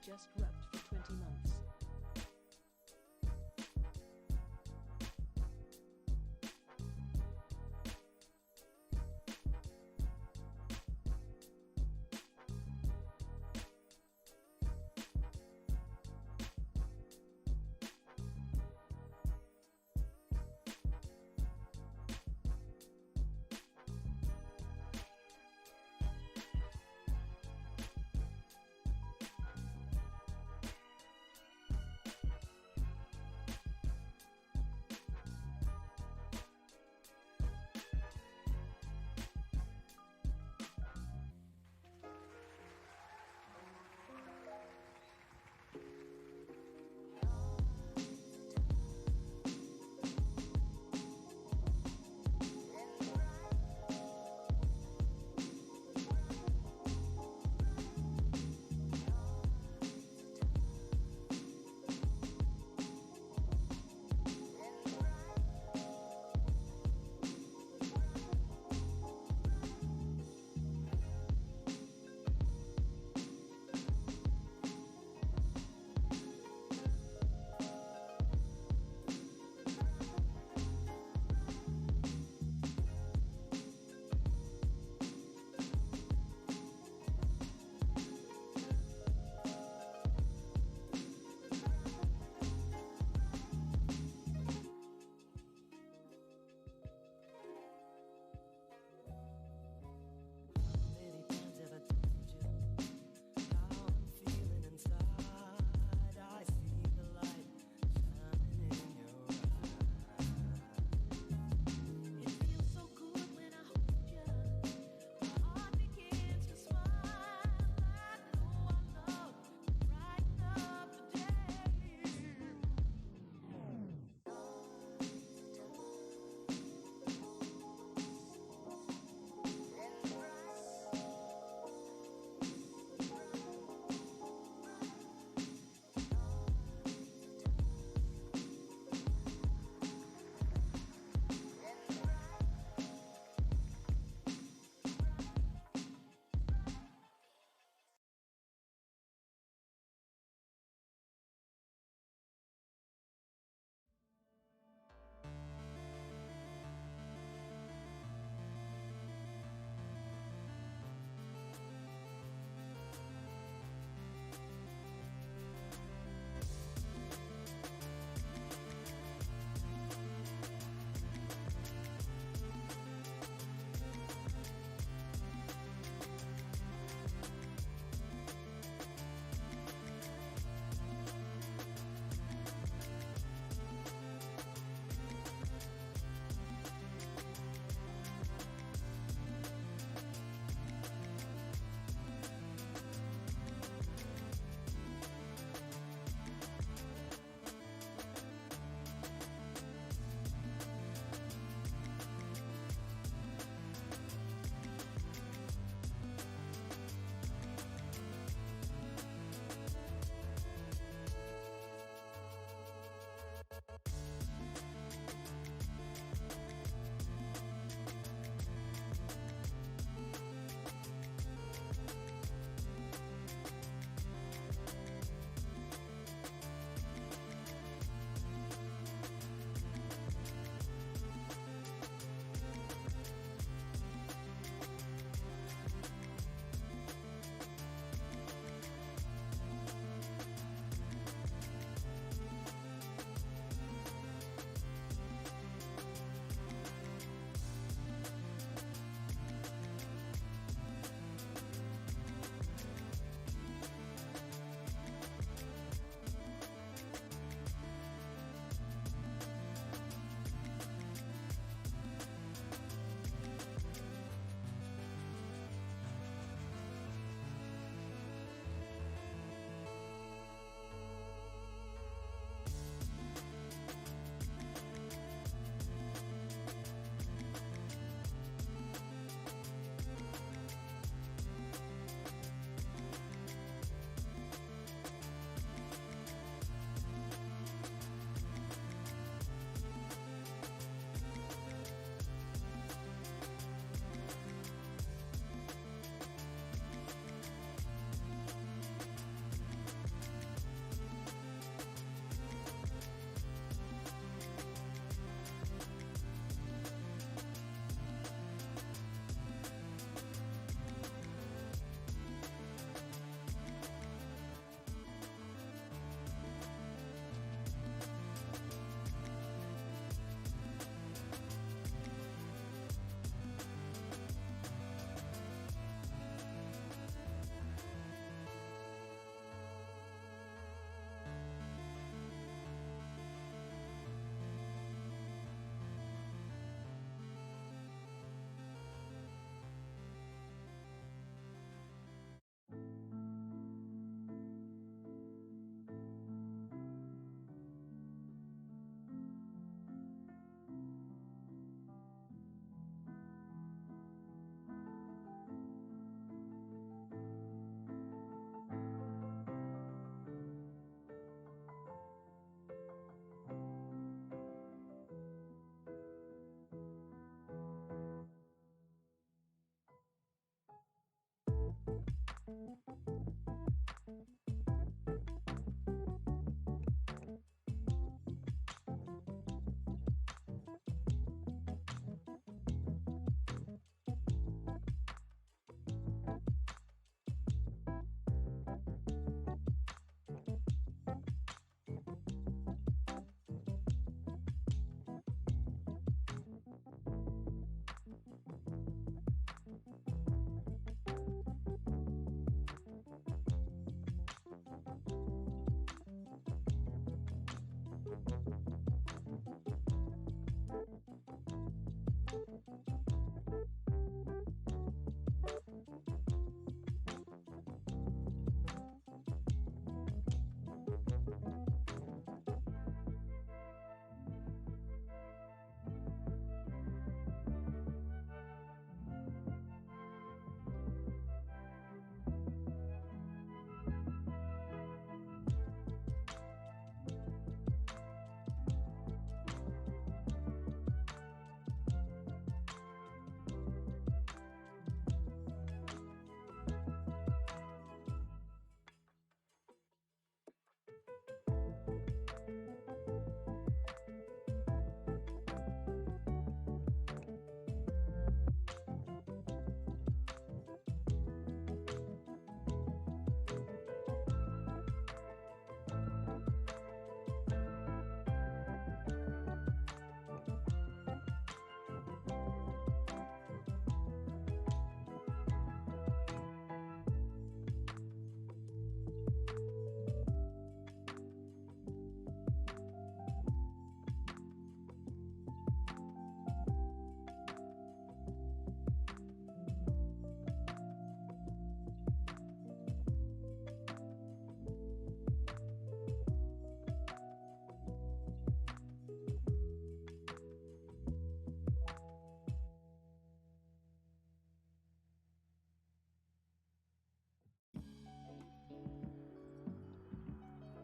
just rubbed for 20 months.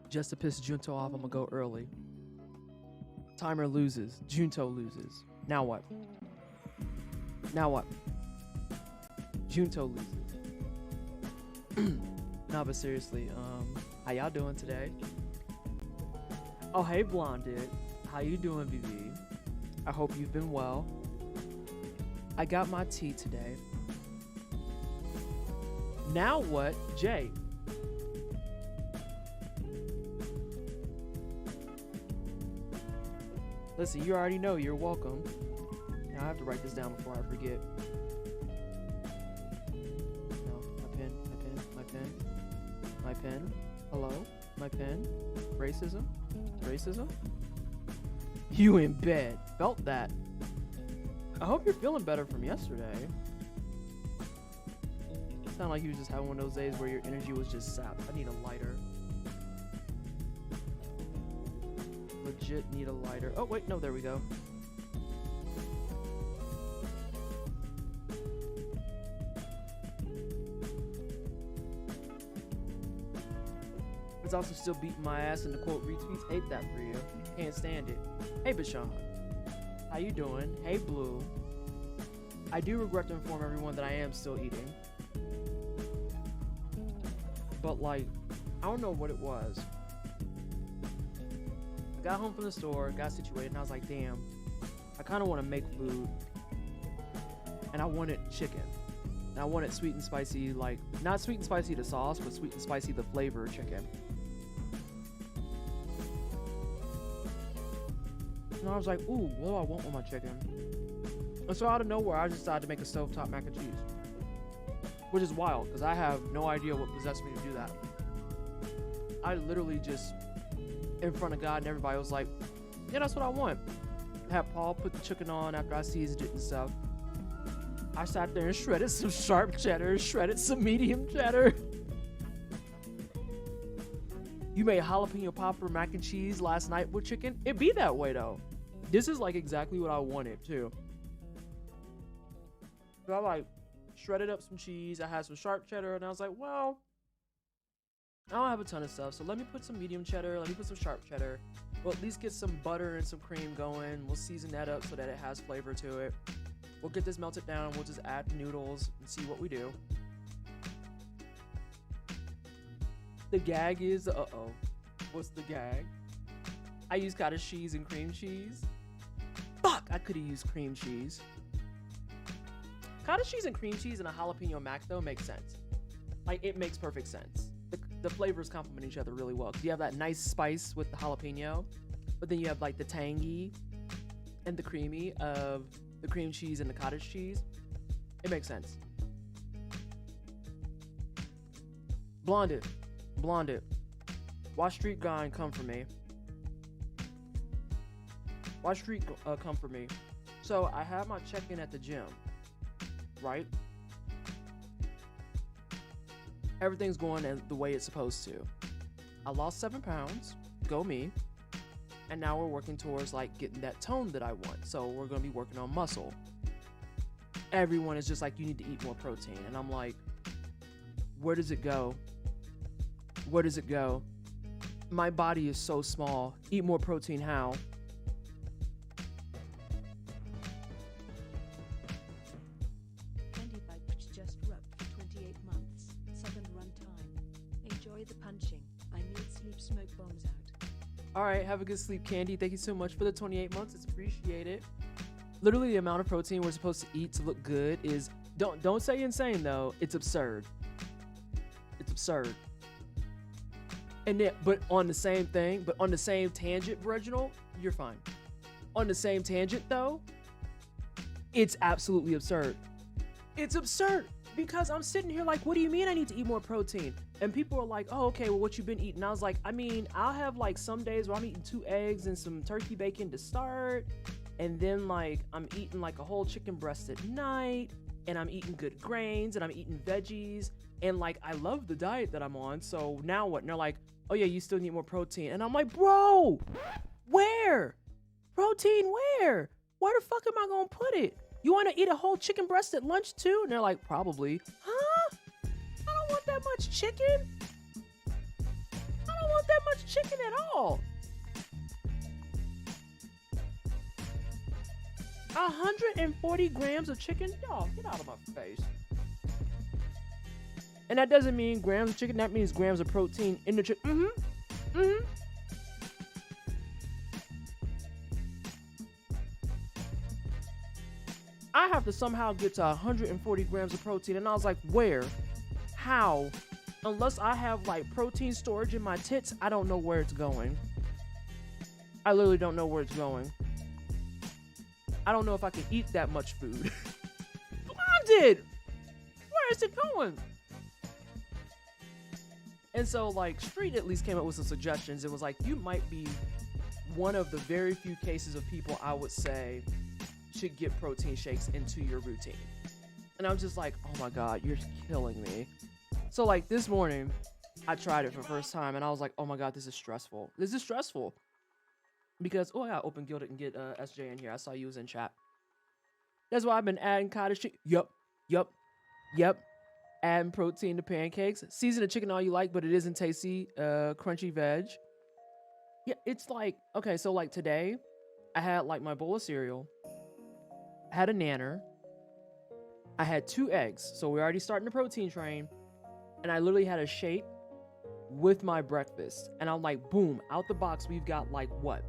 Just to piss Junto off, I'm gonna go early. Timer loses. Junto loses. Now what? Now what? Junto loses. No, but seriously, how y'all doing today? Oh, hey, Blonded. How you doing, BB? I hope you've been well. I got my tea today. Now what, Jay? Listen, you already know you're welcome. Now I have to write this down before I forget. No, my pen. Hello? My pen? Racism? Racism? You in bed. Felt that. I hope you're feeling better from yesterday. Sound like you was just having one of those days where your energy was just sapped. I need a lighter. Legit need a lighter. Oh, wait, no, there we go. It's also still beating my ass in the quote retweets. Hate that for you. Can't stand it. Hey, Bashan. How you doing? Hey, Blue. I do regret to inform everyone that I am still eating. But, like, I don't know what it was. I got home from the store, got situated, and I was like, damn, I kind of want to make food. And I wanted chicken. And I wanted sweet and spicy, like, not sweet and spicy the sauce, but sweet and spicy the flavor chicken. And I was like, ooh, what do I want with my chicken? And so out of nowhere, I just decided to make a stovetop mac and cheese. Which is wild, because I have no idea what possessed me to do that. I literally just, in front of God and everybody, was like, yeah, that's what I want. Had Paul put the chicken on after I seasoned it and stuff. I sat there and shredded some sharp cheddar, shredded some medium cheddar. You made jalapeno popper mac and cheese last night with chicken? It be that way, though. This is, like, exactly what I wanted, too. So I, like, shredded up some cheese. I had some sharp cheddar, and I was like, well, I don't have a ton of stuff, so let me put some medium cheddar, let me put some sharp cheddar. We'll at least get some butter and some cream going. We'll season that up so that it has flavor to it. We'll get this melted down. We'll just add noodles and see what we do. The gag is, uh-oh. What's the gag? I use cottage cheese and cream cheese. Fuck, I could have used cream cheese. Cottage cheese and cream cheese and a jalapeno mac though makes sense. Like, it makes perfect sense. The flavors complement each other really well. 'Cause you have that nice spice with the jalapeno, but then you have like the tangy and the creamy of the cream cheese and the cottage cheese. It makes sense. Blonde it. Blonde it. Watch Street Guy come for me. Watch Street come for me. So I have my check-in at the gym, right? Everything's going as the way it's supposed to. I lost 7 pounds. Go me. And now we're working towards like getting that tone that I want. So we're going to be working on muscle. Everyone is just like, you need to eat more protein. And I'm like, where does it go? Where does it go? My body is so small. Eat more protein, how? Candy Bite just rubbed for 28 months. 7th run time. Enjoy the punching. I need sleep, smoke bombs out. All right, have a good sleep, Candy. Thank you so much for the 28 months. It's appreciated. Literally, the amount of protein we're supposed to eat to look good is, don't say insane though. It's absurd. It's absurd. And then, but on the same tangent, Reginald, you're fine. On the same tangent though, it's absolutely absurd. It's absurd because I'm sitting here like, what do you mean I need to eat more protein? And people are like, oh, okay, well, what you been eating? I was like, I mean, I'll have like some days where I'm eating 2 eggs and some turkey bacon to start. And then like, I'm eating like a whole chicken breast at night, and I'm eating good grains, and I'm eating veggies. And like, I love the diet that I'm on. So now what? And they're like, oh yeah, you still need more protein. And I'm like, bro, where? Protein where? Where the fuck am I gonna put it? You wanna eat a whole chicken breast at lunch too? And they're like, probably. Huh? I don't want that much chicken. I don't want that much chicken at all. 140 grams of chicken? Y'all, get out of my face. And that doesn't mean grams of chicken. That means grams of protein in the chicken. I have to somehow get to 140 grams of protein. And I was like, where? How? Unless I have like protein storage in my tits, I don't know where it's going. I literally don't know where it's going. I don't know if I can eat that much food. Blinded! Where is it going? And so, like, Street at least came up with some suggestions. It was like, you might be one of the very few cases of people I would say should get protein shakes into your routine. And I'm just like, oh my God, you're killing me. So, like, this morning, I tried it for the first time, and I was like, oh my God, this is stressful. This is stressful. Because, oh, I gotta open Gilded and get SJ in here. I saw you was in chat. That's why I've been adding cottage cheese. Yup. Adding protein to pancakes. Season the chicken all you like, but it isn't tasty. Crunchy veg. Yeah, it's like, okay, so like today, I had like my bowl of cereal. I had a nanner. I had 2 eggs. So we're already starting the protein train. And I literally had a shake with my breakfast. And I'm like, boom, out the box, we've got like what?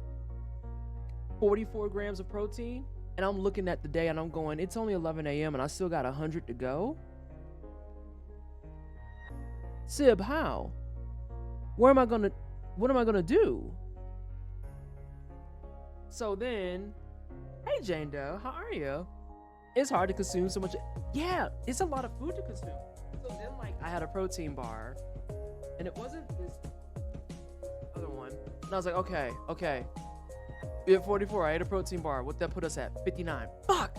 44 grams of protein. And I'm looking at the day and I'm going, it's only 11 a.m. and I still got 100 to go. Sib, how? What am I gonna do? So then, hey Jane Doe, how are you? It's hard to consume so much. Yeah, it's a lot of food to consume. So then like I had a protein bar and it wasn't this other one. And I was like, okay. We have 44, I ate a protein bar. What'd that put us at? 59. Fuck!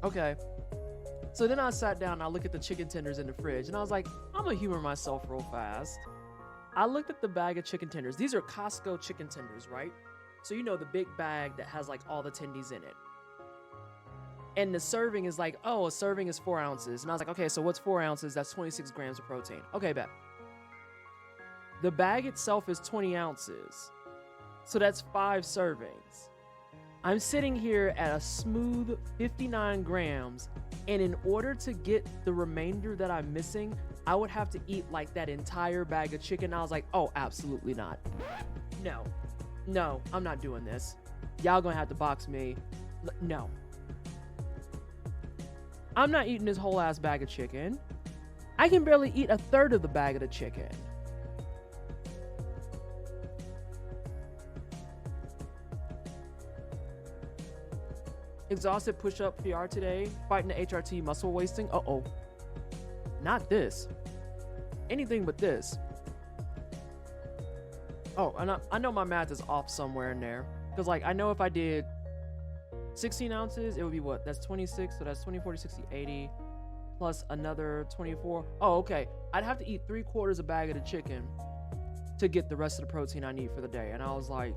Okay. So then I sat down and I looked at the chicken tenders in the fridge and I was like, I'm gonna humor myself real fast. I looked at the bag of chicken tenders. These are Costco chicken tenders, right? So you know the big bag that has like all the tendies in it. And the serving is like, oh, a serving is 4 ounces. And I was like, okay, so what's 4 ounces? That's 26 grams of protein. Okay, bet. The bag itself is 20 ounces. So that's 5 servings. I'm sitting here at a smooth 59 grams, and in order to get the remainder that I'm missing, I would have to eat like that entire bag of chicken. I was like, oh, absolutely not. No, I'm not doing this. Y'all gonna have to box me. No. I'm not eating this whole ass bag of chicken. I can barely eat a third of the bag of the chicken. Exhausted push-up PR today, fighting the HRT muscle wasting. Uh-oh. Not this. Anything but this. Oh, and I know my math is off somewhere in there. Because, like, I know if I did 16 ounces, it would be what? That's 26, so that's 20, 40, 60, 80. Plus another 24. Oh, okay. I'd have to eat 3/4 a bag of the chicken to get the rest of the protein I need for the day. And I was like,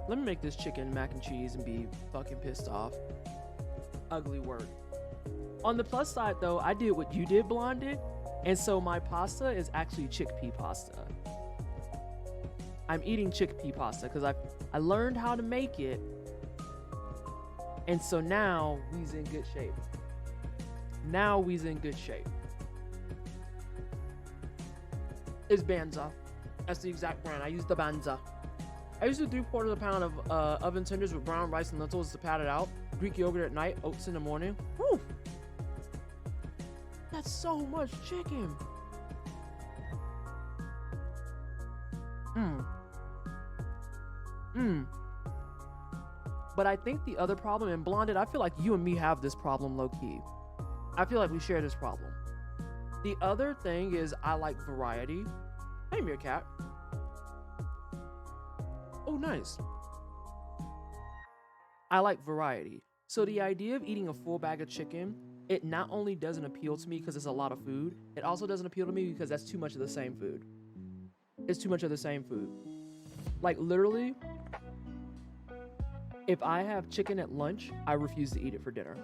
let me make this chicken mac and cheese and be fucking pissed off. Ugly word. On the plus side, though, I did what you did, Blonded. And so my pasta is actually chickpea pasta. I'm eating chickpea pasta because I learned how to make it. And so now we's in good shape. It's Banza. That's the exact brand. I use the Banza. I used to do 1/4 pound of oven tenders with brown rice and lentils to pad it out. Greek yogurt at night, oats in the morning. Whew. That's so much chicken. But I think the other problem, and Blonded, I feel like you and me have this problem low-key. I feel like we share this problem. The other thing is I like variety. Hey, Meerkat. Oh, nice. I like variety. So the idea of eating a full bag of chicken, it not only doesn't appeal to me because it's a lot of food, it also doesn't appeal to me because that's too much of the same food. It's too much of the same food. Like, literally, if I have chicken at lunch, I refuse to eat it for dinner.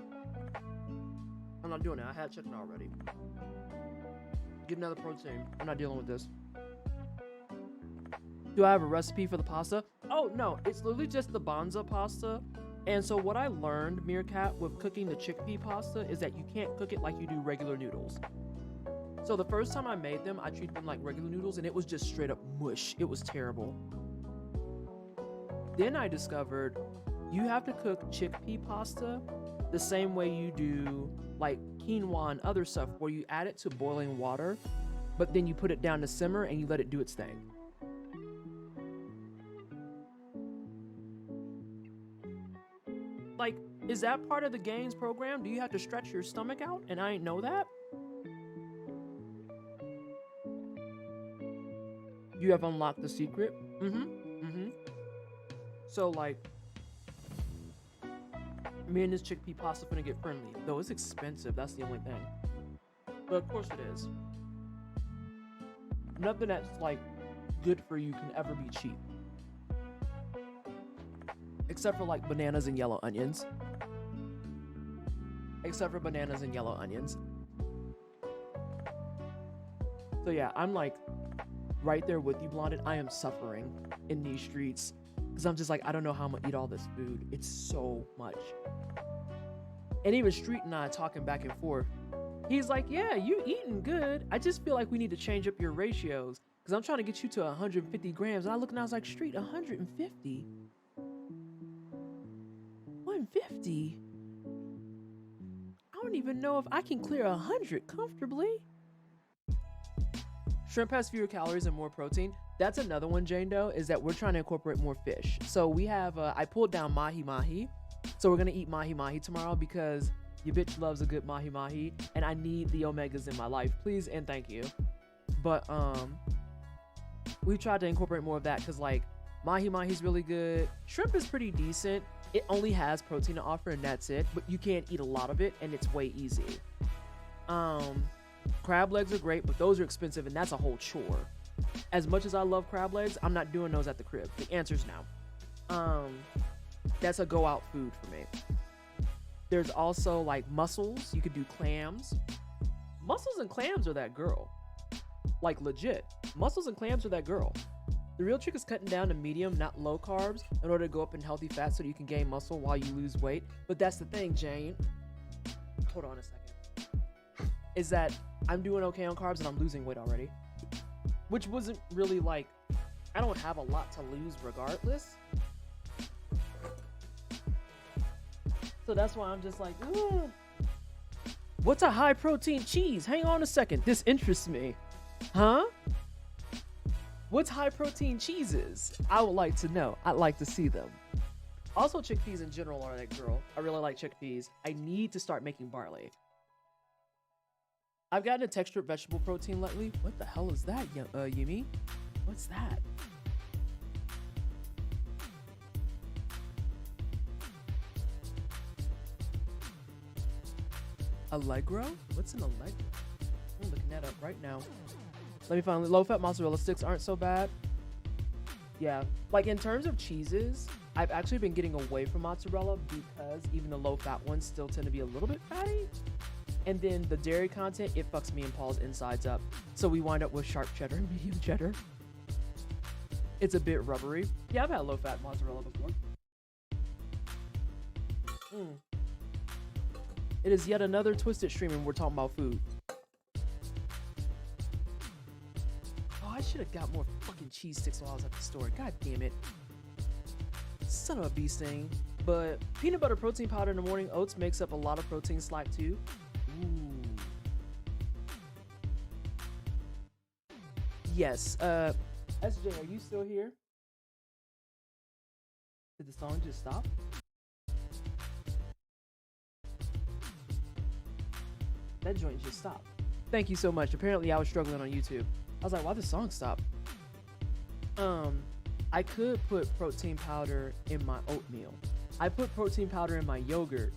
I'm not doing it. I had chicken already. Get another protein. I'm not dealing with this. Do I have a recipe for the pasta? Oh, no. It's literally just the Banza pasta. And so what I learned, Meerkat, with cooking the chickpea pasta is that you can't cook it like you do regular noodles. So the first time I made them, I treated them like regular noodles, and it was just straight up mush. It was terrible. Then I discovered you have to cook chickpea pasta the same way you do like quinoa and other stuff, where you add it to boiling water, but then you put it down to simmer and you let it do its thing. Like, is that part of the gains program? Do you have to stretch your stomach out? And I ain't know that. You have unlocked the secret. So, like, me and this chickpea pasta finna get friendly. Though it's expensive, that's the only thing. But of course it is. Nothing that's, like, good for you can ever be cheap. Except for, like, bananas and yellow onions. So yeah, I'm, like, right there with you, Blonded. I am suffering in these streets. Because I'm just like, I don't know how I'm going to eat all this food. It's so much. And even Street and I talking back and forth. He's like, yeah, you eating good. I just feel like we need to change up your ratios. Because I'm trying to get you to 150 grams. And I look and I was like, Street, 150? 150? I don't even know if I can clear 100 comfortably. Shrimp has fewer calories and more protein. That's another one, Jane Doe, is that we're trying to incorporate more fish. So we have, I pulled down mahi-mahi. So we're going to eat mahi-mahi tomorrow because your bitch loves a good mahi-mahi. And I need the omegas in my life. Please and thank you. But we tried to incorporate more of that because, like, mahi-mahi is really good. Shrimp is pretty decent. It only has protein to offer and that's it. But you can't eat a lot of it and it's way easy. Crab legs are great, but those are expensive and that's a whole chore. As much as I love crab legs, I'm not doing those at the crib. The answer's no. That's a go out food for me. There's also like mussels. You could do clams. Mussels and clams are that girl. Like legit. Mussels and clams are that girl. The real trick is cutting down to medium, not low carbs, in order to go up in healthy fat so that you can gain muscle while you lose weight. But that's the thing, Jane. Hold on a second. Is that I'm doing okay on carbs and I'm losing weight already. Which wasn't really like, I don't have a lot to lose regardless. So that's why I'm just like, ugh. What's a high protein cheese? Hang on a second. This interests me. Huh? What's high protein cheeses? I would like to know. I'd like to see them. Also, chickpeas in general are that girl. I really like chickpeas. I need to start making barley. I've gotten a textured vegetable protein lately. What the hell is that, Yumi? What's that? Allegro? What's an Allegro? I'm looking that up right now. Let me find low-fat mozzarella sticks aren't so bad. Yeah, like in terms of cheeses, I've actually been getting away from mozzarella because even the low-fat ones still tend to be a little bit fatty. And then the dairy content, it fucks me and Paul's insides up. So we wind up with sharp cheddar and medium cheddar. It's a bit rubbery. Yeah, I've had low-fat mozzarella before. It is yet another twisted stream and we're talking about food. Oh, I should have got more fucking cheese sticks while I was at the store. God damn it. Son of a bee sting. But peanut butter protein powder in the morning oats makes up a lot of protein slack too. Ooh. Yes. SJ, are you still here? Did the song just stop? That joint just stopped. Thank you so much. Apparently I was struggling on YouTube. I was like, why the song stop? I could put protein powder in my oatmeal. I put protein powder in my yogurt.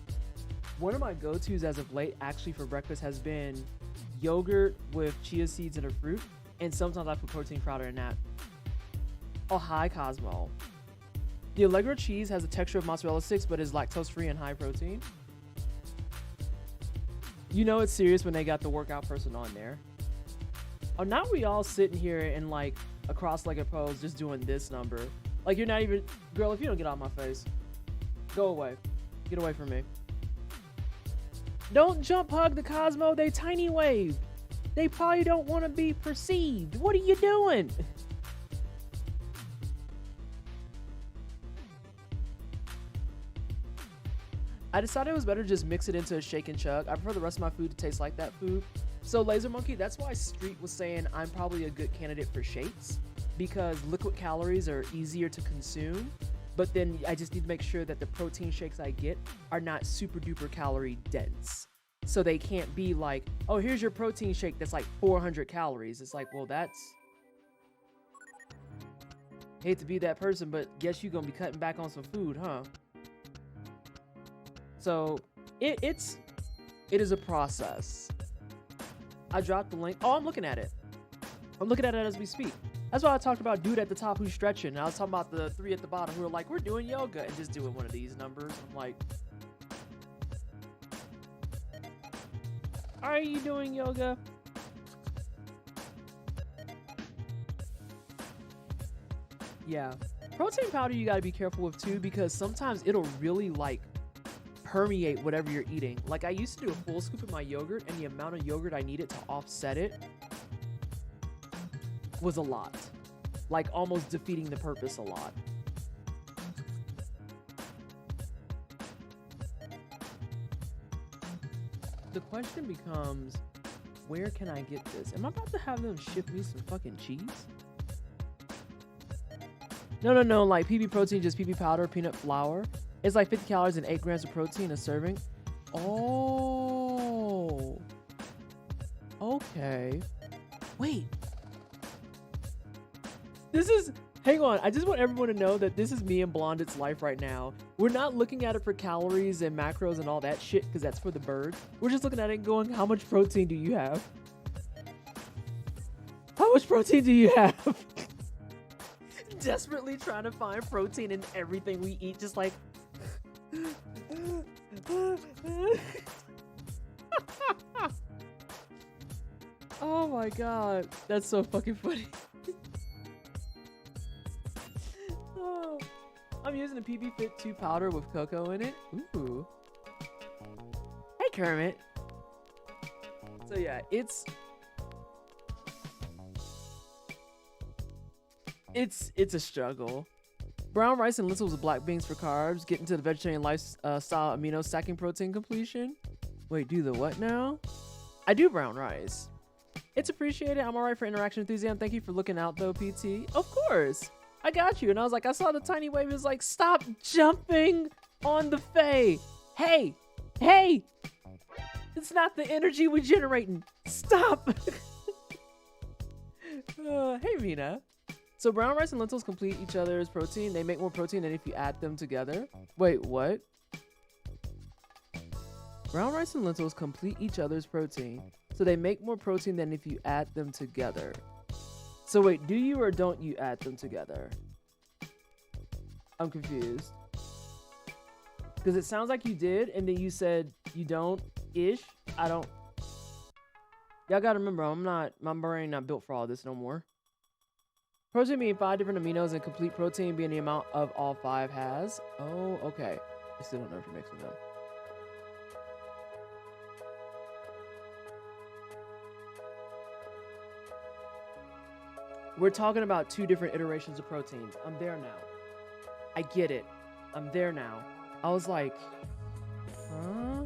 One of my go-tos as of late actually for breakfast has been yogurt with chia seeds and a fruit. And sometimes I put protein powder in that. Oh, hi Cosmo. The Allegro cheese has a texture of mozzarella sticks but is lactose free and high protein. You know it's serious when they got the workout person on there. Oh, now we all sitting here in like a cross-legged pose just doing this number. Like you're not even... Girl, if you don't get out of my face, go away. Get away from me. Don't jump hug the Cosmo. They tiny wave. They probably don't want to be perceived. What are you doing? I decided it was better to just mix it into a shake and chug. I prefer the rest of my food to taste like that food. So Laser Monkey, that's why Street was saying I'm probably a good candidate for shakes, because liquid calories are easier to consume, but then I just need to make sure that the protein shakes I get are not super duper calorie dense. So they can't be like, oh, here's your protein shake that's like 400 calories. It's like, well, that's... Hate to be that person, but guess you're gonna be cutting back on some food, huh? So it is a process. I dropped the link. Oh, I'm looking at it. I'm looking at it as we speak. That's why I talked about dude at the top who's stretching. And I was talking about the three at the bottom who are like, we're doing yoga and just doing one of these numbers. I'm like, are you doing yoga? Yeah. Protein powder you gotta be careful with too, because sometimes it'll really like permeate whatever you're eating. Like I used to do a full scoop of my yogurt and the amount of yogurt I needed to offset it was a lot. Like almost defeating the purpose a lot. The question becomes, where can I get this? Am I about to have them ship me some fucking cheese? No, like PB protein, just PB powder, peanut flour. It's like 50 calories and 8 grams of protein a serving. Oh. Okay. Wait. This is... Hang on. I just want everyone to know that this is me and Blondet's life right now. We're not looking at it for calories and macros and all that shit because that's for the bird. We're just looking at it and going, how much protein do you have? How much protein do you have? Desperately trying to find protein in everything we eat. Just like... Oh my god, that's so fucking funny. Oh. I'm using a PB Fit 2 powder with cocoa in it. Ooh. Hey Kermit. So yeah, it's a struggle. Brown rice and lentils with black beans for carbs. Get into the vegetarian lifestyle amino stacking protein completion. Wait, do the what now? I do brown rice. It's appreciated. I'm alright for interaction enthusiasm. Thank you for looking out though, PT. Of course. I got you. And I was like, I saw the tiny wave. It was like, stop jumping on the Fae. Hey. Hey. It's not the energy we're generating. Stop. Hey, Mina. So brown rice and lentils complete each other's protein. They make more protein than if you add them together. Wait, what? Brown rice and lentils complete each other's protein. So they make more protein than if you add them together. So wait, do you or don't you add them together? I'm confused. Because it sounds like you did, and then you said you don't-ish. I don't. Y'all gotta remember, my brain not built for all this no more. Protein being 5 different aminos and complete protein being the amount of all 5 has. Oh, okay. I still don't know if you're mixing them. We're talking about 2 different iterations of proteins. I'm there now. I get it. I'm there now. I was like, huh?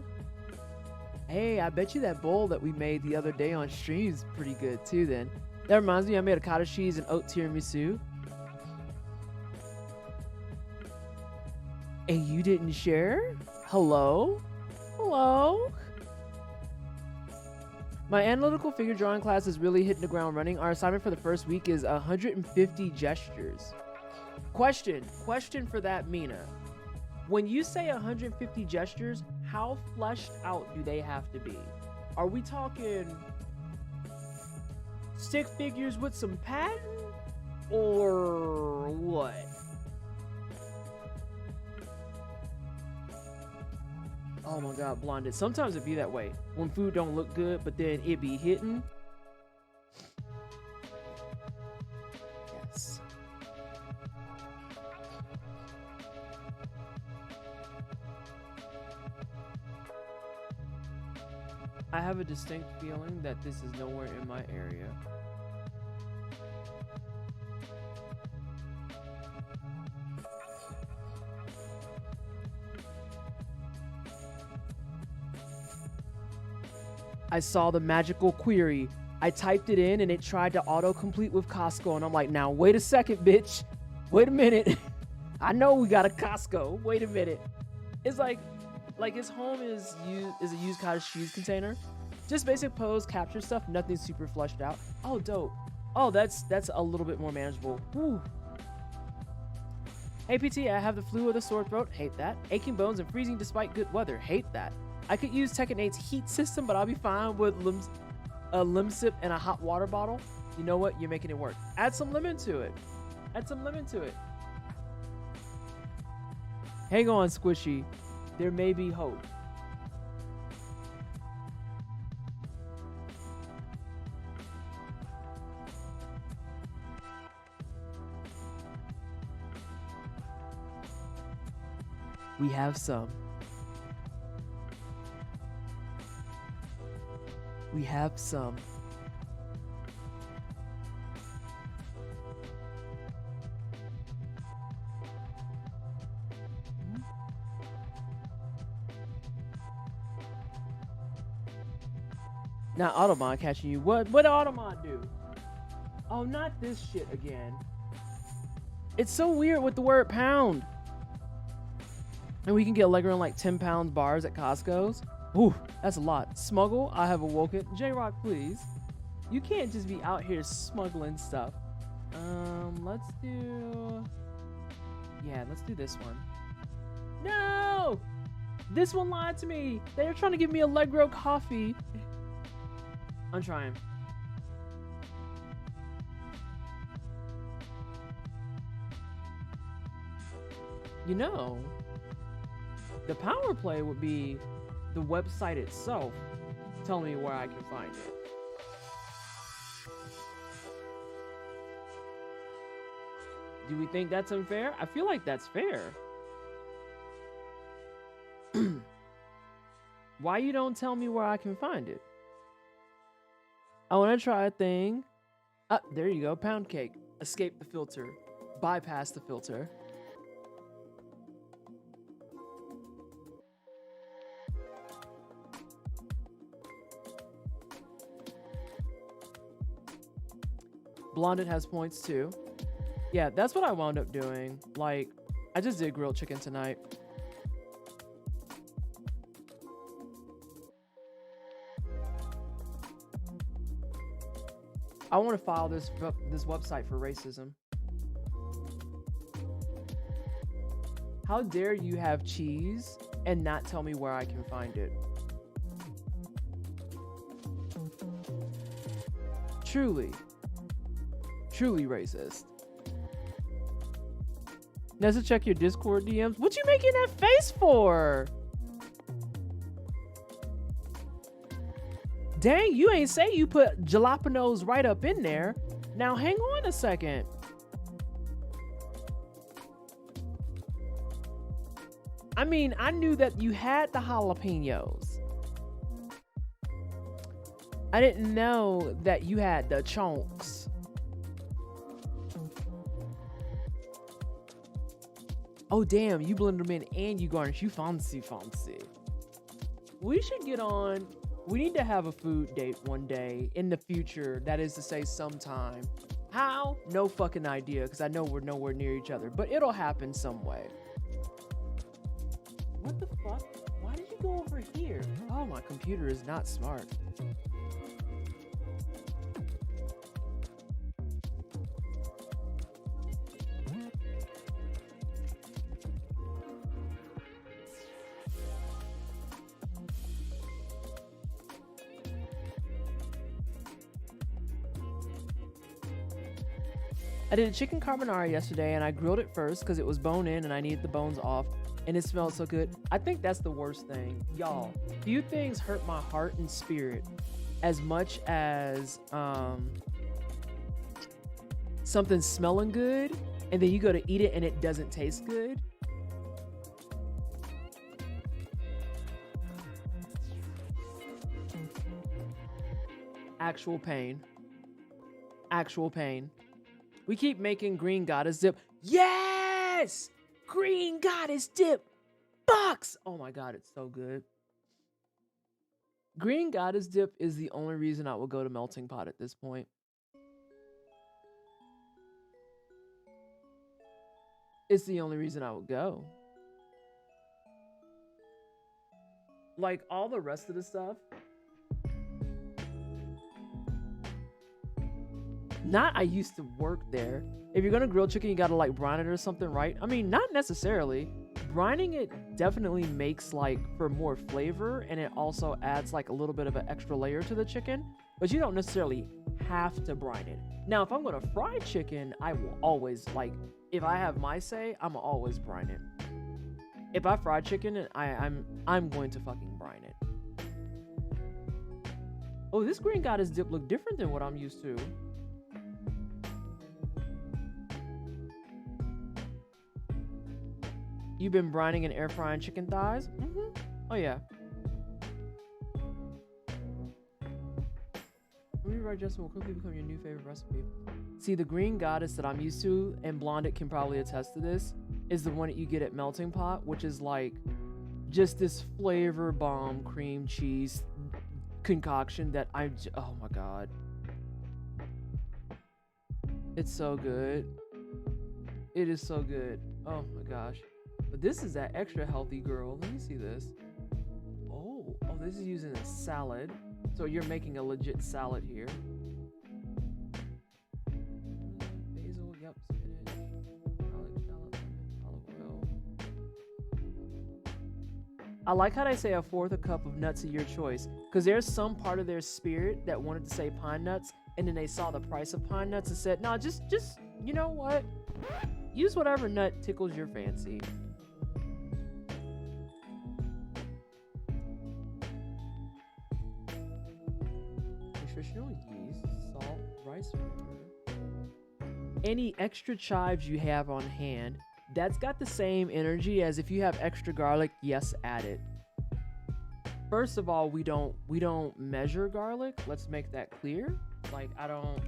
Hey, I bet you that bowl that we made the other day on stream is pretty good too then. That reminds me, I made a cottage cheese and oat tiramisu. And you didn't share? Hello? Hello? My analytical figure drawing class is really hitting the ground running. Our assignment for the first week is 150 gestures. Question for that, Mina. When you say 150 gestures, how fleshed out do they have to be? Are we talking stick figures with some pattern? Or what? Oh my god, blonded. Sometimes it be that way. When food don't look good, but then it be hitting. Yes. I have a distinct feeling that this is nowhere in my area. I saw the magical query. I typed it in and it tried to autocomplete with Costco. And I'm like, now wait a second, bitch. Wait a minute. I know we got a Costco. Wait a minute. It's like his home is a used cottage cheese container. Just basic pose, capture stuff. Nothing super fleshed out. Oh, dope. Oh, that's a little bit more manageable. Whew. Hey, PT, I have the flu or the sore throat. Hate that. Aching bones and freezing despite good weather. Hate that. I could use Tekken 8's heat system, but I'll be fine with a lim sip and a hot water bottle. You know what? You're making it work. Add some lemon to it. Add some lemon to it. Hang on, Squishy. There may be hope. We have some. We have some. Not Automon catching you. What did Automon do? Oh, not this shit again. It's so weird with the word pound. And we can get Allegra in like 10 pound bars at Costco's. Ooh, that's a lot. Smuggle, I have awoken. J-Rock, please. You can't just be out here smuggling stuff. Let's do... Yeah, let's do this one. No! This one lied to me. They were trying to give me Allegro coffee. I'm trying. You know, the power play would be the website itself telling me where I can find it. Do we think that's unfair? I feel like that's fair. Why you don't tell me where I can find it? I want to try a thing. There you go. Pound cake. Escape the filter. Bypass the filter. Blonded has points too. Yeah, that's what I wound up doing. Like, I just did grilled chicken tonight. I want to file this website for racism. How dare you have cheese and not tell me where I can find it? Truly racist. Nessa, check your Discord DMs. What you making that face for? Dang, you ain't say you put jalapenos right up in there. Now hang on a second. I mean, I knew that you had the jalapenos. I didn't know that you had the chunks. Oh damn, you blend them in and you garnish. You fancy. We should get on. We need to have a food date one day in the future. That is to say, sometime. How? No fucking idea, because I know we're nowhere near each other. But it'll happen some way. What the fuck? Why did you go over here? Oh, my computer is not smart. I did a chicken carbonara yesterday and I grilled it first because it was bone in and I needed the bones off and it smelled so good. I think that's the worst thing. Y'all, few things hurt my heart and spirit as much as something smelling good and then you go to eat it and it doesn't taste good. Actual pain. Actual pain. We keep making green goddess dip. Yes! Green goddess dip box! Oh my god, it's so good. Green goddess dip is the only reason I will go to melting pot at this point. It's the only reason I would go. Like all the rest of the stuff. Not I used to work there. If you're gonna grill chicken, you gotta like brine it or something, right? I mean, not necessarily. Brining it definitely makes like for more flavor and it also adds like a little bit of an extra layer to the chicken, but you don't necessarily have to brine it. Now, if I'm gonna fry chicken, I will always like, if I have my say, I'm always brine it. If I fry chicken, I'm going to fucking brine it. Oh, this green goddess dip look different than what I'm used to. You've been brining and air frying chicken thighs? Mm-hmm. Oh, yeah. Let me write Justin will quickly become your new favorite recipe. See, the green goddess that I'm used to, and Blondit can probably attest to this, is the one that you get at Melting Pot, which is like just this flavor bomb cream cheese concoction that oh my god. It's so good. It is so good. Oh my gosh. But this is that extra healthy girl. Let me see this. Oh, this is using a salad. So you're making a legit salad here. Basil, yep, spinach, garlic, shallot, lemon, olive oil. I like how they say 1/4 cup of nuts of your choice. Because there's some part of their spirit that wanted to say pine nuts. And then they saw the price of pine nuts and said, no, just, you know what? Use whatever nut tickles your fancy. Nutritional yeast, salt, rice vinegar. any extra chives you have on hand, that's got the same energy as if you have extra garlic, yes, add it. First of all, we don't measure garlic. Let's make that clear. Like, I don't.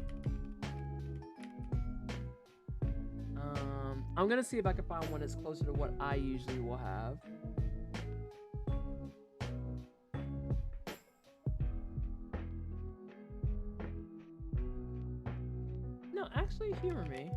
I'm gonna see if I can find one that's closer to what I usually will have. No, actually, humor me.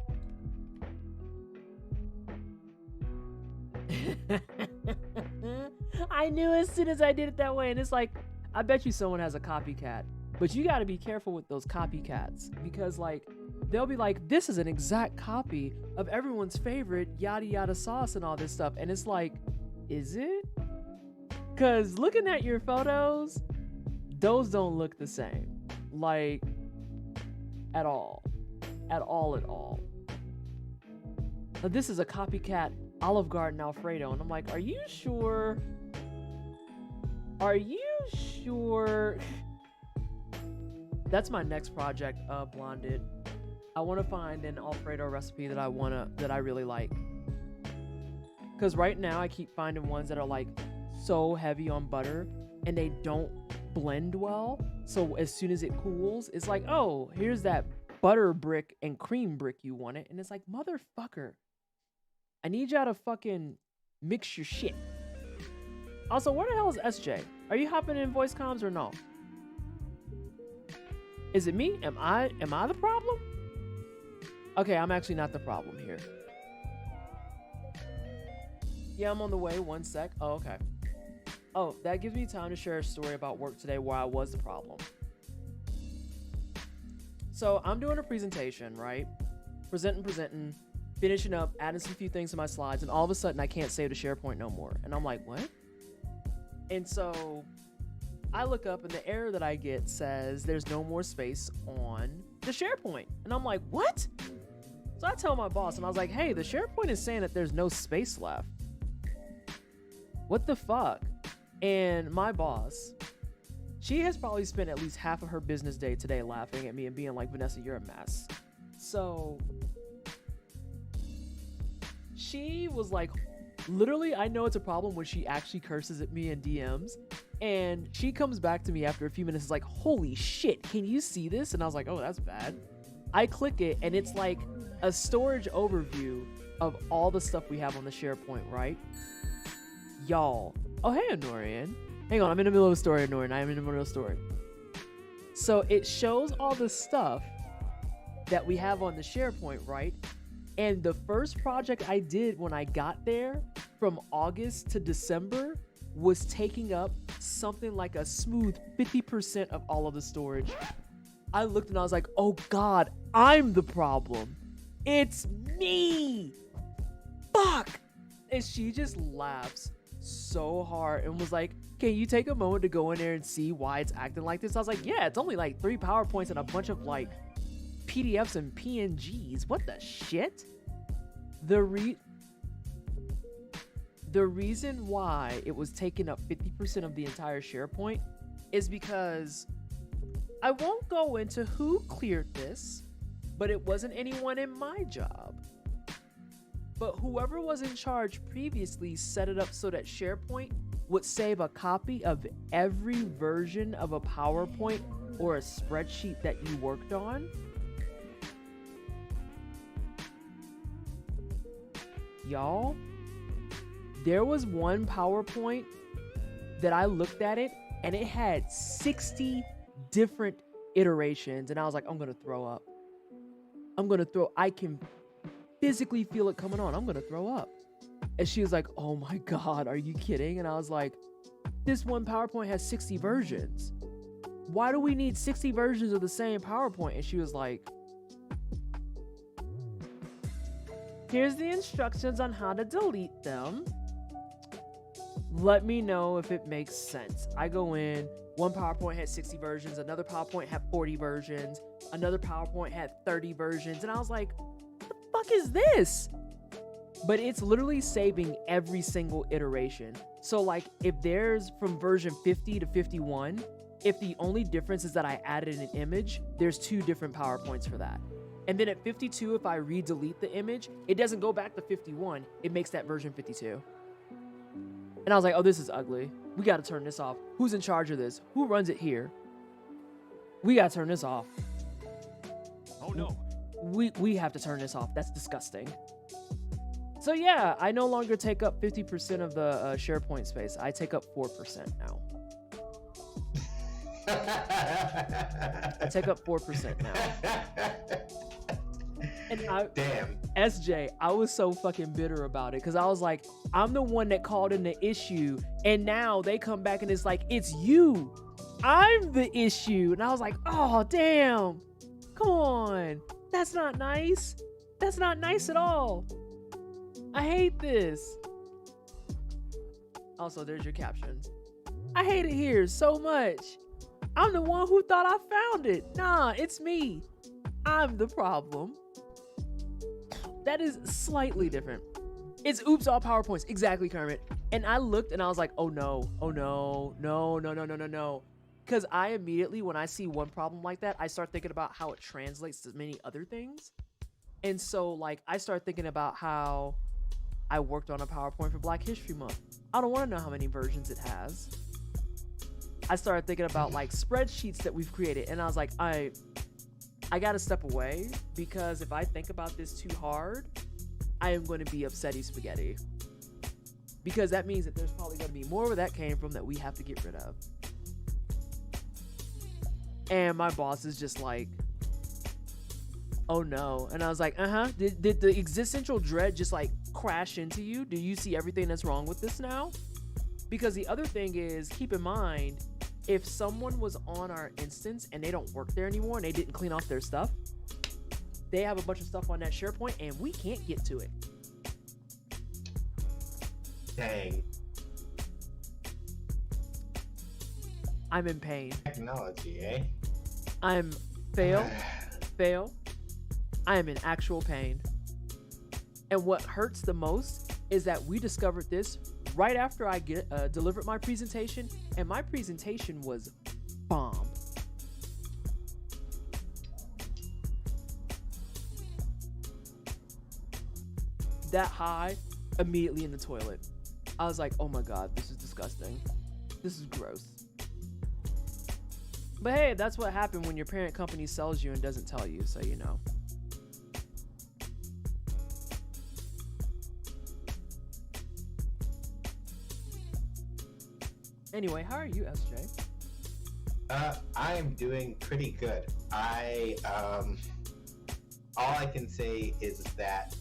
I knew as soon as I did it that way, and it's like, I bet you someone has a copycat, but you got to be careful with those copycats, because like they'll be like, this is an exact copy of everyone's favorite yada yada sauce and all this stuff, and it's like, is it? Because looking at your photos, those don't look the same, like at all. Now, this is a copycat Olive Garden Alfredo, and I'm like, are you sure? That's my next project, Blonded. I want to find an Alfredo recipe that I really like, because right now I keep finding ones that are like so heavy on butter and they don't blend well. So as soon as it cools, it's like, oh, here's that butter brick and cream brick you wanted, and it's like, motherfucker, I need y'all to fucking mix your shit. Also, where the hell is SJ? Are you hopping in voice comms or no? Is it me? Am I the problem? Okay, I'm actually not the problem here. Yeah, I'm on the way. 1 sec. Oh, okay. Oh, that gives me time to share a story about work today where I was the problem. So I'm doing a presentation, right? Presenting, finishing up, adding some few things to my slides, and all of a sudden I can't save the SharePoint no more. And I'm like, what? And so I look up and the error that I get says there's no more space on the SharePoint. And I'm like, what? So I tell my boss, and I was like, hey, the SharePoint is saying that there's no space left. What the fuck? And my boss, she has probably spent at least half of her business day today laughing at me and being like, Vanessa, you're a mess. So she was like, literally, I know it's a problem when she actually curses at me in DMs. And she comes back to me after a few minutes, is like, holy shit, can you see this? And I was like, oh, that's bad. I click it, and it's like a storage overview of all the stuff we have on the SharePoint, right? Y'all. Oh, hey, Honorian. Hang on, I'm in the middle of a story, Honorian. I am in the middle of a story. So it shows all the stuff that we have on the SharePoint, right? And the first project I did when I got there from August to December was taking up something like a smooth 50% of all of the storage. I looked and I was like, oh God, I'm the problem. It's me. Fuck. And she just laughs so hard and was like, can you take a moment to go in there and see why it's acting like this? I was like, yeah, it's only like 3 PowerPoints and a bunch of like PDFs and PNGs. What the shit? The reason why it was taking up 50% of the entire SharePoint is because I won't go into who cleared this, but it wasn't anyone in my job. But whoever was in charge previously set it up so that SharePoint would save a copy of every version of a PowerPoint or a spreadsheet that you worked on. Y'all, there was one PowerPoint that I looked at it and it had 60 different iterations, and I was like, I'm gonna throw up. I can physically feel it coming on. I'm gonna throw up. And she was like, oh my God, are you kidding? And I was like, this one PowerPoint has 60 versions. Why do we need 60 versions of the same PowerPoint? And she was like, here's the instructions on how to delete them. Let me know if it makes sense. I go in, one PowerPoint had 60 versions, another PowerPoint had 40 versions, another PowerPoint had 30 versions, and I was like, what the fuck is this? But it's literally saving every single iteration. So like if there's from version 50 to 51, if the only difference is that I added an image, there's 2 different PowerPoints for that. And then at 52, if I re-delete the image, it doesn't go back to 51. It makes that version 52. And I was like, oh, this is ugly. We got to turn this off. Who's in charge of this? Who runs it here? We got to turn this off. Oh, no. We have to turn this off. That's disgusting. So yeah, I no longer take up 50% of the SharePoint space. I take up 4% now. I take up 4% now. And Damn. SJ, I was so fucking bitter about it because I was like, I'm the one that called in the issue, and now they come back and it's like, it's you. I'm the issue. And I was like, oh, damn. Come on. That's not nice. That's not nice at all. I hate this. Also, there's your caption. I hate it here so much. I'm the one who thought I found it. Nah, it's me. I'm the problem. That is slightly different. It's oops, all PowerPoints. Exactly, Kermit. And I looked and I was like, oh no, oh no, no, no, no, no, no, no. Because I immediately, when I see one problem like that, I start thinking about how it translates to many other things. And so, like, I start thinking about how I worked on a PowerPoint for Black History Month. I don't want to know how many versions it has. I started thinking about, like, spreadsheets that we've created. And I was like, I got to step away, because if I think about this too hard, I am going to be upsetty spaghetti. Because that means that there's probably going to be more where that came from that we have to get rid of. And my boss is just like, oh no. And I was like, did the existential dread just like crash into you? Do you see everything that's wrong with this now? Because the other thing is, keep in mind, if someone was on our instance and they don't work there anymore and they didn't clean off their stuff, they have a bunch of stuff on that SharePoint and we can't get to it. Dang. I'm in pain. Technology, eh? I'm fail. I am in actual pain. And what hurts the most is that we discovered this right after I delivered my presentation, and my presentation was bomb. That high, immediately in the toilet. I was like, oh my god, this is disgusting. This is gross. But hey, that's what happened when your parent company sells you and doesn't tell you, so you know. Anyway, how are you, SJ? I am doing pretty good. All I can say is that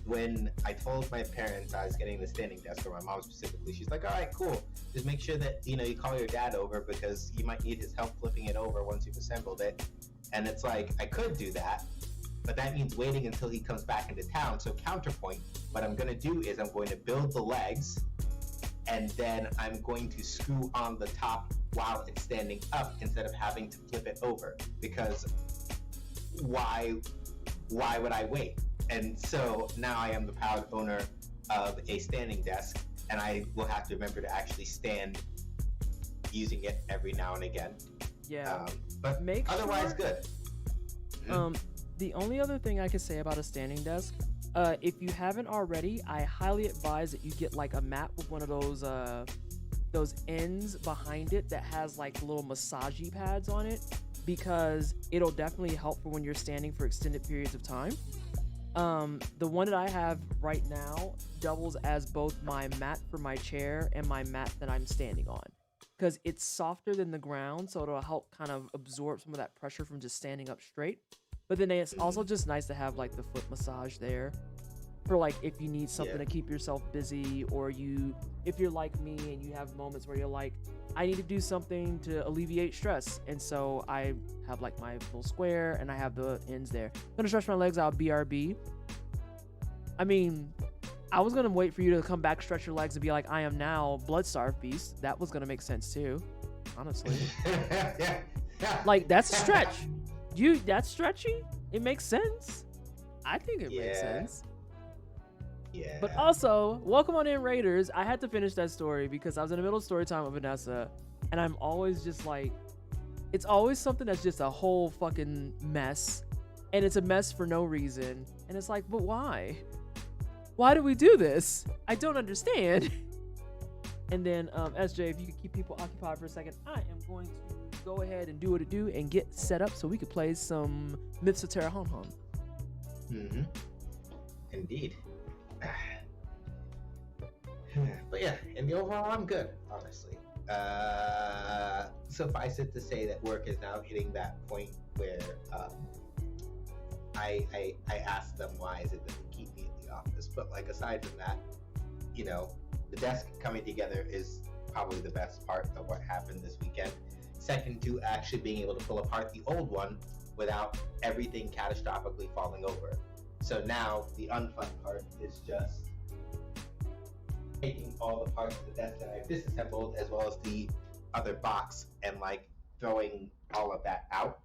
when I told my parents I was getting the standing desk, or my mom specifically, she's like, all right, cool. Just make sure that, you call your dad over because you might need his help flipping it over once you've assembled it. And it's like, I could do that, but that means waiting until he comes back into town. So counterpoint, what I'm going to do is I'm going to build the legs, and then I'm going to screw on the top while it's standing up instead of having to flip it over, because why would I wait? And so now I am the proud owner of a standing desk, and I will have to remember to actually stand using it every now and again. Yeah. But otherwise good. The only other thing I could say about a standing desk, if you haven't already, I highly advise that you get like a mat with one of those ends behind it that has like little massagey pads on it, because it'll definitely help for when you're standing for extended periods of time. The one that I have right now doubles as both my mat for my chair and my mat that I'm standing on, because it's softer than the ground, so it'll help kind of absorb some of that pressure from just standing up straight. But then it's also just nice to have like the foot massage there for like if you need something to keep yourself busy, or if you're like me and you have moments where you're like, I need to do something to alleviate stress, and so I have like my little square and I have the ends there. I'm gonna stretch my legs out, BRB. I mean, I was gonna wait for you to come back, stretch your legs, and be like, I am now blood-starved beast. That was gonna make sense too, honestly. Like, that's a stretch. That's stretchy. It makes sense. I think it makes sense. Yeah. But also, welcome on in, Raiders. I had to finish that story because I was in the middle of story time with Vanessa, and I'm always just like, It's always something that's just a whole fucking mess, and it's a mess for no reason. And it's like, but why? Why do we do this? I don't understand. And then, SJ, if you could keep people occupied for a second, I am going to go ahead and do what it do and get set up so we could play some Myths of Terra Hon Hon. Mm-hmm. Indeed. But yeah, in the overall, I'm good, honestly. Suffice it to say that work is now hitting that point where I ask them why is it that they keep me in the office. But like aside from that, you know, the desk coming together is probably the best part of what happened this weekend. Second to actually being able to pull apart the old one without everything catastrophically falling over. So now the unfun part is just taking all the parts of the desk that I've disassembled as well as the other box and like throwing all of that out.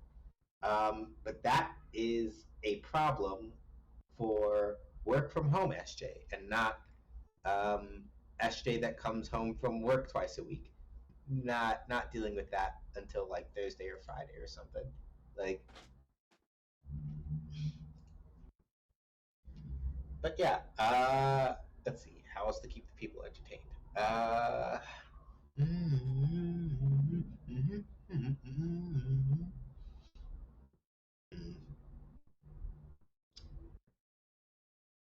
But that is a problem for work from home SJ and not SJ that comes home from work twice a week. Not dealing with that until like Thursday or Friday or something. Like, but yeah. Let's see how else to keep the people entertained.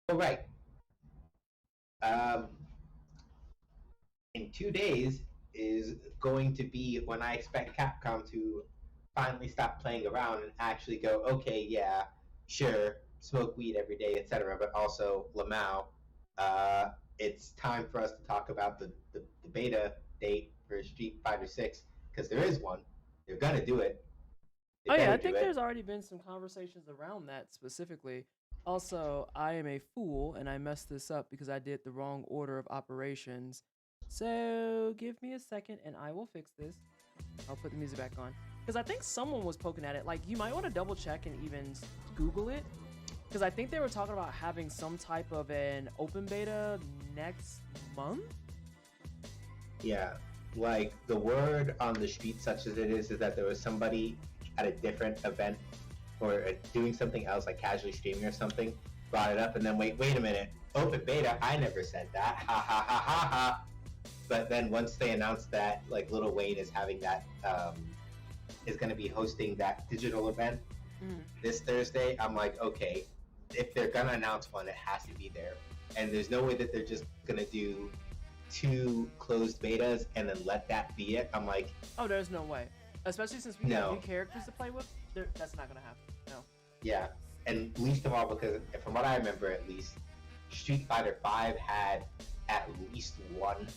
All right. Um, in 2 days is going to be when I expect Capcom to finally stop playing around and actually go, okay, yeah, sure, smoke weed every day, etc. But also, Lamau, it's time for us to talk about the beta date for Street Fighter 6 because there is one. They're gonna do it. They Oh yeah, I better do think it. there's already been some conversations around that specifically. Also, I am a fool and I messed this up because I did the wrong order of operations. So give me a second and I will fix this. I'll put the music back on. Because I think someone was poking at it. Like, you might want to double check and even Google it. Because I think they were talking about having some type of an open beta next month. Yeah, like the word on the street, such as it is that there was somebody at a different event or doing something else, like casually streaming or something, brought it up, and then wait a minute, open beta? I never said that. Ha ha ha ha ha. But then once they announced that, like Lil Wayne is having that, is going to be hosting that digital event this Thursday, I'm like, okay, if they're going to announce one, it has to be there. And there's no way that they're just going to do 2 closed betas and then let that be it. I'm like, oh, there's no way. Especially since we got new characters to play with, that's not going to happen. No. Yeah, and least of all because from what I remember at least, Street Fighter 5 had at least 1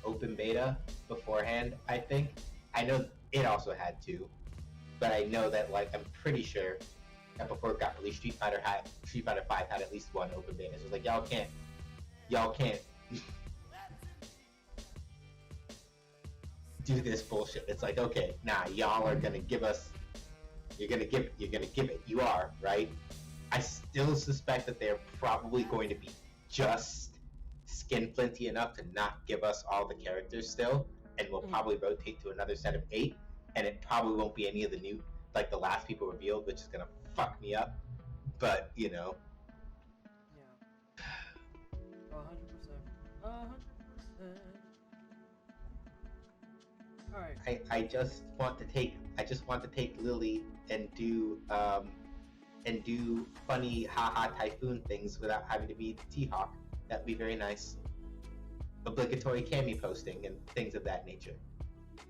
open beta beforehand, I think. I know it also had 2, but I know that, like, I'm pretty sure that before it got released, Street Fighter 5 had at least 1 open beta. So it's like, y'all can't do this bullshit. It's like, okay, nah, y'all are gonna give us, you're gonna give it, you are, right? I still suspect that they're probably going to be just skinflinty enough to not give us all the characters still, and we'll probably rotate to another set of 8, and it probably won't be any of the new, like the last people revealed, which is gonna fuck me up, but you know. Yeah. 100%. 100%. All right. I just want to take Lily and do funny haha typhoon things without having to be T-Hawk. That'd be very nice. Obligatory cami posting and things of that nature.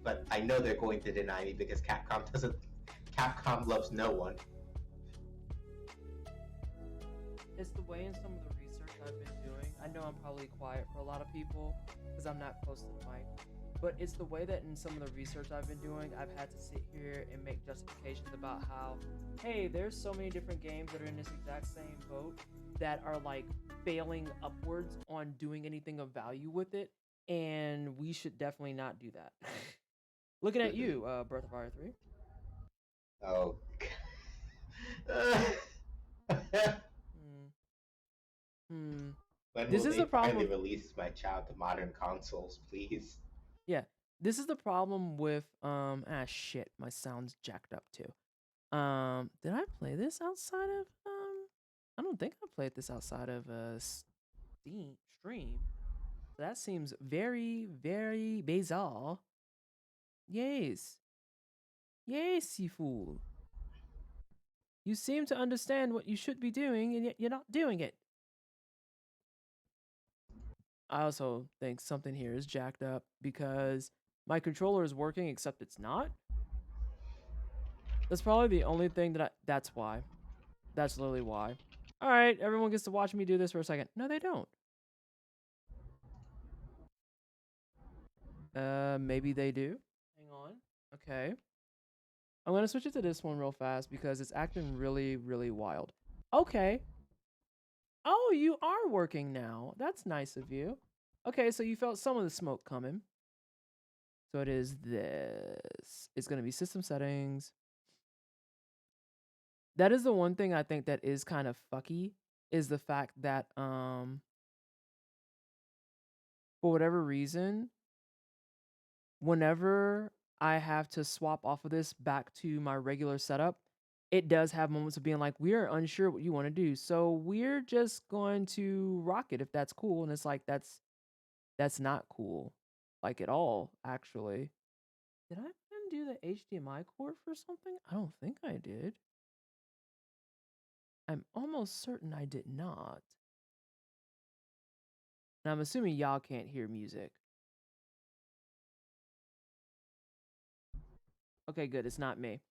But I know they're going to deny me because Capcom loves no one. It's the way in some of the research I've been doing. I know I'm probably quiet for a lot of people because I'm not close to the mic. But it's the way that in some of the research I've been doing, I've had to sit here and make justifications about how, hey, there's so many different games that are in this exact same boat that are like failing upwards on doing anything of value with it. And we should definitely not do that. Looking at you, Breath of Fire 3. Oh. When This will is they a problem. finally release my child to modern consoles, please? Yeah, This is the problem with shit, my sound's jacked up too. Did I play this outside of I don't think I played this outside of stream. So that seems very, very bizarre. Yes. Yes, you fool. You seem to understand what you should be doing, and yet you're not doing it. I also think something here is jacked up because my controller is working, except it's not. That's probably the only thing that's why. That's literally why. All right, everyone gets to watch me do this for a second. No, they don't. Maybe they do. Hang on. Okay. I'm gonna switch it to this one real fast because it's acting really, really wild. Okay. Oh, you are working now. That's nice of you. Okay, so you felt some of the smoke coming. So it is this. It's gonna be system settings. That is the one thing I think that is kind of fucky, is the fact that for whatever reason, whenever I have to swap off of this back to my regular setup, it does have moments of being like, we are unsure what you want to do, so we're just going to rock it if that's cool. And it's like, that's not cool, like, at all, actually. Did I undo the HDMI cord for something? I don't think I did. I'm almost certain I did not. And I'm assuming y'all can't hear music. Okay, good. It's not me.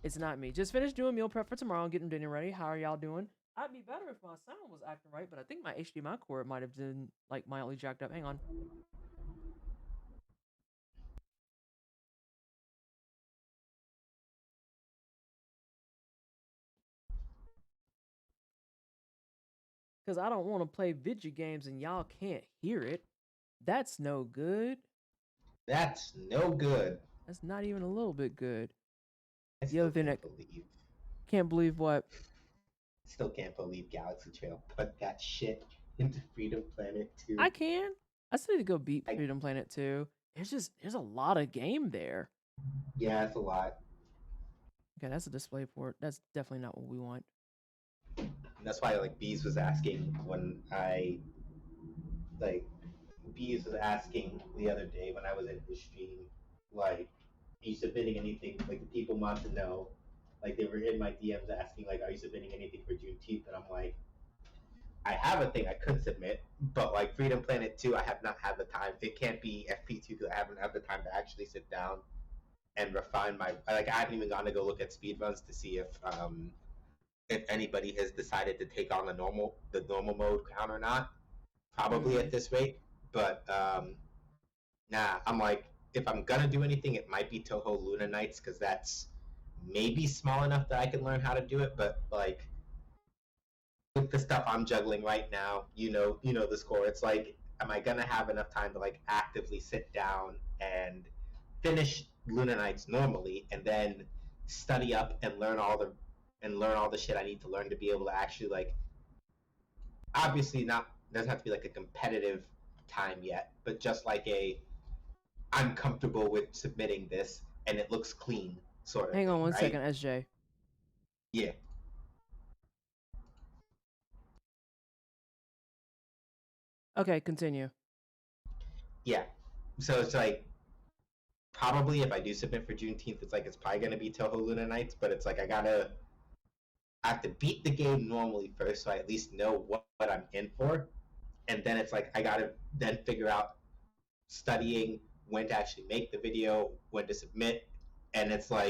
It's not me. Just finished doing meal prep for tomorrow and getting dinner ready. How are y'all doing? I'd be better if my sound was acting right, but I think my HDMI cord might have been like mildly jacked up. Hang on. Because I don't want to play video games and y'all can't hear it. That's no good. That's no good. That's not even a little bit good. I The other thing that can't believe what? Still can't believe Galaxy Trail put that shit into Freedom Planet 2. I can. I still need to go beat Freedom Planet 2. There's a lot of game there. Yeah, it's a lot. Okay, that's a display port. That's definitely not what we want. And that's why Bees was asking when Bees was asking the other day when I was in the stream, are you submitting anything? Like, the people want to know. Like, they were in my DMs asking, are you submitting anything for Juneteenth? And I'm like, I have a thing I could submit, but Freedom Planet 2, I have not had the time. It can't be FP2 because I haven't had the time to actually sit down and refine my. I haven't even gone to go look at speedruns to see if anybody has decided to take on the normal mode count or not. Probably at this rate, but nah. I'm like, if I'm gonna do anything, it might be Toho Luna Nights because that's maybe small enough that I can learn how to do it. But with the stuff I'm juggling right now, you know the score. It's like, am I gonna have enough time to actively sit down and finish Luna Nights normally, and then study up and learn all the shit I need to learn to be able to actually obviously not doesn't have to be a competitive time yet, but just I'm comfortable with submitting this and it looks clean sort of. Hang on one right? second, SJ. Yeah. Okay, continue. Yeah. So it's probably if I do submit for Juneteenth, it's probably gonna be Toho Luna Nights, but it's I have to beat the game normally first, so I at least know what I'm in for, and then it's I gotta then figure out studying when to actually make the video, when to submit, and it's for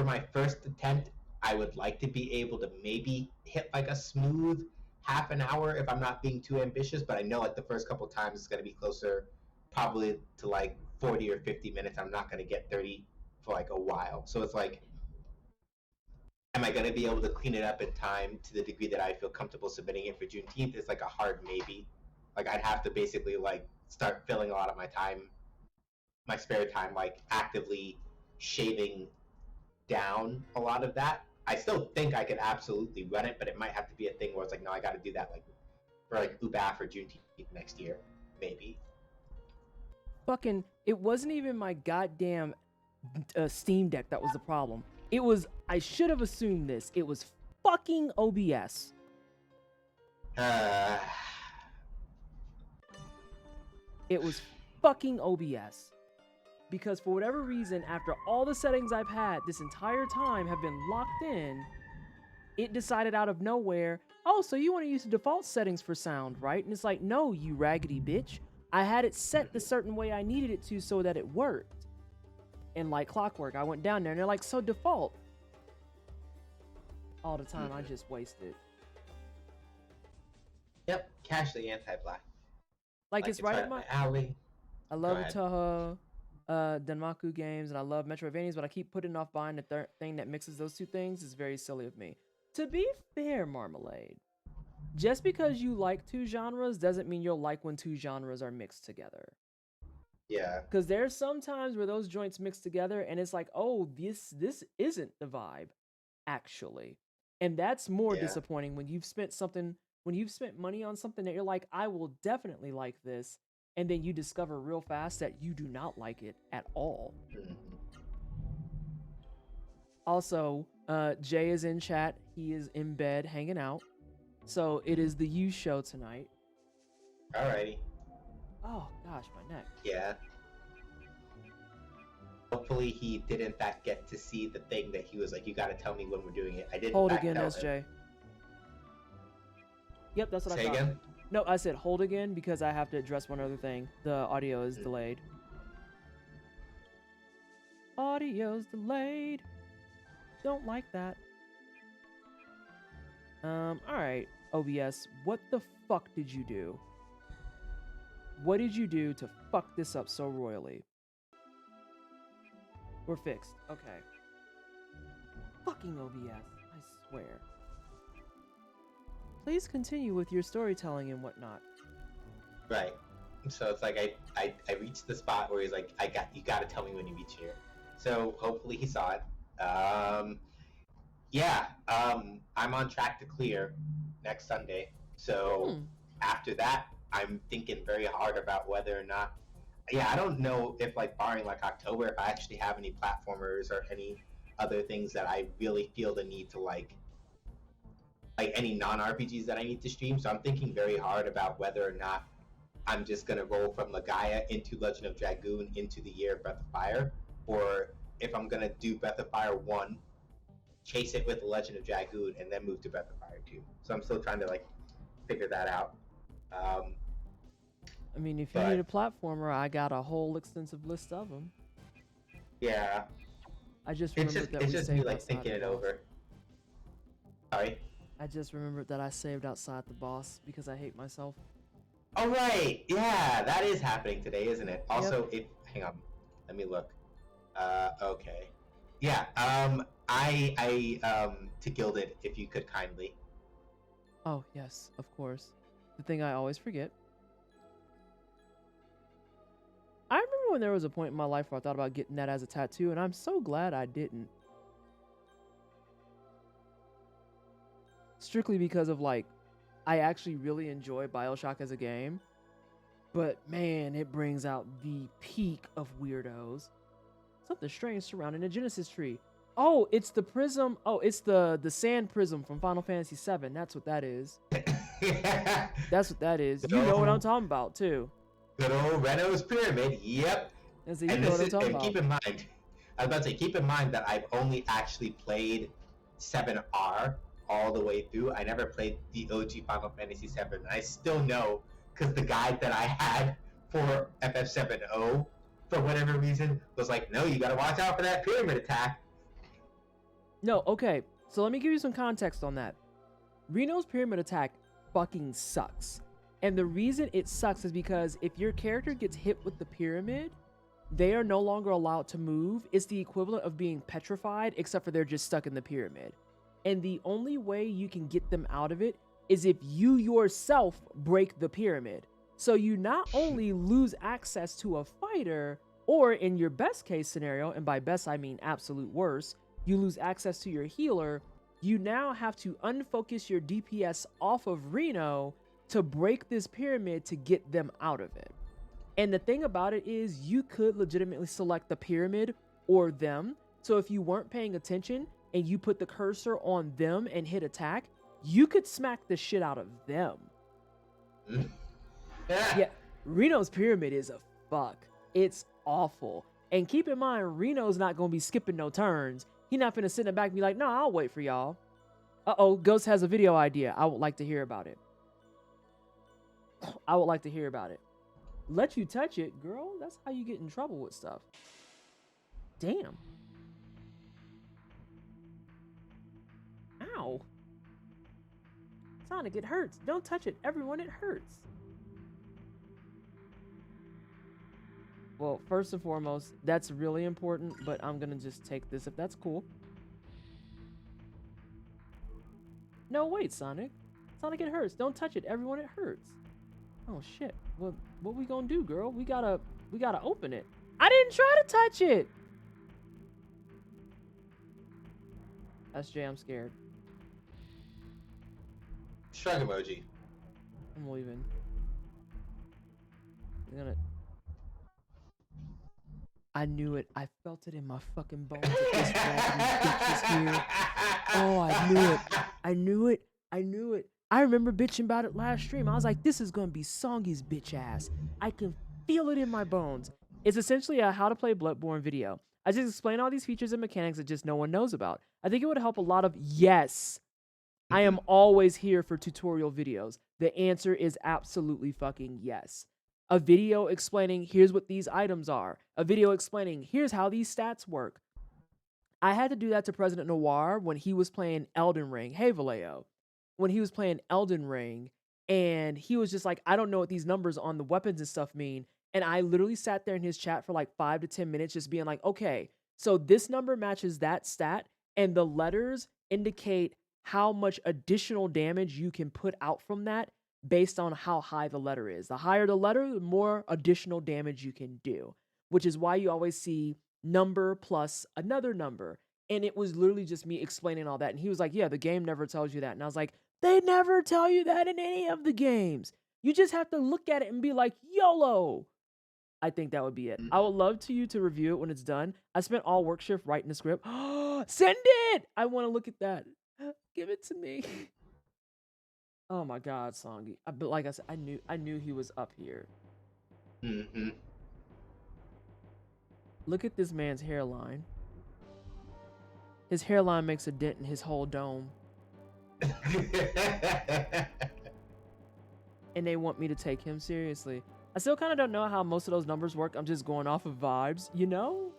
my first attempt, I would like to be able to maybe hit a smooth half an hour if I'm not being too ambitious, but I know the first couple times it's going to be closer probably to 40 or 50 minutes. I'm not going to get 30 for a while. So it's am I going to be able to clean it up in time to the degree that I feel comfortable submitting it for Juneteenth? It's a hard maybe. I'd have to basically start filling a lot of my time, my spare time, actively shaving down a lot of that. I still think I could absolutely run it, but it might have to be a thing where it's no, I got to do that for UBAF or Juneteenth next year, maybe. fucking, it wasn't even my goddamn Steam Deck that was the problem. It was, I should have assumed this. It was fucking OBS. It was fucking OBS. Because for whatever reason, after all the settings I've had this entire time have been locked in, it decided out of nowhere, oh, so you want to use the default settings for sound, right? And it's like, no, you raggedy bitch. I had it set the certain way I needed it to so that it worked. And like clockwork, I went down there and they're like, so default. All the time, I just wasted. Yep, casually anti-black. Like it's right up my alley. I love the Toho, Danmaku games, and I love Metroidvanias, but I keep putting off buying the thing that mixes those two things. Is very silly of me. To be fair, Marmalade, just because you like two genres doesn't mean you'll like when two genres are mixed together. Yeah. Because there's some times where those joints mix together and it's like, oh, this isn't the vibe, actually. And that's more disappointing when you've spent money on something that you're like, I will definitely like this, and then you discover real fast that you do not like it at all. Also, Jay is in chat. He is in bed hanging out. So it is the You show tonight. Alrighty. Oh gosh, my neck. Yeah. Hopefully he did in fact get to see the thing that he was like, you gotta tell me when we're doing it. I didn't Hold in fact again, tell SJ. him. Yep, that's what Say I thought. again? No, I said hold again because I have to address one other thing. The audio is delayed. Audio's delayed. Don't like that. Alright, OBS, what the fuck did you do? What did you do to fuck this up so royally? We're fixed. Okay. Fucking OBS, I swear. Please continue with your storytelling and whatnot. Right. So it's like I reached the spot where he's like, you gotta tell me when you reach here. So hopefully he saw it. I'm on track to clear next Sunday. So after that, I'm thinking very hard about whether or not. Yeah, I don't know if like barring like October, if I actually have any platformers or any other things that I really feel the need to like any non-RPGs that I need to stream. So I'm thinking very hard about whether or not I'm just gonna roll from Legaia into Legend of Dragoon into the year of Breath of Fire, or if I'm gonna do Breath of Fire 1, chase it with the Legend of Dragoon, and then move to Breath of Fire 2. So I'm still trying to like figure that out. I mean, if you need a platformer, I got a whole extensive list of them. Yeah. I just remembered that it's we just saved me like outside thinking the it boss. over. Sorry. I just remembered that I saved outside the boss because I hate myself. Oh right, yeah, that is happening today, isn't it? Also, hang on, let me look. Okay. Yeah. To Gilded, if you could kindly. Oh yes, of course. The thing I always forget. I remember when there was a point in my life where I thought about getting that as a tattoo, and I'm so glad I didn't. Strictly because of like, I actually really enjoy BioShock as a game, but man, it brings out the peak of weirdos. Something strange surrounding a Genesis tree. Oh, it's the prism. Oh, it's the sand prism from Final Fantasy VII. That's what that is. That's what that is. You know what I'm talking about too. Good old Reno's pyramid. Yep. And so you know what I'm talking about. Keep in mind, I was about to say, keep in mind that I've only actually played 7R all the way through. I never played the OG Final Fantasy VII. I still know because the guide that I had for FF7O, for whatever reason, was like, no, you gotta watch out for that pyramid attack. No, okay. So let me give you some context on that. Reno's pyramid attack fucking sucks. And the reason it sucks is because if your character gets hit with the pyramid, they are no longer allowed to move. It's the equivalent of being petrified, except for they're just stuck in the pyramid. And the only way you can get them out of it is if you yourself break the pyramid. So you not only lose access to a fighter, or in your best case scenario, and by best I mean absolute worst, you lose access to your healer. You now have to unfocus your DPS off of Reno to break this pyramid to get them out of it. And the thing about it is you could legitimately select the pyramid or them. So if you weren't paying attention and you put the cursor on them and hit attack, you could smack the shit out of them. Yeah, Reno's pyramid is a fuck. It's awful. And keep in mind, Reno's not going to be skipping no turns. He's not finna sit in the back and be like, no, I'll wait for y'all. Uh-oh, Ghost has a video idea. I would like to hear about it. I would like to hear about it. Let you touch it, girl. That's how you get in trouble with stuff. Damn. Ow. Sonic, it hurts. Don't touch it. Everyone, it hurts. Well, first and foremost, that's really important, but I'm gonna just take this if that's cool. No, wait, Sonic. Sonic, it hurts. Don't touch it. Everyone, it hurts. Oh shit. What we gonna do, girl? We gotta open it. I didn't try to touch it. That's Jay, I'm scared. Shrug emoji. I'm leaving. I'm gonna. I knew it. I felt it in my fucking bones that this bitch was here. Oh, I knew it. I knew it. I knew it. I remember bitching about it last stream. I was like, this is gonna be Songy's bitch ass. I can feel it in my bones. It's essentially a how to play Bloodborne video. I just explain all these features and mechanics that just no one knows about. I think it would help a lot of, yes, I am always here for tutorial videos. The answer is absolutely fucking yes. A video explaining, here's what these items are. A video explaining, here's how these stats work. I had to do that to President Noir when he was playing Elden Ring. Hey, Vallejo. When he was playing Elden Ring, and he was just like, I don't know what these numbers on the weapons and stuff mean. And I literally sat there in his chat for like 5 to 10 minutes just being like, okay, so this number matches that stat, and the letters indicate how much additional damage you can put out from that based on how high the letter is. The higher the letter, the more additional damage you can do, which is why you always see number plus another number. And it was literally just me explaining all that. And he was like, yeah, the game never tells you that. And I was like, they never tell you that in any of the games. You just have to look at it and be like, YOLO. I think that would be it. I would love to you to review it when it's done. I spent all work shift writing the script. Send it! I want to look at that. Give it to me. Oh my God, Songy. But like I said, I knew he was up here. Mm-hmm. Look at this man's hairline. His hairline makes a dent in his whole dome. And they want me to take him seriously. I still kind of don't know how most of those numbers work. I'm just going off of vibes, you know?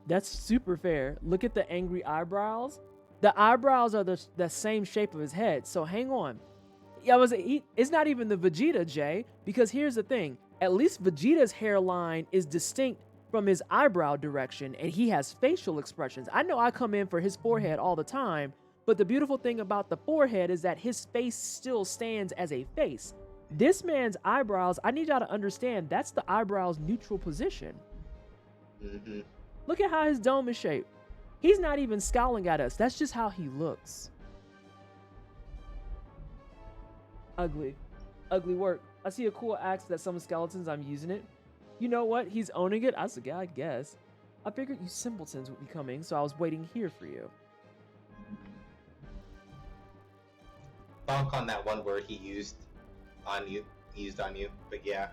That's super fair. Look at the angry eyebrows. The eyebrows are the same shape of his head. So hang on. It's not even the Vegeta, Jay, because here's the thing. At least Vegeta's hairline is distinct from his eyebrow direction, and he has facial expressions. I know I come in for his forehead all the time, but the beautiful thing about the forehead is that his face still stands as a face. This man's eyebrows, I need y'all to understand, that's the eyebrow's neutral position. Mm-hmm. Look at how his dome is shaped. He's not even scowling at us. That's just how he looks. Ugly. Ugly work. I see a cool axe that some skeletons, I'm using it. You know what? He's owning it. I said, yeah, I guess. I figured you simpletons would be coming, so I was waiting here for you. Bonk on that one word he used on you, but yeah.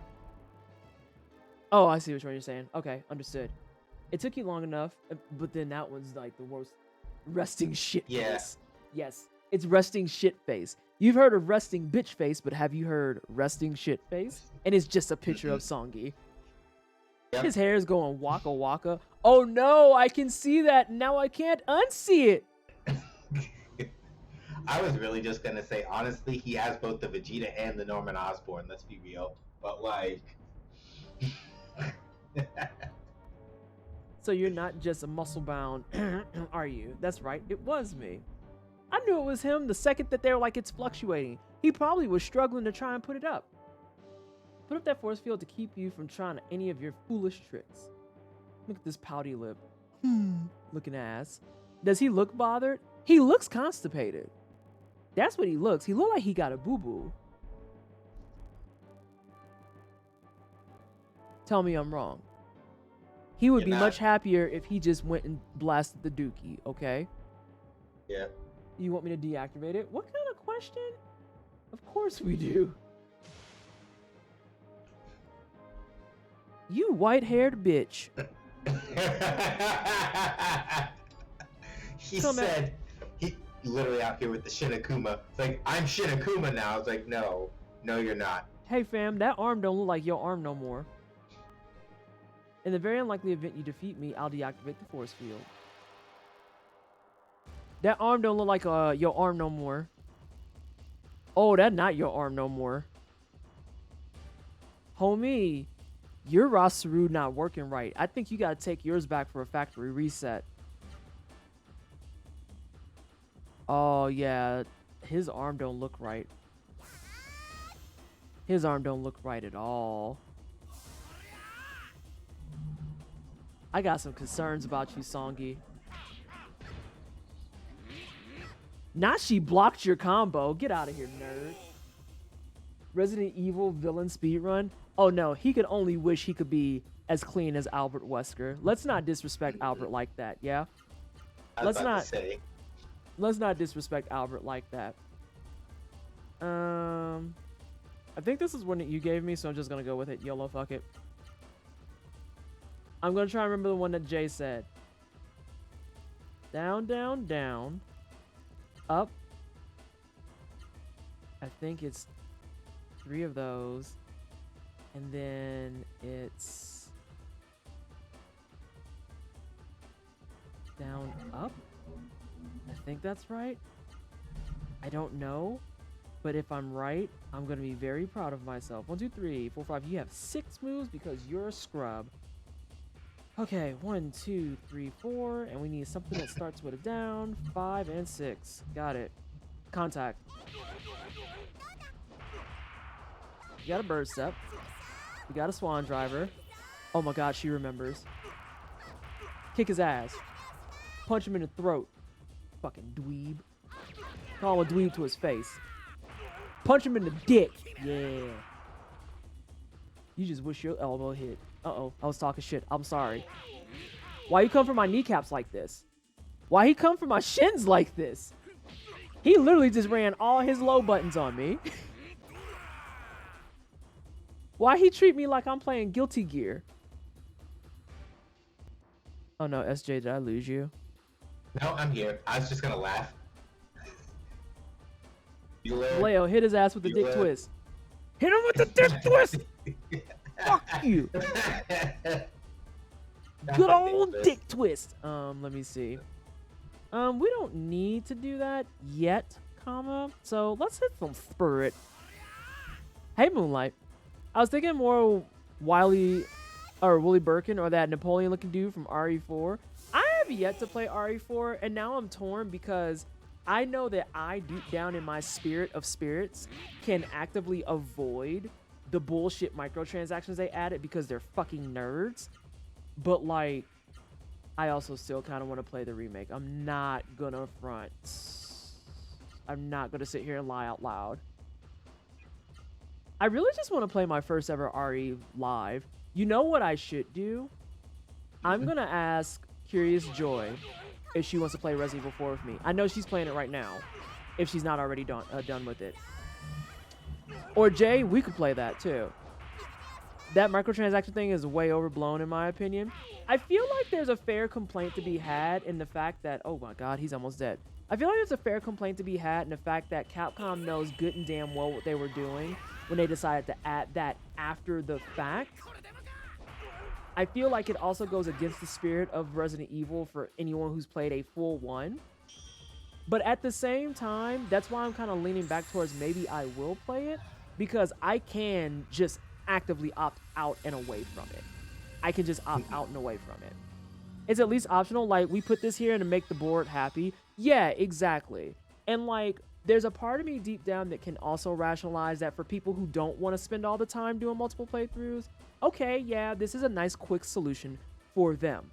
Oh, I see which one you're saying. Okay, understood. It took you long enough, but then that one's like the worst. Resting shit face. Yes, it's resting shit face. You've heard of resting bitch face, but have you heard resting shit face? And it's just a picture of Songy. Yep. His hair is going waka waka. Oh no, I can see that. Now I can't unsee it. I was really just gonna say, honestly, he has both the Vegeta and the Norman Osborn, let's be real. But like... So you're not just a muscle bound, are you? That's right, it was me. I knew it was him the second that they were like, it's fluctuating. He probably was struggling to try and put it up. Put up that force field to keep you from trying any of your foolish tricks. Look at this pouty lip. Looking ass. Does he look bothered? He looks constipated. That's what he looks. He looked like he got a boo-boo. Tell me I'm wrong. He would You're be not. much happier if he just went and blasted the dookie, okay? Yeah. You want me to deactivate it? What kind of question? Of course we do. You white-haired bitch. He Come at- said, he literally out here with the Shinakuma. It's like, I'm Shinakuma now. It's like, no, you're not. Hey fam, that arm don't look like your arm no more. In the very unlikely event you defeat me, I'll deactivate the force field. That arm don't look like your arm no more. Oh, that's not your arm no more. Homie, your Rasaru not working right. I think you gotta take yours back for a factory reset. Oh yeah, his arm don't look right. His arm don't look right at all. I got some concerns about you, Songi. Nashi blocked your combo. Get out of here, nerd. Resident Evil villain speedrun? Oh no, he could only wish he could be as clean as Albert Wesker. Let's not disrespect Albert like that, yeah? I was about to say. Let's not disrespect Albert like that. I think this is one that you gave me, so I'm just gonna go with it. YOLO, fuck it. I'm gonna try and remember the one that Jay said. Down, down, down. Up. I think it's 3 of those. And then it's down, up. I think that's right. I don't know. But if I'm right, I'm going to be very proud of myself. 1, 2, 3, 4, 5. You have 6 moves because you're a scrub. Okay, 1, 2, 3, 4. And we need something that starts with a down. 5 and 6. Got it. Contact. You got a bird step. You got a swan driver. Oh my god, she remembers. Kick his ass. Punch him in the throat. Fucking dweeb. Call him a dweeb to his face. Punch him in the dick. Yeah. You just wish your elbow hit. Uh-oh. I was talking shit. I'm sorry. Why you come for my kneecaps like this? Why he come for my shins like this? He literally just ran all his low buttons on me. Why he treat me like I'm playing Guilty Gear? Oh no, SJ, did I lose you? No, I'm here. I was just gonna laugh. You live. Leo, hit his ass with the dick twist. Hit him with the dick twist! Fuck you! Good old dick twist. Let me see. We don't need to do that yet, comma. So let's hit some spirit. Hey, Moonlight. I was thinking more Wiley or Willie Birkin or that Napoleon-looking dude from RE4. I have yet to play RE4, and now I'm torn because I know that I, deep down in my spirit of spirits, can actively avoid the bullshit microtransactions they added because they're fucking nerds. But, like, I also still kind of want to play the remake. I'm not gonna front. I'm not gonna sit here and lie out loud. I really just want to play my first ever RE live. You know what I should do? I'm gonna ask Curious Joy if she wants to play Resident Evil 4 with me. I know she's playing it right now, if she's not already done with it. Or Jay, we could play that too. That microtransaction thing is way overblown in my opinion. I feel like there's a fair complaint to be had in the fact that, oh my god, he's almost dead. I feel like there's a fair complaint to be had in the fact that Capcom knows good and damn well what they were doing when they decided to add that after the fact. I feel like it also goes against the spirit of Resident Evil for anyone who's played a full one. But at the same time, that's why I'm kind of leaning back towards maybe I will play it, because I can just actively opt out and away from it. I can just opt out and away from it. It's at least optional. Like, we put this here to make the board happy. Yeah, exactly. And like, there's a part of me deep down that can also rationalize that for people who don't want to spend all the time doing multiple playthroughs, okay, yeah, this is a nice quick solution for them.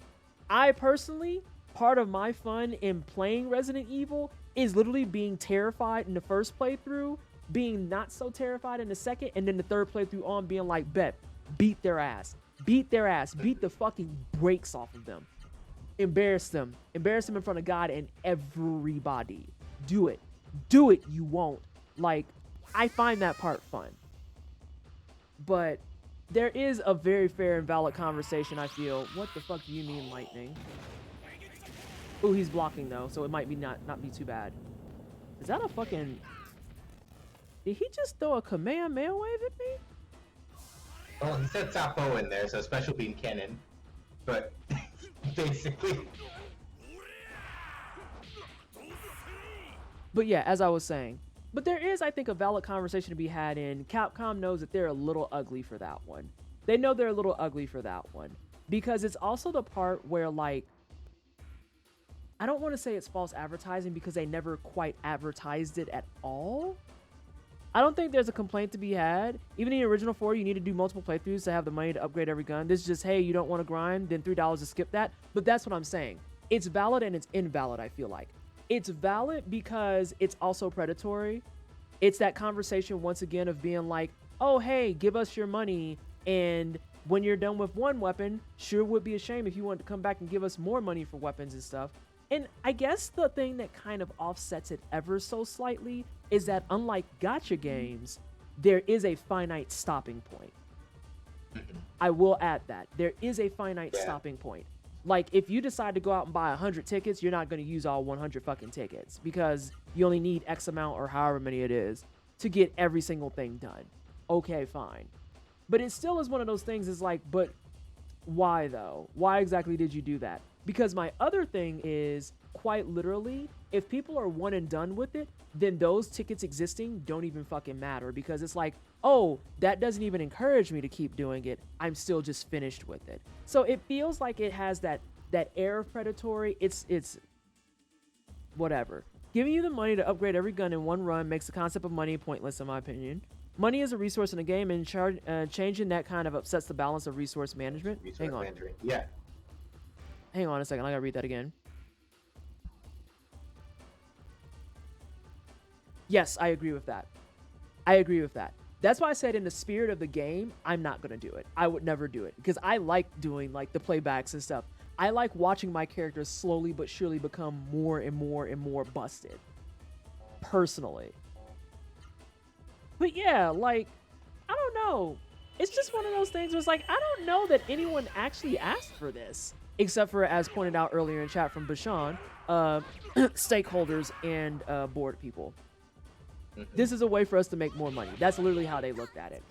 I personally, part of my fun in playing Resident Evil is literally being terrified in the first playthrough, being not so terrified in the second, and then the third playthrough on being like, bet, beat their ass. Beat their ass. Beat the fucking brakes off of them. Embarrass them. Embarrass them in front of God and everybody. Do it. Do it. You won't. Like, I find that part fun. But there is a very fair and valid conversation, I feel. What the fuck do you mean, lightning? Ooh, he's blocking, though, so it might be not be too bad. Is that a fucking... Did he just throw a Kamehameha wave at me? Well, he said Sapo in there, so special beam cannon. But basically. But yeah, as I was saying. But there is, I think, a valid conversation to be had in Capcom knows that they're a little ugly for that one. They know they're a little ugly for that one. Because it's also the part where, like, I don't want to say it's false advertising because they never quite advertised it at all. I don't think there's a complaint to be had. Even in the original 4, you need to do multiple playthroughs to have the money to upgrade every gun. This is just, hey, you don't want to grind, then $3 to skip that. But that's what I'm saying. It's valid and it's invalid, I feel like. It's valid because it's also predatory. It's that conversation, once again, of being like, oh, hey, give us your money. And when you're done with one weapon, sure would be a shame if you wanted to come back and give us more money for weapons and stuff. And I guess the thing that kind of offsets it ever so slightly is that unlike gacha games, there is a finite stopping point. I will add that. There is a finite stopping point. Like, if you decide to go out and buy 100 tickets, you're not going to use all 100 fucking tickets because you only need X amount or however many it is to get every single thing done. Okay, fine. But it still is one of those things is like, but why though? Why exactly did you do that? Because my other thing is, quite literally, if people are one and done with it, then those tickets existing don't even fucking matter because it's like, oh, that doesn't even encourage me to keep doing it. I'm still just finished with it. So it feels like it has that air of predatory. It's whatever. Giving you the money to upgrade every gun in one run makes the concept of money pointless in my opinion. Money is a resource in a game and changing that kind of upsets the balance of resource management. Hang on. Yeah. Hang on a second. I gotta read that again. Yes, I agree with that. I agree with that. That's why I said in the spirit of the game, I'm not going to do it. I would never do it because I like doing like the playbacks and stuff. I like watching my characters slowly but surely become more and more and more busted. Personally. But yeah, like, I don't know. It's just one of those things where it's like, I don't know that anyone actually asked for this. Except for, as pointed out earlier in chat from Bashan, stakeholders and board people. This is a way for us to make more money. That's literally how they looked at it.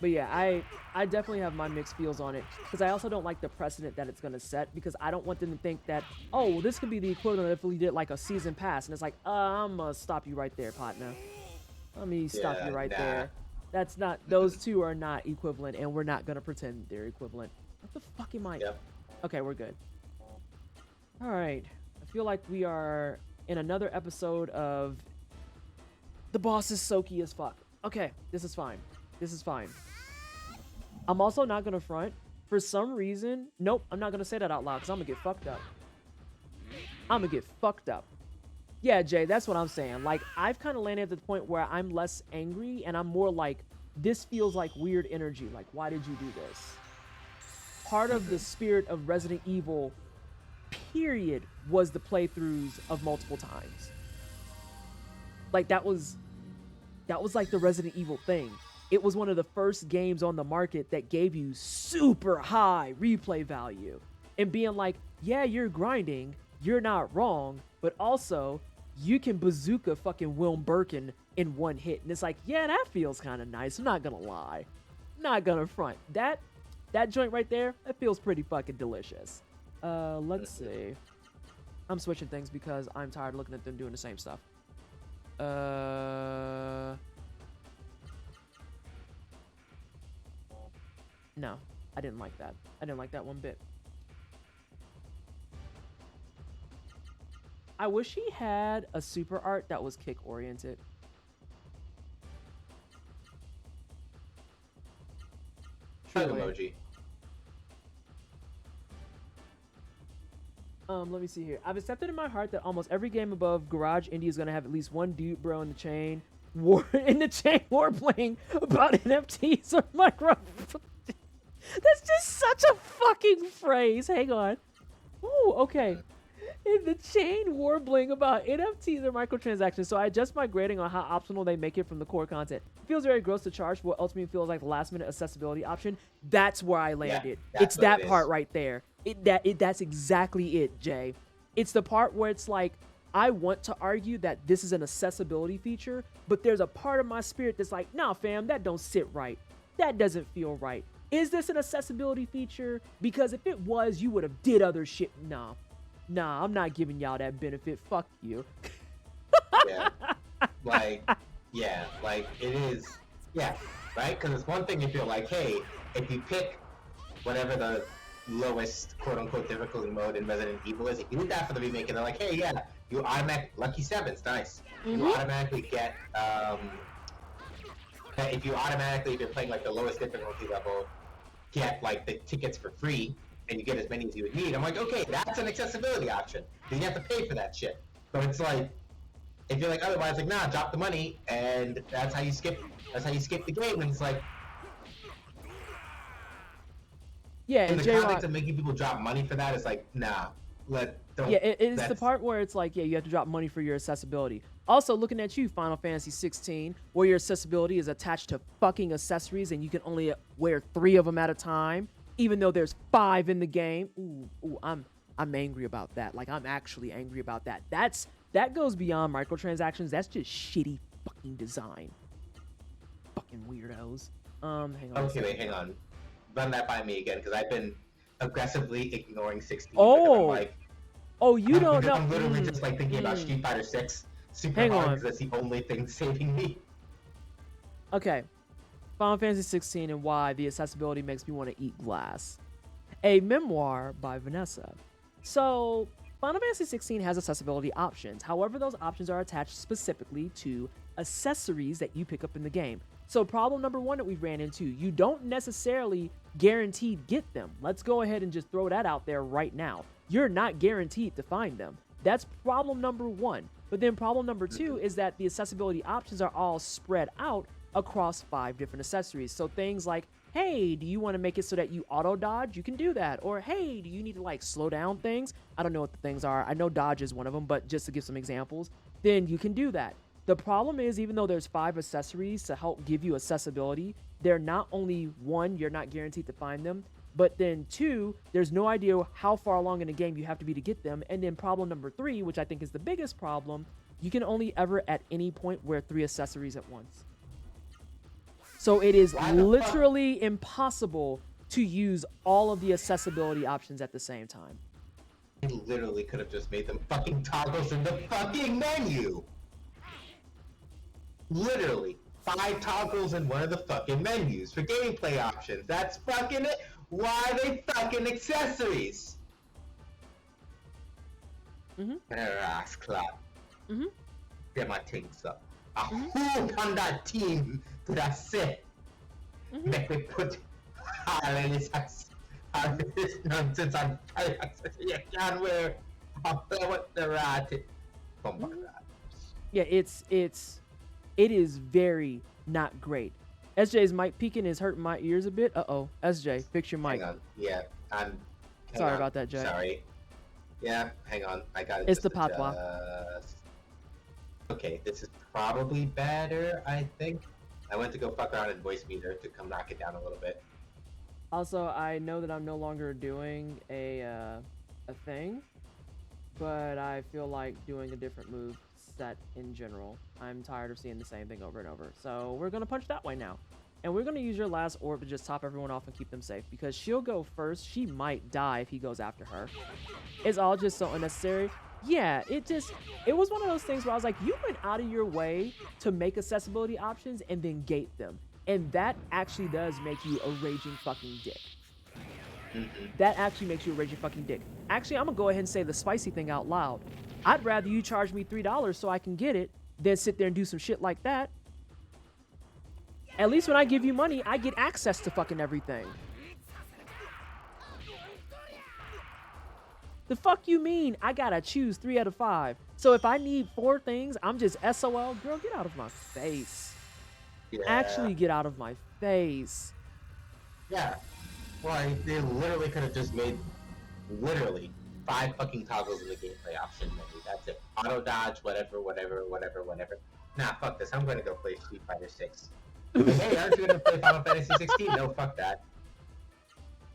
But yeah, I definitely have my mixed feels on it because I also don't like the precedent that it's going to set because I don't want them to think that, oh, well, this could be the equivalent if we did like a season pass. And it's like, I'm going to stop you right there, partner. Let me stop you right there. That's not, those two are not equivalent and we're not going to pretend they're equivalent. What the fuck am I? Yep. Okay, we're good. All right. I feel like we are in another episode of the boss is soaky as fuck. Okay, this is fine. This is fine. I'm also not going to front. For some reason, nope, I'm not going to say that out loud because I'm going to get fucked up. I'm going to get fucked up. Yeah, Jay, that's what I'm saying. Like, I've kind of landed at the point where I'm less angry and I'm more like, this feels like weird energy. Like, why did you do this? Part of the spirit of Resident Evil, period, was the playthroughs of multiple times. Like, that was like the Resident Evil thing. It was one of the first games on the market that gave you super high replay value. And being like, yeah, you're grinding, you're not wrong, but also you can bazooka fucking Wilm Birkin in one hit. And it's like, yeah, that feels kind of nice. I'm not gonna lie. Not gonna front. That joint right there, that feels pretty fucking delicious. Let's see. I'm switching things because I'm tired of looking at them doing the same stuff. No, I didn't like that. I didn't like that one bit. I wish he had a super art that was kick oriented. Shrug emoji. Let me see here. I've accepted in my heart that almost every game above Garage Indie is gonna have at least one dude bro in the chain in the chain warbling about NFTs or micro. That's just such a fucking phrase. Hang on. Ooh, okay. In the chain warbling about NFTs or microtransactions, so I adjust my grading on how optional they make it from the core content. It feels very gross to charge for what ultimately feels like the last minute accessibility option. That's where I landed. It's that part right there. That's exactly it, Jay. It's the part where it's like, I want to argue that this is an accessibility feature, but there's a part of my spirit that's like, nah, fam, that don't sit right. That doesn't feel right. Is this an accessibility feature? Because if it was, you would have did other shit. Nah, I'm not giving y'all that benefit. Fuck you. Yeah. Like it is. Yeah. Right? Because it's one thing if you're like, hey, if you pick whatever the lowest quote-unquote difficulty mode in Resident Evil is, if you do that for the remake and they're like, hey, yeah, you automatic Lucky Sevens, nice. You automatically get if you're playing like the lowest difficulty level, get like the tickets for free and you get as many as you would need. I'm like, okay, that's an accessibility option. You have to pay for that shit. But it's like, if you're like otherwise, like, nah, drop the money and that's how you skip the game. And it's like, yeah, in the J-Rock, context of making people drop money for that, it's like, nah, don't. Yeah, it is the part where it's like, yeah, you have to drop money for your accessibility. Also, looking at you, Final Fantasy 16, where your accessibility is attached to fucking accessories and you can only wear 3 of them at a time, even though there's 5 in the game. Ooh, I'm angry about that. Like, I'm actually angry about that. That goes beyond microtransactions. That's just shitty fucking design. Fucking weirdos. Hang on. Okay, wait, hang on. Run that by me again, because I've been aggressively ignoring 16. Oh, I'm like, you don't know. I'm literally just like thinking about Street Fighter 6 super hard because that's the only thing saving me. Okay, Final Fantasy 16 and why the accessibility makes me want to eat glass. A memoir by Vanessa. So, Final Fantasy 16 has accessibility options. However, those options are attached specifically to accessories that you pick up in the game. So problem number 1 that we ran into, you don't necessarily guaranteed get them. Let's go ahead and just throw that out there right now. You're not guaranteed to find them. That's problem number 1. But then problem number 2 is that the accessibility options are all spread out across 5 different accessories. So things like, hey, do you want to make it so that you auto dodge? You can do that. Or, hey, do you need to like slow down things? I don't know what the things are. I know dodge is one of them, but just to give some examples, then you can do that. The problem is, even though there's 5 accessories to help give you accessibility, they're not only 1, you're not guaranteed to find them, but then 2, there's no idea how far along in the game you have to be to get them. And then problem number 3, which I think is the biggest problem, you can only ever at any point wear 3 accessories at once. So it is literally impossible to use all of the accessibility options at the same time. You literally could have just made them fucking toggles in the fucking menu. Literally, 5 toggles in one of the fucking menus for gameplay options. That's fucking it. Why are they fucking accessories? Ass clap. Get my things up. Who on that team did I say? Make me put this nonsense on fire. You can't wear. I'll play with the rat. Yeah, it is very not great. SJ's mic peaking is hurting my ears a bit. Uh-oh. SJ, fix your mic. Hang on. Yeah, sorry about that, Jay. Sorry. Yeah, hang on. I got it. It's the patois. Okay, this is probably better, I think. I went to go fuck around in voice meter to come knock it down a little bit. Also, I know that I'm no longer doing a thing, but I feel like doing a different move set in general. I'm tired of seeing the same thing over and over. So we're going to punch that way now. And we're going to use your last orb to just top everyone off and keep them safe. Because she'll go first. She might die if he goes after her. It's all just so unnecessary. Yeah, it was one of those things where I was like, you went out of your way to make accessibility options and then gate them. And that actually does make you a raging fucking dick. That actually makes you a raging fucking dick. Actually, I'm going to go ahead and say the spicy thing out loud. I'd rather you charge me $3 so I can get it than sit there and do some shit like that. At least when I give you money, I get access to fucking everything. The fuck you mean I gotta choose 3 out of 5? So if I need 4 things, I'm just SOL? Girl, get out of my face. Yeah. Actually get out of my face. Yeah. Well, they literally could have just made literally 5 fucking toggles in the gameplay option menu. That's it. Auto dodge, whatever. Nah, fuck this. I'm gonna go play Street Fighter 6. Hey, aren't you gonna play Final Fantasy 16? No, fuck that.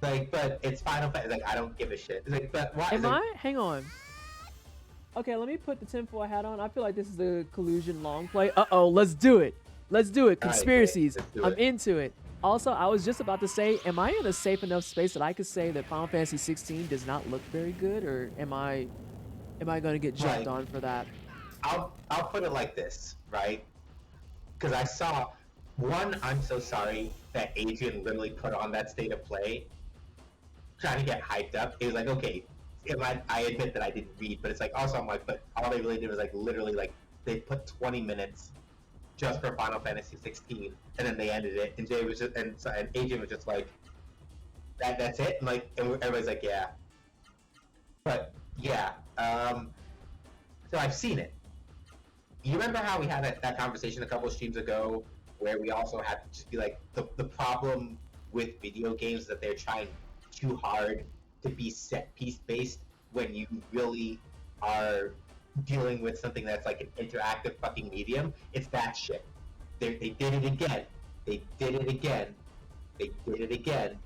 Like, but it's Final Fantasy. Like, I don't give a shit. It's like, but why? Hang on. Okay, let me put the tinfoil hat on. I feel like this is the collusion long play. Uh-oh, let's do it. Let's do it. Conspiracies. I'm into it. Also, I was just about to say, am I in a safe enough space that I could say that Final Fantasy 16 does not look very good, or am I gonna get jumped on for that? I'll put it like this, right? Because I saw one. I'm so sorry that Adrian literally put on that state of play, trying to get hyped up. It was like, okay, I admit that I didn't read, but it's like also I'm like, but all they really did was like literally like they put 20 minutes just for Final Fantasy 16, and then they ended it. And Jay was just and Adrian was just like, that's it. And like and everybody's like, yeah. But yeah, so I've seen it. You remember how we had that conversation a couple of streams ago, where we also had to just be like, the problem with video games is that they're trying too hard to be set piece based when you really are dealing with something that's like an interactive fucking medium. It's that shit. They did it again. They did it again. They did it again.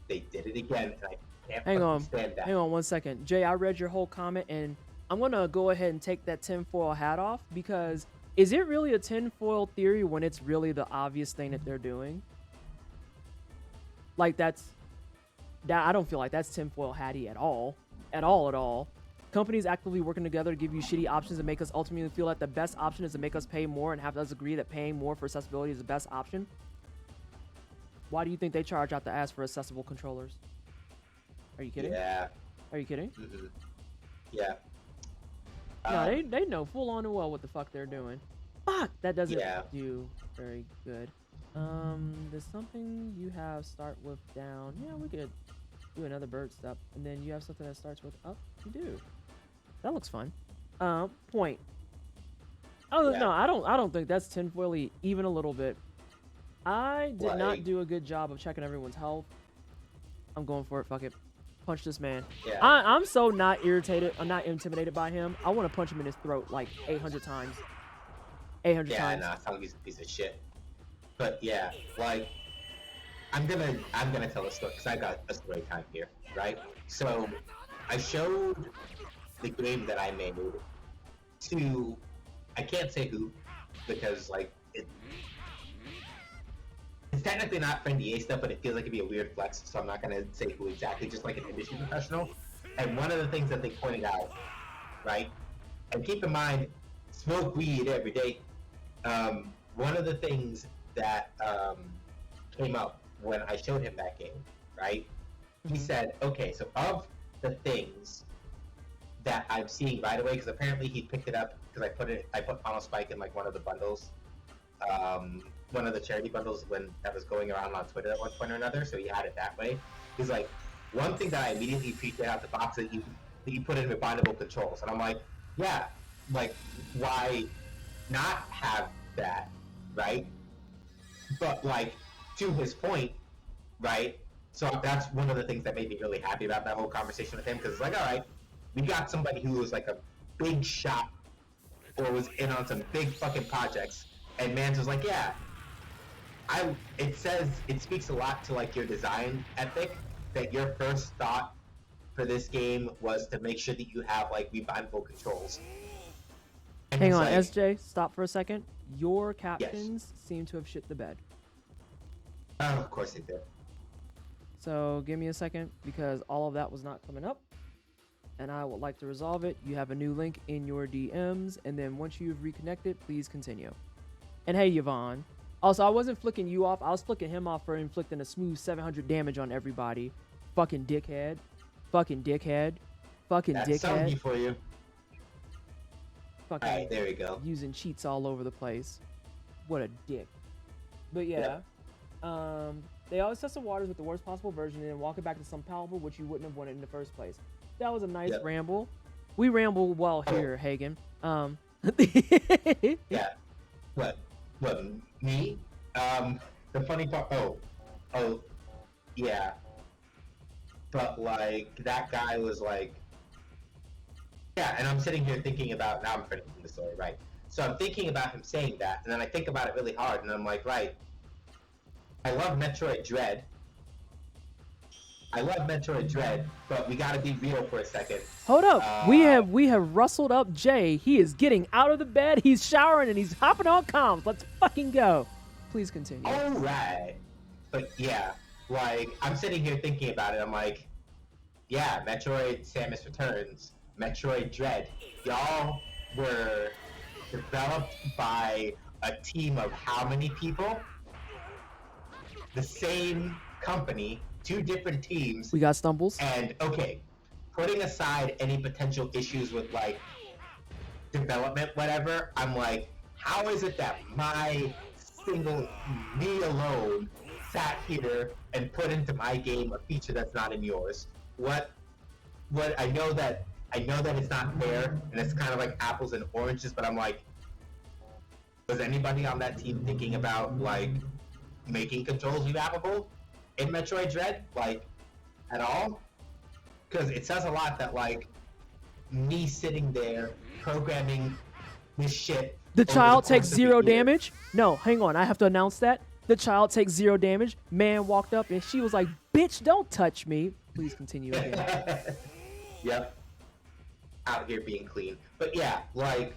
They did it again. And I can't stand that. Hang on 1 second. Jay, I read your whole comment, and I'm going to go ahead and take that tinfoil hat off, because is it really a tinfoil theory when it's really the obvious thing that they're doing? Like, I don't feel like that's tinfoil hatty at all. At all. Companies actively working together to give you shitty options and make us ultimately feel that the best option is to make us pay more and have us agree that paying more for accessibility is the best option. Why do you think they charge out the ass for accessible controllers? Are you kidding? Yeah. Are you kidding? Mm-hmm. Yeah. No, they know full on and well what the fuck they're doing. Fuck! That doesn't do very good. There's something you have start with down. Yeah, we could do another bird step. And then you have something that starts with up. You do. That looks fun. Point. Oh, no, I don't think that's tinfoily even a little bit. I did not do a good job of checking everyone's health. I'm going for it. Fuck it. Punch this man. Yeah. I'm so not irritated. I'm not intimidated by him. I want to punch him in his throat like 800 times. 800 times. Yeah, nah, sounds like he's a piece of shit. But yeah, like, I'm gonna tell a story, because I got a story time here, right? So, I showed the game that I made to, I can't say who, because like, it's technically not for NDA stuff, but it feels like it'd be a weird flex, so I'm not gonna say who exactly, just like an industry professional. And one of the things that they pointed out, right, and keep in mind, smoke weed every day. One of the things that came up when I showed him that game, right? He said, okay, so of the things that I'm seeing right away, because apparently he picked it up because I put Final Spike in like one of the bundles, one of the charity bundles when that was going around on Twitter at one point or another, so he had it that way. He's like, one thing that I immediately appreciate out the box is that you put in bindable controls, and I'm like, yeah, like why not have that, right? But like, to his point, right? So that's one of the things that made me really happy about that whole conversation with him, because it's like, all right, we got somebody who was like a big shot or was in on some big fucking projects, and Mans was like, yeah, it speaks a lot to like your design ethic, that your first thought for this game was to make sure that you have like rebindable controls. And hang on, like, SJ, stop for a second. Your captions seem to have shit the bed. Oh, of course they did. So give me a second, because all of that was not coming up, and I would like to resolve it. You have a new link in your DMs, and then once you've reconnected, please continue. And hey, Yvonne. Also, I wasn't flicking you off. I was flicking him off for inflicting a smooth 700 damage on everybody. Fucking dickhead. Fucking dickhead. Fucking That's dickhead. something for you. Fucking Alright, there we go. Using cheats all over the place. What a dick. But yeah. They always test the waters with the worst possible version and then walk it back to some palatable which you wouldn't have wanted in the first place. That was a nice Yep. ramble. We ramble well here, Hagen. Yeah. What? Me? The funny part. Oh, yeah. But like that guy was like, yeah. And I'm sitting here thinking about. Now I'm finishing the story, right? So I'm thinking about him saying that, and then I think about it really hard, and I'm like, right. I love Metroid Dread. But we gotta be real for a second. Hold up. We have rustled up Jay. He is getting out of the bed. He's showering and he's hopping on comms. Let's fucking go. Please continue. All right. But yeah, like I'm sitting here thinking about it. I'm like, yeah, Metroid Samus Returns, Metroid Dread, y'all were developed by a team of how many people? The same company, 2 different teams. We got stumbles. And okay, putting aside any potential issues with like development, whatever, I'm like, how is it that me alone sat here and put into my game a feature that's not in yours? What I know that it's not fair and it's kind of like apples and oranges, but I'm like, was anybody on that team thinking about like making controls remappable in Metroid Dread, like at all? Because it says a lot that like me sitting there programming this shit. The child takes 0 damage. No, hang on. I have to announce that. The child takes 0 damage. Man walked up and she was like, bitch, don't touch me. Please continue again. Yep. Out here being clean. But yeah, like,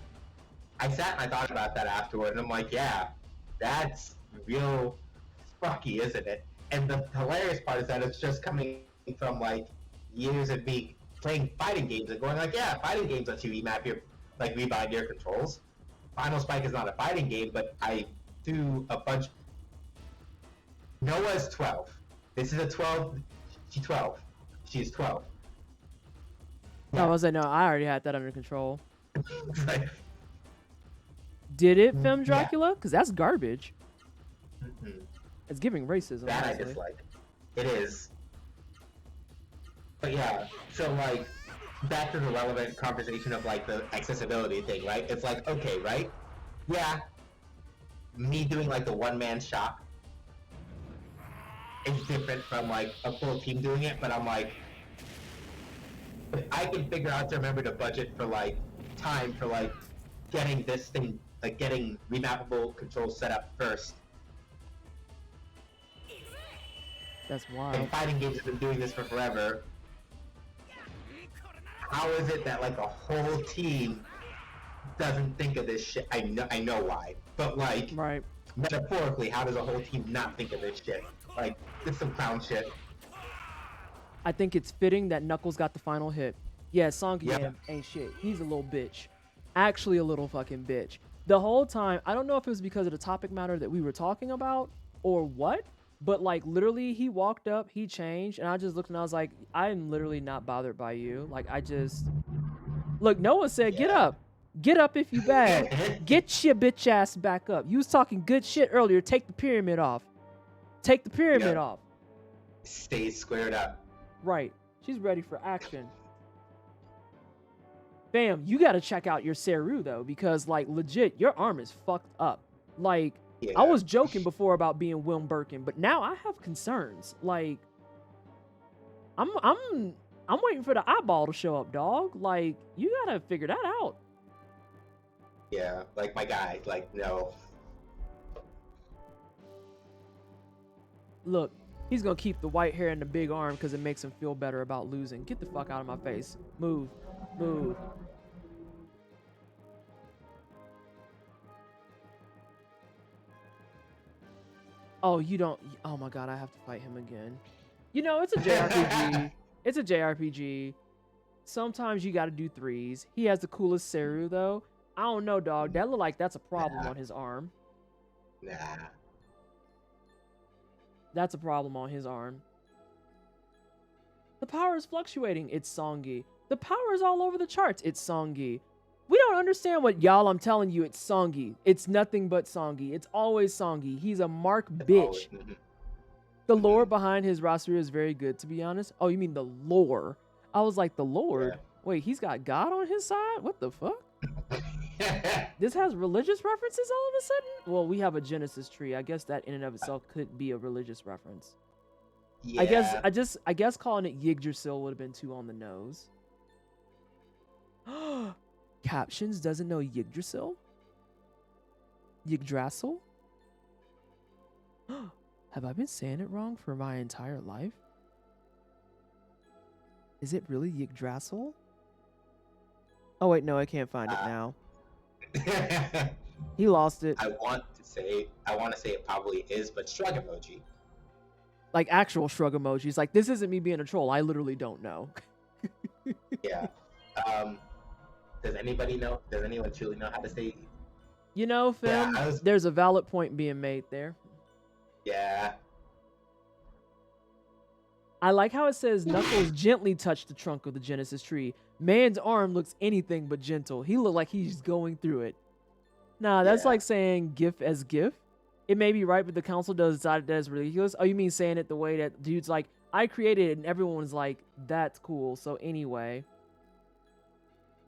I sat and I thought about that afterward, and I'm like, yeah, that's real fucky, isn't it? And the hilarious part is that it's just coming from, like, years of me playing fighting games and going like, yeah, fighting games let you rebind your controls. Final Spike is not a fighting game, but I do a bunch. Noah's 12. This is a 12. She's 12. She's 12. I was like, no, I already had that under control. Like, Did it, Femme Dracula? Because that's garbage. mhm. It's giving racism. That I honestly. dislike. It is. But yeah, so like, back to the relevant conversation of like the accessibility thing, right? It's like, okay, right? Yeah, me doing like the one-man shop is different from like a full team doing it, but I'm like, if I can figure out to remember to budget for like time for like getting this thing, like getting remappable controls set up first. That's wild. And fighting games have been doing this for forever. How is it that like a whole team doesn't think of this shit? I know why, but like Right. metaphorically, how does a whole team not think of this shit? Like, it's some clown shit. I think it's fitting that Knuckles got the final hit. Yeah, Sonic Yep. ain't shit. He's a little bitch. Actually, a little fucking bitch. The whole time, I don't know if it was because of the topic matter that we were talking about or what, but like literally he walked up, he changed, and I just looked and I was like, I'm literally not bothered by you. Like, I just... Look, Noah said, get Yeah. up. Get up if you bad. Get your bitch ass back up. You was talking good shit earlier. Take the pyramid off. Take the pyramid Yep. off. Stay squared up. Right. She's ready for action. Fam, you gotta check out your Seru though, because like legit, your arm is fucked up. Like, Yeah. I was joking before about being Wilm Birkin, but now I have concerns. Like, I'm waiting for the eyeball to show up, dog. Like, you gotta figure that out. Yeah, like my guy, like, no. Look, he's gonna keep the white hair and the big arm because it makes him feel better about losing. Get the fuck out of my face. Move. Move. Oh, you don't. Oh my god, I have to fight him again. You know, it's a JRPG. It's a JRPG. Sometimes you gotta do threes. He has the coolest Seru though. I don't know, dog. That look like that's a problem on his arm. Nah. That's a problem on his arm. The power is fluctuating. It's Songi. The power is all over the charts. It's Songi. We don't understand what y'all. I'm telling you, it's Songi. It's nothing but Songi. It's always Songi. He's a mark bitch. Mhm. The lore behind his roster is very good, to be honest. Oh, you mean the lore? I was like, the Lord? Wait, he's got God on his side? What the fuck? This has religious references all of a sudden? Well, we have a Genesis tree. I guess that in and of itself could be a religious reference. Yeah. I guess calling it Yggdrasil would have been too on the nose. Captions doesn't know Yggdrasil? Yggdrasil? Have I been saying it wrong for my entire life? Is it really Yggdrasil? Oh wait, no, I can't find it now. He lost it. I want to say it probably is, but shrug emoji. Like actual shrug emojis. Like, this isn't me being a troll. I literally don't know. Yeah. Does anybody know? Does anyone truly know how to say? You know, Finn, there's a valid point being made there. Yeah. I like how it says Knuckles gently touched the trunk of the Genesis tree. Man's arm looks anything but gentle. He looked like he's going through it. Nah, that's like saying GIF as GIF. It may be right, but the council decided that it's ridiculous. Oh, you mean saying it the way that dude's like, I created it, and everyone's like, that's cool. So anyway.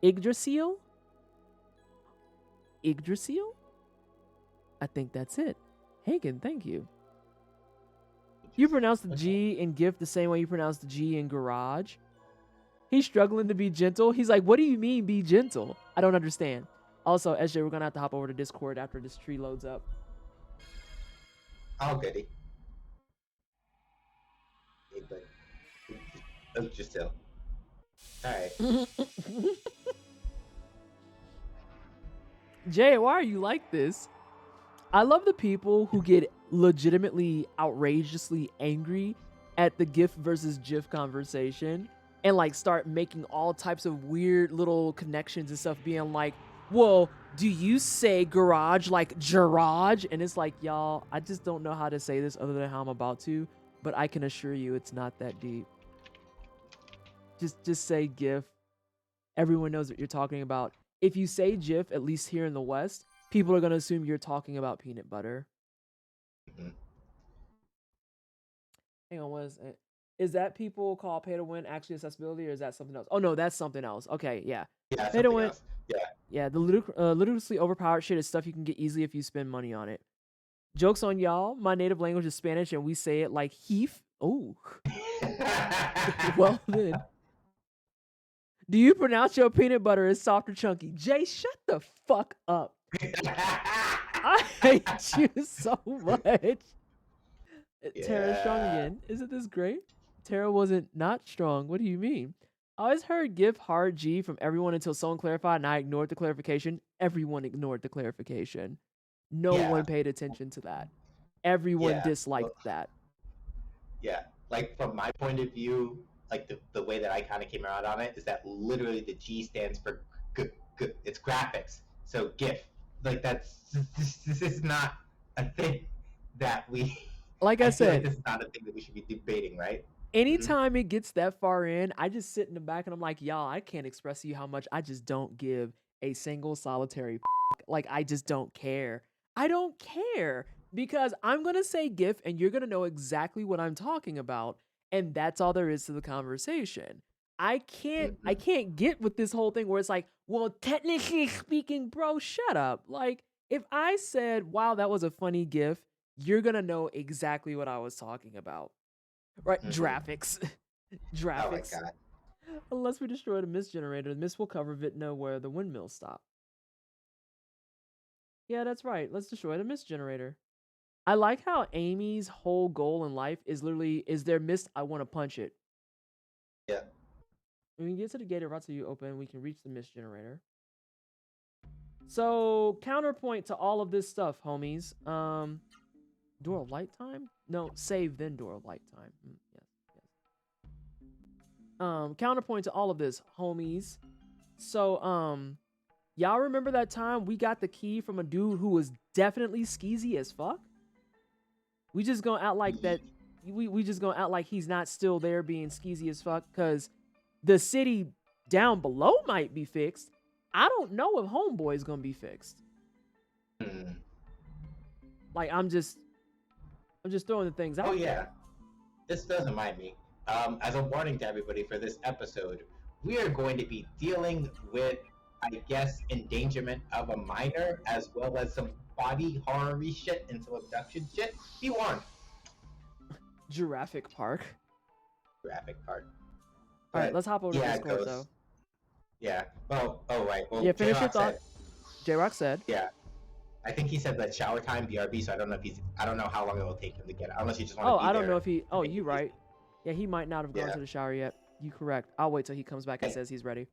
Yggdrasil? Yggdrasil? I think that's it. Hagen, thank you. You pronounce the G in GIF the same way you pronounce the G in garage. He's struggling to be gentle. He's like, what do you mean be gentle? I don't understand. Also, SJ, we're going to have to hop over to Discord after this tree loads up. Oh, goody. Just still. All right. Jay, why are you like this? I love the people who get legitimately outrageously angry at the GIF versus GIF conversation and like start making all types of weird little connections and stuff, being like, well, do you say garage like garage? And it's like, y'all, I just don't know how to say this other than how I'm about to, but I can assure you it's not that deep. Just say GIF. Everyone knows what you're talking about. If you say GIF, at least here in the West, people are going to assume you're talking about peanut butter. Mm-hmm. Hang on, what is it? Is that people call pay to win actually accessibility, or is that something else? Oh, no, that's something else. Okay, yeah. Yeah, pay to win. Else. Yeah. Yeah, the ludicrously overpowered shit is stuff you can get easily if you spend money on it. Joke's on y'all. My native language is Spanish, and we say it like heaf. Oh. Well, then. Do you pronounce your peanut butter as soft or chunky? Jay, shut the fuck up. I hate you so much. Yeah. Terra strong again. Isn't this great? Terra wasn't not strong. What do you mean? I always heard GIF hard G from everyone until someone clarified and I ignored the clarification. Everyone ignored the clarification. No one paid attention to that. Everyone disliked that. Yeah. Like from my point of view, like the way that I kind of came around on it is that literally the G stands for it's graphics. So GIF. Like this is not a thing that we like I said, like this is not a thing that we should be debating, right? Anytime it gets that far in, I just sit in the back and I'm like, y'all, I can't express to you how much I just don't give a single solitary like I just don't care. I don't care because I'm going to say GIF and you're going to know exactly what I'm talking about. And that's all there is to the conversation. I can't get with this whole thing where it's like, well, technically speaking, bro, shut up. Like if I said, wow, that was a funny GIF, you're going to know exactly what I was talking about. Right, graphics. Graphics. Oh my God. Unless we destroy the mist generator, the mist will cover Vitna where the windmills stop. Yeah, that's right. Let's destroy the mist generator. I like how Amy's whole goal in life is literally, is there mist? I want to punch it. Yeah. When we get to the gated route so you open, we can reach the mist generator. So, counterpoint to all of this stuff, homies. Door of light time? No, save then door of light time. Yes. Counterpoint to all of this, homies. So, y'all remember that time we got the key from a dude who was definitely skeezy as fuck? We just gonna act like that. We just gonna act like he's not still there being skeezy as fuck because the city down below might be fixed. I don't know if Homeboy's gonna be fixed. Like I'm just throwing the things out. Oh yeah, this doesn't mind me. as a warning to everybody for this episode, we are going to be dealing with, I guess, endangerment of a minor, as well as some body horror-y shit and some abduction shit. Be warned. Jurassic Park. Graphic part. All right, But, let's hop over to yeah, Discord Ghost. though. Yeah. Well, oh right. Well, Yeah, finish your J-Rock thought. said- J-Rock said. Yeah. I think he said that shower time BRB, so I don't know if he's. I don't know how long it will take him to get it. Unless he just wants to Oh, be I don't there know if he. Oh, and you he's- right. Yeah, he might not have gone Yeah. to the shower yet. You correct. I'll wait till he comes back and Hey. says he's ready.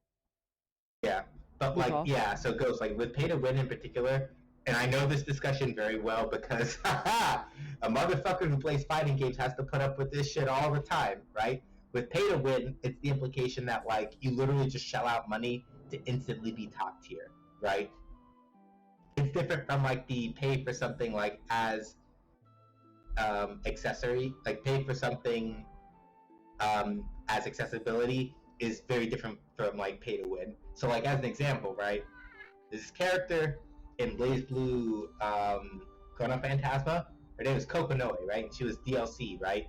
Yeah, but Good like, call. yeah. So Ghost, like with pay to win in particular, and I know this discussion very well because a motherfucker who plays fighting games has to put up with this shit all the time, right? With pay to win, it's the implication that like you literally just shell out money to instantly be top tier, right? It's different from like the pay for something like as accessory, like pay for something as accessibility is very different from like pay to win. So like as an example, right? This character in Blaze Blue Chrono Phantasma, her name is Kokonoe, right? And she was DLC, right?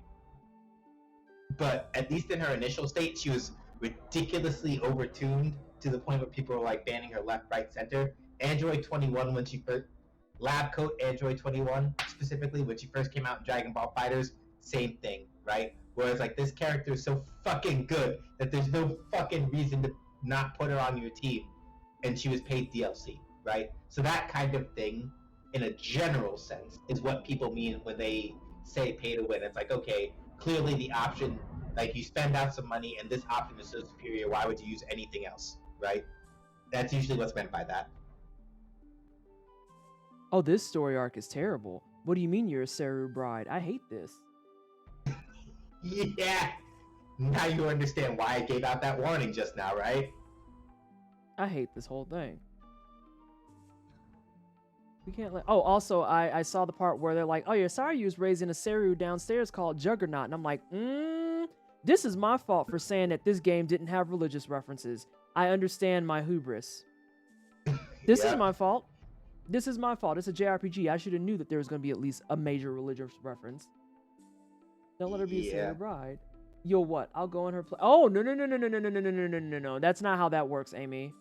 But at least in her initial state, she was ridiculously overtuned to the point where people were like banning her left, right, center. Android 21 when she first Lab Coat Android 21 specifically when she first came out in Dragon Ball Fighters, same thing, right? Whereas like this character is so fucking good that there's no fucking reason to not put her on your team, and she was paid DLC, right? So that kind of thing, in a general sense, is what people mean when they say pay to win. It's like, okay, clearly the option, like you spend out some money and this option is so superior, why would you use anything else, right? That's usually what's meant by that. Oh, this story arc is terrible. What do you mean you're a Seru bride? I hate this. Yeah. Now you understand why I gave out that warning just now, right? I hate this whole thing. We can't let. Oh, also, I saw the part where they're like, "Oh, your Saryu's raising a Seru downstairs called Juggernaut," and I'm like, this is my fault for saying that this game didn't have religious references. I understand my hubris. This Yeah. is my fault. This is my fault. It's a JRPG. I should have knew that there was going to be at least a major religious reference. Don't let her be a Yeah. Seru bride. Yo, what? I'll go in her place. Oh, no. No. That's not how that works, Amy.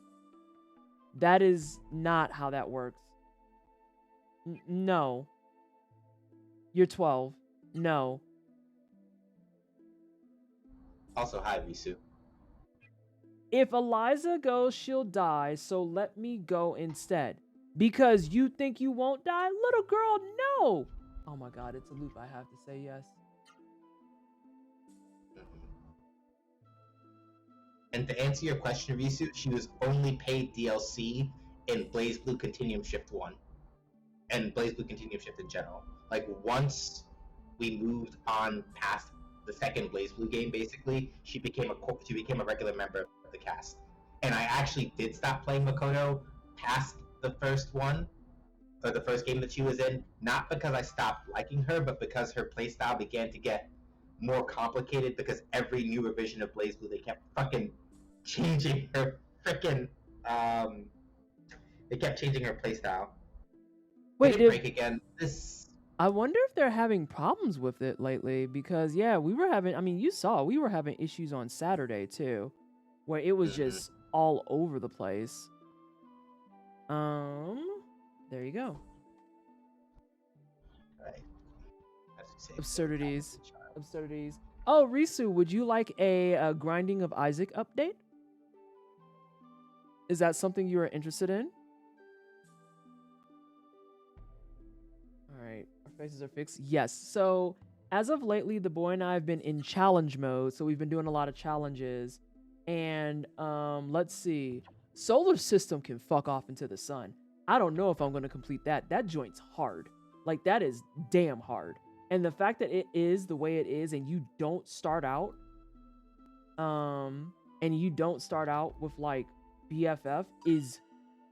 That is not how that works. No. You're 12. No. Also, hi, Risu. If Eliza goes, she'll die, so let me go instead. Because you think you won't die? Little girl, no! Oh my god, it's a loop. I have to say yes. And to answer your question, Risu, she was only paid DLC in Blaze Blue Continuum Shift 1. And Blaze Blue Continuum Shift in general. Like, once we moved on past the second Blaze Blue game, basically, she became a regular member of the cast. And I actually did stop playing Makoto past the first one, or the first game that she was in, not because I stopped liking her, but because her playstyle began to get more complicated because every new revision of Blaze Blue, they kept fucking changing her freaking, they kept changing her playstyle. Wait, Did it break again? This, I wonder if they're having problems with it lately because, yeah, we were having, I mean, you saw, we were having issues on Saturday too, where it was just all over the place. There you go. right. As you say, Absurdities. Absurdities. Oh, Risu, would you like a Grinding of Isaac update? Is that something you are interested in? Alright, our faces are fixed. Yes, so as of lately, the boy and I have been in challenge mode, so we've been doing a lot of challenges. And let's see. Solar System can fuck off into the sun. I don't know if I'm going to complete that. That joint's hard. Like, that is damn hard. And the fact that it is the way it is and you don't start out with like BFF is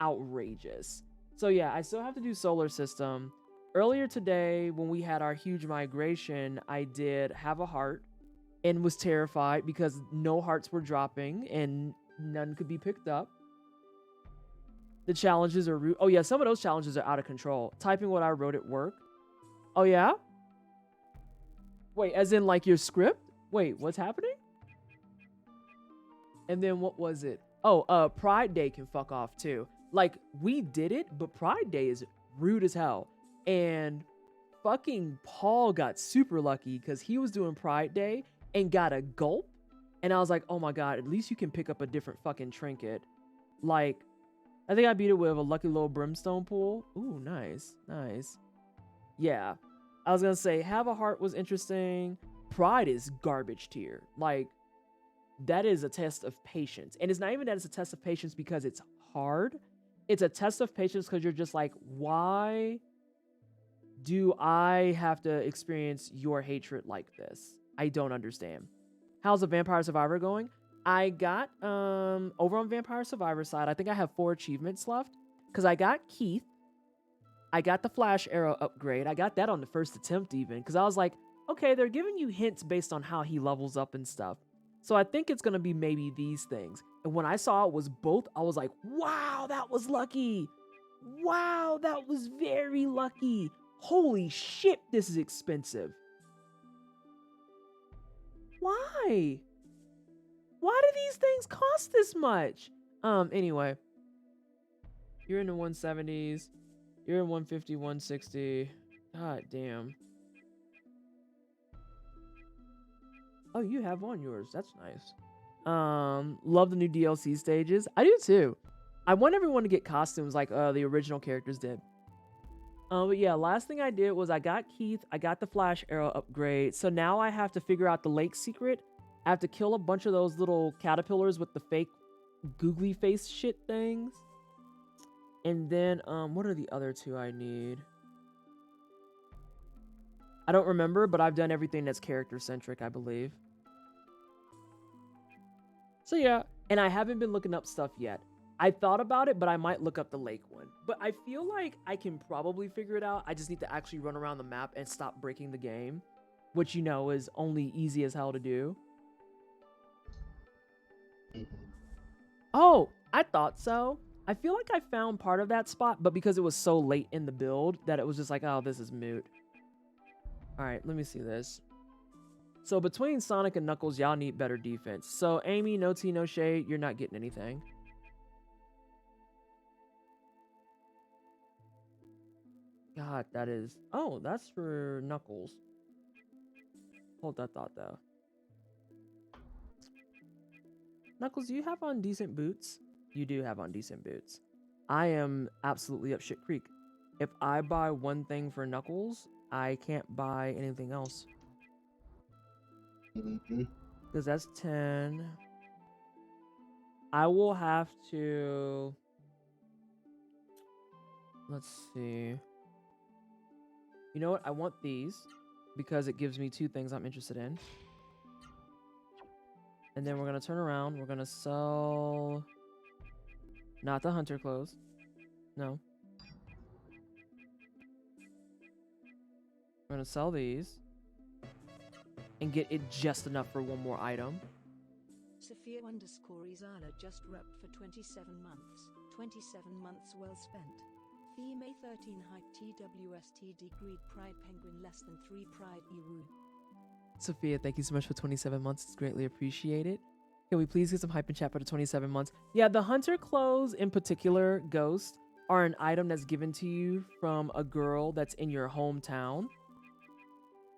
outrageous. So yeah, I still have to do Solar System. Earlier today when we had our huge migration, I did have a heart and was terrified because no hearts were dropping and none could be picked up. The challenges are rude. Oh yeah, some of those challenges are out of control. Typing what I wrote at work. Oh yeah? Wait, as in like your script? Wait, what's happening? And then what was it? Oh, Pride Day can fuck off too. Like, we did it, but Pride Day is rude as hell. And fucking Paul got super lucky because he was doing Pride Day and got a gulp. And I was like, oh my god, at least you can pick up a different fucking trinket. Like, I think I beat it with a lucky little brimstone pool. Ooh, nice, nice. Yeah, I was gonna say, Have a Heart was interesting. Pride is garbage tier. Like, that is a test of patience. And it's not even that it's a test of patience because it's hard. It's a test of patience because you're just like, why do I have to experience your hatred like this? I don't understand. How's the Vampire Survivor going? I got, over on Vampire Survivor side, I think I have 4 achievements left. Because I got Keith. I got the Flash Arrow upgrade. I got that on the first attempt even. Because I was like, okay, they're giving you hints based on how he levels up and stuff. So I think it's going to be maybe these things. And when I saw it was both, I was like, wow, that was lucky. Wow, that was very lucky. Holy shit, this is expensive. Why? Why do these things cost this much? Anyway. You're in the 170s. You're in 150, 160. God damn. Oh, you have on yours. That's nice. Love the new DLC stages. I do too. I want everyone to get costumes like the original characters did. But yeah, last thing I did was I got Keith. I got the Flash Arrow upgrade. So now I have to figure out the lake secret. I have to kill a bunch of those little caterpillars with the fake googly face shit things. And then, what are the other 2 I need? I don't remember, but I've done everything that's character-centric, I believe. So yeah, and I haven't been looking up stuff yet. I thought about it, but I might look up the lake one. But I feel like I can probably figure it out. I just need to actually run around the map and stop breaking the game. Which, you know, is only easy as hell to do. Oh, I thought so. I feel like I found part of that spot, but because it was so late in the build that it was just like, oh, this is moot. Alright, let me see this. So between Sonic and Knuckles, y'all need better defense. So Amy, no tea, no shade, you're not getting anything. God, that is... Oh, that's for Knuckles. Hold that thought, though. Knuckles, do you have on decent boots? You do have on decent boots. I am absolutely up shit creek. If I buy one thing for Knuckles, I can't buy anything else. Because that's 10. I will have to... Let's see. You know what? I want these because it gives me 2 things I'm interested in. And then we're going to turn around. We're going to sell... Not the hunter clothes. No. We're going to sell these. And get it just enough for one more item. Sophia _Izala just repped for 27 months. 27 months well spent. Fee May 13 height TWST degreed Pride Penguin less than 3 Pride Eru. Sophia, thank you so much for 27 months. It's greatly appreciated. Can we please get some hype in chat for the 27 months? Yeah, the hunter clothes in particular, Ghost, are an item that's given to you from a girl that's in your hometown.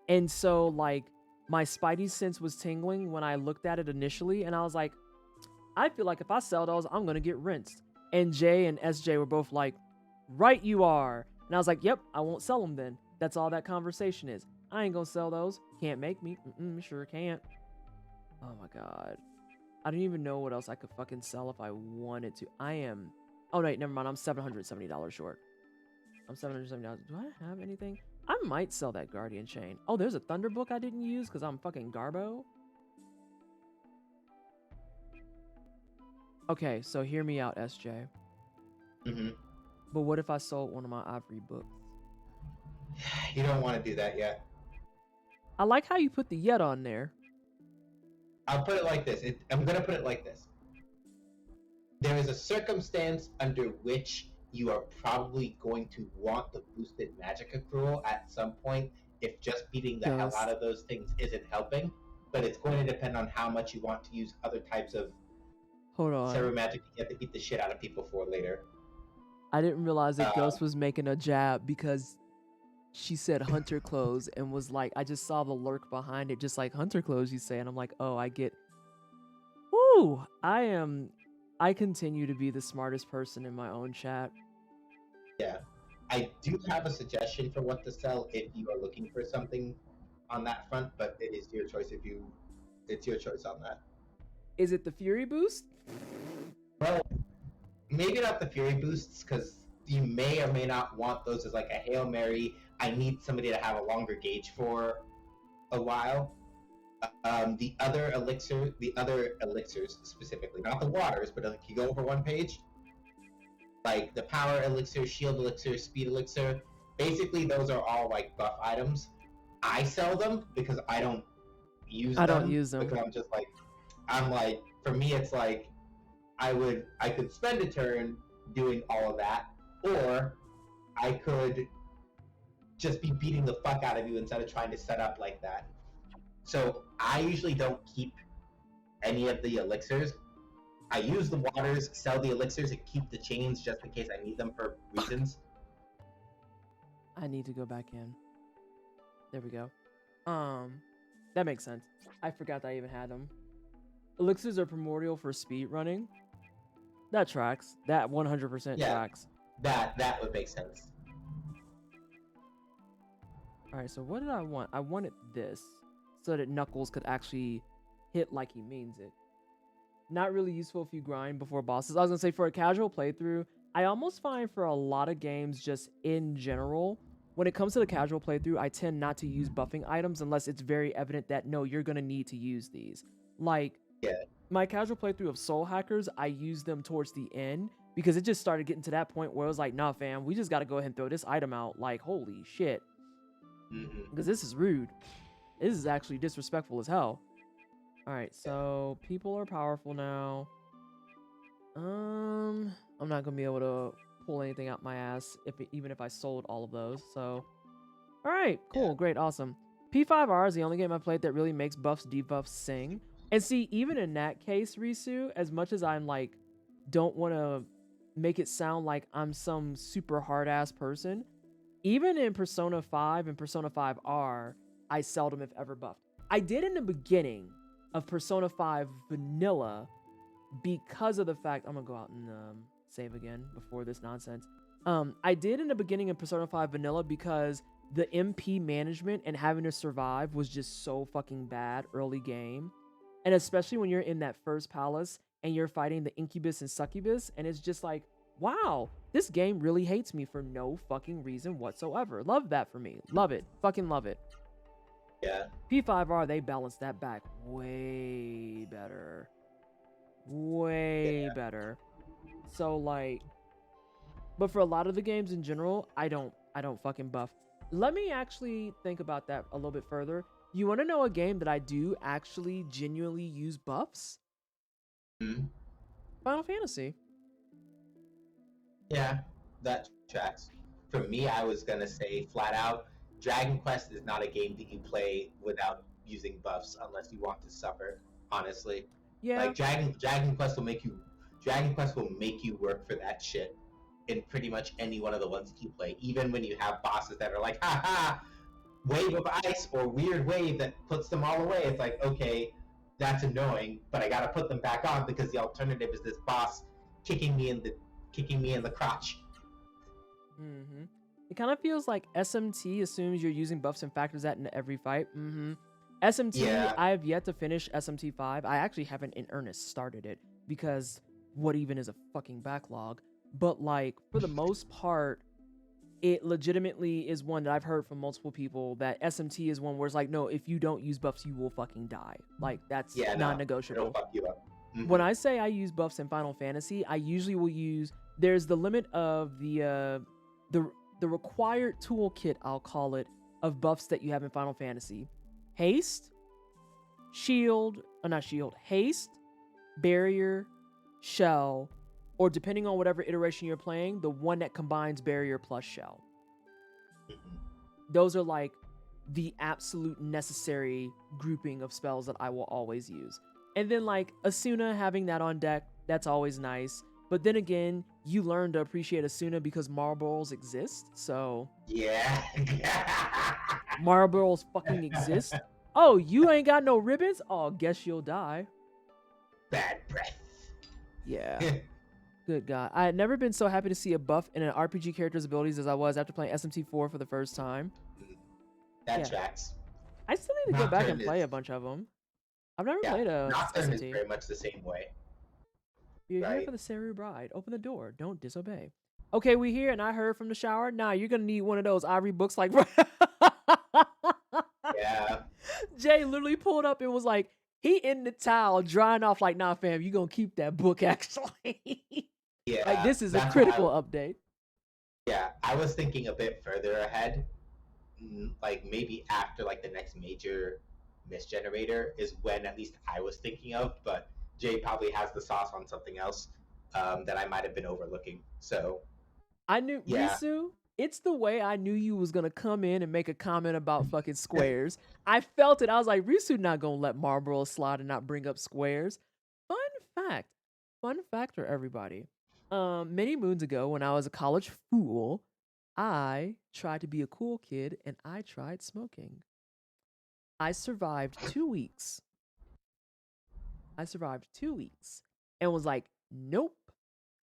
And so, like, my spidey sense was tingling when I looked at it initially, and I was like, I feel like if I sell those, I'm going to get rinsed. And Jay and SJ were both like, right you are. And I was like, yep, I won't sell them then. That's all that conversation is. I ain't going to sell those. Can't make me. Sure can't. Oh my God. I don't even know what else I could fucking sell if I wanted to. I am... Oh, wait, never mind. I'm $770 short. I'm $770. Do I have anything? I might sell that Guardian Chain. Oh, there's a Thunder Book I didn't use because I'm fucking Garbo. Okay, so hear me out, SJ. But what if I sold one of my Ivory books? You don't want to do that yet. I like how you put the yet on there. I'll put it like this. I'm going to put it like this. There is a circumstance under which you are probably going to want the boosted magic accrual at some point if just beating the hell out of those things isn't helping. but it's going to depend on how much you want to use other types of Hold on. Server Magic you have to beat the shit out of people for later. I didn't realize that Ghost was making a jab because she said hunter clothes and was like, I just saw the lurk behind it, just like hunter clothes you say. And I'm like, oh, I get. Woo! I continue to be the smartest person in my own chat. Yeah. I do have a suggestion for what to sell if you are looking for something on that front, but it is your choice it's your choice on that. Is it the Fury boost? Well, maybe not the Fury boosts, because you may or may not want those as like a Hail Mary. I need somebody to have a longer gauge for a while. The other elixirs specifically, not the waters, but if you go over one page, like the power elixir, shield elixir, speed elixir, basically those are all like buff items. I sell them because I don't use them. I don't use them. Because I'm like, for me it's like, I could spend a turn doing all of that, or I could just be beating the fuck out of you instead of trying to set up like that. So I usually don't keep any of the elixirs. I use the waters, sell the elixirs, and keep the chains just in case I need them for reasons. I need to go back in. There we go. That makes sense. I forgot that I even had them. Elixirs are primordial for speed running. That tracks. That 100% tracks. That would make sense. Alright, so what did I want? I wanted this, so that Knuckles could actually hit like he means it. Not really useful if you grind before bosses. I was gonna say, for a casual playthrough, I almost find for a lot of games, just in general, when it comes to the casual playthrough, I tend not to use buffing items unless it's very evident that, no, you're gonna need to use these. Like, my casual playthrough of Soul Hackers, I used them towards the end, because it just started getting to that point where it was like, nah, fam, we just gotta go ahead and throw this item out. Like, holy shit. Because this is rude. This is actually disrespectful as hell. Alright, so people are powerful now. I'm not gonna be able to pull anything out my ass even if I sold all of those. So, alright, cool, great, awesome. P5R is the only game I played that really makes buffs debuffs sing. And see, even in that case, Risu, as much as I'm like, don't want to make it sound like I'm some super hard ass person, even in Persona 5 and Persona 5R, I seldom if ever buffed. I did in the beginning of Persona 5 Vanilla because of the fact, I'm gonna go out and save again before this nonsense. I did in the beginning of Persona 5 Vanilla because the MP management and having to survive was just so fucking bad early game. And especially when you're in that first palace and you're fighting the incubus and succubus, and it's just like, wow, this game really hates me for no fucking reason whatsoever. Love that for me. Love it. Fucking love it. Yeah. P5R, they balanced that back way better. Way better. So like, but for a lot of the games in general, I don't fucking buff. Let me actually think about that a little bit further. You want to know a game that I do actually genuinely use buffs? Final Fantasy. Yeah, that tracks. For me, I was gonna say flat out, Dragon Quest is not a game that you play without using buffs unless you want to suffer. Honestly, Yeah. like Dragon Quest will make you work for that shit in pretty much any one of the ones that you play. Even when you have bosses that are like, ha ha, wave of ice or weird wave that puts them all away. It's like, okay, that's annoying, but I gotta put them back on because the alternative is this boss kicking me in the crotch. It kind of feels like SMT assumes you're using buffs and factors that into every fight. SMT, I have yet to finish SMT 5. I actually haven't in earnest started it because what even is a fucking backlog? But like, for the most part, it legitimately is one that I've heard from multiple people that SMT is one where it's like, no, if you don't use buffs, you will fucking die. Like, that's non-negotiable. It'll fuck you up. When I say I use buffs in Final Fantasy, I usually will use, there's the limit of the required toolkit, I'll call it, of buffs that you have in Final Fantasy. Haste, haste, barrier, shell, or depending on whatever iteration you're playing, the one that combines barrier plus shell. Those are like the absolute necessary grouping of spells that I will always use. And then like Asuna, having that on deck, that's always nice. But then again, you learn to appreciate Asuna because marbles exist. So Yeah. marbles fucking exist. Oh, you ain't got no ribbons? Oh, guess you'll die. Bad breath. Yeah. Good God. I had never been so happy to see a buff in an RPG character's abilities as I was after playing SMT4 for the first time. That tracks. I still need to go back and Nocturne play is- a bunch of them. I've never Yeah, played a Nocturne is SMT. very much the same way. You're here right. for the Seru Bride. Open the door. Don't disobey. Okay, we here, and I heard from the shower. Nah, you're gonna need one of those ivory books like Yeah. Jay literally pulled up and was like, he in the towel drying off like, nah, fam, you gonna keep that book actually. Yeah. Like, this is a that's critical why update. Yeah, I was thinking a bit further ahead. Like maybe after like the next major misgenerator is when at least I was thinking of, but Jay probably has the sauce on something else that I might have been overlooking. So I knew, yeah. Risu, it's the way I knew you was gonna come in and make a comment about fucking squares. I felt it. I was like, Risu not gonna let Marlboro slide and not bring up squares. Fun fact for everybody. Many moons ago when I was a college fool, I tried to be a cool kid and I tried smoking. I survived 2 weeks. And was like, nope,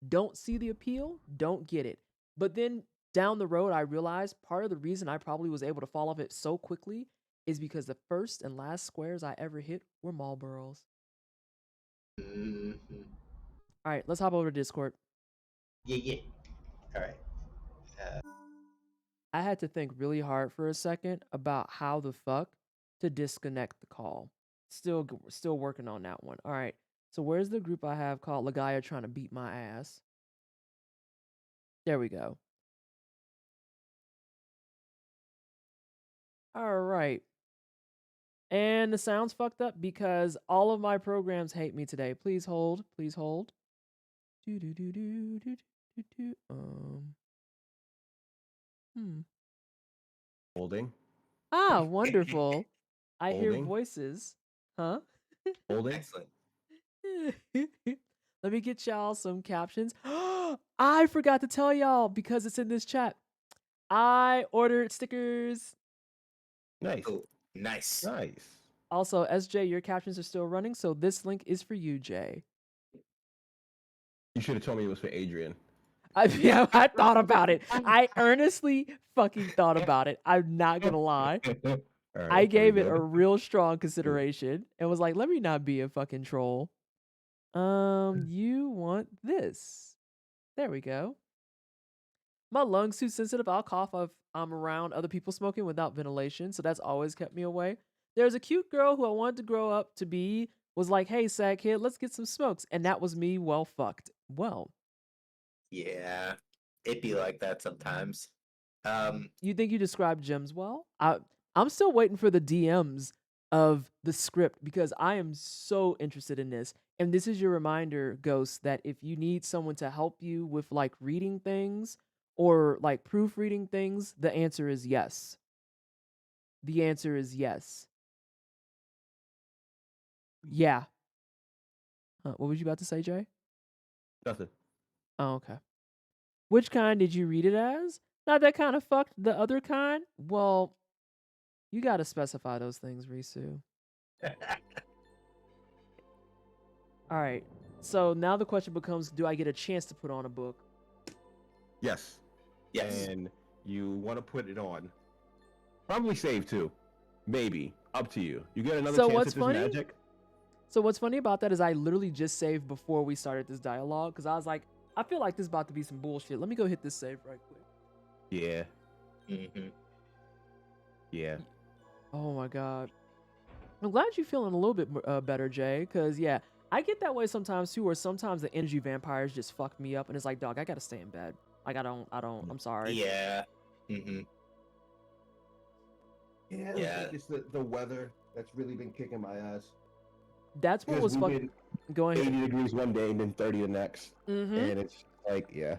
don't see the appeal, don't get it. But then down the road, I realized part of the reason I probably was able to fall off it so quickly is because the first and last squares I ever hit were Marlboros. Mm-hmm. All right, let's hop over to Discord. Yeah. All right. I had to think really hard for a second about how the fuck to disconnect the call. Still working on that one. All right. So where's the group I have called Legaia trying to beat my ass? There we go. All right. And the sound's fucked up because all of my programs hate me today. Please hold. Please hold. Holding. Ah, wonderful. I hear Holding. voices. Huh? Holding. Excellent. Let me get y'all some captions. I forgot to tell y'all because it's in this chat. I ordered stickers. Nice. Oh, nice. Nice. Also, SJ, your captions are still running, so this link is for you, Jay. You should have told me it was for Adrian. I thought about it. I earnestly fucking thought about it. I'm not gonna lie. All right, I gave it there a we go. real strong consideration and was like, let me not be a fucking troll. You want this. There we go. My lungs too sensitive. I'll cough if I'm around other people smoking without ventilation, so that's always kept me away. There's a cute girl who I wanted to grow up to be, was like, hey, sad kid, let's get some smokes. And that was me well fucked. Well. Yeah, it be like that sometimes. You think you described gems well? I'm still waiting for the DMs of the script because I am so interested in this. And this is your reminder, Ghost, that if you need someone to help you with like reading things or like proofreading things, the answer is yes. The answer is yes. Yeah. What was you about to say, Jay? Nothing. Oh, okay. Which kind did you read it as? Not that kind of fucked, the other kind? Well, you got to specify those things, Risu. All right. So now the question becomes, do I get a chance to put on a book? Yes. Yes. And you want to put it on. Probably save too. Maybe. Up to you. You get another So chance what's at this funny? magic. So what's funny about that is I literally just saved before we started this dialogue because I was like, I feel like this is about to be some bullshit. Let me go hit this save right quick. Yeah. Mm-hmm. Yeah. Oh my God. I'm glad you're feeling a little bit better, Jay, because yeah, I get that way sometimes too, where sometimes the energy vampires just fuck me up and it's like, dog, I gotta stay in bed. Like I'm sorry. Yeah. Mm-hmm. Yeah, I Yeah. think it's the weather that's really been kicking my ass. That's what was Because we fucking did going 80 degrees one day and then 30 the next. Mm-hmm. And it's like, yeah.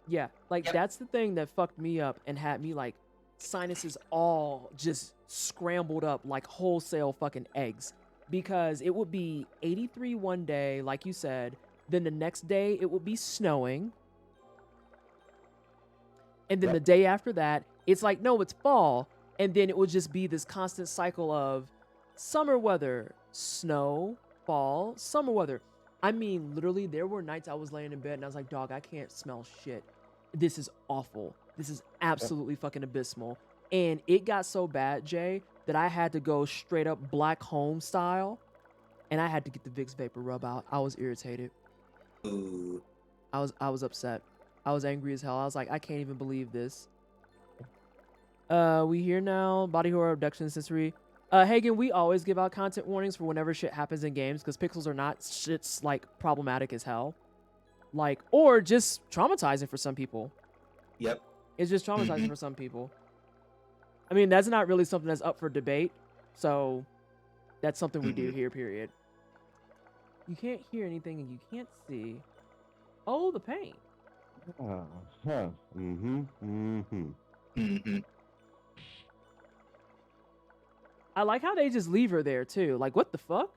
Yeah, like Yep. that's the thing that fucked me up and had me like sinuses all just scrambled up like wholesale fucking eggs, because it would be 83 one day, like you said, then the next day it would be snowing, and then Yep. the day after that it's like, no, it's fall, and then it would just be this constant cycle of summer weather, snow, fall, summer weather. I mean, literally, there were nights I was laying in bed and I was like, dog, I can't smell shit. This is awful. This is absolutely fucking abysmal. And it got so bad, Jay, that I had to go straight up black home style, and I had to get the Vicks Vapor Rub out. I was irritated. Ooh. I was upset. I was angry as hell. I was like, I can't even believe this. We here now. Body horror, abduction, sensory. Hagen, we always give out content warnings for whenever shit happens in games, because pixels are not shit's like problematic as hell. Like, or just traumatizing for some people. Yep. It's just traumatizing for some people. I mean, that's not really something that's up for debate. So that's something we do here, period. You can't hear anything and you can't see. Oh, the paint. Huh. Mm-hmm. I like how they just leave her there too. Like, what the fuck?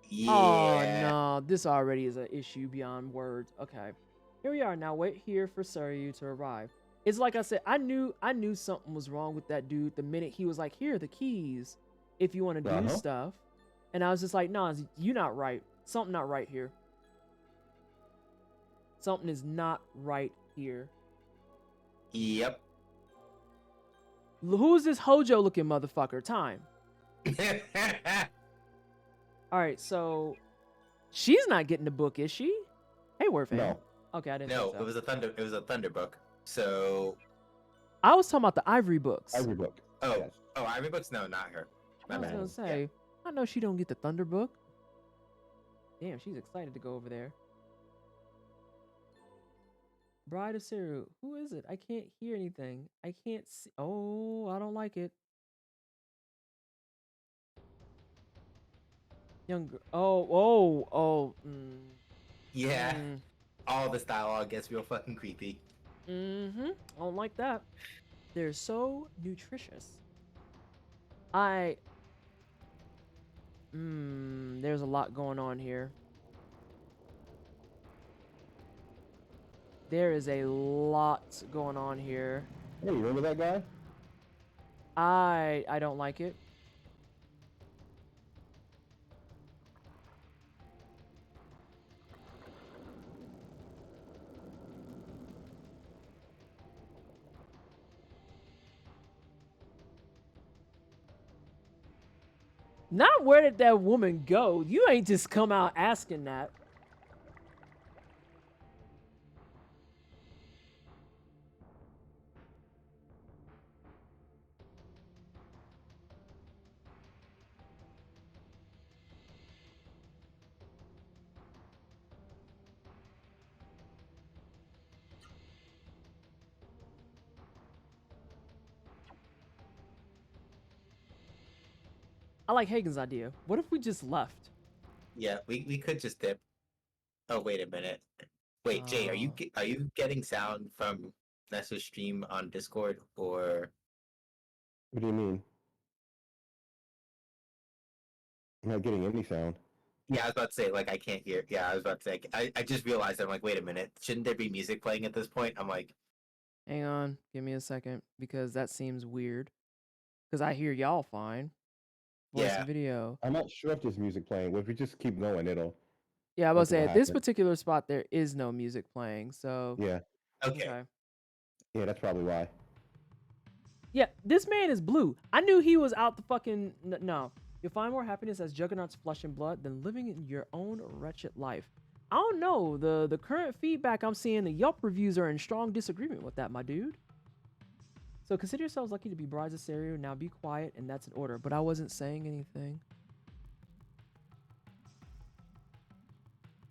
Yeah. Oh no, this already is an issue beyond words. Okay, here we are now. Wait here for Suryu to arrive. It's like I said, I knew something was wrong with that dude the minute he was like, here are the keys if you want to do stuff. And I was just like, nah, you not right. Something not right here. Something is not right here. Yep. Who's this Hojo looking motherfucker? Time. All right, so she's not getting the book, is she? Hey, Warfan. No. Okay, I didn't No, think so. it was a thunder book. So I was talking about the Ivory books. Ivory book. oh Yes. oh Ivory books, no, not her. I My was bad. gonna say, I know she don't get the Thunder book. Damn, she's excited to go over there. Bride of Seru. Who is it? I can't hear anything. I can't see. Oh, I don't like it. Young girl. Oh. Yeah. All this dialogue gets real fucking creepy. I don't like that. They're so nutritious. There's a lot going on here. There is a lot going on here. Hey, you remember that guy? I don't like it. Not where did that woman go? You ain't just come out asking that. I like Hagen's idea. What if we just left? Yeah, we could just dip. Oh, wait a minute. Wait, Jay, are you getting sound from Nessa's stream on Discord, or What do you mean? I'm not getting any sound. yeah, I was about to say, like, I can't hear. Yeah, I was about to say, I just realized, I'm like, wait a minute, shouldn't there be music playing at this point? I'm like, Hang on, give me a second, because that seems weird. Because I hear y'all fine. Voice Yeah. and video. I'm not sure if there's music playing. But if we just keep going, it'll. Yeah, I was Nothing say will at this happen. particular spot there is no music playing, so Yeah. okay. Yeah, that's probably why. Yeah, this man is blue. I knew he was out the fucking no. You'll find more happiness as Juggernaut's flesh and blood than living in your own wretched life. I don't know. The current feedback I'm seeing, the Yelp reviews are in strong disagreement with that, my dude. So consider yourselves lucky to be brides of Seru. Now be quiet, and that's an order. But I wasn't saying anything.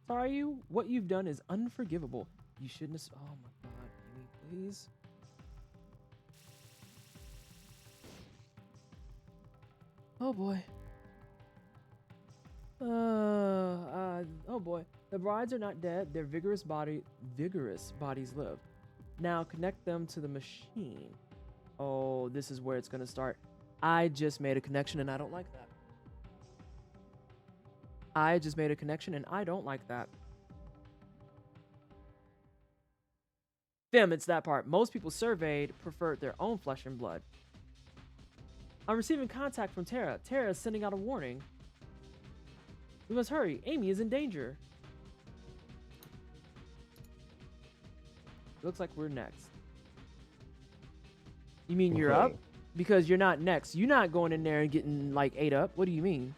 Sorry, what you've done is unforgivable. You shouldn't have. Oh my god, Amy, please. Oh boy. Oh boy. The brides are not dead. Their vigorous bodies live. Now connect them to the machine. Oh, this is where it's gonna start. I just made a connection and I don't like that. I just made a connection and I don't like that. Fim, it's that part. Most people surveyed preferred their own flesh and blood. I'm receiving contact from Terra. Terra is sending out a warning. We must hurry. Amy is in danger. Looks like we're next. You mean you're up? Because you're not next. You're not going in there and getting like ate up. What do you mean?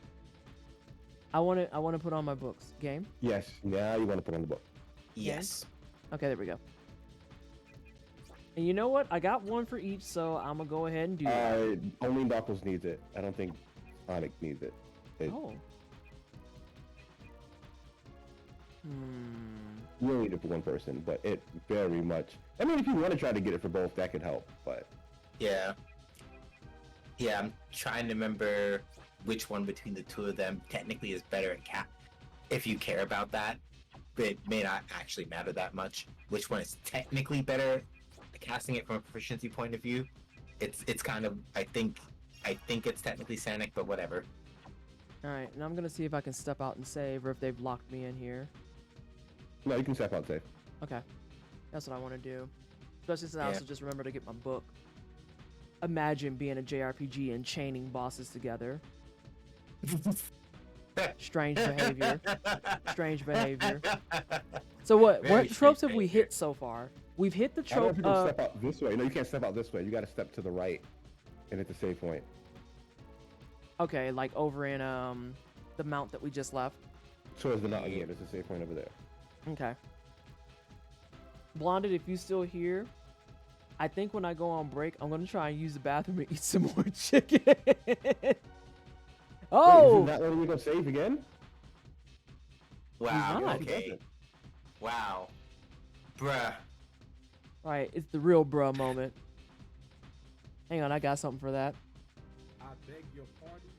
I want to put on my books. Game? Yes. Now you want to put on the book. Yes. Okay, there we go. And you know what? I got one for each, so I'm gonna go ahead and do that. Only Knuckles needs it. I don't think Sonic needs it. Oh. You only need it for one person, but it very much. I mean, if you want to try to get it for both, that could help. But Yeah. Yeah, I'm trying to remember which one between the two of them technically is better at cap. If you care about that, but it may not actually matter that much. Which one is technically better? Casting it from a proficiency point of view, it's kind of I think it's technically Sonic, but whatever. All right, and I'm gonna see if I can step out and save, or if they've locked me in here. no, you can step out and save. Okay, that's what I want to do. Especially since I also just remember to get my book. Imagine being a JRPG and chaining bosses together. Strange behavior. Strange behavior. So what Very tropes strange have we behavior. hit so far? We've hit the I don't know trope. if you can step out this way. No, you can't step out this way. You got to step to the right, and hit the save point. Okay, like over in the mount that we just left. Towards the mountain. Yeah, there's a save point over there. Okay. Blonded, if you still here, I think when I go on break, I'm gonna try and use the bathroom and eat some more chicken. Oh, Wait, is it not letting you go save again? Wow. not. Okay. Wow. Bruh. right, it's the real bruh moment. Hang on, I got something for that. I beg your pardon.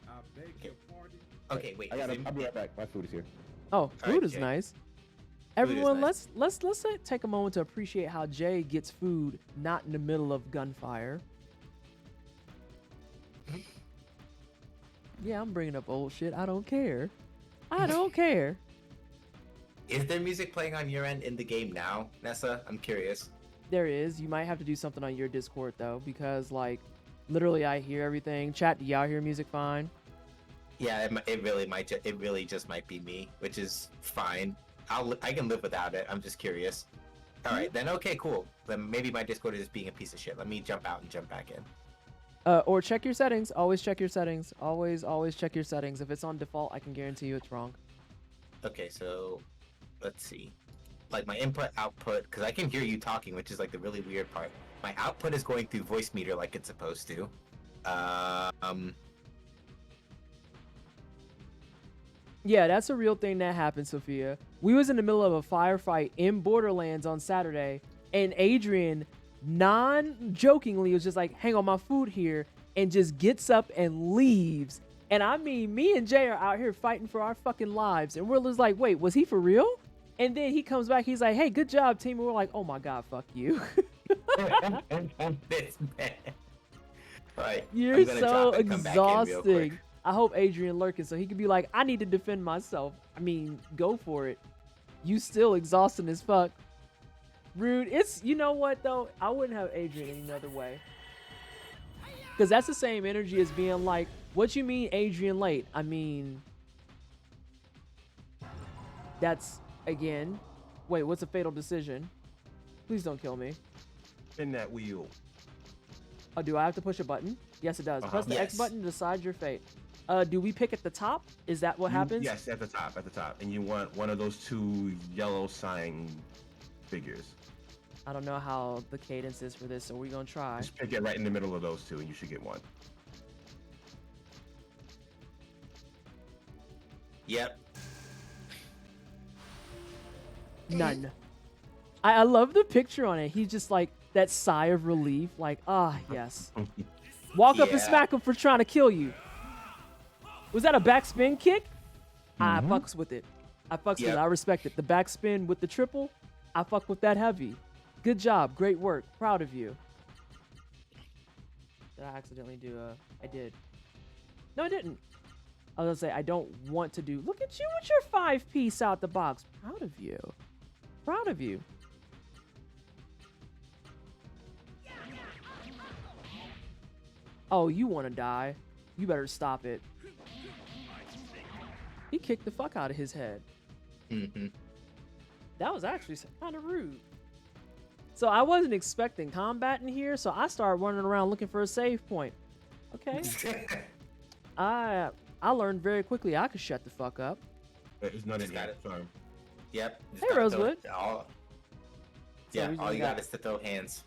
I beg your pardon. Okay, wait. I'll be right back. My food is here. Oh, food right, is Jay. nice. Food is Everyone, nice. let's take a moment to appreciate how Jay gets food not in the middle of gunfire. Yeah, I'm bringing up old shit. I don't care. I don't care. Is there music playing on your end in the game now, Nessa? I'm curious. There is. You might have to do something on your Discord though, because like, literally, I hear everything. Chat, do y'all hear music fine? Yeah, it really just might be me, which is fine. I can live without it. I'm just curious. All right, then okay, cool. Then maybe my Discord is being a piece of shit. Let me jump out and jump back in. Or check your settings. Always check your settings. Always check your settings. If it's on default, I can guarantee you it's wrong. Okay, so let's see. Like my input, output, because I can hear you talking, which is like the really weird part. My output is going through voice meter like it's supposed to. Yeah, that's a real thing that happened, Sophia. We was in the middle of a firefight in Borderlands on Saturday, and Adrian non-jokingly was just like, hang on my food here, and just gets up and leaves. And I mean, me and Jay are out here fighting for our fucking lives, and we're just like, wait, was he for real? And then he comes back, he's like, hey, good job, team. And we're like, oh my god, fuck you. This man. Right, You're I'm gonna so drop and come back in real quick. exhausting. I hope Adrian lurking so he could be like, I need to defend myself. I mean, go for it. You still exhausting as fuck. Rude. It's, you know what though? I wouldn't have Adrian any other way. Because that's the same energy as being like, what you mean Adrian late? I mean, that's, again, wait, what's a fatal decision? Please don't kill me. In that wheel. Oh, do I have to push a button? Yes, it does. Press the X Yes. button to decide your fate. Do we pick at the top? Is that what happens? Yes, at the top. And you want one of those two yellow sign figures. I don't know how the cadence is for this, so we're gonna try. Just pick it right in the middle of those two, and you should get one. Yep. None. I love the picture on it. He's just like that sigh of relief, like, ah, yes. Walk up and Yeah. smack him for trying to kill you. Was that a backspin kick? I fucks with it. I fucks with it. Yep. I respect it. The backspin with the triple, I fuck with that heavy. Good job. Great work. Proud of you. Did I accidentally do I did. No, I didn't. I was gonna say I don't want to do. Look at you with your 5-piece out the box. Proud of you. Proud of you. Oh, you want to die? You better stop it. He kicked the fuck out of his head. Mm-hmm. That was actually kind of rude. So I wasn't expecting combat in here, so I started running around looking for a save point. Okay. I learned very quickly I could shut the fuck up. It's not Just in got that. it. Sorry. Yep. Hey, Rosewood. All you got is to throw hands.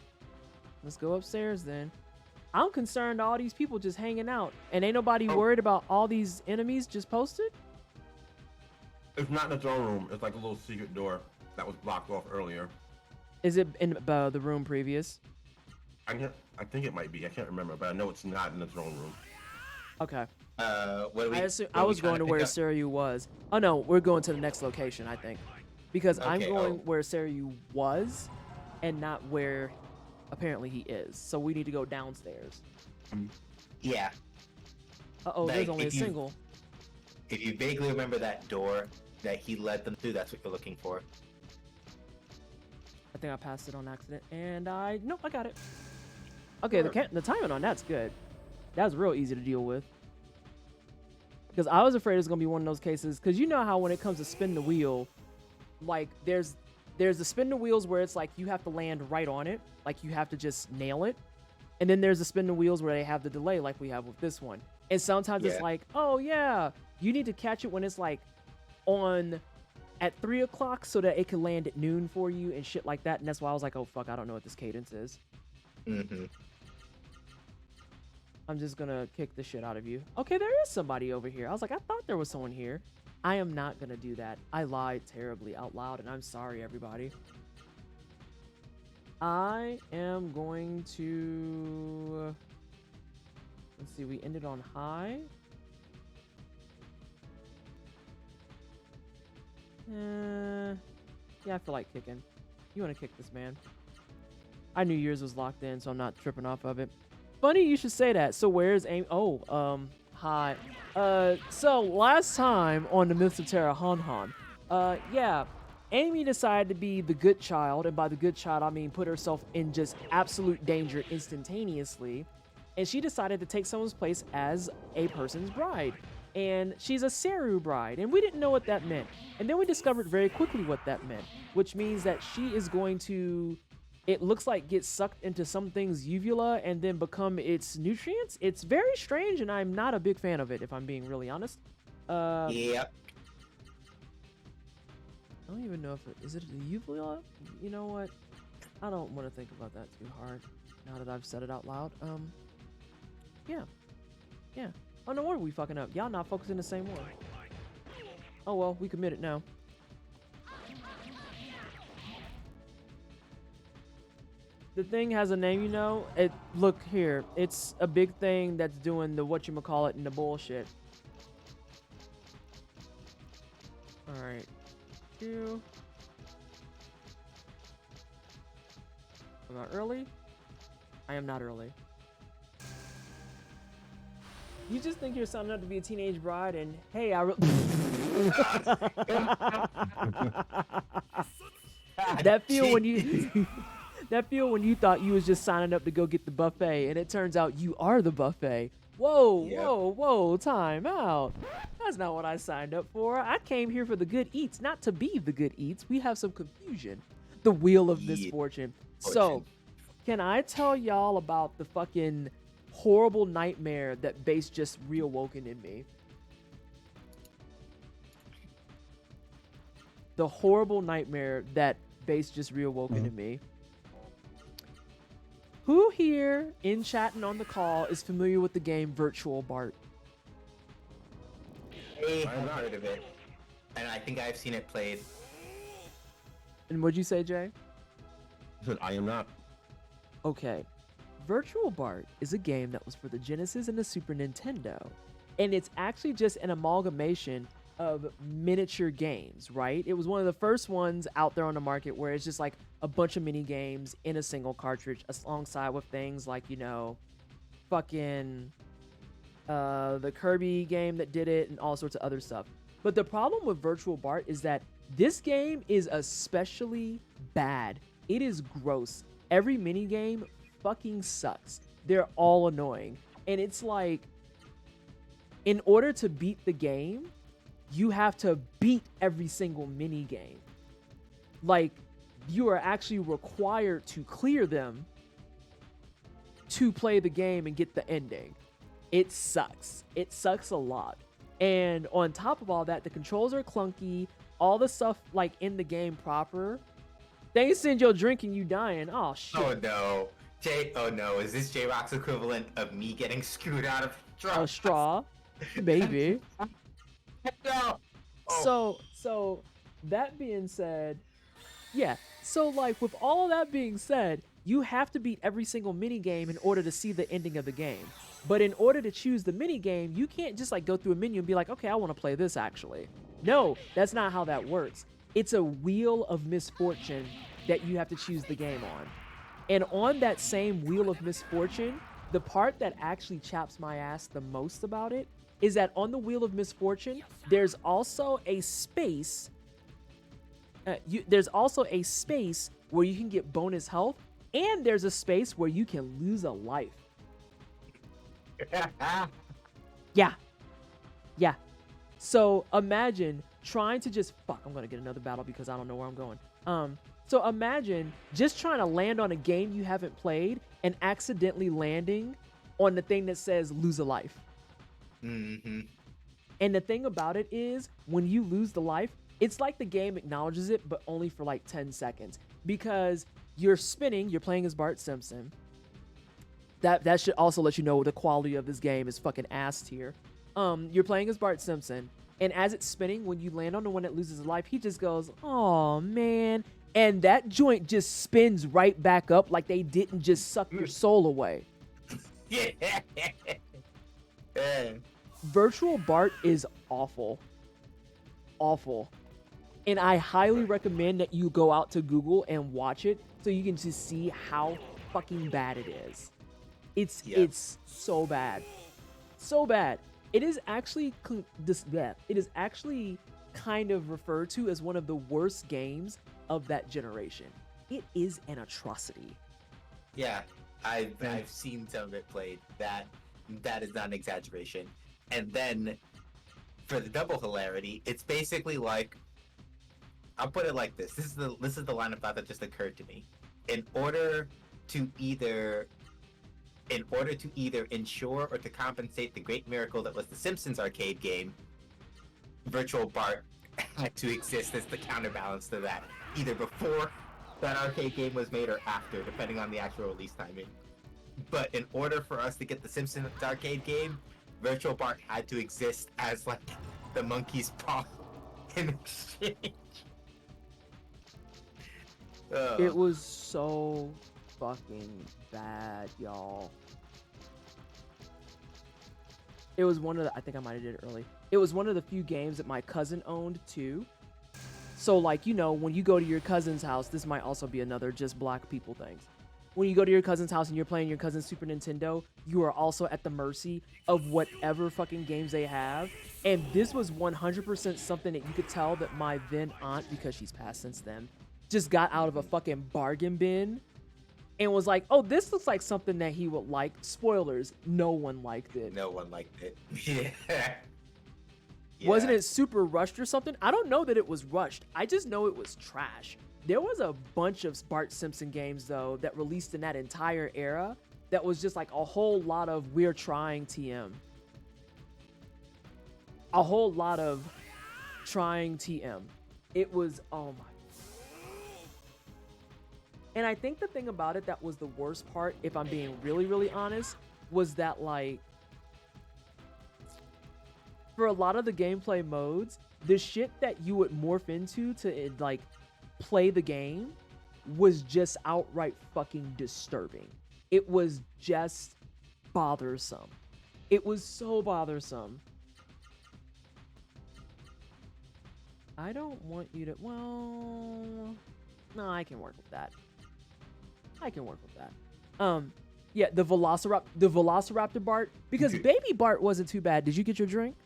Let's go upstairs then. I'm concerned all these people just hanging out, and ain't nobody Oh. worried about all these enemies just posted? It's not in the throne room. It's like a little secret door that was blocked off earlier. Is it in the room previous? I think it might be. I can't remember, but I know it's not in the throne room. Okay. What do we? I was going to where Sariu was. Oh no, we're going to the next location, I think. Because I'm Okay, going oh. where Sariu was and not where apparently he is. So we need to go downstairs. Yeah. Uh-oh, Like, there's only a if you- single. If you vaguely remember that door that he led them through, that's what you're looking for. I think I passed it on accident, and nope, I got it. Okay, the timing on that's good. That's real easy to deal with. Because I was afraid it's gonna be one of those cases. Because you know how when it comes to spin the wheel, like there's the spin the wheels where it's like you have to land right on it, like you have to just nail it, and then there's the spin the wheels where they have the delay, like we have with this one. And sometimes it's Yeah. like, oh yeah, you need to catch it when it's like on at 3 o'clock so that it can land at noon for you and shit like that. And that's why I was like, oh fuck, I don't know what this cadence is. Mm-hmm. I'm just gonna kick the shit out of you. Okay, there is somebody over here. I was like, I thought there was someone here. I am not gonna do that. I lied terribly out loud, and I'm sorry, everybody. I am going to... Let's see, we ended on high. Yeah, I feel like kicking. You want to kick this, man? I knew yours was locked in, so I'm not tripping off of it. Funny you should say that. So where's Amy? Oh, hi. So last time on the Myths of Terra, yeah, Amy decided to be the good child, and by the good child, I mean put herself in just absolute danger instantaneously, and she decided to take someone's place as a person's bride. And she's a Seru bride, and we didn't know what that meant. And then we discovered very quickly what that meant, which means that she is going to, it looks like, get sucked into something's uvula and then become its nutrients. It's very strange, and I'm not a big fan of it, if I'm being really honest. Yep. I don't even know if is it a uvula? You know what? I don't want to think about that too hard now that I've said it out loud. Yeah. Oh, no wonder we fucking up. Y'all not focusing the same way. Oh well, we committed now. The thing has a name, you know? Look here. It's a big thing that's doing the whatchamacallit and the bullshit. Alright. Am I early? I am not early. You just think you're signing up to be a teenage bride, and hey, that feel when you that feel when you thought you was just signing up to go get the buffet, and it turns out you are the buffet. Whoa, Yep. whoa, time out. That's not what I signed up for. I came here for the good eats, not to be the good eats. We have some confusion. The wheel of misfortune. So, can I tell y'all about the fucking horrible nightmare that Base just reawoken in me? The horrible nightmare that Base just reawoken in me. Who here in chat and on the call is familiar with the game Virtual Bart? I have heard of it, and I think I've seen it played. And what'd you say, Jay? I said, I am not. Okay. Virtual Bart is a game that was for the Genesis and the Super Nintendo. And it's actually just an amalgamation of miniature games, right? It was one of the first ones out there on the market where it's just like a bunch of mini games in a single cartridge alongside with things like, you know, fucking the Kirby game that did it and all sorts of other stuff. But the problem with Virtual Bart is that this game is especially bad. It is gross. Every mini game fucking sucks. They're all annoying. And it's like, in order to beat the game, you have to beat every single mini game. Like, you are actually required to clear them to play the game and get the ending. It sucks. It sucks a lot. And on top of all that, the controls are clunky. All the stuff like in the game proper. They send your drink and you dying. Oh shit. Oh no. Oh no. Is this J-Rock's equivalent of me getting screwed out of A straw. Maybe. No. Oh. So that being said, yeah. So like with all of that being said, you have to beat every single mini game in order to see the ending of the game. But in order to choose the mini game, you can't just like go through a menu and be like, okay, I want to play this actually. No, that's not how that works. It's a wheel of misfortune that you have to choose the game on. And on that same wheel of misfortune, the part that actually chaps my ass the most about it is that on the wheel of misfortune, there's also a space. There's also a space where you can get bonus health, and there's a space where you can lose a life. Yeah. So imagine trying to just I'm gonna get another battle because I don't know where I'm going. So imagine just trying to land on a game you haven't played and accidentally landing on the thing that says lose a life. Mm-hmm. And the thing about it is, when you lose the life, it's like the game acknowledges it, but only for like 10 seconds. Because you're spinning, you're playing as Bart Simpson. That should also let you know the quality of this game is fucking ass tier. You're playing as Bart Simpson, and as it's spinning, when you land on the one that loses a life, he just goes, "Oh man," and that joint just spins right back up like they didn't just suck your soul away. Yeah. Virtual Bart is awful, and I highly recommend that you go out to Google and watch it so you can just see how fucking bad it is. It's so bad. It is actually kind of referred to as one of the worst games of that generation. It is an atrocity. Yeah, I've seen some of it played. That is not an exaggeration. And then for the double hilarity, it's basically like, I'll put it like this. This is the line of thought that just occurred to me. In order to either ensure or to compensate the great miracle that was the Simpsons arcade game, Virtual Bart had to exist as the counterbalance to that, either before that arcade game was made or after, depending on the actual release timing. But in order for us to get the Simpsons arcade game, Virtual Bart had to exist as like the monkey's paw in exchange. It was so fucking bad, y'all. It was one of the, I think I might have did it early. It was one of the few games that my cousin owned too. So like, you know, when you go to your cousin's house, this might also be another just black people things. When you go to your cousin's house and you're playing your cousin's Super Nintendo, you are also at the mercy of whatever fucking games they have. And this was 100% something that you could tell that my then aunt, because she's passed since then, just got out of a fucking bargain bin and was like, oh, this looks like something that he would like. Spoilers, no one liked it. No one liked it. Yeah. Wasn't it super rushed or something? I don't know that it was rushed. I just know it was trash. There was a bunch of Bart Simpson games, though, that released in that entire era that was just like a whole lot of we're trying TM. A whole lot of trying TM. It was, oh my. And I think the thing about it that was the worst part, if I'm being really, really honest, was that like, for a lot of the gameplay modes, the shit that you would morph into to like play the game was just outright fucking disturbing. It was just bothersome. It was so bothersome. I don't want you to. Well, no, I can work with that. I can work with that. Yeah, the Velociraptor Bart, because Baby Bart wasn't too bad. Did you get your drink?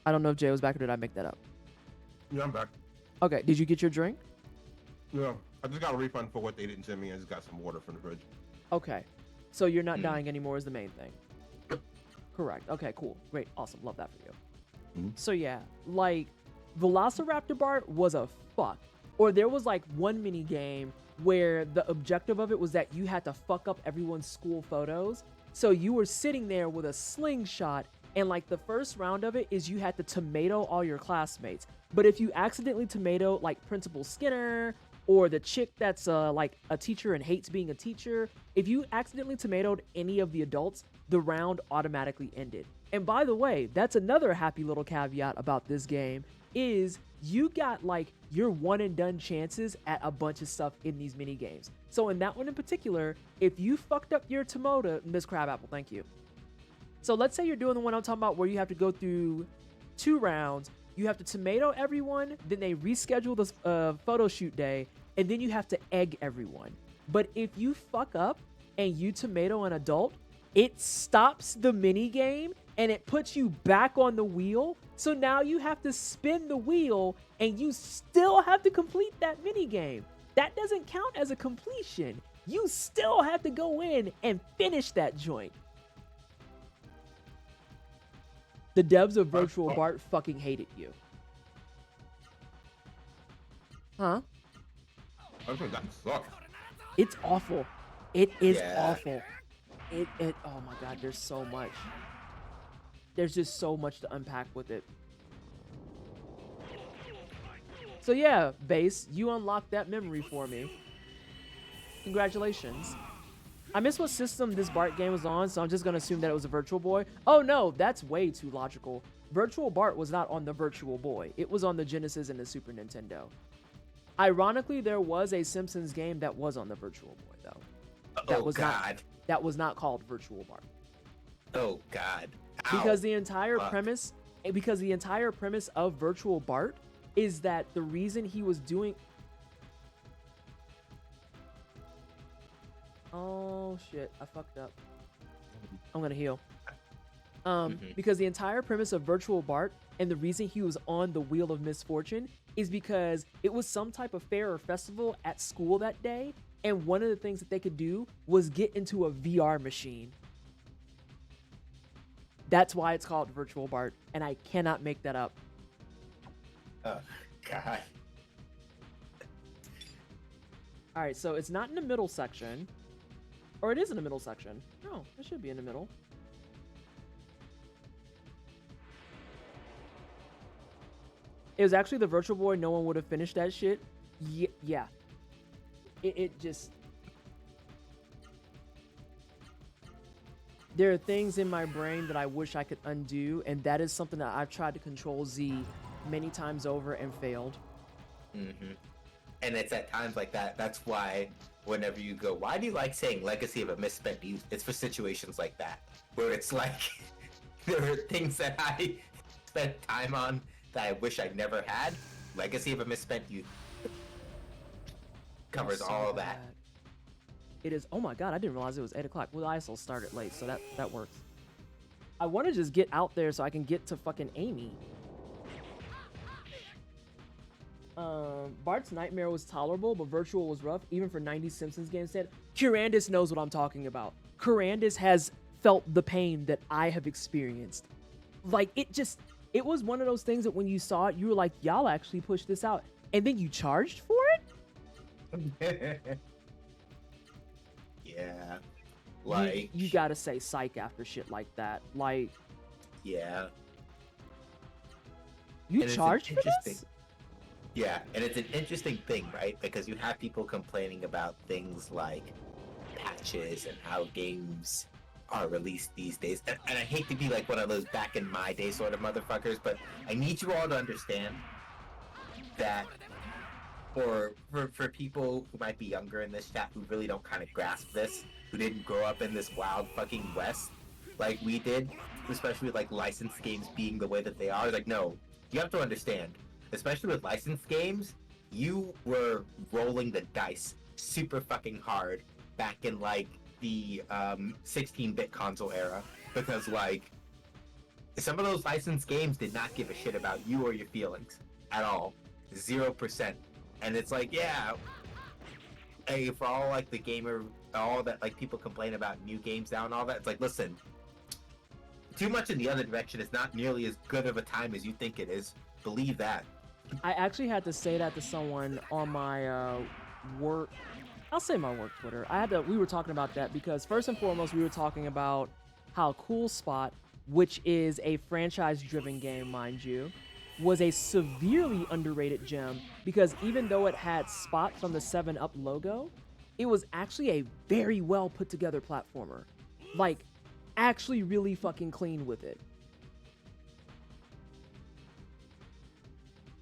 I don't know if Jay was back or did I make that up? Yeah, I'm back. Okay, did you get your drink? Yeah, I just got a refund for what they didn't send me. I just got some water from the fridge. Okay, so you're not dying anymore is the main thing. Correct. Okay, cool. Great. Awesome. Love that for you. So yeah, like Velociraptor Bart was a fuck. Or there was like one mini game where the objective of it was that you had to fuck up everyone's school photos. So you were sitting there with a slingshot, and like the first round of it is you had to tomato all your classmates. But if you accidentally tomato like Principal Skinner or the chick that's like a teacher and hates being a teacher, if you accidentally tomatoed any of the adults, the round automatically ended. And by the way, that's another happy little caveat about this game, is you got like your one and done chances at a bunch of stuff in these mini games. So in that one in particular, if you fucked up your tomato, Miss Crabapple, thank you. So let's say you're doing the one I'm talking about where you have to go through 2 rounds, you have to tomato everyone, then they reschedule the photo shoot day, and then you have to egg everyone. But if you fuck up and you tomato an adult, it stops the mini game and it puts you back on the wheel. So now you have to spin the wheel and you still have to complete that mini game. That doesn't count as a completion. You still have to go in and finish that joint. The devs of Virtual Bart fucking hated you. Huh? I think that sucks. It's awful. It is awful. It oh my god, there's so much. There's just so much to unpack with it. So yeah, Base, you unlocked that memory for me. Congratulations. I missed what system this Bart game was on, so I'm just gonna assume that it was a Virtual Boy. Oh no, that's way too logical. Virtual Bart was not on the Virtual Boy. It was on the Genesis and the Super Nintendo. Ironically, there was a Simpsons game that was on the Virtual Boy, though. That was not called Virtual Bart. Oh God. Ow. Because the entire premise of Virtual Bart is that the reason he was doing. Oh shit, I fucked up. I'm gonna heal. Because the entire premise of Virtual Bart and the reason he was on the Wheel of Misfortune is because it was some type of fair or festival at school that day, and one of the things that they could do was get into a VR machine. That's why it's called Virtual Bart, and I cannot make that up. Oh God. All right, so it's not in the middle section. Or it is in the middle section. No, it should be in the middle. It was actually the Virtual Boy. No one would have finished that shit. Yeah. It just... There are things in my brain that I wish I could undo, and that is something that I've tried to Control Z many times over and failed. And it's at times like that. That's why whenever you go, why do you like saying Legacy of a Misspent Youth? It's for situations like that, where it's like, there are things that I spent time on that I wish I never had. Legacy of a Misspent Youth covers all of that. It is. Oh my god, I didn't realize it was 8 o'clock. Well, I also started late, so that works. I want to just get out there so I can get to fucking Amy. Bart's Nightmare was tolerable, but Virtual was rough, even for 90s Simpsons games. Said Curandis knows what I'm talking about. Curandis has felt the pain that I have experienced. Like, it was one of those things that when you saw it, you were like, y'all actually pushed this out, and then you charged for it? Yeah. Like, you gotta say psych after shit like that. Like, yeah. You charged for this? Yeah, and it's an interesting thing, right? Because you have people complaining about things like patches and how games are released these days. And I hate to be like one of those back in my day sort of motherfuckers, but I need you all to understand that for people who might be younger in this chat who really don't kind of grasp this, who didn't grow up in this wild fucking West like we did, especially with like licensed games being the way that they are, like, no, you have to understand, especially with licensed games, you were rolling the dice super fucking hard back in like the 16-bit console era, because like some of those licensed games did not give a shit about you or your feelings at all, 0%. And it's like, yeah, hey, for all like the gamer, all that like people complain about new games now and all that, it's like, listen, too much in the other direction is not nearly as good of a time as you think it is. Believe that. I actually had to say that to someone on my work. I'll say my work Twitter. We were talking about that because first and foremost, we were talking about how Cool Spot, which is a franchise-driven game, mind you, was a severely underrated gem because even though it had Spot from the 7-Up logo, it was actually a very well put together platformer. Like, actually really fucking clean with it.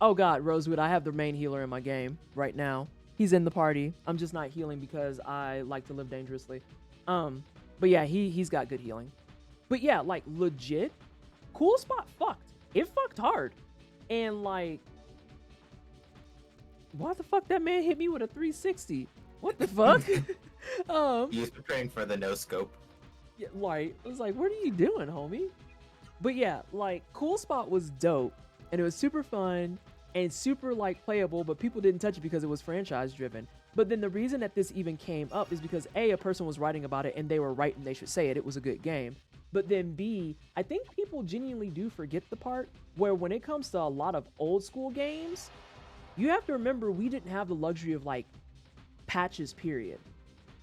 Oh god, Rosewood, I have the main healer in my game right now. He's in the party. I'm just not healing because I like to live dangerously. But yeah, he's got good healing. But yeah, like legit, Cool Spot fucked. It fucked hard. And like, why the fuck that man hit me with a 360? What the fuck? He was preparing for the no scope. Yeah, like, I was like, what are you doing, homie? But yeah, like, Cool Spot was dope, and it was super fun, and super, like, playable, but people didn't touch it because it was franchise-driven. But then the reason that this even came up is because, A, a person was writing about it, and they were right, and they should say it. It was a good game. But then, B, I think people genuinely do forget the part where when it comes to a lot of old-school games, you have to remember we didn't have the luxury of, like, patches, period.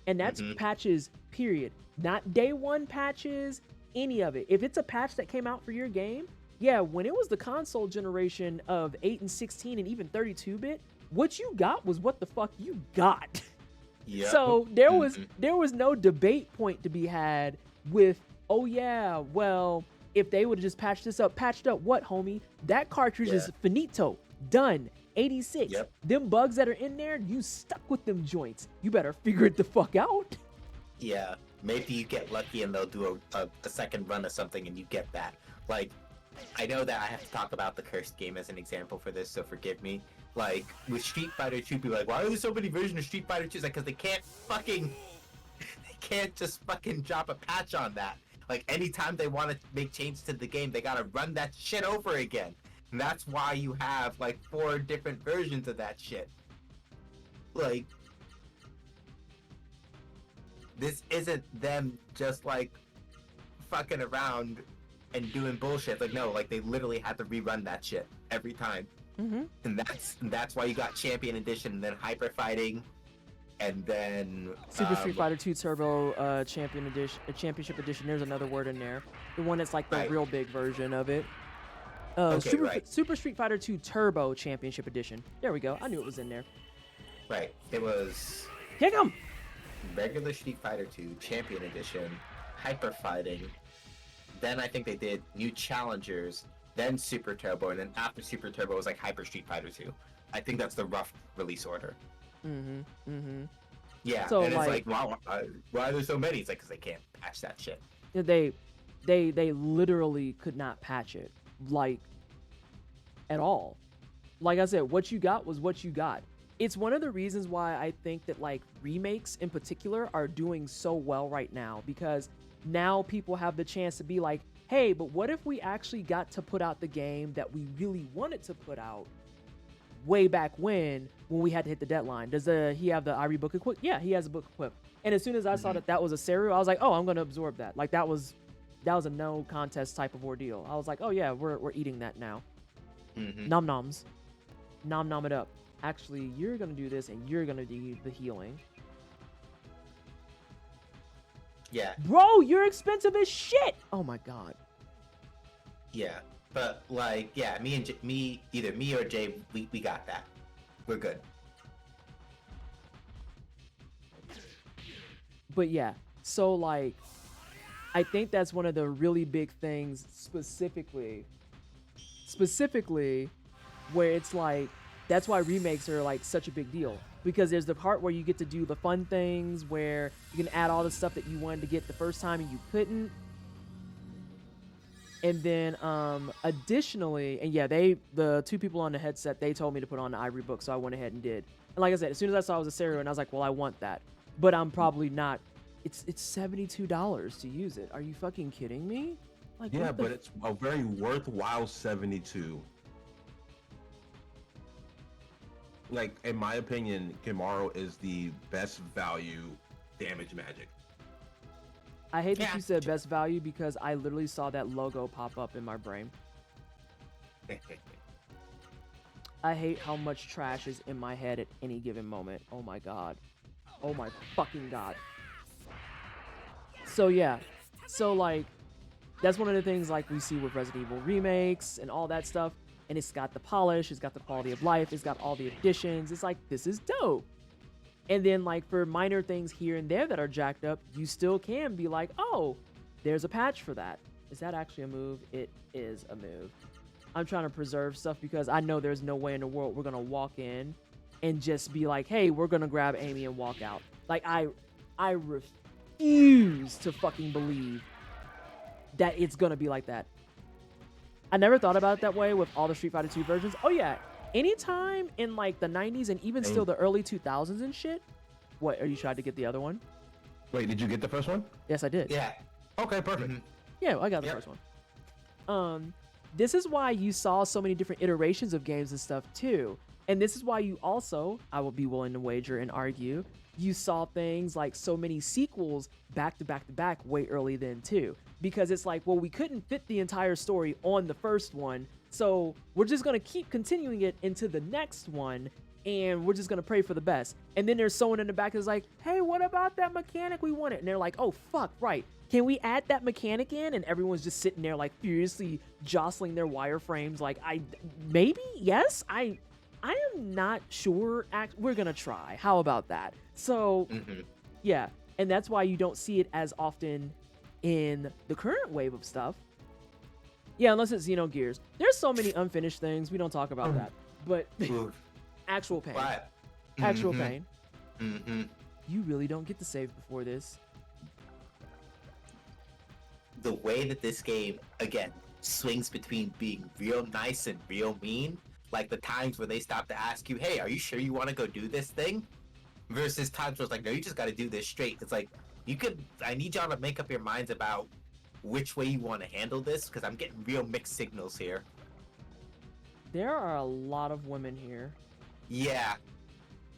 And that's patches, period. Not day one patches, any of it. If it's a patch that came out for your game, yeah, when it was the console generation of 8 and 16 and even 32-bit, what you got was what the fuck you got. Yep. So there was no debate point to be had with, oh yeah, well, if they would have just patched up what, homie? That cartridge is finito, done, 86. Yep. Them bugs that are in there, you stuck with them joints. You better figure it the fuck out. Yeah, maybe you get lucky and they'll do a second run of something and you get that. Like, I know that I have to talk about the cursed game as an example for this, so forgive me. Like, with Street Fighter 2, people are like, why are there so many versions of Street Fighter 2? It's like, because they can't just fucking drop a patch on that. Like, anytime they want to make changes to the game, they gotta run that shit over again. And that's why you have, like, 4 different versions of that shit. Like, this isn't them just, like, fucking around and doing bullshit. Like, no, like, they literally had to rerun that shit every time. And that's why you got Champion Edition, and then Hyper Fighting, and then Super Street Fighter 2 Turbo Champion Edition, Championship Edition. There's another word in there. The one that's like the real big version of it. Super Street Fighter 2 Turbo Championship Edition. There we go. I knew it was in there. Right. It was Kick 'em! regular Street Fighter 2 Champion Edition, Hyper Fighting. Then I think they did New Challengers, then Super Turbo, and then after Super Turbo was like Hyper Street Fighter 2. I think that's the rough release order. Yeah, so and it's like wow, why are there so many? It's like because they can't patch that shit. They literally could not patch it, like, at all. Like I said, what you got was what you got. It's one of the reasons why I think that, like, remakes in particular are doing so well right now, because now people have the chance to be like, hey, but what if we actually got to put out the game that we really wanted to put out way back when we had to hit the deadline? Does he have the Irie book equipped? Yeah, he has a book equipped. And as soon as I saw that was a Seru, I was like, oh, I'm going to absorb that. Like, that was a no contest type of ordeal. I was like, oh yeah, we're eating that now. Nom noms. Nom nom it up. Actually, you're going to do this and you're going to do the healing. Yeah. Bro, you're expensive as shit. Oh my god. Yeah, but like, yeah, either me or Jay, we got that. We're good. But yeah, so like, I think that's one of the really big things specifically where it's like, that's why remakes are like such a big deal. Because there's the part where you get to do the fun things, where you can add all the stuff that you wanted to get the first time and you couldn't. And then additionally, and yeah, the two people on the headset, they told me to put on the Ivory book, so I went ahead and did. And like I said, as soon as I saw it was a stereo, and I was like, well, I want that. But I'm probably not. It's $72 to use it. Are you fucking kidding me? Like, Yeah, what the but it's a very worthwhile 72. Like, in my opinion, Kimaro is the best value damage magic. I hate that Yeah. you said best value because I literally saw that logo pop up in my brain. I hate how much trash is in my head at any given moment. Oh my god. Oh my fucking god. So yeah. So like, that's one of the things like we see with Resident Evil remakes and all that stuff. And it's got the polish, it's got the quality of life, it's got all the additions. It's like, this is dope. And then like for minor things here and there that are jacked up, you still can be like, oh, there's a patch for that. Is that actually a move? It is a move. I'm trying to preserve stuff because I know there's no way in the world we're gonna walk in and just be like, hey, we're gonna grab Amy and walk out. Like I refuse to fucking believe that it's gonna be like that. I never thought about it that way with all the Street Fighter 2 versions. Oh yeah, anytime in like the 90s and even still the early 2000s and shit. What, are you trying to get the other one? Wait, did you get the first one? Yes, I did. Yeah. Okay, perfect. Mhm. Yeah, I got the Yep. first one. This is why you saw so many different iterations of games and stuff too. And this is why you also, I will be willing to wager and argue, you saw things like so many sequels back to back to back way early then too. Because it's like, well, we couldn't fit the entire story on the first one, so we're just gonna keep continuing it into the next one, and we're just gonna pray for the best. And then there's someone in the back that's like, hey, what about that mechanic we wanted? And they're like, oh fuck, right. Can we add that mechanic in? And everyone's just sitting there like furiously jostling their wireframes like, maybe, yes, I am not sure. We're gonna try. How about that? So yeah, and that's why you don't see it as often in the current wave of stuff. Yeah, unless it's Xenogears. There's so many unfinished things. We don't talk about that. But Oof. actual pain. But Actual pain. Mm-hmm. You really don't get to save before this. The way that this game, again, swings between being real nice and real mean, like the times where they stop to ask you, hey, are you sure you want to go do this thing? Versus times where it's like, no, you just got to do this straight. It's like, I need y'all to make up your minds about which way you want to handle this, because I'm getting real mixed signals here. There are a lot of women here. Yeah.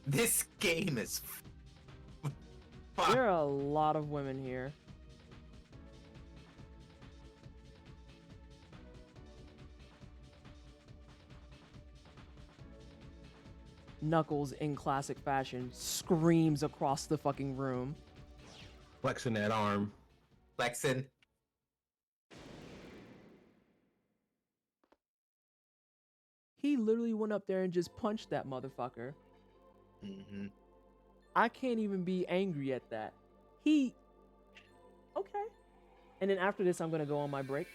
This game is fuck. There are a lot of women here. Knuckles, in classic fashion, screams across the fucking room. Flexing that arm. Flexin. He literally went up there and just punched that motherfucker. Mm-hmm. I can't even be angry at that. Okay. And then after this, I'm going to go on my break.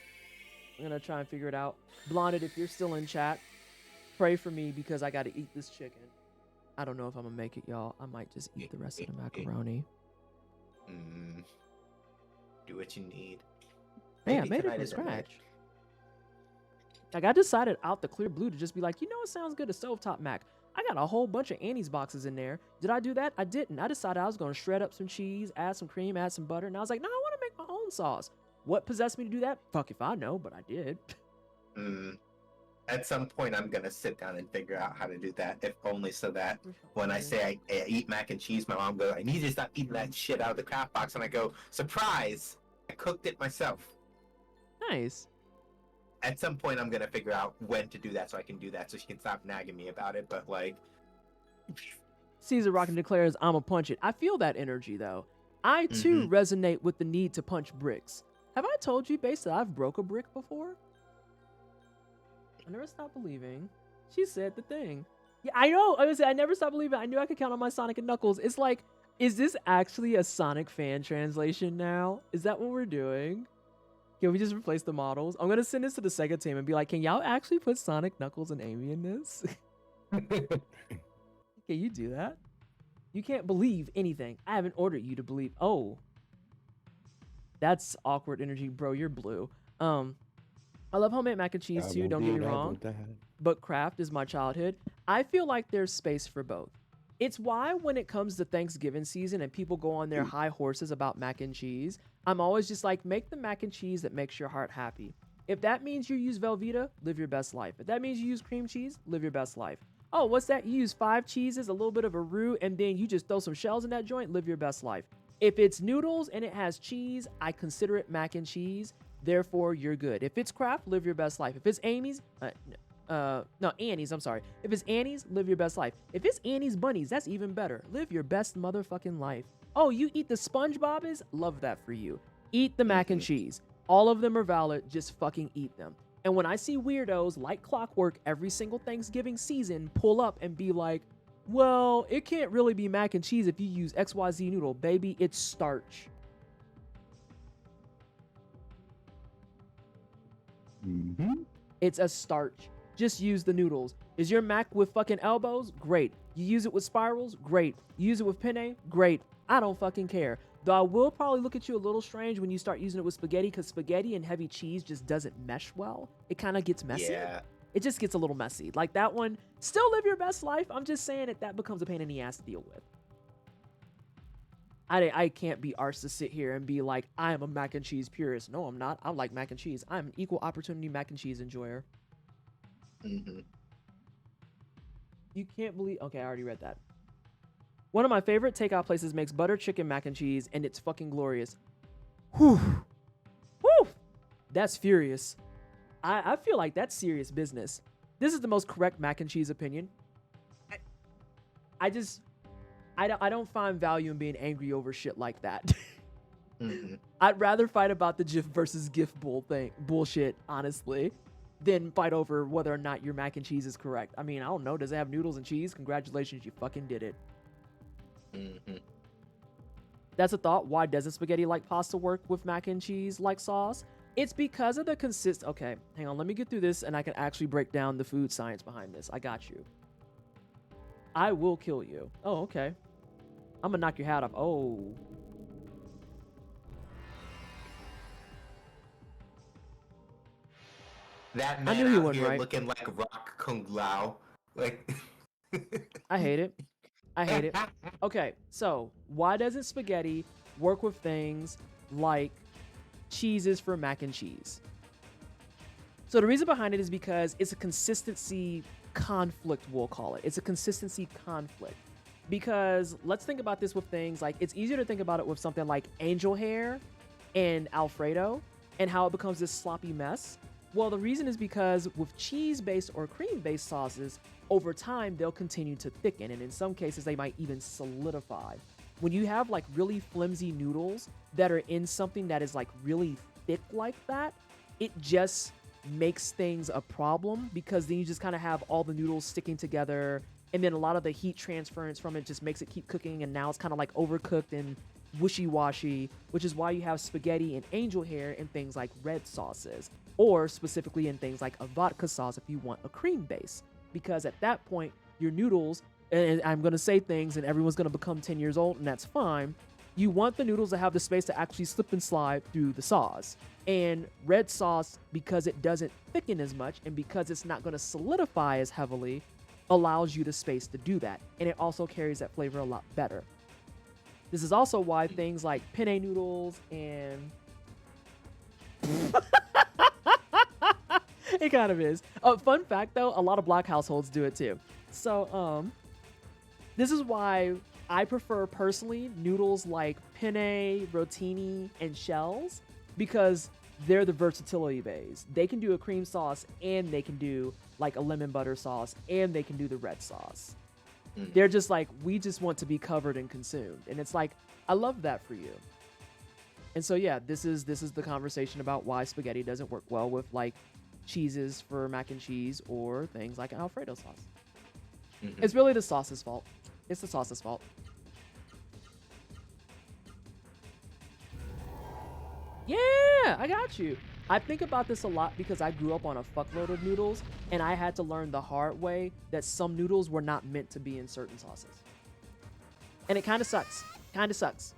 I'm going to try and figure it out. Blonded, if you're still in chat, pray for me because I got to eat this chicken. I don't know if I'm going to make it, y'all. I might just eat the rest of the macaroni. Do what you need. Man, I Maybe made it tonight from is the night. scratch. Like, I decided out the clear blue to just be like, you know what sounds good? A stovetop mac. I got a whole bunch of Annie's boxes in there. Did I do that? I didn't. I decided I was going to shred up some cheese, add some cream, add some butter. And I was like, no, I want to make my own sauce. What possessed me to do that? Fuck if I know, but I did. At some point, I'm going to sit down and figure out how to do that, if only so that when I say I eat mac and cheese, my mom goes, I need you to stop eating that shit out of the craft box. And I go, surprise! I cooked it myself. Nice. At some point, I'm going to figure out when to do that so I can do that so she can stop nagging me about it. But, like... Caesar Rockin' declares, I'ma punch it. I feel that energy, though. I, too, resonate with the need to punch bricks. Have I told you, Base, that I've broke a brick before? I never stopped believing. She said the thing. Yeah, I know. I never stopped believing. I knew I could count on my Sonic and Knuckles. It's like, is this actually a Sonic fan translation now? Is that what we're doing? Can we just replace the models? I'm going to send this to the Sega team and be like, can y'all actually put Sonic, Knuckles, and Amy in this? Can you do that? You can't believe anything. I haven't ordered you to believe. Oh. That's awkward energy. Bro, you're blue. I love homemade mac and cheese too, don't get me wrong, but Kraft is my childhood. I feel like there's space for both. It's why when it comes to Thanksgiving season and people go on their high horses about mac and cheese, I'm always just like, make the mac and cheese that makes your heart happy. If that means you use Velveeta, live your best life. If that means you use cream cheese, live your best life. Oh, what's that? You use 5 cheeses, a little bit of a roux, and then you just throw some shells in that joint, live your best life. If it's noodles and it has cheese, I consider it mac and cheese. Therefore, you're good. If it's Kraft, live your best life. If it's Amy's, Annie's, I'm sorry. If it's Annie's, live your best life. If it's Annie's Bunnies, that's even better. Live your best motherfucking life. Oh, you eat the SpongeBob's? Love that for you. Eat the mac and cheese. All of them are valid. Just fucking eat them. And when I see weirdos like clockwork every single Thanksgiving season pull up and be like, well, it can't really be mac and cheese if you use XYZ noodle. Baby, it's starch. It's a starch. Just use the noodles. Is your mac with fucking elbows? Great. You use it with spirals? Great. You use it with penne? Great. I don't fucking care. Though I will probably look at you a little strange when you start using it with spaghetti, because spaghetti and heavy cheese just doesn't mesh well. It kind of gets messy. Yeah. It just gets a little messy. Like that one, still live your best life. I'm just saying that becomes a pain in the ass to deal with. I can't be arsed to sit here and be like, I am a mac and cheese purist. No, I'm not. I like mac and cheese. I'm an equal opportunity mac and cheese enjoyer. Mm-hmm. You can't believe... Okay, I already read that. One of my favorite takeout places makes butter chicken mac and cheese, and it's fucking glorious. Whew. Whew. That's furious. I feel like that's serious business. This is the most correct mac and cheese opinion. I don't find value in being angry over shit like that. Mm-hmm. I'd rather fight about the GIF versus GIF bullshit, honestly, than fight over whether or not your mac and cheese is correct. I mean, I don't know. Does it have noodles and cheese? Congratulations, you fucking did it. Mm-hmm. That's a thought. Why doesn't spaghetti like pasta work with mac and cheese like sauce? It's because of the Okay, hang on. Let me get through this and I can actually break down the food science behind this. I got you. I will kill you. Oh, okay. I'm gonna knock your hat off. Oh. That I man knew he out wasn't here right. looking like Rock Kung Lao. Like I hate it. I hate it. Okay, so why doesn't spaghetti work with things like cheeses for mac and cheese? So the reason behind it is because it's a consistency conflict, we'll call it. It's a consistency conflict. Because let's think about this with things like, it's easier to think about it with something like angel hair and Alfredo and how it becomes this sloppy mess. Well, the reason is because with cheese-based or cream-based sauces, over time, they'll continue to thicken, and in some cases, they might even solidify. When you have like really flimsy noodles that are in something that is like really thick like that, it just makes things a problem, because then you just kind of have all the noodles sticking together, and then a lot of the heat transference from it just makes it keep cooking, and now it's kind of like overcooked and wishy-washy, which is why you have spaghetti and angel hair in things like red sauces, or specifically in things like a vodka sauce if you want a cream base. Because at that point, your noodles, and I'm going to say things and everyone's going to become 10 years old, and that's fine. You want the noodles to have the space to actually slip and slide through the sauce. And red sauce, because it doesn't thicken as much and because it's not going to solidify as heavily, allows you the space to do that. And it also carries that flavor a lot better. This is also why things like penne noodles and... It kind of is. Fun fact, though, a lot of black households do it too. So, this is why I prefer personally noodles like penne, rotini, and shells, because they're the versatility base. They can do a cream sauce, and they can do like a lemon butter sauce, and they can do the red sauce. They're just like, we just want to be covered and consumed. And it's like, I love that for you. And so, yeah, this is the conversation about why spaghetti doesn't work well with like cheeses for mac and cheese or things like Alfredo sauce. It's really the sauce's fault. It's the sauce's fault. Yeah, I got you. I think about this a lot because I grew up on a fuckload of noodles, and I had to learn the hard way that some noodles were not meant to be in certain sauces. And it kind of sucks. Kind of sucks.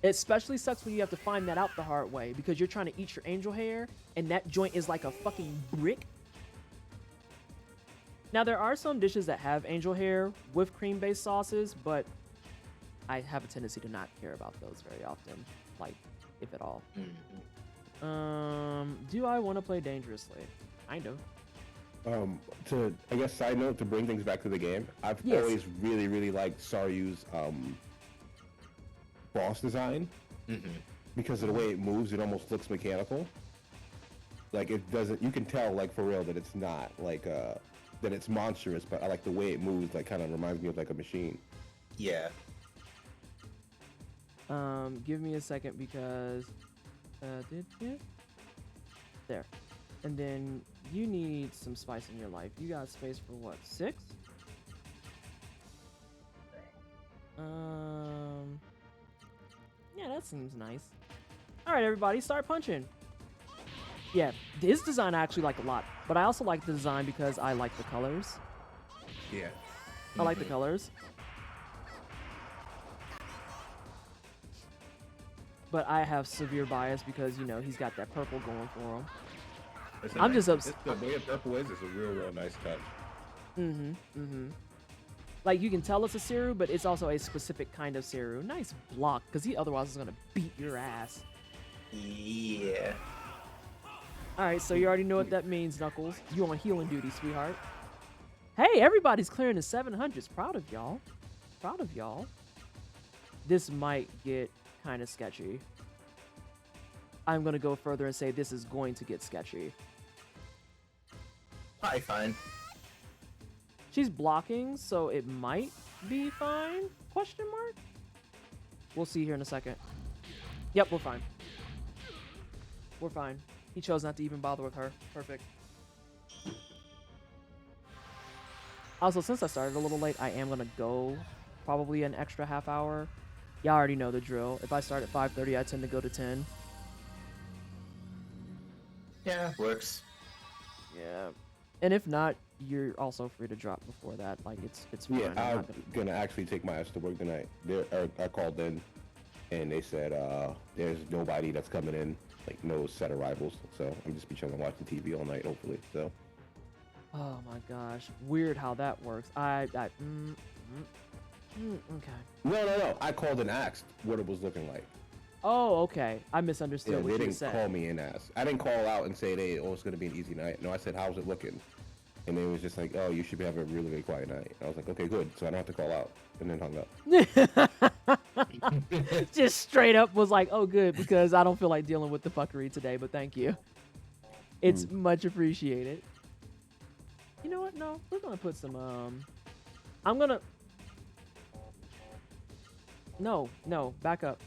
It especially sucks when you have to find that out the hard way because you're trying to eat your angel hair and that joint is like a fucking brick. Now, there are some dishes that have angel hair with cream-based sauces, but I have a tendency to not care about those very often, like, if at all. Do I want to play dangerously? Kind of. To I guess side note to bring things back to the game, I've Yes. always really liked Saryu's boss design because of the way it moves. It almost looks mechanical. Like it doesn't. You can tell like for real that it's not like that it's monstrous, but I like the way it moves. Like kind of reminds me of like a machine. Yeah. Give me a second because there. And then you need some spice in your life. You got space for what? 6? Yeah, that seems nice. All right, everybody, start punching. Yeah, this design I actually like a lot, but I also like the design because I like the colors. Yeah. I like the colors. But I have severe bias because, you know, he's got that purple going for him. I'm just upset. The way purple is a real nice touch. Like, you can tell it's a Seru, but it's also a specific kind of Seru. Nice block, because he otherwise is going to beat your ass. Yeah. Alright, so you already know what that means, Knuckles. You on healing duty, sweetheart. Hey, everybody's clearing the 700s. Proud of y'all. Proud of y'all. This might get kind of sketchy. I'm going to go further and say this is going to get sketchy. Probably fine. She's blocking, so it might be fine? Question mark? We'll see here in a second. Yep, we're fine. We're fine. He chose not to even bother with her. Perfect. Also, since I started a little late, I am going to go probably an extra half hour. Y'all already know the drill. If I start at 5:30, I tend to go to 10. Yeah, works. Yeah. And if not, you're also free to drop before that. Like, it's fine. Yeah, I'm I'm not gonna... gonna actually take my ass to work tonight. I called in, and they said there's nobody that's coming in, like no set arrivals. So I'm just be chilling watching TV all night, hopefully. So. Oh my gosh, weird how that works. Okay. No. I called and asked what it was looking like. Oh, okay. I misunderstood Yeah, what they you didn't said. call me and ask. I didn't call out and say, "Hey, it's gonna be an easy night." No, I said, "How's it looking?" And they was just like, "Oh, you should be having a really, really quiet night." And I was like, "Okay, good." So I don't have to call out, and then hung up. Just straight up was like, "Oh, good," because I don't feel like dealing with the fuckery today. But thank you. It's much appreciated. You know what? No, we're gonna put some. I'm gonna. No, back up.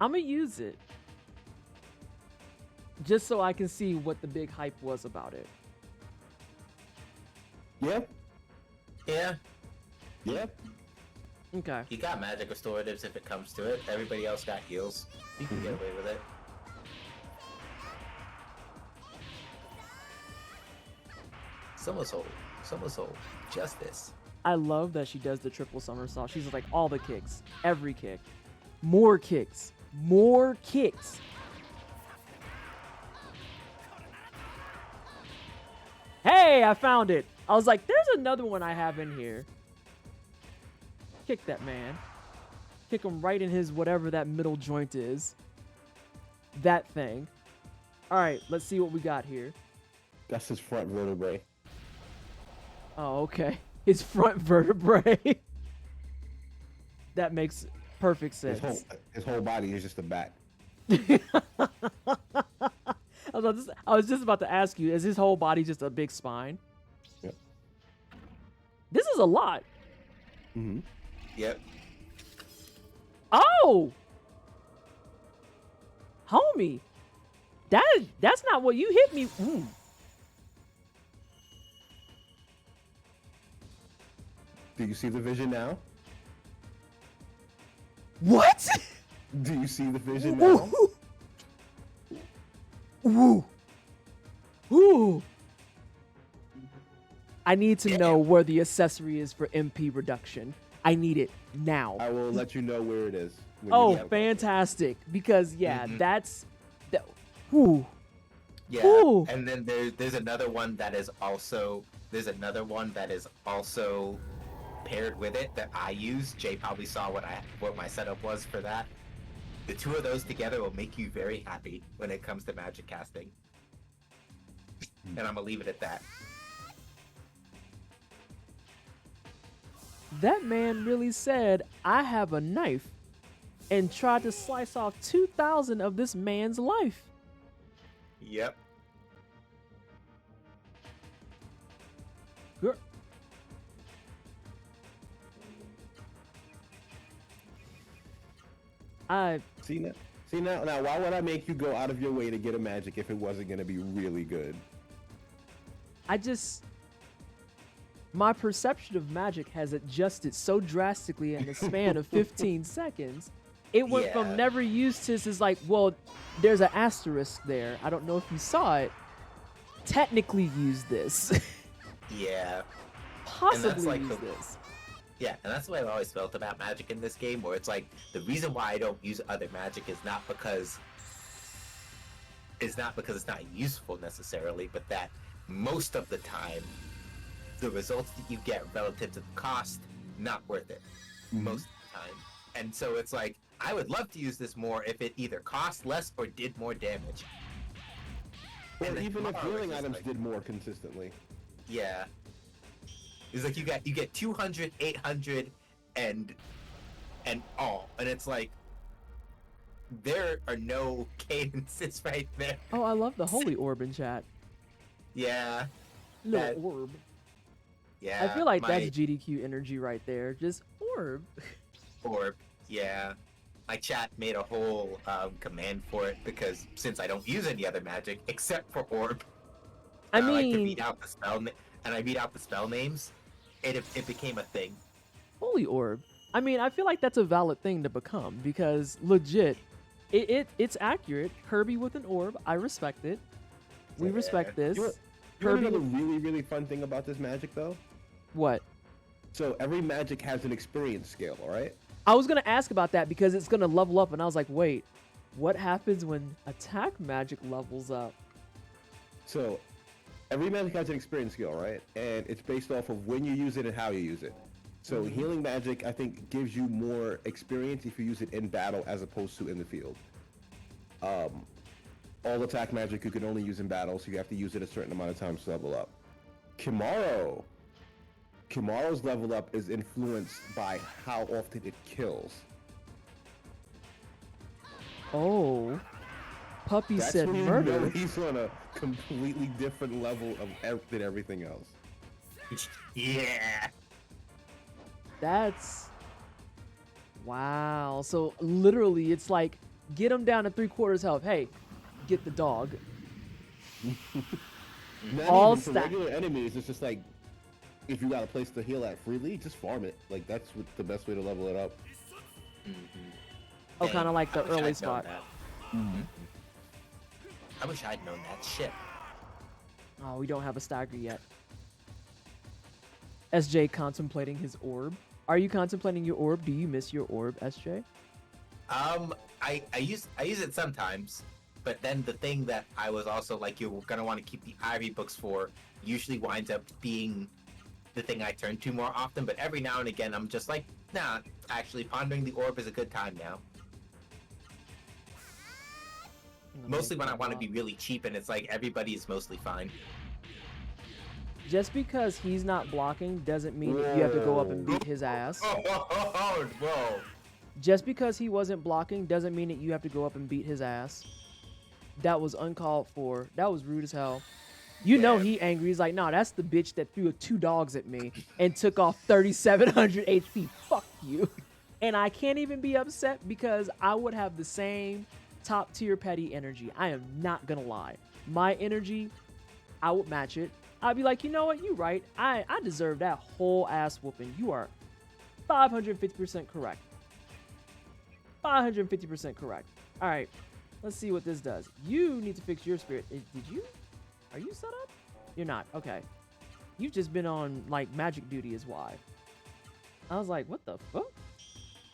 I'm gonna use it just so I can see what the big hype was about it. Yeah. Yeah. Yeah. Okay. You got magic restoratives if it comes to it. Everybody else got heals. You can get away with it. Somersault. Justice. I love that she does the triple somersault. She's like all the kicks, every kick, more kicks, more kicks. Hey, I found it. I was like, there's another one I have in here. Kick that man. Kick him right in his whatever that middle joint is. That thing. All right, let's see what we got here. That's his front vertebrae. Oh, okay. His front vertebrae. That makes perfect sense. His whole body is just a back. I was just about to ask you, is his whole body just a big spine? Yep. This is a lot. Mm-hmm. Yep. Oh! Homie. That's not what you hit me. Do you see the vision now? What? Do you see the vision now? Ooh. Ooh. I need to know where the accessory is for MP reduction. I need it now. I will let you know where it is. when you Oh, have it. fantastic! Because Mhm. that's that. Whew. Yeah, Ooh. and then there's another one that is also paired with it that I use. Jay probably saw what my setup was for that. The two of those together will make you very happy when it comes to magic casting. And I'm gonna leave it at that. That man really said, "I have a knife," and tried to slice off 2,000 of this man's life. Yep. Girl. See now, why would I make you go out of your way to get a magic if it wasn't gonna be really good? My perception of magic has adjusted so drastically in the span of 15 seconds. It went Yeah. from never used to is like, well, there's an asterisk there. I don't know if you saw it. Technically use this. Yeah. Possibly like use the- this. Yeah, and that's what I've always felt about magic in this game, where it's like the reason why I don't use other magic is not because it's not useful necessarily, but that most of the time the results that you get relative to the cost, not worth it. Most of the time. And so it's like, I would love to use this more if it either cost less or did more damage. Or And then even if tomorrow healing it's just items like- did more consistently. Yeah. It's like you get 200, 800, and all. And it's like, there are no cadences right there. Oh, I love the holy orb in chat. Yeah. Little That- orb. Yeah. I feel like my that's GDQ energy right there. Just orb. orb. Yeah. My chat made a whole command for it because since I don't use any other magic except for orb, I and like to mean, read out the spell and I read out the spell names, it became a thing. holy orb. I mean, I feel like that's a valid thing to become because legit, it's accurate. Kirby with an orb, I respect it. We Yeah. respect this. You want Kirby, another really, really fun thing about this magic, though? what? So every magic has an experience scale, all right? I was gonna ask about that because it's gonna level up, and I was like, wait, what happens when attack magic levels up? So every magic has an experience skill, right? And it's based off of when you use it and how you use it. So healing magic, I think, gives you more experience if you use it in battle as opposed to in the field. All attack magic you can only use in battle, so you have to use it a certain amount of times to level up. Kimaro's level up is influenced by how often it kills. Oh, Puppy That's said when you murder. know he's on a completely different level than everything else. Yeah. That's wow. So literally, it's like get him down to 3/4 health. Hey, get the dog. Not All even for stat- regular enemies, it's just like if you got a place to heal at freely, just farm it. Like that's the best way to level it up. Oh, Dang, kind of like I the wish I'd early known spot. that. I wish I'd known that shit. Oh, we don't have a stagger yet. SJ contemplating his orb. Are you contemplating your orb? Do you miss your orb, SJ? I use it sometimes, but then the thing that I was also like you're gonna want to keep the Ivy books for usually winds up being the thing I turn to more often. But every now and again, I'm just like, nah, actually, pondering the orb is a good time now. Mostly when I want to be really cheap, and it's like everybody is mostly fine. Just because he's not blocking doesn't mean that you have to go up and beat his ass. Whoa! Just because he wasn't blocking doesn't mean that you have to go up and beat his ass. That was uncalled for. That was rude as hell. You know Yeah. he angry. He's like, nah, that's the bitch that threw 2 dogs at me and took off 3,700 HP. Fuck you. And I can't even be upset because I would have the same top tier petty energy. I am not gonna lie. My energy, I would match it. I'd be like, you know what? You right. I deserve that whole ass whooping. You are 550% correct. 550% correct. All right. Let's see what this does. You need to fix your spirit. Did you? Are you set up? You're not. Okay. You've just been on like magic duty is why. I was like, what the fuck?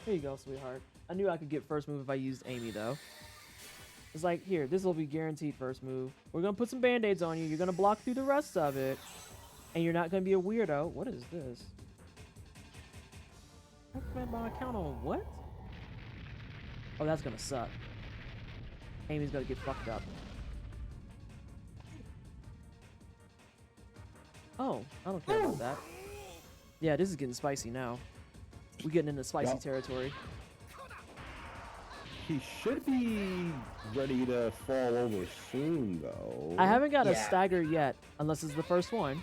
Here you go, sweetheart. I knew I could get first move if I used Amy though. It's like, here, this will be guaranteed first move. We're gonna put some band-aids on you. You're gonna block through the rest of it. And you're not gonna be a weirdo. What is this? Recommend my account on what? Oh, that's gonna suck. Amy's gonna get fucked up. Oh, I don't care about that. Yeah, this is getting spicy now. We're getting into spicy territory. He should be ready to fall over soon, though. I haven't got a stagger yet, unless it's the first one.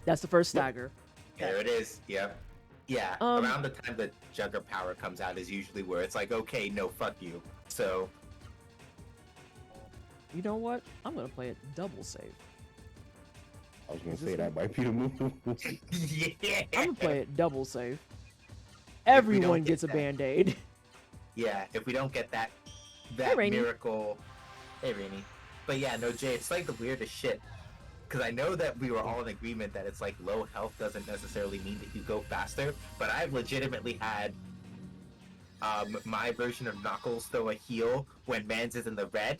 That's the first stagger. There it is. Yep. Yeah. Around the time the Jugger power comes out is usually where it's like, okay, no, fuck you. So. You know what? I'm gonna play it double save. I was gonna say that might be the move. Yeah. I'm gonna play it double save. Everyone gets a band-aid. Yeah, if we don't get that Rainy. miracle. Hey, Rainy. But yeah, no, Jay, it's like the weirdest shit. Because I know that we were all in agreement that it's like low health doesn't necessarily mean that you go faster, but I've legitimately had my version of Knuckles throw a heal when Mans is in the red,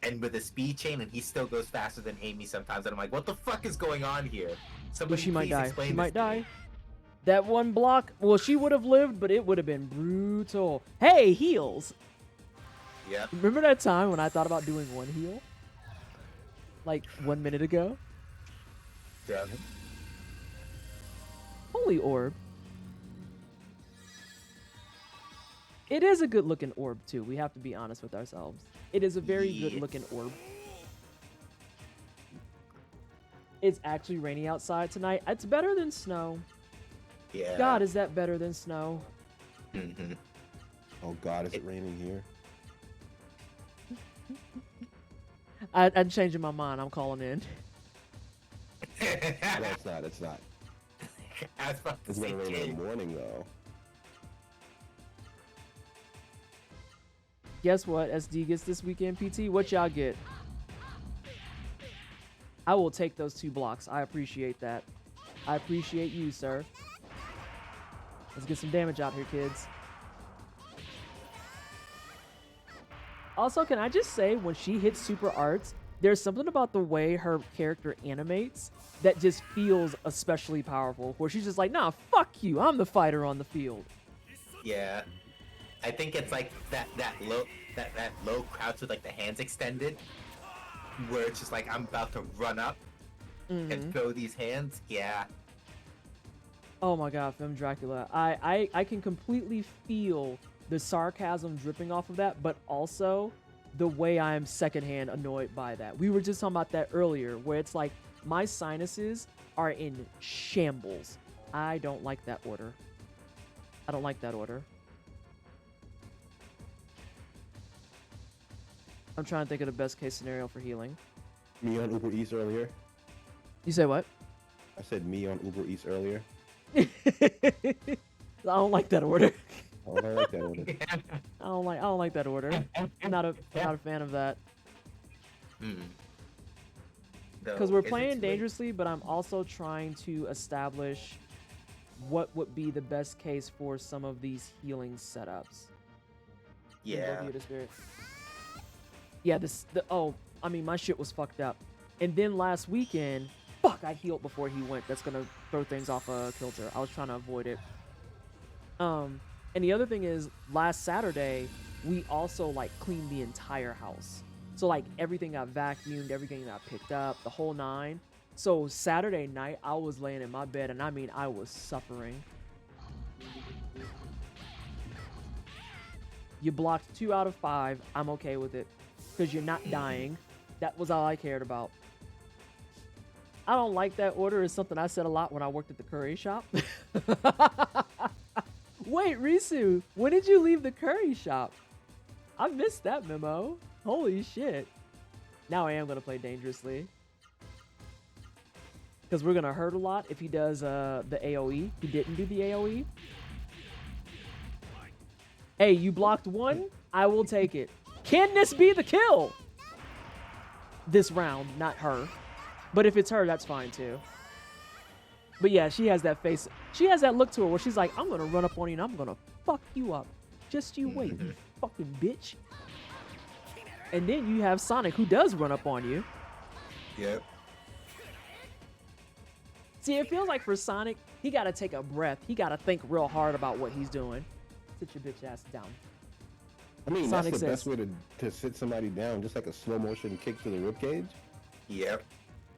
and with a speed chain, and he still goes faster than Amy sometimes, and I'm like, what the fuck is going on here? Somebody She might please die. explain She this might to me. die. That one block, well, she would have lived, but it would have been brutal. Hey, heals. Yeah. Remember that time when I thought about doing one heal? Like 1 minute ago? Yeah. Holy orb. It is a good looking orb too. We have to be honest with ourselves. It is a very good looking orb. It's actually rainy outside tonight. It's better than snow. Yeah. God, is that better than snow? Mm-hmm. Oh God, is it raining here? I'm changing my mind. I'm calling in. No, it's not. It's not. I was about to It's say, gonna rain Jay. in the morning though. Guess what? SD gets this weekend PT. What y'all get? I will take those 2 blocks. I appreciate that. I appreciate you, sir. Let's get some damage out here, kids. Also, can I just say, when she hits super arts, there's something about the way her character animates that just feels especially powerful, where she's just like, nah, fuck you. I'm the fighter on the field. Yeah. I think it's like that low crouch with like the hands extended, where it's just like I'm about to run up and throw these hands. Yeah. Oh my god, Femme Dracula. I can completely feel the sarcasm dripping off of that, but also the way I am secondhand annoyed by that. We were just talking about that earlier, where it's like my sinuses are in shambles. I don't like that order. I don't like that order. I'm trying to think of the best case scenario for healing. Me on Uber Eats earlier. You say what? I said me on Uber Eats earlier. I don't like that order. Oh, I don't like that order. I don't like that order. I'm not a fan of that. Because we're playing dangerously, but I'm also trying to establish what would be the best case for some of these healing setups. Yeah. Yeah, I mean, my shit was fucked up. And then last weekend, fuck, I healed before he went. That's gonna throw things off a kilter. I was trying to avoid it. And the other thing is, last Saturday, we also, like, cleaned the entire house. So, like, everything got vacuumed, everything got picked up, the whole 9. So, Saturday night, I was laying in my bed, and I mean, I was suffering. You blocked 2 out of 5. I'm okay with it. Because you're not dying. That was all I cared about. I don't like that order. It's something I said a lot when I worked at the curry shop. Wait, Risu, when did you leave the curry shop? I missed that memo. Holy shit. Now I am going to play dangerously. Because we're going to hurt a lot if he does the AoE. He didn't do the AoE. Hey, you blocked 1? I will take it. Can this be the kill? This round, not her. But if it's her, that's fine too. But yeah, she has that face. She has that look to her where she's like, I'm gonna run up on you and I'm gonna fuck you up. Just you wait, you fucking bitch. And then you have Sonic, who does run up on you. Yep. See, it feels like for Sonic, he gotta take a breath. He gotta think real hard about what he's doing. Sit your bitch ass down. I mean, Sonic that's the says- best way to sit somebody down, just like a slow motion kick to the ribcage. Yep.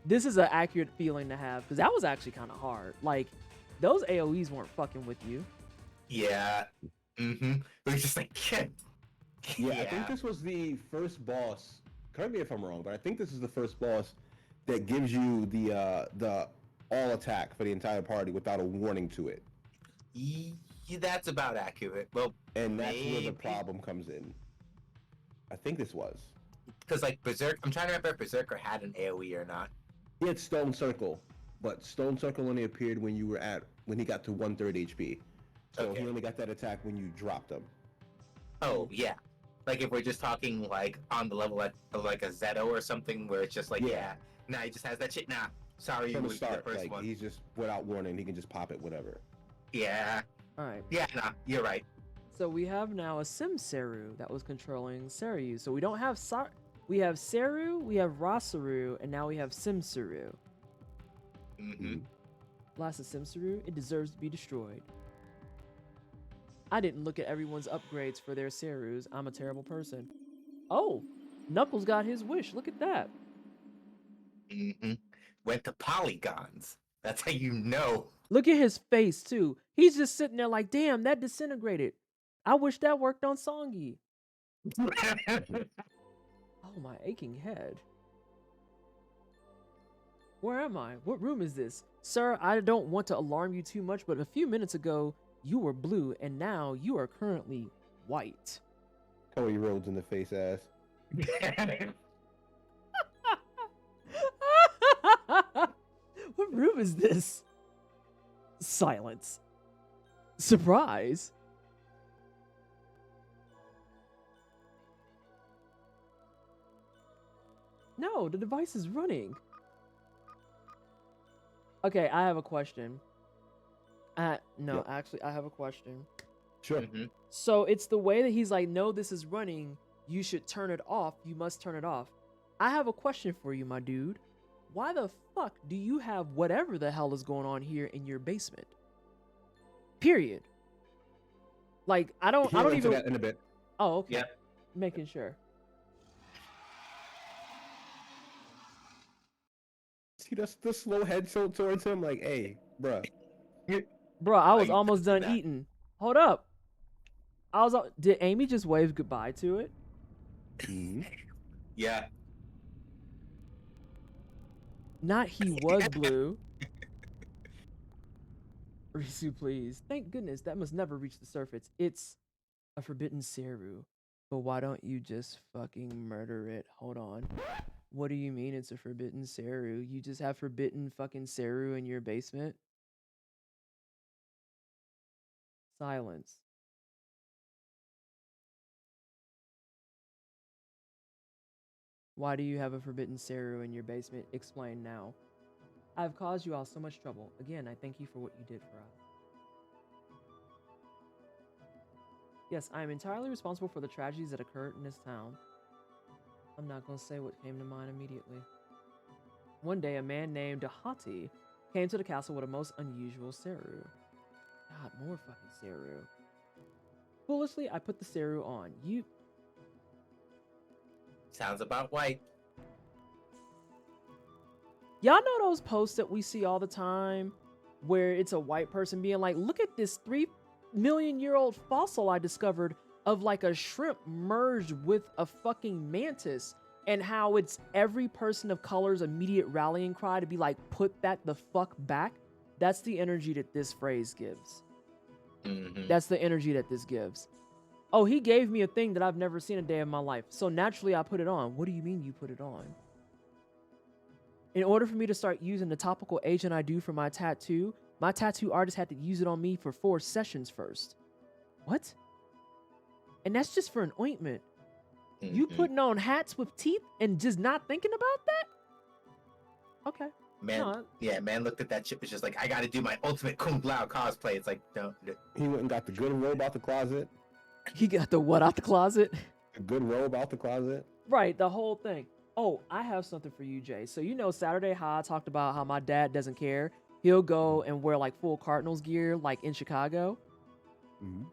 This is an accurate feeling to have, because that was actually kind of hard. Like, those AoEs weren't fucking with you. Yeah. Mm-hmm. It was just like, shit. Yeah, I think this was the first boss. Correct me if I'm wrong, but I think this is the first boss that gives you the all attack for the entire party without a warning to it. That's about accurate. Well, And that's where maybe. the problem comes in. I think this was. Because like Berserk, I'm trying to remember if Berserker had an AoE or not. He had Stone Circle, but Stone Circle only appeared when he got to 1/3 HP. So Okay. he only got that attack when you dropped him. Oh yeah. Like if we're just talking like on the level of like a Zeto or something where it's just like nah, he just has that shit. Nah, sorry, you From the would be the start, first like one. he's just without warning, he can just pop it, whatever. Yeah, All right. yeah, nah, you're right. So we have now a Sim Seru that was controlling Seiryu. So we don't have we have Seru, we have Rasaru, and now we have Sim Seru. Mm-hmm. Last of Sim Seru, it deserves to be destroyed. I didn't look at everyone's upgrades for their Serus. I'm a terrible person. Oh, Knuckles got his wish. Look at that. Mm-hmm. Went to polygons. That's how you know. Look at his face, too. He's just sitting there like, damn, that disintegrated. I wish that worked on Songi. Oh, my aching head. Where am I? What room is this? Sir, I don't want to alarm you too much, but a few minutes ago, you were blue, and now you are currently white. Cody Rhodes in the face ass. What room is this? Silence. Surprise. No, the device is running. Okay, I have a question. No, Yep. actually, I have a question. Sure. Mhm. So it's the way that he's like, no, this is running. You should turn it off. You must turn it off. I have a question for you, my dude. Why the fuck do you have whatever the hell is going on here in your basement? Period. Like, I don't He'll answer even. that in a bit. Oh, okay. Yep. Making sure. See the slow head tilt towards him, like, hey, bruh. Bro, I was you almost doing done that? eating. Hold up. Did Amy just wave goodbye to it? Yeah. Not he was blue. Risu, please. Thank goodness that must never reach the surface. It's a forbidden Seru. But why don't you just fucking murder it? Hold on. What do you mean it's a forbidden Seru? You just have forbidden fucking Seru in your basement? Silence. Why do you have a forbidden Seru in your basement? Explain now. I have caused you all so much trouble. Again, I thank you for what you did for us. Yes, I am entirely responsible for the tragedies that occurred in this town. I'm not going to say what came to mind immediately. One day, a man named Hati came to the castle with a most unusual Seru. God, more fucking Seru. Foolishly, I put the Seru on. Sounds about white. Y'all know those posts that we see all the time where it's a white person being like, look at this 3-million-year-old fossil I discovered of like a shrimp merged with a fucking mantis, and how it's every person of color's immediate rallying cry to be like, put that the fuck back. That's the energy that this phrase gives. Mm-hmm. That's the energy that this gives. Oh, he gave me a thing that I've never seen a day in my life, so naturally I put it on. What do you mean you put it on? In order for me to start using the topical agent I do for my tattoo artist had to use it on me for 4 sessions first. What? And that's just for an ointment. You Mhm. putting on hats with teeth and just not thinking about that? Okay. Man, No, yeah, man looked at that shit, was just like, I gotta do my ultimate Kung Lao cosplay. It's like, no. He went and got the good robe out the closet. he got the what out the closet? The good robe out the closet. Right, the whole thing. Oh, I have something for you, Jay. So you know Saturday how I talked about how my dad doesn't care. He'll go and wear like full Cardinals gear, like in Chicago. Mm-hmm.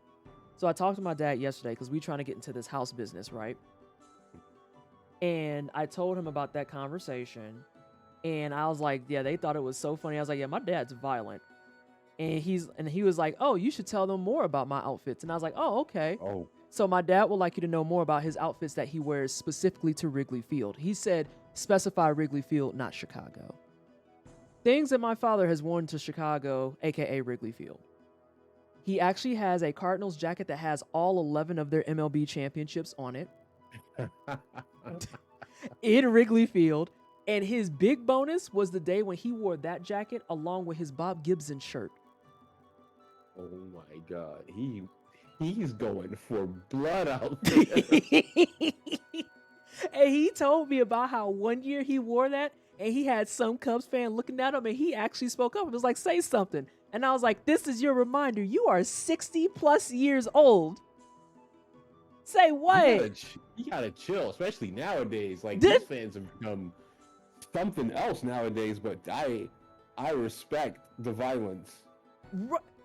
So I talked to my dad yesterday because we trying to get into this house business, right? And I told him about that conversation. And I was like, yeah, they thought it was so funny. I was like, yeah, my dad's violent. And he was like, oh, you should tell them more about my outfits. And I was like, oh, okay. Oh, So my dad would like you to know more about his outfits that he wears specifically to Wrigley Field. He said, specify Wrigley Field, not Chicago. Things that my father has worn to Chicago, aka Wrigley Field. He actually has a Cardinals jacket that has all 11 of their MLB championships on it in Wrigley Field. And his big bonus was the day when he wore that jacket along with his Bob Gibson shirt. oh my God. He's going for blood out there. And he told me about how one year he wore that and he had some Cubs fan looking at him and he actually spoke up and was like, say something. And I was like, this is your reminder. You are 60 plus years old. Say what? You gotta chill, especially nowadays. Like, This- these fans have become something else nowadays, but I respect the violence.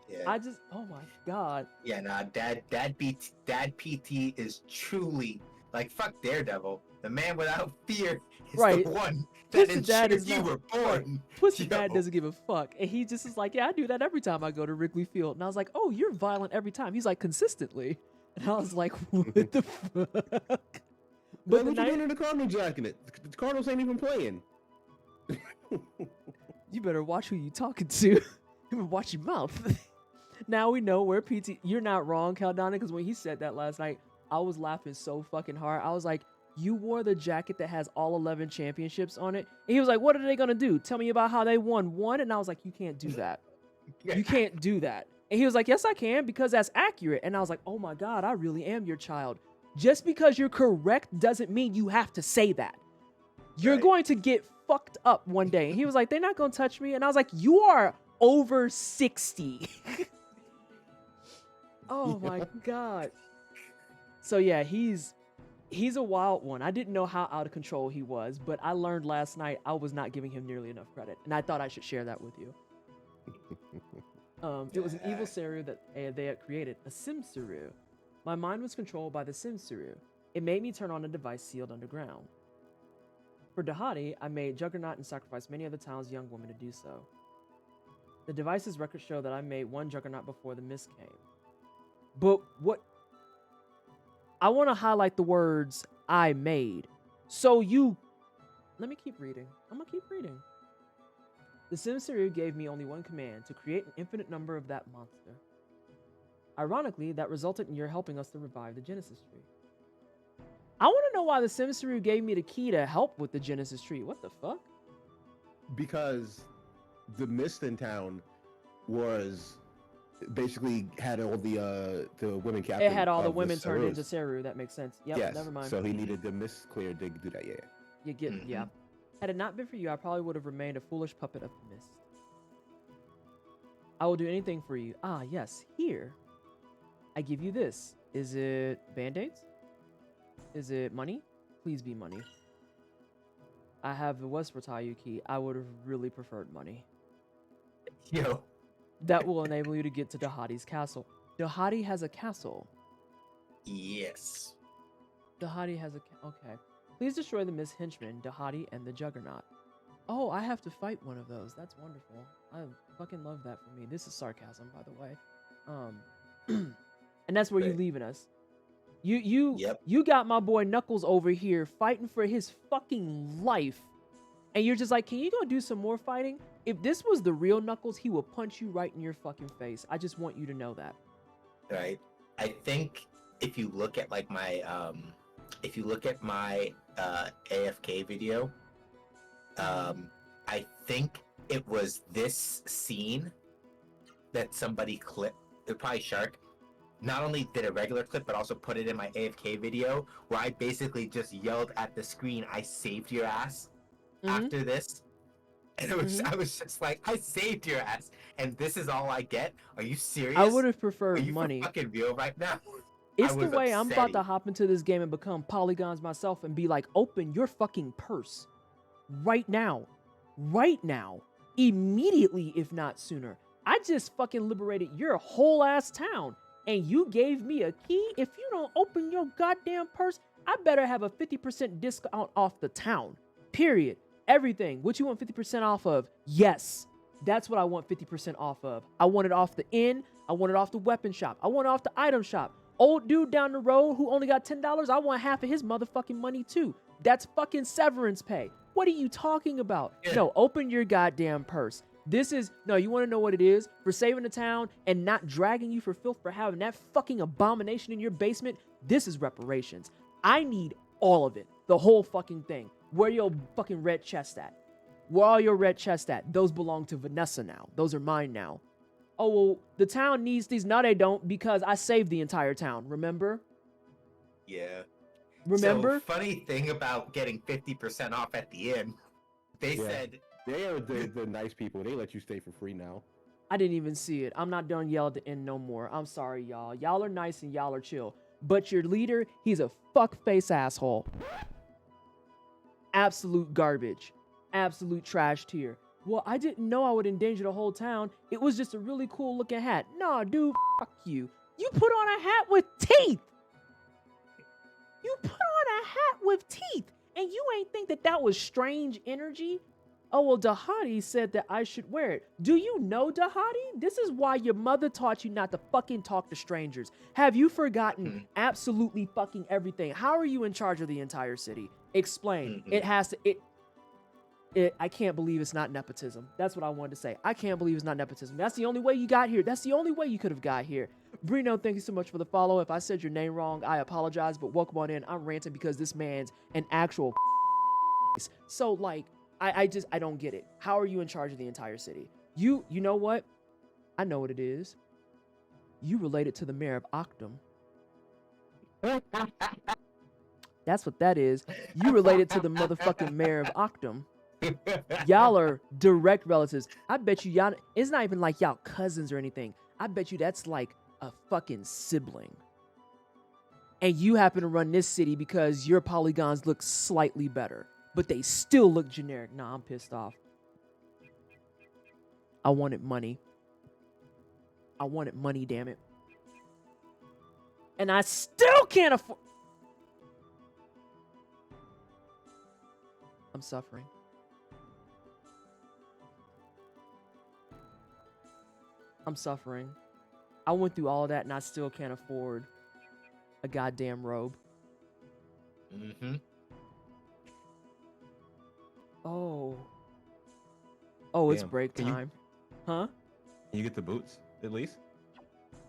Yeah. I just, oh my God. Yeah, nah, Dad PT is truly like, fuck Daredevil. The man without fear is Right. the one that Pussy Dad ensures is you not- were born. Pussy Dad Yo. doesn't give a fuck. And he just is like, yeah, I do that every time I go to Wrigley Field. And I was like, oh, you're violent every time. He's like, consistently. And I was like, what the fuck? But But the what you night, doing in the Cardinal jacket? The Cardinals ain't even playing. you better watch who you talking to. You better watch your mouth. Now we know where PT. You're not wrong, Caldana, because when he said that last night, I was laughing so fucking hard. I was like, you wore the jacket that has all 11 championships on it. And he was like, what are they going to do? Tell me about how they won one. And I was like, you can't do that. You can't do that. And he was like, yes, I can, because that's accurate. And I was like, oh my God, I really am your child. Just because you're correct doesn't mean you have to say that. You're Right. going to get fucked up one day. And he was like, they're not going to touch me. And I was like, you are over 60. Oh my God. So yeah, he's a wild one. I didn't know how out of control he was, but I learned last night I was not giving him nearly enough credit. And I thought I should share that with you. It was an evil Saru that they had created, a Sim Saru. My mind was controlled by the Sim Saru. It made me turn on a device sealed underground. For Dahadi, I made Juggernaut and sacrificed many of the town's young women to do so. The device's records show that I made one Juggernaut before the mist came. But what... I want to highlight the words, I made. So you... Let me keep reading. I'm going to keep reading. The Sim Saru gave me only one command, to create an infinite number of that monster. Ironically, that resulted in your helping us to revive the Genesis tree. I want to know why the Sim Saru gave me the key to help with the Genesis tree. What the fuck? Because the mist in town was basically had all the women captains. It had all the of women turned Sarus. into Saru. That makes sense. Yep, Yes. never mind. So he needed the mist cleared to do that. Yeah. You get, yeah. Had it not been for you, I probably would have remained a foolish puppet of the mist. I will do anything for you. Ah, yes, here. I give you this. Is it band-aids? Is it money? Please be money. I have the West Retayu key. I would have really preferred money. Yo. That will enable you to get to Dahadi's castle. Dahadi has a castle. Yes. Dahadi has a... Okay. Please destroy the Miss Henchman, Dahadi, and the Juggernaut. Oh, I have to fight one of those. That's wonderful. I fucking love that for me. This is sarcasm, by the way. And that's where you Right. leaving us. You Yep. you got my boy Knuckles over here fighting for his fucking life. And you're just like, can you go do some more fighting? If this was the real Knuckles, he will punch you right in your fucking face. I just want you to know that. Right. I think if you look at like my AFK video, I think it was this scene that somebody clipped. Probably Shark. Not only did a regular clip, but also put it in my AFK video where I basically just yelled at the screen, "I saved your ass." Mhm. After this, And I was just like, I saved your ass, and this is all I get? Are you serious? I would have Are preferred you money. for fucking real right now? It's I the was way I'm about to upsetting. hop into this game and become polygons myself and be like, open your fucking purse right now. Right now. Immediately, if not sooner. I just fucking liberated your whole ass town. And you gave me a key? If you don't open your goddamn purse, I better have a 50% discount off the town. Period. Everything. What you want 50% off of? Yes. That's what I want 50% off of. I want it off the inn. I want it off the weapon shop. I want it off the item shop. Old dude down the road who only got $10, I want half of his motherfucking money too. That's fucking severance pay. What are you talking about? Yeah. No, open your goddamn purse. This is, no, you want to know what it is? For saving the town and not dragging you for filth for having that fucking abomination in your basement, this is reparations. I need all of it. The whole fucking thing. Where your fucking red chest at? Where all your red chests at? Those belong to Vanessa now. Those are mine now. Oh, well, the town needs these. No, they don't, because I saved the entire town. Remember? Yeah. Remember? So, funny thing about getting 50% off at the inn, they Yeah. said, They are the nice people. They let you stay for free now. I didn't even see it. I'm not done yelling at the end no more. I'm sorry, y'all. Y'all are nice and y'all are chill. But your leader, he's a fuckface asshole. Absolute garbage. Absolute trash tier. Well, I didn't know I would endanger the whole town. It was just a really cool looking hat. Nah, dude, fuck you. You put on a hat with teeth. You put on a hat with teeth. And you ain't think that that was strange energy? Oh, well, Dahadi said that I should wear it. Do you know Dahadi? This is why your mother taught you not to fucking talk to strangers. Have you forgotten absolutely fucking everything? How are you in charge of the entire city? Explain. It has to... I can't believe it's not nepotism. That's what I wanted to say. I can't believe it's not nepotism. That's the only way you got here. That's the only way you could have got here. Brino, thank you so much for the follow. If I said your name wrong, I apologize, but welcome on in. I'm ranting because this man's an actual So, like, I don't get it. How are you in charge of the entire city? You know what? I know what it is. You related to the mayor of Octum. That's what that is. You related to the motherfucking mayor of Octum. Y'all are direct relatives. I bet you y'all, it's not even like y'all cousins or anything. I bet you that's like a fucking sibling. And you happen to run this city because your polygons look slightly better, but they still look generic. Nah, I'm pissed off. I wanted money. I wanted money, damn it. And I still can't afford. I'm suffering. I'm suffering. I went through all of that and I still can't afford a goddamn robe. Oh. Oh, it's Damn. break Can you- time. Huh? Can you get the boots at least?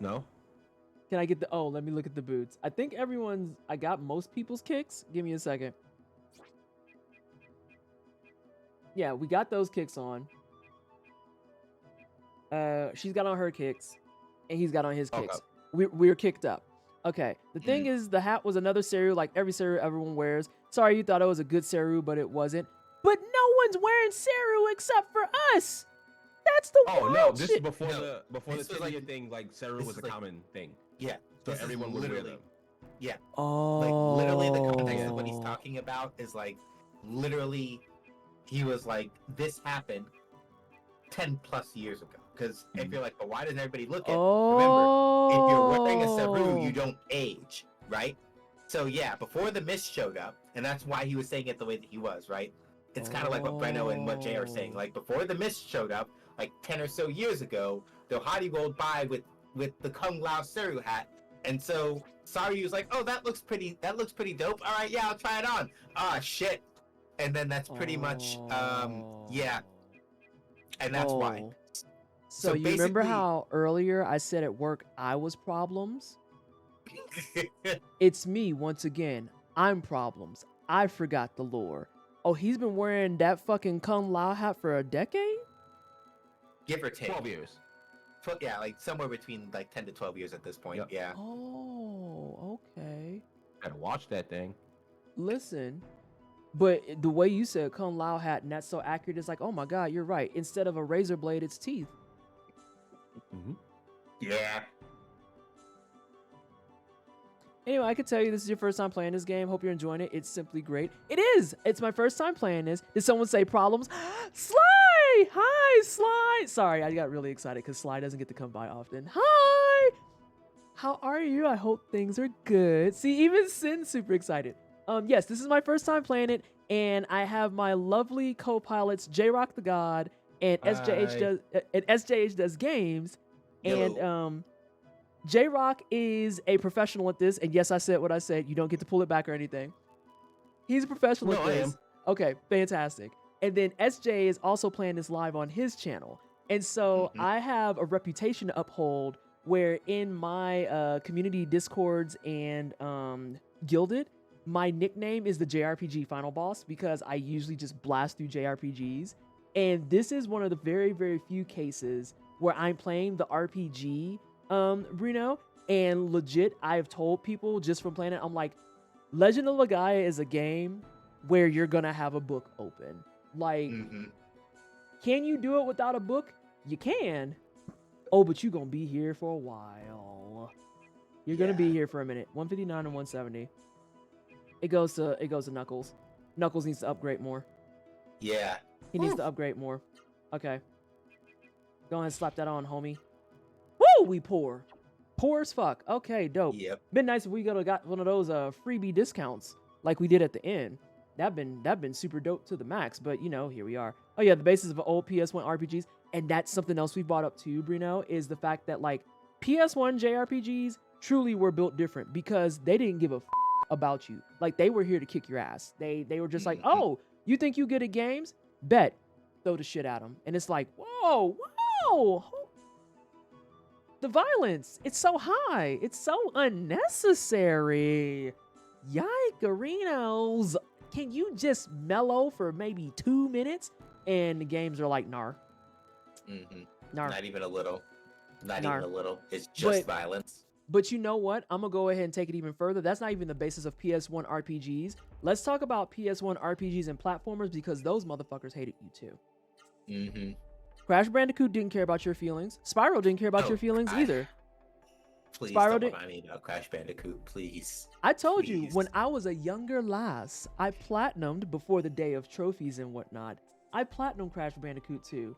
No. Can I get the... Oh, let me look at the boots. I think I got most people's kicks. Give me a second. Yeah, we got those kicks on. She's got on her kicks, and he's got on his kicks. We're kicked up. Okay. The thing is, the hat was another Seru, like every Seru everyone wears. Sorry, you thought it was a good Seru, but it wasn't. But no one's wearing Seru except for us. That's the wild no, this shit. is before the this was Tibia like- thing. Like Seru this was a is like- common thing, yeah. so This is everyone would wear literally, them. yeah. Oh. Like, literally, the context of what he's talking about is like, literally, he was like, this happened 10 plus years ago. Because if you're like, but why doesn't everybody look at it? Remember, if you're wearing a Saru, you don't age, right? So yeah, before the mist showed up, and that's why he was saying it the way that he was, right? It's kind of like what Breno and what Jay are saying. Like, before the mist showed up, like 10 or so years ago, the Hadi rolled by with the Kung Lao Saru hat. And so Saru was like, oh, that looks pretty dope. All right, yeah, I'll try it on. Ah, shit. And then that's pretty much, yeah. And that's why. So you remember how earlier I said at work I was problems? It's me once again. I'm problems. I forgot the lore. Oh, he's been wearing that fucking Kung Lao hat for a decade? Give or take. 12 years. Yeah, like somewhere between like 10 to 12 years at this point. Yep. Yeah. Oh, okay. Gotta watch that thing. Listen, But the way you said Kung Lao hat, and that's so accurate, it's like, oh my god, you're right. Instead of a razor blade, it's teeth. Yeah. Anyway, I can tell you this is your first time playing this game. Hope you're enjoying it. It's simply great. It is. It's my first time playing this. Did someone say problems? Sly! Hi, Sly! Sorry, I got really excited because Sly doesn't get to come by often. Hi! How are you? I hope things are good. See, even Sin's super excited. Yes, this is my first time playing it, and I have my lovely co-pilots, J-Rock the God and SJH does games. And J-Rock is a professional at this, and yes, I said what I said. You don't get to pull it back or anything. He's a professional at this. I am. Okay, fantastic. And then SJ is also playing this live on his channel. And so I have a reputation to uphold where in my community Discords and Guilded, my nickname is the JRPG Final Boss because I usually just blast through JRPGs. And this is one of the very, very few cases where I'm playing the RPG, Bruno, and legit, I've told people just from playing it, I'm like, Legend of Legaia is a game where you're gonna have a book open. Like, can you do it without a book? You can. Oh, but you're gonna be here for a while. You're gonna be here for a minute. 159 and 170. It goes to Knuckles. Knuckles needs to upgrade more. Yeah. He needs to upgrade more. Okay. Go ahead and slap that on, homie. Woo! We poor. Poor as fuck. Okay, dope. Yep. Been nice if we could have got one of those freebie discounts like we did at the end. That been super dope to the max, but you know, here we are. Oh yeah, the basis of old PS1 RPGs, and that's something else we brought up too, Bruno, is the fact that like PS1 JRPGs truly were built different because they didn't give a about you. Like they were here to kick your ass. They were just like, oh, you think you good at games? Bet. Throw the shit at them. And it's like, whoa. The violence, it's so high. It's so unnecessary. Yikerinos. Can you just mellow for maybe 2 minutes? And the games are like, nar. Nar. Not even a little. Not even a little. It's just violence. But you know what? I'm going to go ahead and take it even further. That's not even the basis of PS1 RPGs. Let's talk about PS1 RPGs and platformers because those motherfuckers hated you too. Crash Bandicoot didn't care about your feelings. Spyro didn't care about your feelings either. Please Spyro don't remind me about Crash Bandicoot, please. I told you, when I was a younger lass, I platinumed before the day of trophies and whatnot. I platinumed Crash Bandicoot 2.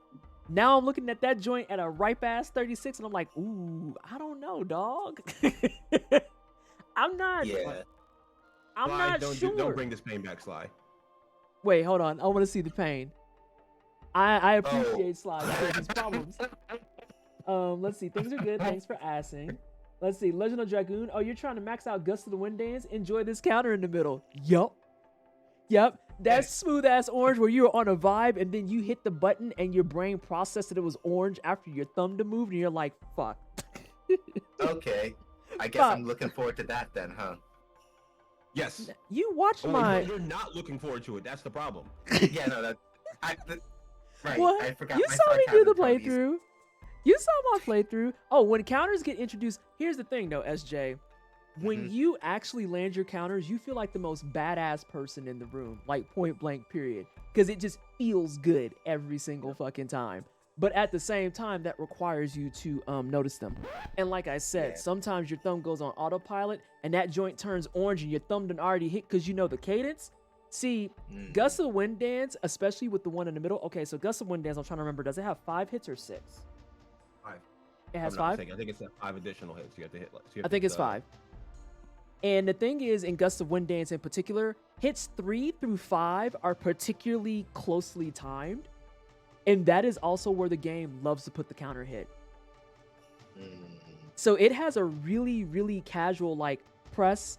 Now I'm looking at that joint at a ripe-ass 36, and I'm like, ooh, I don't know, dog. I'm not Sly, sure. Don't bring this pain back, Sly. Wait, hold on. I want to see the pain. I appreciate Sly for his problems. Let's see. Things are good. Thanks for asking. Let's see. Legend of Dragoon. Oh, you're trying to max out Gust of the Wind Dance? Enjoy this counter in the middle. Yup. That's smooth ass orange where you were on a vibe and then you hit the button and your brain processed that it was orange after your thumb to move and you're like, fuck. Okay. I guess I'm looking forward to that then, huh? Yes. You watched my... You're not looking forward to it. That's the problem. Yeah, no, right. What? I forgot You my saw me do the sarcasm playthrough. You saw my playthrough. Oh, when counters get introduced, here's the thing though, SJ. When you actually land your counters, you feel like the most badass person in the room, like point blank period. Because it just feels good every single fucking time. But at the same time, that requires you to notice them. And like I said, sometimes your thumb goes on autopilot and that joint turns orange and your thumb done already hit because you know the cadence. See, Gust of Wind Dance, especially with the one in the middle. Okay, so Gust of Wind Dance, I'm trying to remember, does it have 5 hits or 6? 5. It has I'm not 5? mistaken. I think it's 5 additional hits. You have to hit. I think it's 5. And the thing is, in Gust of Wind Dance in particular, hits 3 through 5 are particularly closely timed. And that is also where the game loves to put the counter hit. So it has a really, really casual, like, press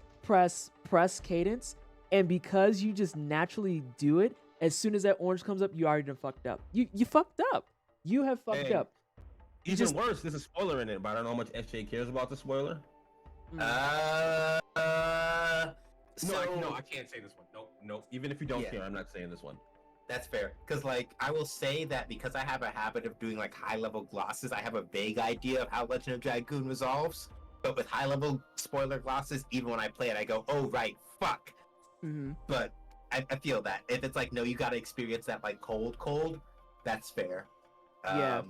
cadence. And because you just naturally do it, as soon as that orange comes up, you already done fucked up. You fucked up. You have fucked up. Even worse, there's a spoiler in it, but I don't know how much SJ cares about the spoiler. No, I can't say this one. Nope. Even if you don't care, I'm not saying this one. That's fair. Because, like, I will say that because I have a habit of doing, like, high-level glosses, I have a vague idea of how Legend of Dragoon resolves. But with high-level spoiler glosses, even when I play it, I go, oh, right, fuck. But I feel that if it's like no, you got to experience that like cold, that's fair. Yeah.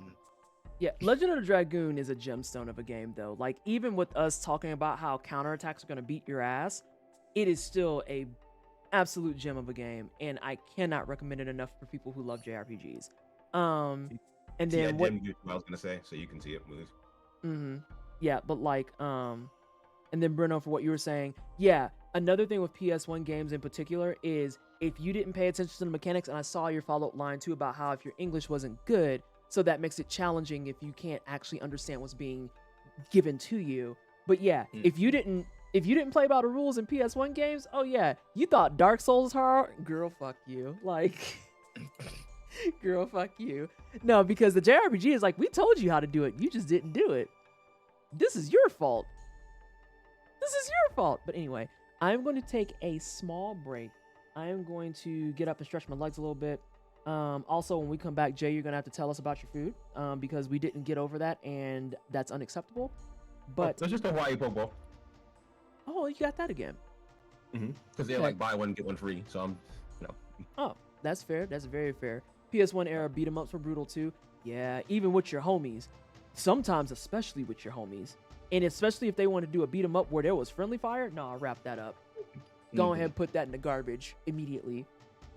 Yeah, Legend of the Dragoon is a gemstone of a game, though. Like, even with us talking about how counterattacks are going to beat your ass, it is still a absolute gem of a game, and I cannot recommend it enough for people who love JRPGs. And then what I was gonna say, so you can see it move. Mm-hmm. Yeah, but like, and then Bruno, for what you were saying, yeah, another thing with PS1 games in particular is if you didn't pay attention to the mechanics, and I saw your follow-up line too about how if your English wasn't good, so that makes it challenging if you can't actually understand what's being given to you. But yeah, if you didn't play by the rules in PS1 games, oh yeah, you thought Dark Souls was hard? Girl, fuck you. Like, girl, fuck you. No, because the JRPG is like, we told you how to do it. You just didn't do it. This is your fault. This is your fault. But anyway, I'm going to take a small break. I am going to get up and stretch my legs a little bit. Also, when we come back, Jay, you're going to have to tell us about your food because we didn't get over that, and that's unacceptable. But that's just a Hawaii Popo. Oh, you got that again. Because they're like buy one, get one free. So I'm, Oh, that's fair. That's very fair. PS1 era beat 'em ups were brutal too. Yeah, even with your homies. Sometimes, especially with your homies. And especially if they want to do a beat 'em up where there was friendly fire, no, I'll wrap that up. Go ahead and put that in the garbage immediately.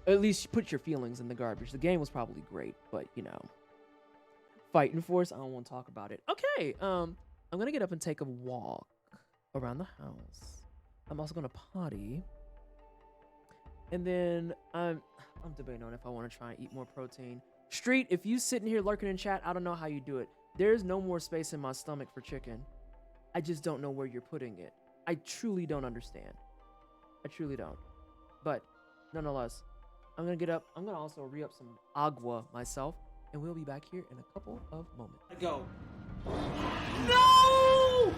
At least put your feelings in the garbage. The game was probably great, but you know. Fighting Force, I don't want to talk about it. Okay, I'm gonna get up and take a walk around the house. I'm also gonna potty. And then I'm debating on if I want to try and eat more protein. Street, if you sitting here lurking in chat, I don't know how you do it. There's no more space in my stomach for chicken. I just don't know where you're putting it. I truly don't understand. I truly don't. But nonetheless, I'm gonna get up. I'm gonna also re-up some agua myself, and we'll be back here in a couple of moments. I go. No!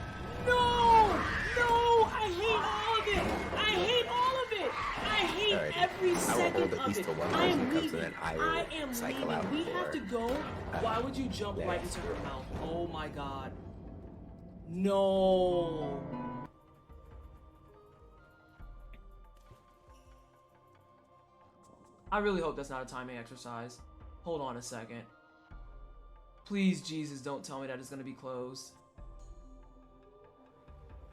No! No! I hate all of it! I hate all of it! I hate every second of it. I am leaving. I am leaving. We have to go. Why would you jump right into her mouth? Oh my god. No. I really hope that's not a timing exercise. Hold on a second. Please, Jesus, don't tell me that it's gonna be closed.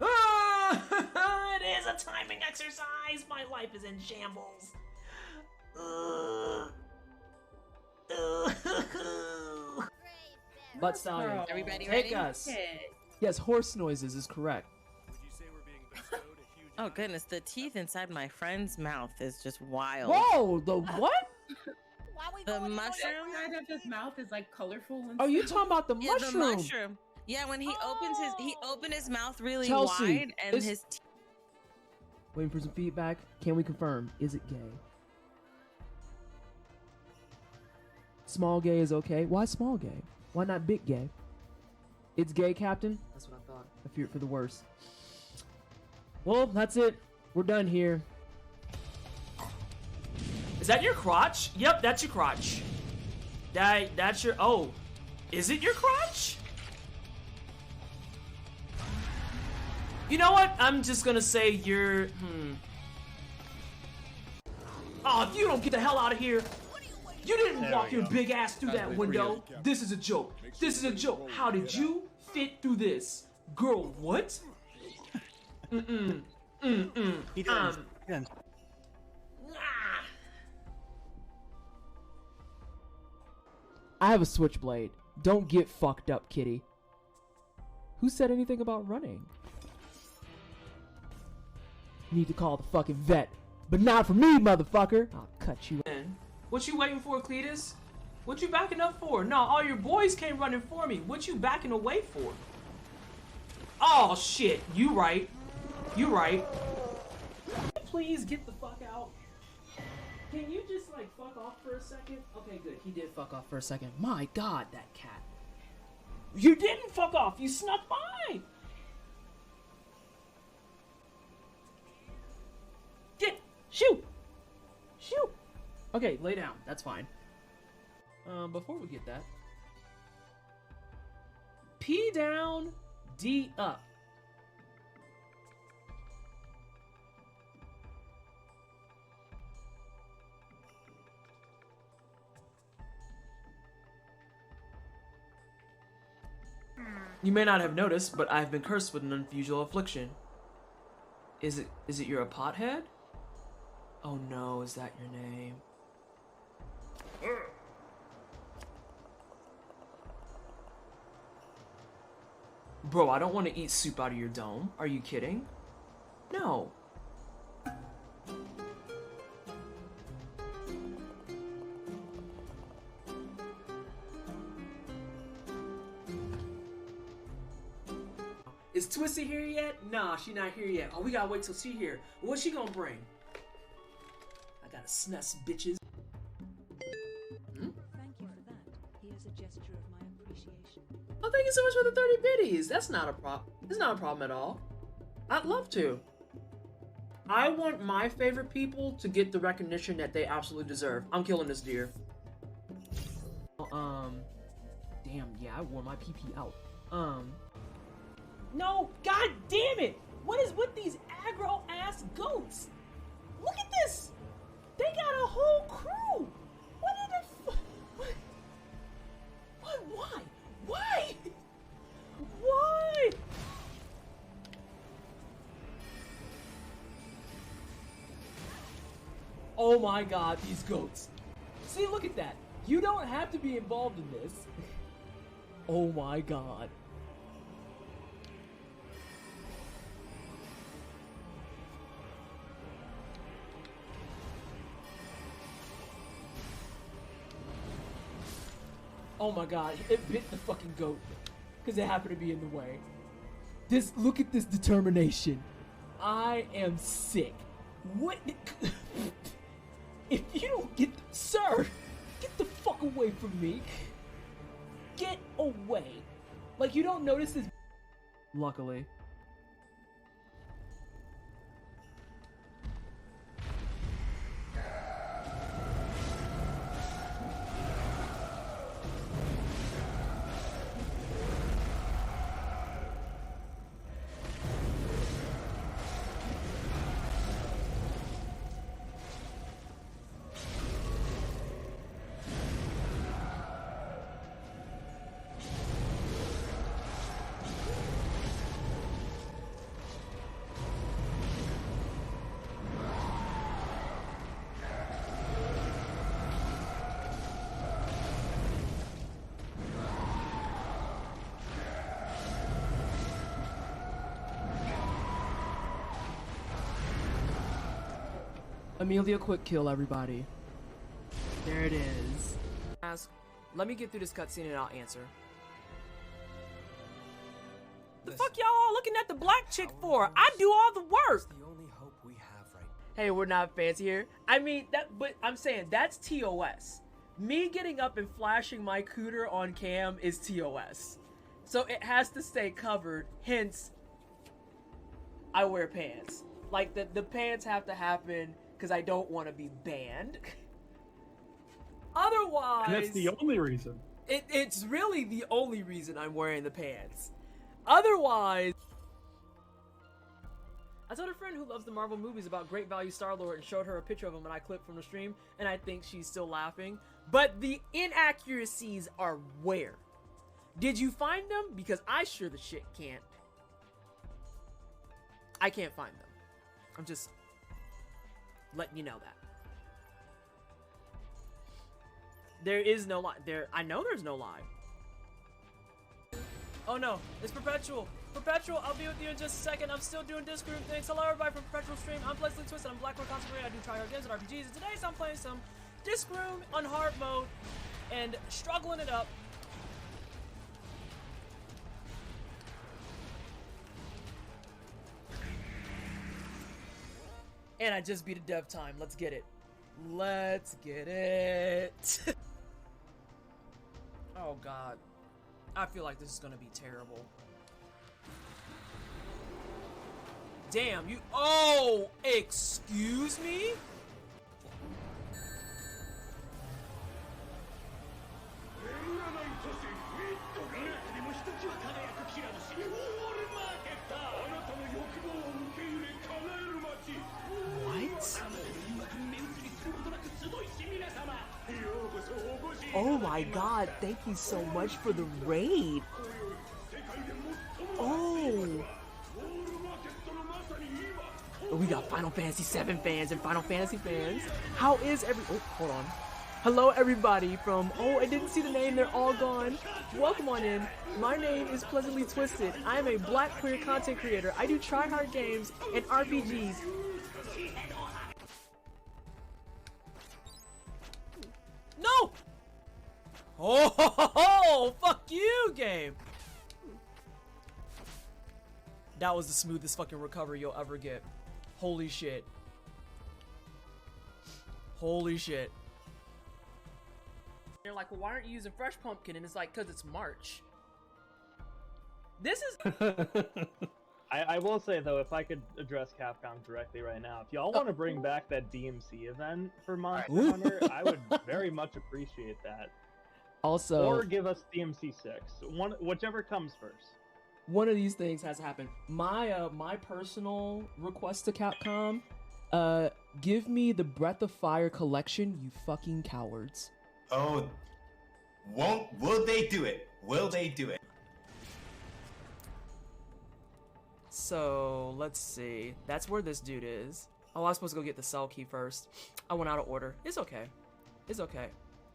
Ah! It is a timing exercise! My life is in shambles. Butt Stallion, everybody take ready? us. Yes, horse noises is correct. Oh goodness, the teeth inside my friend's mouth is just wild. Whoa, the what? The mushroom side of his mouth is like colorful. And Oh, you talking about the yeah, mushroom? the mushroom. Yeah, when he opened his mouth really Chelsea, wide, and his teeth. Waiting for some feedback. Can we confirm? Is it gay? Small gay is okay. Why small gay? Why not big gay? It's gay, Captain. That's what I thought. I feared for the worst. Well, that's it. We're done here. Is that your crotch? Yep, that's your crotch. That's your... Oh. Is it your crotch? You know what? I'm just gonna say you're... Oh, if you don't get the hell out of here... You didn't walk your big ass through that window. This is a joke. This is a joke. How did you fit through this? Girl, what? He didn't. I have a switchblade. Don't get fucked up, kitty. Who said anything about running? You need to call the fucking vet. But not for me, motherfucker. I'll cut you in. What you waiting for, Cletus? What you backing up for? No, all your boys came running for me. What you backing away for? Oh, shit. You right. You right. Please get the fuck out. Can you just, like, fuck off for a second? Okay, good. He did fuck off for a second. My god, that cat. You didn't fuck off. You snuck by. Get. Shoot. Shoot. Okay, lay down. That's fine. Before we get that. P down, D up. You may not have noticed, but I've been cursed with an unusual affliction. Is it you're a pothead? Oh no, is that your name? Bro, I don't want to eat soup out of your dome. Are you kidding? No. Is Twisted here yet? Nah, she not here yet. Oh, we gotta wait till she here. What's she gonna bring? I gotta snus, bitches. Thank you for that. Here's a gesture of my appreciation. Oh, thank you so much for the 30 biddies. That's not a problem. It's not a problem at all. I'd love to. I want my favorite people to get the recognition that they absolutely deserve. I'm killing this deer. Damn, yeah, I wore my PP out. No, god damn it! What is with these aggro ass goats? Look at this! They got a whole crew! What in the what? Why? Why? Why? Oh my god, these goats. See, look at that. You don't have to be involved in this. Oh my god. Oh my god, it bit the fucking goat. Because it happened to be in the way. Look at this determination. I am sick. What? If you don't get, sir, get the fuck away from me. Get away. Like, you don't notice this. Luckily. Amelia quick kill, everybody. There it is. Let me get through this cutscene and I'll answer. The fuck y'all all looking at the black chick for? I do all the work. The only hope we have right now. Hey, we're not fancy here. I mean that, but I'm saying that's TOS. Me getting up and flashing my cooter on cam is TOS. So it has to stay covered. Hence, I wear pants. Like the pants have to happen. Because I don't want to be banned. Otherwise... And that's the only reason. It's really the only reason I'm wearing the pants. Otherwise... I told a friend who loves the Marvel movies about Great Value Star-Lord and showed her a picture of him and I clipped from the stream, and I think she's still laughing. But the inaccuracies are where? Did you find them? Because I sure the shit can't. I can't find them. I'm just... letting you know that. There is no lie. I know there's no lie. Oh no, it's Perpetual. Perpetual, I'll be with you in just a second. I'm still doing disc room things. Hello everybody from Perpetual Stream. I'm Leslie Twisted. I'm Blackboard Concentrated. I do try hard games and RPGs. And today I'm playing some disc room on hard mode and struggling it up. And I just beat a dev time. Let's get it. Let's get it. Oh god. I feel like this is gonna be terrible. Damn, you. Oh, excuse me? Oh my god, thank you so much for the raid. no! Oh, we got Final Fantasy VII fans and Final Fantasy fans. How is oh, hold on. Hello everybody from, oh, I didn't see the name, they're all gone. Welcome on in. My name is Pleasantly Twisted. I am a black queer content creator. I do try-hard games and RPGs. No! Oh, fuck you, game. That was the smoothest fucking recovery you'll ever get. Holy shit. Holy shit. They're like, well, why aren't you using Fresh Pumpkin? And it's like, because it's March. This is... I will say, though, if I could address Capcom directly right now, if y'all want to bring back that DMC event for Monster Hunter, I would very much appreciate that. Also... Or give us DMC 6. Whichever comes first. One of these things has to happen. My personal request to Capcom, give me the Breath of Fire collection, you fucking cowards. Oh, will they do it? Will they do it? So, let's see. That's where this dude is. Oh, I was supposed to go get the cell key first. I went out of order. It's okay. It's okay.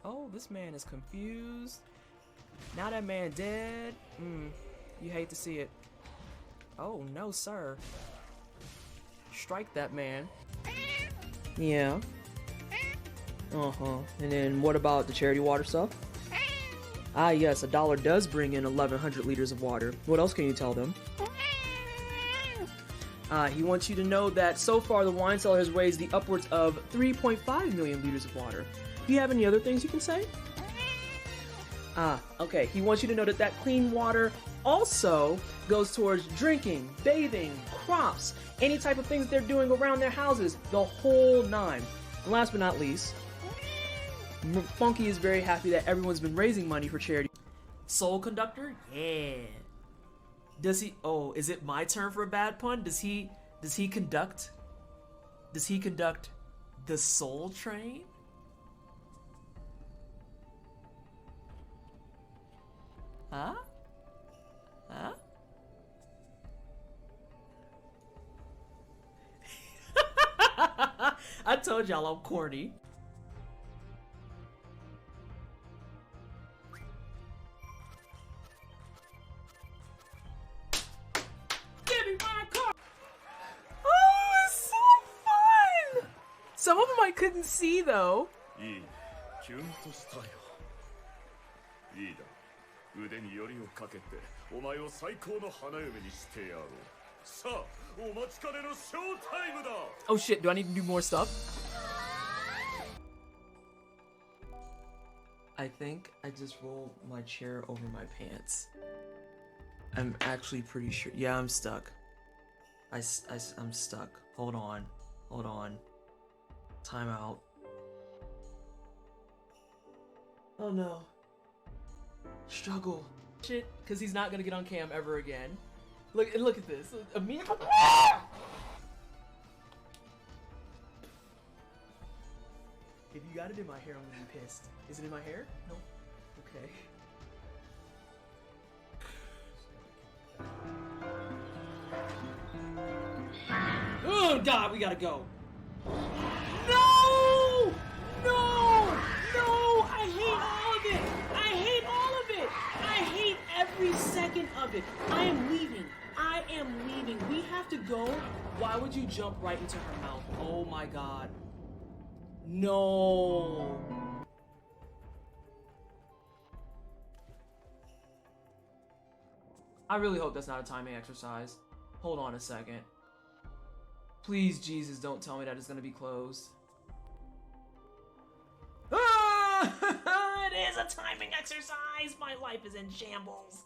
Oh, this man is confused. Now that man dead. You hate to see it. Oh, no, sir. Strike that man. Yeah. Uh-huh. And then what about the charity water stuff? Ah, yes, $1 does bring in 1,100 liters of water. What else can you tell them? He wants you to know that so far the wine cellar has raised the upwards of 3.5 million liters of water. Do you have any other things you can say? Okay. He wants you to know that that clean water also goes towards drinking, bathing, crops, any type of things they're doing around their houses, the whole nine. And last but not least, Funky is very happy that everyone's been raising money for charity. Soul Conductor? Yeah. Does he... Oh, is it my turn for a bad pun? Does he conduct... Does he conduct the Soul Train? Huh? Huh? I told y'all I'm corny. Give me my car! Oh, it's so fun! Some of them I couldn't see though. 腕によりをかけてお前を最高の花嫁にしてやろう。さあ、お待ちかねのショータイムだ。 Oh shit, do I need to do more stuff? I think I just rolled my chair over my pants. I'm actually pretty sure. Yeah, I'm stuck. I'm stuck. Hold on. Hold on. Time out. Oh no. Struggle. Shit, because he's not gonna get on cam ever again. Look at this. If you got it in my hair, I'm gonna be pissed. Is it in my hair? No. Okay. Oh god, we gotta go. No! No! No! I hate all of it! I hate all of it! I hate every second of it. I am leaving. I am leaving. We have to go. Why would you jump right into her mouth? Oh my god. No. I really hope that's not a timing exercise. Hold on a second. Please, Jesus, don't tell me that it's gonna be closed. Ah! It is a timing exercise! My life is in shambles.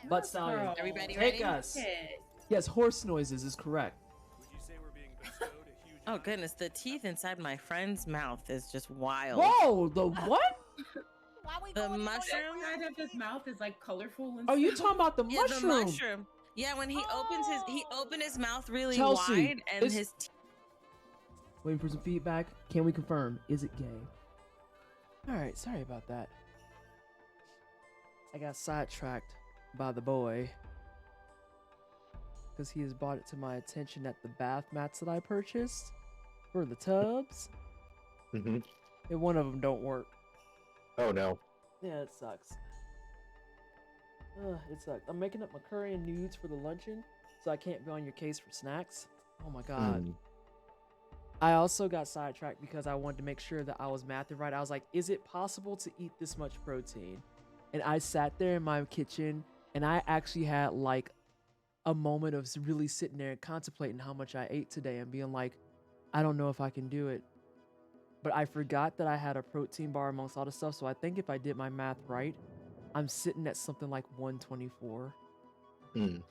Butt Stallion. Everybody Take ready? us. Yes, horse noises is correct. Oh goodness, the teeth inside my friend's mouth is just wild. Whoa, the what? The mushroom? The side of his mouth is like colorful and Oh, you talking about the Yeah, mushroom? the mushroom. Yeah, when he opened his mouth really Chelsea, wide and his teeth. Waiting for some feedback. Can we confirm? Is it gay? Alright, sorry about that. I got sidetracked by the boy because he has brought it to my attention that the bath mats that I purchased for the tubs, Mm-hmm. and one of them don't work. Oh no. Yeah, it sucks. It sucks. I'm making up my curry and nudes for the luncheon, so I can't be on your case for snacks. Oh my god. I also got sidetracked because I wanted to make sure that I was mathing right. I was like, is it possible to eat this much protein? And I sat there in my kitchen and I actually had like a moment of really sitting there and contemplating how much I ate today and being like, I don't know if I can do it. But I forgot that I had a protein bar amongst all the stuff. So I think if I did my math right, I'm sitting at something like 124. And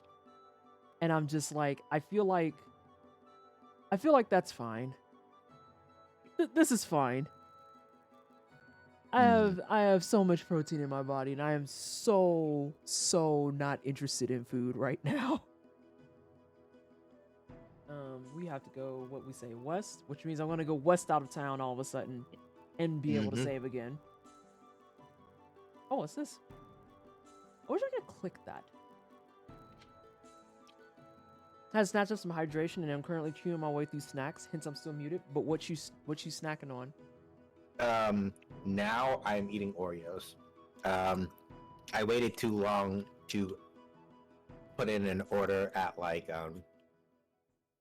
I'm just like, I feel like that's fine. This is fine. I have so much protein in my body, and I am so not interested in food right now. We have to go, what we say, west, which means I'm gonna go west out of town all of a sudden and be able to save again. Oh, what's this? I wish I could click that. I had snatched up some hydration and I'm currently chewing my way through snacks, hence I'm still muted. But what you snacking on? Now I'm eating Oreos. I waited too long to put in an order at like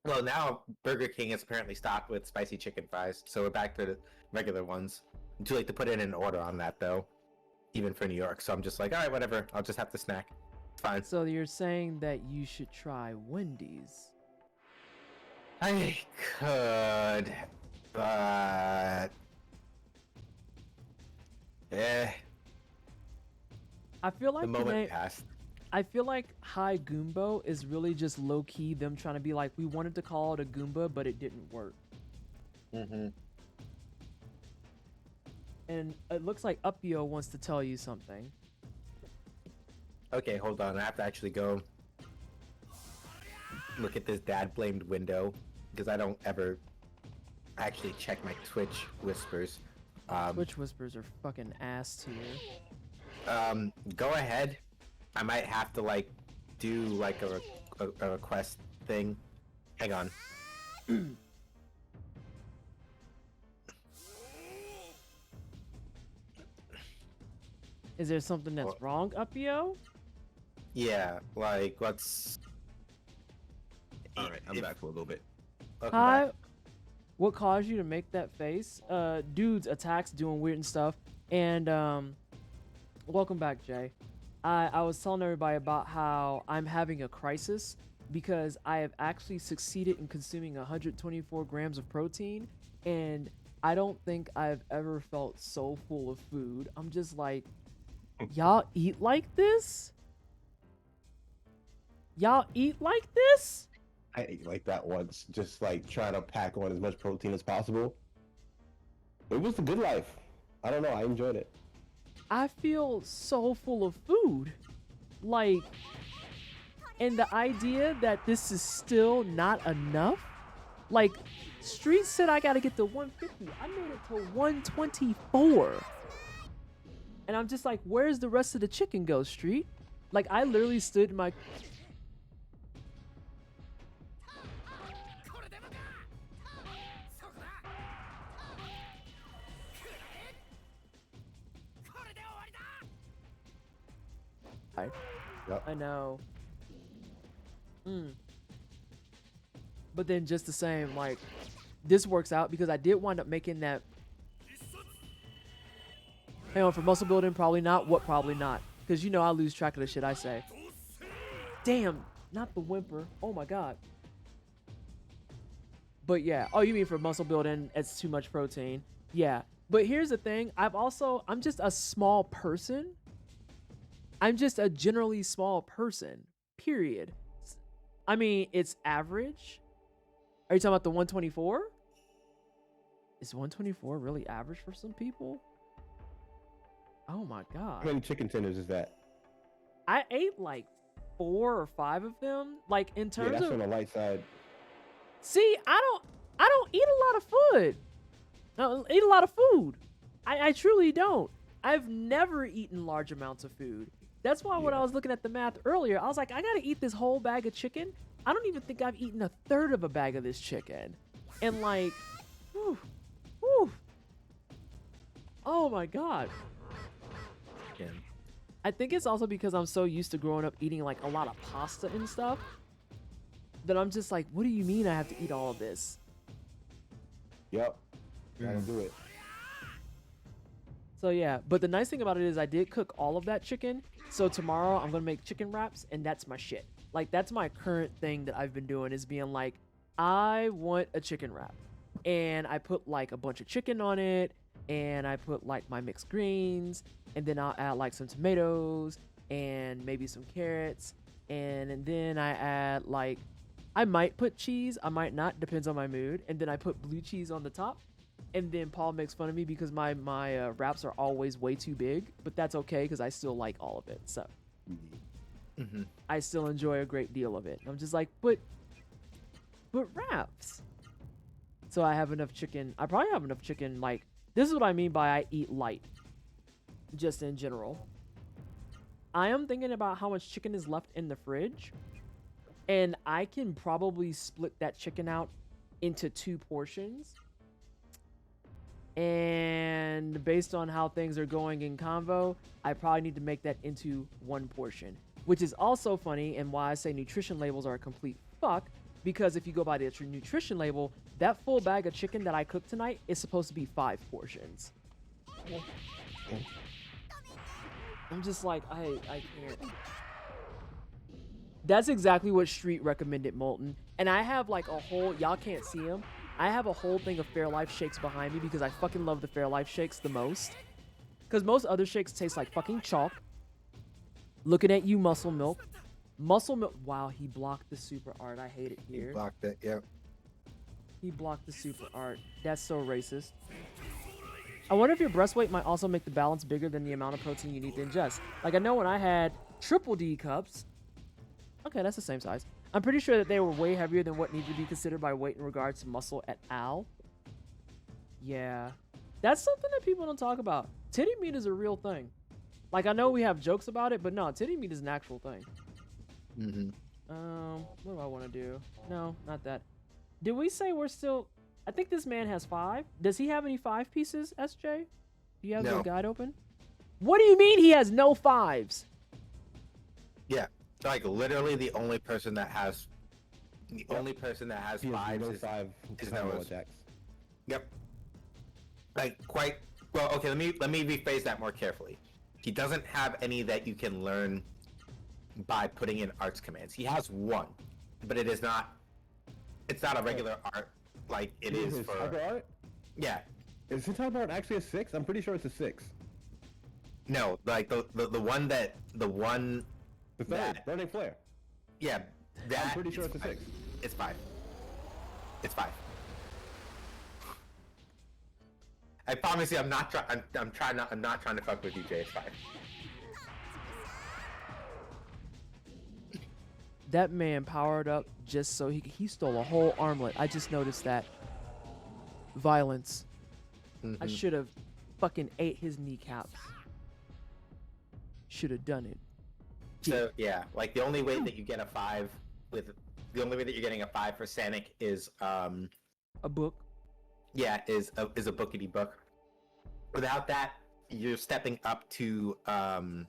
well, now Burger King is apparently stocked with spicy chicken fries, so we're back to the regular ones. Too late to put in an order on that though, even for New York. So I'm just like, all right, whatever. I'll just have to snack. It's fine. So you're saying that you should try Wendy's? I could, but I feel like the moment passed. I feel like Hi Goombo is really just low key them trying to be like, we wanted to call it a Goomba, but it didn't work. And it looks like Uppio wants to tell you something. Okay, hold on. I have to actually go look at this dad-blamed window because I don't ever actually check my Twitch whispers. Twitch whispers are fucking ass tier. Go ahead. I might have to like do like a request thing. Hang on. Is there something that's wrong, Uppio? Yeah, like let's. All right, I'm back for a little bit. Hi. What caused you to make that face? Dudes, attacks, doing weird and stuff. And welcome back, Jay. I was telling everybody about how I'm having a crisis because I have actually succeeded in consuming 124 grams of protein, and I don't think I've ever felt so full of food. I'm just like, y'all eat like this? Y'all eat like this? I ate like that once, just like trying to pack on as much protein as possible. It was the good life. I don't know, I enjoyed it. I feel so full of food. Like, and the idea that this is still not enough? Like, Street said I gotta get to 150. I made it to 124. And I'm just like, where's the rest of the chicken go, Street? Like, I literally stood in my... Yep. I know. But then just the same, like, this works out because I did wind up making that. Hang on, for muscle building, probably not. What, probably not? Because you know I lose track of the shit I say. Damn, not the whimper. Oh my god. But yeah. Oh, you mean for muscle building, it's too much protein. Yeah. But here's the thing. I'm just a small person. I'm just a generally small person, period. I mean, it's average. Are you talking about the 124? Is 124 really average for some people? Oh my god. How many chicken tenders is that? I ate like 4 or 5 of them. Like in terms that's of on the light side. See, I don't eat a lot of food. I don't eat a lot of food. I truly don't. I've never eaten large amounts of food. That's why when I was looking at the math earlier, I was like, I gotta eat this whole bag of chicken. I don't even think I've eaten a third of a bag of this chicken. And like, whew, whew. Oh my God. Yeah. I think it's also because I'm so used to growing up eating like a lot of pasta and stuff that I'm just like, what do you mean I have to eat all of this? Yep. Gotta do it. So yeah, but the nice thing about it is I did cook all of that chicken. So tomorrow I'm gonna make chicken wraps, and that's my shit. Like that's my current thing that I've been doing, is being like, I want a chicken wrap, and I put like a bunch of chicken on it, and I put like my mixed greens, and then I'll add like some tomatoes and maybe some carrots, and then I add like, I might put cheese, I might not, depends on my mood, and then I put blue cheese on the top. And then Paul makes fun of me because my wraps are always way too big, but that's okay because I still like all of it. So I still enjoy a great deal of it. I'm just like, but wraps. So I have enough chicken. I probably have enough chicken. Like, this is what I mean by I eat light, just in general. I am thinking about how much chicken is left in the fridge, and I can probably split that chicken out into 2 portions. And based on how things are going in convo, I probably need to make that into 1 portion, which is also funny, and why I say nutrition labels are a complete fuck, because if you go by the nutrition label, that full bag of chicken that I cooked tonight is supposed to be 5 portions. I'm just like, I can't. That's exactly what Street recommended, Molten. And I have like a whole, y'all can't see them, I have a whole thing of Fairlife shakes behind me because I fucking love the Fairlife shakes the most. Because most other shakes taste like fucking chalk. Looking at you, Muscle Milk. Muscle Milk. Wow, he blocked the super art. I hate it here. He blocked it, yep. He blocked the super art. That's so racist. I wonder if your breast weight might also make the balance bigger than the amount of protein you need to ingest. Like, I know when I had triple D cups. Okay, that's the same size. I'm pretty sure that they were way heavier than what needed to be considered by weight in regards to muscle et al. Yeah. That's something that people don't talk about. Titty meat is a real thing. Like, I know we have jokes about it, but no, titty meat is an actual thing. What do I want to do? No, not that. Did we say we're still... I think this man has 5. Does he have any 5 pieces, SJ? Do you have the guide open? What do you mean he has no 5s? Yeah. Like literally the only person that has 5 is Noah's. Yep. Like quite well. Okay, let me rephrase that more carefully. He doesn't have any that you can learn by putting in arts commands. He has 1, but it is not. It's not a regular art like it is for art. Yeah. Is his type art actually a 6? I'm pretty sure it's a 6. No, like the one that the one. The third, Burning Flare. Yeah, that. I'm pretty sure it's a 6. It's 5. It's 5. I promise you, I'm not trying. I'm not trying to fuck with you, Jay. It's 5. That man powered up just so he stole a whole armlet. I just noticed that. Violence. I should have fucking ate his kneecaps. Should have done it. So yeah, like the only way that you get a 5 the only way that you're getting a 5 for Sanic is a book. Yeah, is a bookity book. Without that, you're stepping up to 7s,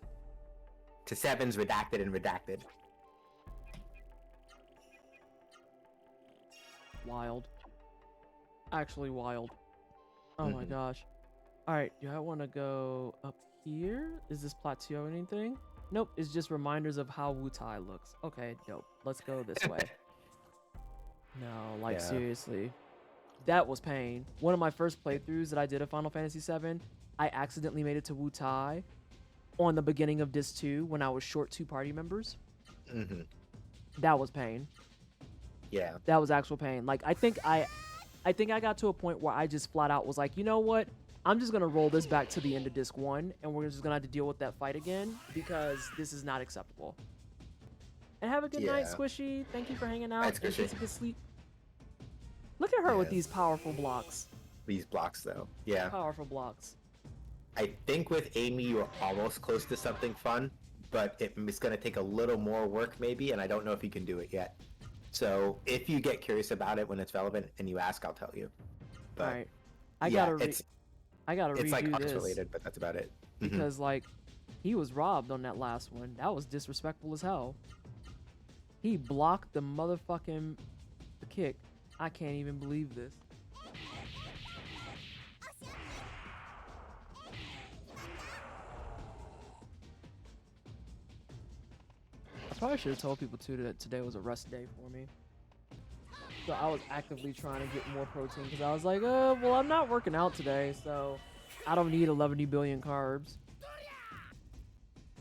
redacted and redacted. Wild. Actually wild. Oh my gosh. Alright, do I want to go up here? Is this plateau anything? Nope, it's just reminders of how Wu-Tai looks. Okay, dope. Let's go this way. No, like seriously. That was pain. One of my first playthroughs that I did of Final Fantasy VII, I accidentally made it to Wu-Tai on the beginning of Disc 2 when I was short 2 party members. That was pain. Yeah. That was actual pain. Like, I think I got to a point where I just flat out was like, you know what? I'm just going to roll this back to the end of Disc 1, and we're just going to have to deal with that fight again, because this is not acceptable. And have a good night, Squishy. Thank you for hanging out. Night, Squishy. Get a good sleep. Look at her with these powerful blocks. These blocks, though. Yeah. Powerful blocks. I think with Amy, you're almost close to something fun, but it's going to take a little more work maybe, and I don't know if you can do it yet. So if you get curious about it when it's relevant and you ask, I'll tell you. But All right. I yeah, gotta it's like redo arts this related, but that's about it. because like he was robbed on that last one. That was disrespectful as hell. He blocked the motherfucking kick. I can't even believe this. I probably should have told people too that today was a rest day for me. So I was actively trying to get more protein because I was like, well, I'm not working out today, so I don't need 11 billion carbs.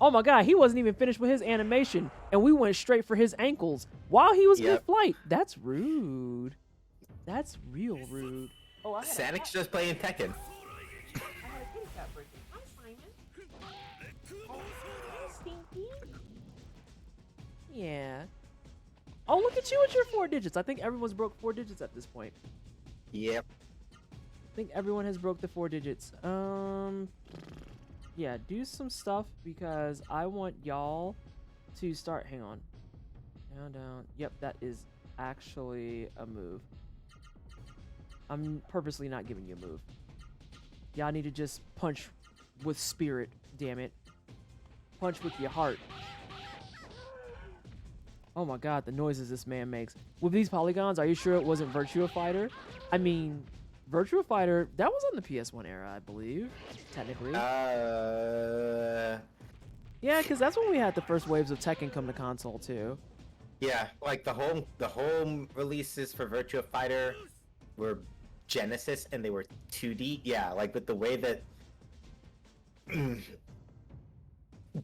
Oh my god, he wasn't even finished with his animation, and we went straight for his ankles while he was mid-flight. That's rude. That's real rude. Oh, Sanic's just playing Tekken. I had a kitty cat breaking. Hi, Simon. Oh, Stinky. Yeah. Oh, look at you with your 4 digits. I think everyone's broke 4 digits at this point. Yep. I think everyone has broke the 4 digits. Yeah, do some stuff because I want y'all to start. Hang on. Down. Yep, that is actually a move. I'm purposely not giving you a move. Y'all need to just punch with spirit, damn it. Punch with your heart. Oh my god, the noises this man makes. With these polygons, are you sure it wasn't Virtua Fighter? I mean, Virtua Fighter, that was on the PS1 era, I believe, technically. Yeah, because that's when we had the first waves of Tekken come to console, too. Yeah, like the home releases for Virtua Fighter were Genesis, and they were 2D. Yeah, like with the way that...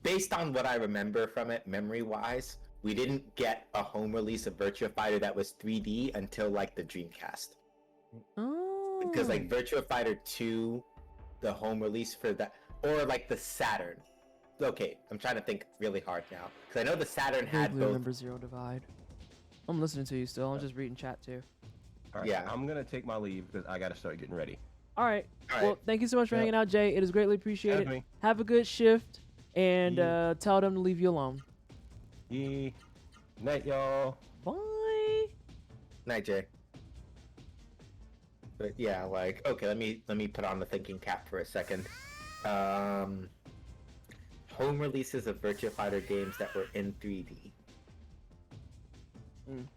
based on what I remember from it, memory-wise, we didn't get a home release of Virtua Fighter that was 3D until like the Dreamcast. Oh. Because like Virtua Fighter 2, the home release for that, or like the Saturn. Okay, I'm trying to think really hard now because I know the Saturn had both. Remember Zero Divide. I'm listening to you still. I'm just reading chat too. All right, yeah, I'm gonna take my leave because I gotta start getting ready. All right. Well, thank you so much for hanging out, Jay. It is greatly appreciated. Have a good shift, and tell them to leave you alone. Yeah. Night, y'all. Bye. Night, Jay. But yeah, like, okay, let me put on the thinking cap for a second. Home releases of Virtua Fighter games that were in 3D.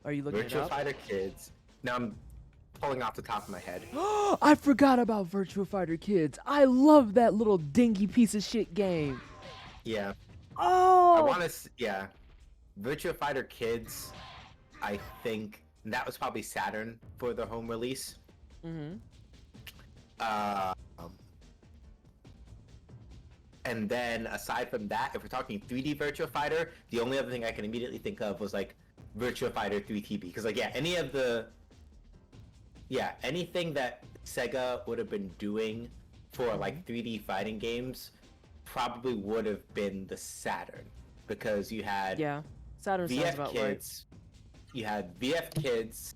Are you looking it up? Virtua Fighter Kids. Now I'm pulling off the top of my head. I forgot about Virtua Fighter Kids. I love that little dingy piece of shit game. Yeah. Oh. I want to. Yeah. Virtua Fighter Kids. I think that was probably Saturn for the home release. Mm-hmm. And then aside from that, if we're talking 3D Virtua Fighter, the only other thing I can immediately think of was like Virtua Fighter 3TB. Because like, yeah, anything that Sega would have been doing for like 3D fighting games probably would have been the Saturn. Because you had Saturn sounds VF about Kids, right. you had VF Kids,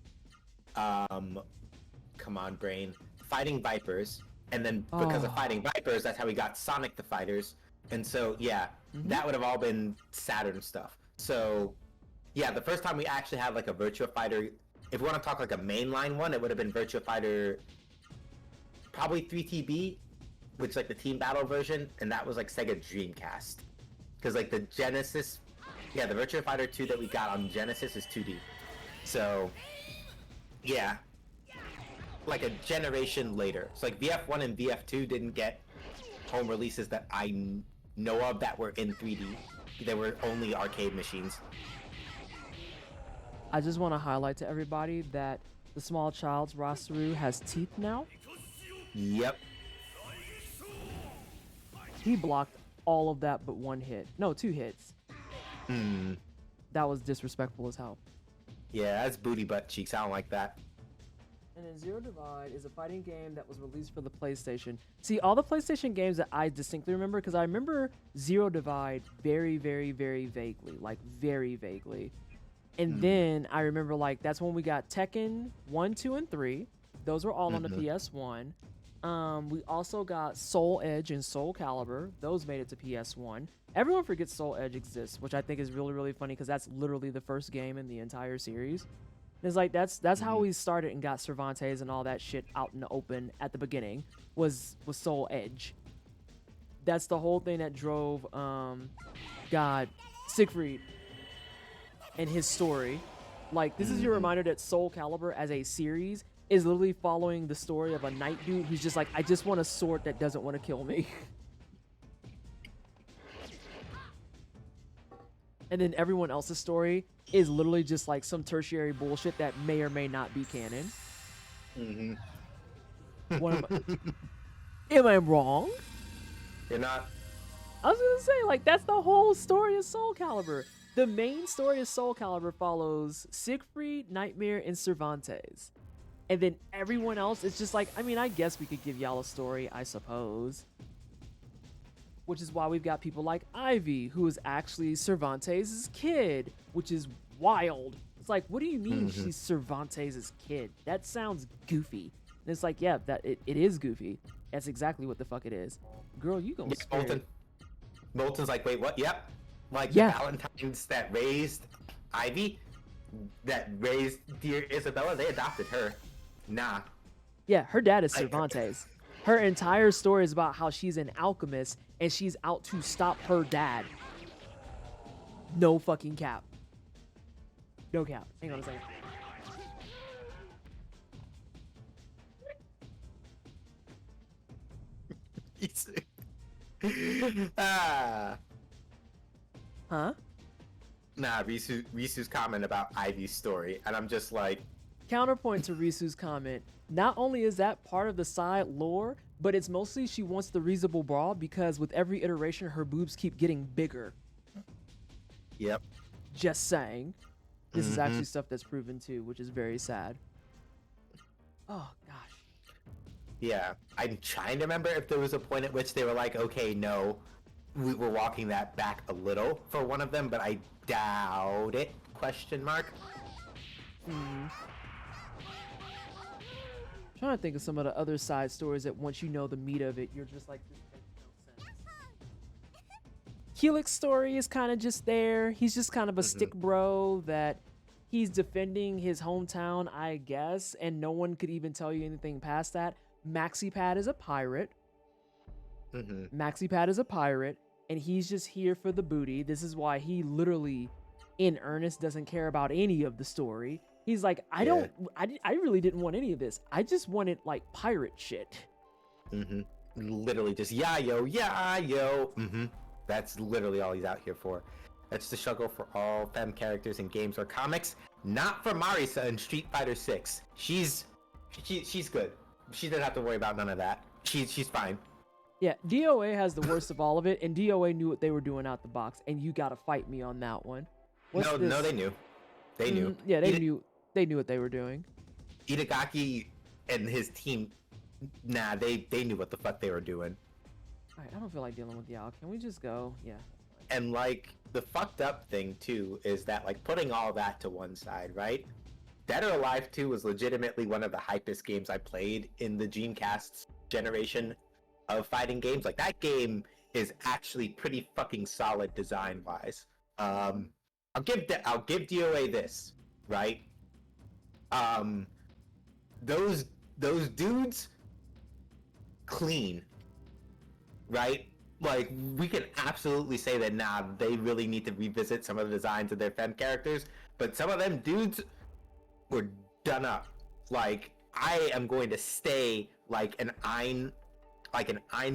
come on brain, Fighting Vipers, and then because of Fighting Vipers, that's how we got Sonic the Fighters, and so that would have all been Saturn stuff. So yeah, the first time we actually had like a Virtua Fighter, if we want to talk like a mainline one, it would have been Virtua Fighter, probably 3TB, which like the team battle version, and that was like Sega Dreamcast, because like the Genesis, the Virtua Fighter 2 that we got on Genesis is 2D, so yeah. Like a generation later. So like VF1 and VF2 didn't get home releases that I know of that were in 3D. They were only arcade machines. I just want to highlight to everybody that the small child's Rasaru has teeth now. Yep. He blocked all of that but 1 hit. No, 2 hits. That was disrespectful as hell. Yeah, that's booty butt cheeks. I don't like that. And then Zero Divide is a fighting game that was released for the PlayStation. See, all the PlayStation games that I distinctly remember, because I remember Zero Divide very, very, very vaguely. Like, very vaguely. And then I remember, like, that's when we got Tekken 1, 2, and 3. Those were all on the PS1. We also got Soul Edge and Soul Calibur. Those made it to PS1. Everyone forgets Soul Edge exists, which I think is really, really funny because that's literally the first game in the entire series. It's like that's how we started and got Cervantes and all that shit out in the open at the beginning was Soul Edge. That's the whole thing that drove Siegfried and his story. Like, this is your reminder that Soul Calibur as a series is literally following the story of a knight dude who's just like, I just want a sword that doesn't want to kill me. And then everyone else's story is literally just like some tertiary bullshit that may or may not be canon. Am I wrong? You're not. I was gonna say, like, that's the whole story of Soul Calibur. The main story of Soul Calibur follows Siegfried, Nightmare, and Cervantes. And then everyone else is just like, I mean, I guess we could give y'all a story, I suppose. Which is why we've got people like Ivy, who is actually Cervantes' kid, which is wild. It's like, what do you mean she's Cervantes' kid? That sounds goofy. And it's like, yeah, it is goofy. That's exactly what the fuck it is. Girl, you gonna scare. Bolton's like, wait, what? Yep. Like, yeah. The Valentines that raised Ivy, that raised dear Isabella, they adopted her. Nah. Yeah, her dad is Cervantes. Her entire story is about how she's an alchemist and she's out to stop her dad. No fucking cap. No cap. Hang on a second. Huh? Nah, Risu's comment about Ivy's story, and I'm just like... Counterpoint to Risu's comment, not only is that part of the side lore, but it's mostly she wants the reasonable bra because with every iteration, her boobs keep getting bigger. Yep. Just saying. This is actually stuff that's proven too, which is very sad. Oh, gosh. Yeah, I'm trying to remember if there was a point at which they were like, okay, no, we're walking that back a little for one of them, but I doubt it, question mark. Trying to think of some of the other side stories that once you know the meat of it, you're just like, this makes no sense. Helix's story is kind of just there. He's just kind of a stick bro that he's defending his hometown, I guess, and no one could even tell you anything past that. MaxiPad is a pirate. MaxiPad is a pirate, and he's just here for the booty. This is why he literally, in earnest, doesn't care about any of the story. He's like, I really didn't want any of this. I just wanted, like, pirate shit. Literally just, yeah, yo. That's literally all he's out here for. That's the struggle for all femme characters in games or comics. Not for Marisa in Street Fighter 6. She's good. She doesn't have to worry about none of that. She's fine. Yeah, DOA has the worst of all of it, and DOA knew what they were doing out the box, and you gotta fight me on that one. No, they knew. They knew. Yeah, they knew. They knew what they were doing. Itagaki and his team, nah, they knew what the fuck they were doing. Alright, I don't feel like dealing with y'all. Can we just go? Yeah. And, like, the fucked up thing, too, is that, like, putting all that to one side, right? Dead or Alive 2 was legitimately one of the hypest games I played in the Dreamcast generation of fighting games. Like, that game is actually pretty fucking solid design-wise. I'll give DOA this, right? Those dudes, clean, right? Like, we can absolutely say that, nah, they really need to revisit some of the designs of their femme characters, but some of them dudes were done up. Like, I am going to stay like an Ein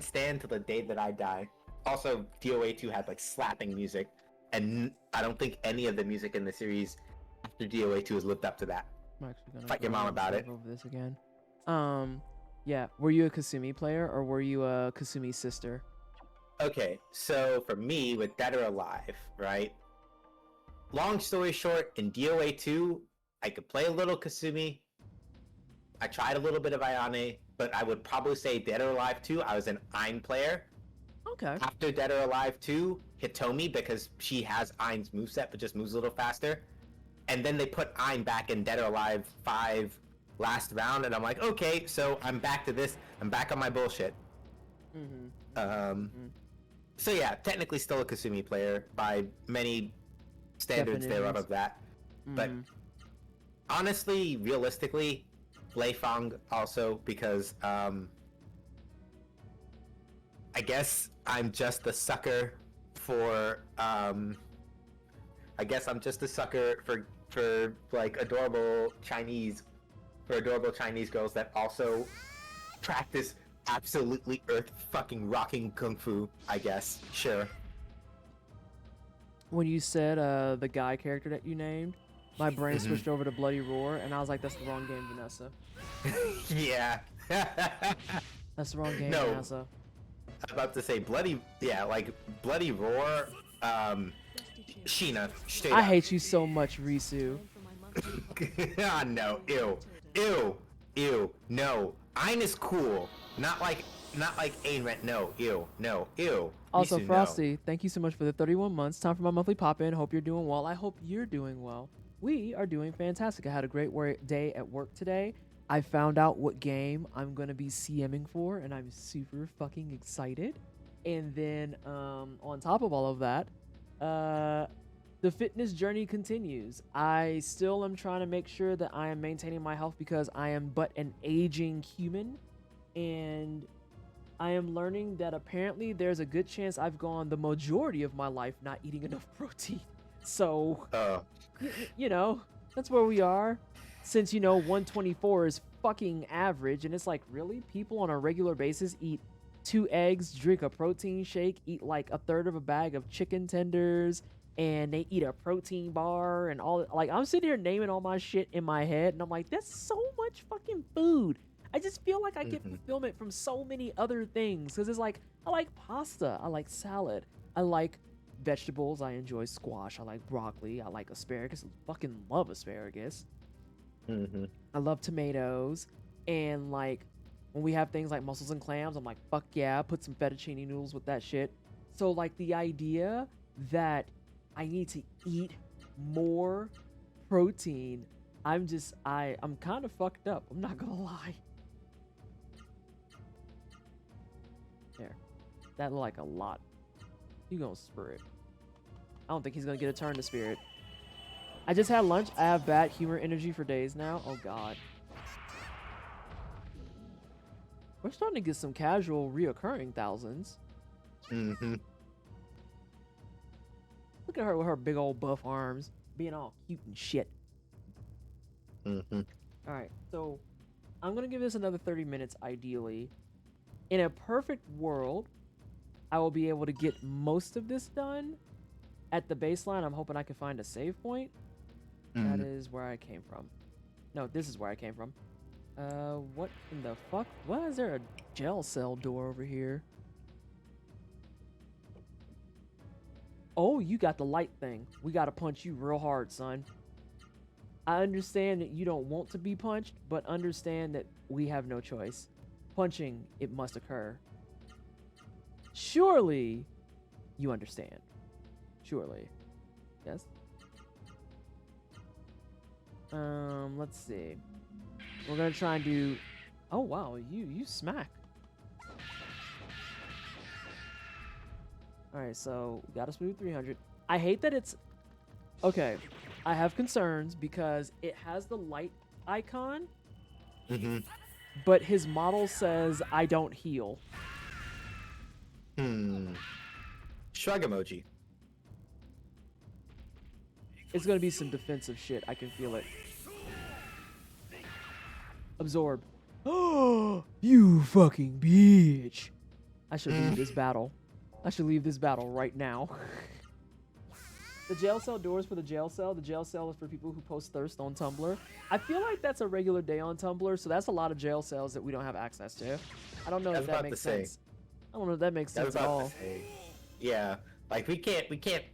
stand till the day that I die. Also, DOA 2 had, like, slapping music, and I don't think any of the music in the series after DOA 2 has lived up to that. I'm actually gonna fight your mom about it. Over this again. Yeah. Were you a Kasumi player or were you a Kasumi sister? Okay, so for me, with Dead or Alive, right? Long story short, in DOA 2, I could play a little Kasumi. I tried a little bit of Ayane, but I would probably say Dead or Alive 2, I was an Ein player. Okay. After Dead or Alive 2, Hitomi, because she has Ein's moveset, but just moves a little faster. And then they put Ein back in Dead or Alive 5 last round, and I'm like, okay, so I'm back to this. I'm back on my bullshit. So yeah, technically still a Kasumi player by many standards thereof of that. But honestly, realistically, Leifang also, because I guess I'm just a sucker for for like adorable Chinese girls that also practice absolutely earth fucking rocking kung fu, I guess. Sure. When you said the guy character that you named, my brain switched over to Bloody Roar, and I was like, that's the wrong game, Vanessa. Yeah. That's the wrong game, No. Vanessa. I'm about to say Bloody Roar, Sheena, straight I up. hate you so much, Risu. Ah, no, ew, no. Ein is cool, not like Ayn Rent. No, ew. Also, Risu, Frosty, thank you so much for the 31 months. Time for my monthly pop-in. Hope you're doing well. I hope you're doing well. We are doing fantastic. I had a great day at work today. I found out what game I'm going to be CMing for, and I'm super fucking excited. And then on top of all of that, the fitness journey continues. I still am trying to make sure that I am maintaining my health because I am but an aging human, and I am learning that apparently there's a good chance I've gone the majority of my life not eating enough protein. So, you know, that's where we are. Since, 124 is fucking average, and it's like, really? People on a regular basis eat 2 eggs, drink a protein shake, eat like a third of a bag of chicken tenders, and they eat a protein bar and all. Like, I'm sitting here naming all my shit in my head, and I'm like, that's so much fucking food. I just feel like I get fulfillment from so many other things. Because it's like, I like pasta, I like salad, I like vegetables, I enjoy squash, I like broccoli, I like asparagus, I fucking love asparagus. I love tomatoes, and like when we have things like mussels and clams, I'm like, fuck yeah, put some fettuccine noodles with that shit. So like the idea that I need to eat more protein, I'm kind of fucked up. I'm not gonna lie. There, that like a lot. You gonna spirit? I don't think he's gonna get a turn to spirit. I just had lunch. I have bad humor energy for days now. Oh god. We're starting to get some casual reoccurring thousands. Look at her with her big old buff arms, being all cute and shit. Alright, so I'm gonna give this another 30 minutes ideally. In a perfect world, I will be able to get most of this done. At the baseline, I'm hoping I can find a save point. That is where I came from. No, this is where I came from. What in the fuck? Why is there a gel cell door over here? Oh, you got the light thing. We gotta punch you real hard, son. I understand that you don't want to be punched, but understand that we have no choice. Punching, it must occur. Surely, you understand. Surely. Yes? Let's see. We're gonna try and do... Oh, wow, you smack. Alright, so we got a smooth 300. I hate that it's... Okay, I have concerns because it has the light icon, but his model says I don't heal. Shrug emoji. It's gonna be some defensive shit. I can feel it. Absorb. Oh, you fucking bitch. I should leave this battle. I should leave this battle right now. The jail cell doors for the jail cell. The jail cell is for people who post thirst on Tumblr. I feel like that's a regular day on Tumblr, so that's a lot of jail cells that we don't have access to. I don't know if that makes sense. I don't know if that makes sense at all. Yeah, like we can't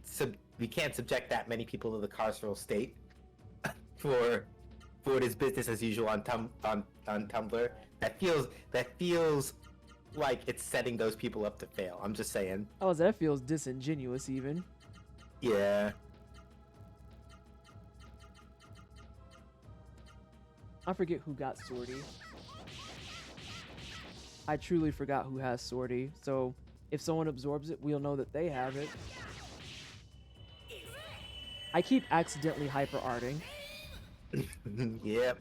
subject that many people to the carceral state for it is business as usual on Tumblr. That feels like it's setting those people up to fail. I'm just saying. Oh, that feels disingenuous even. Yeah. I forget who got Swordy. I truly forgot who has Swordy. So if someone absorbs it, we'll know that they have it. I keep accidentally hyper-arting. Yep.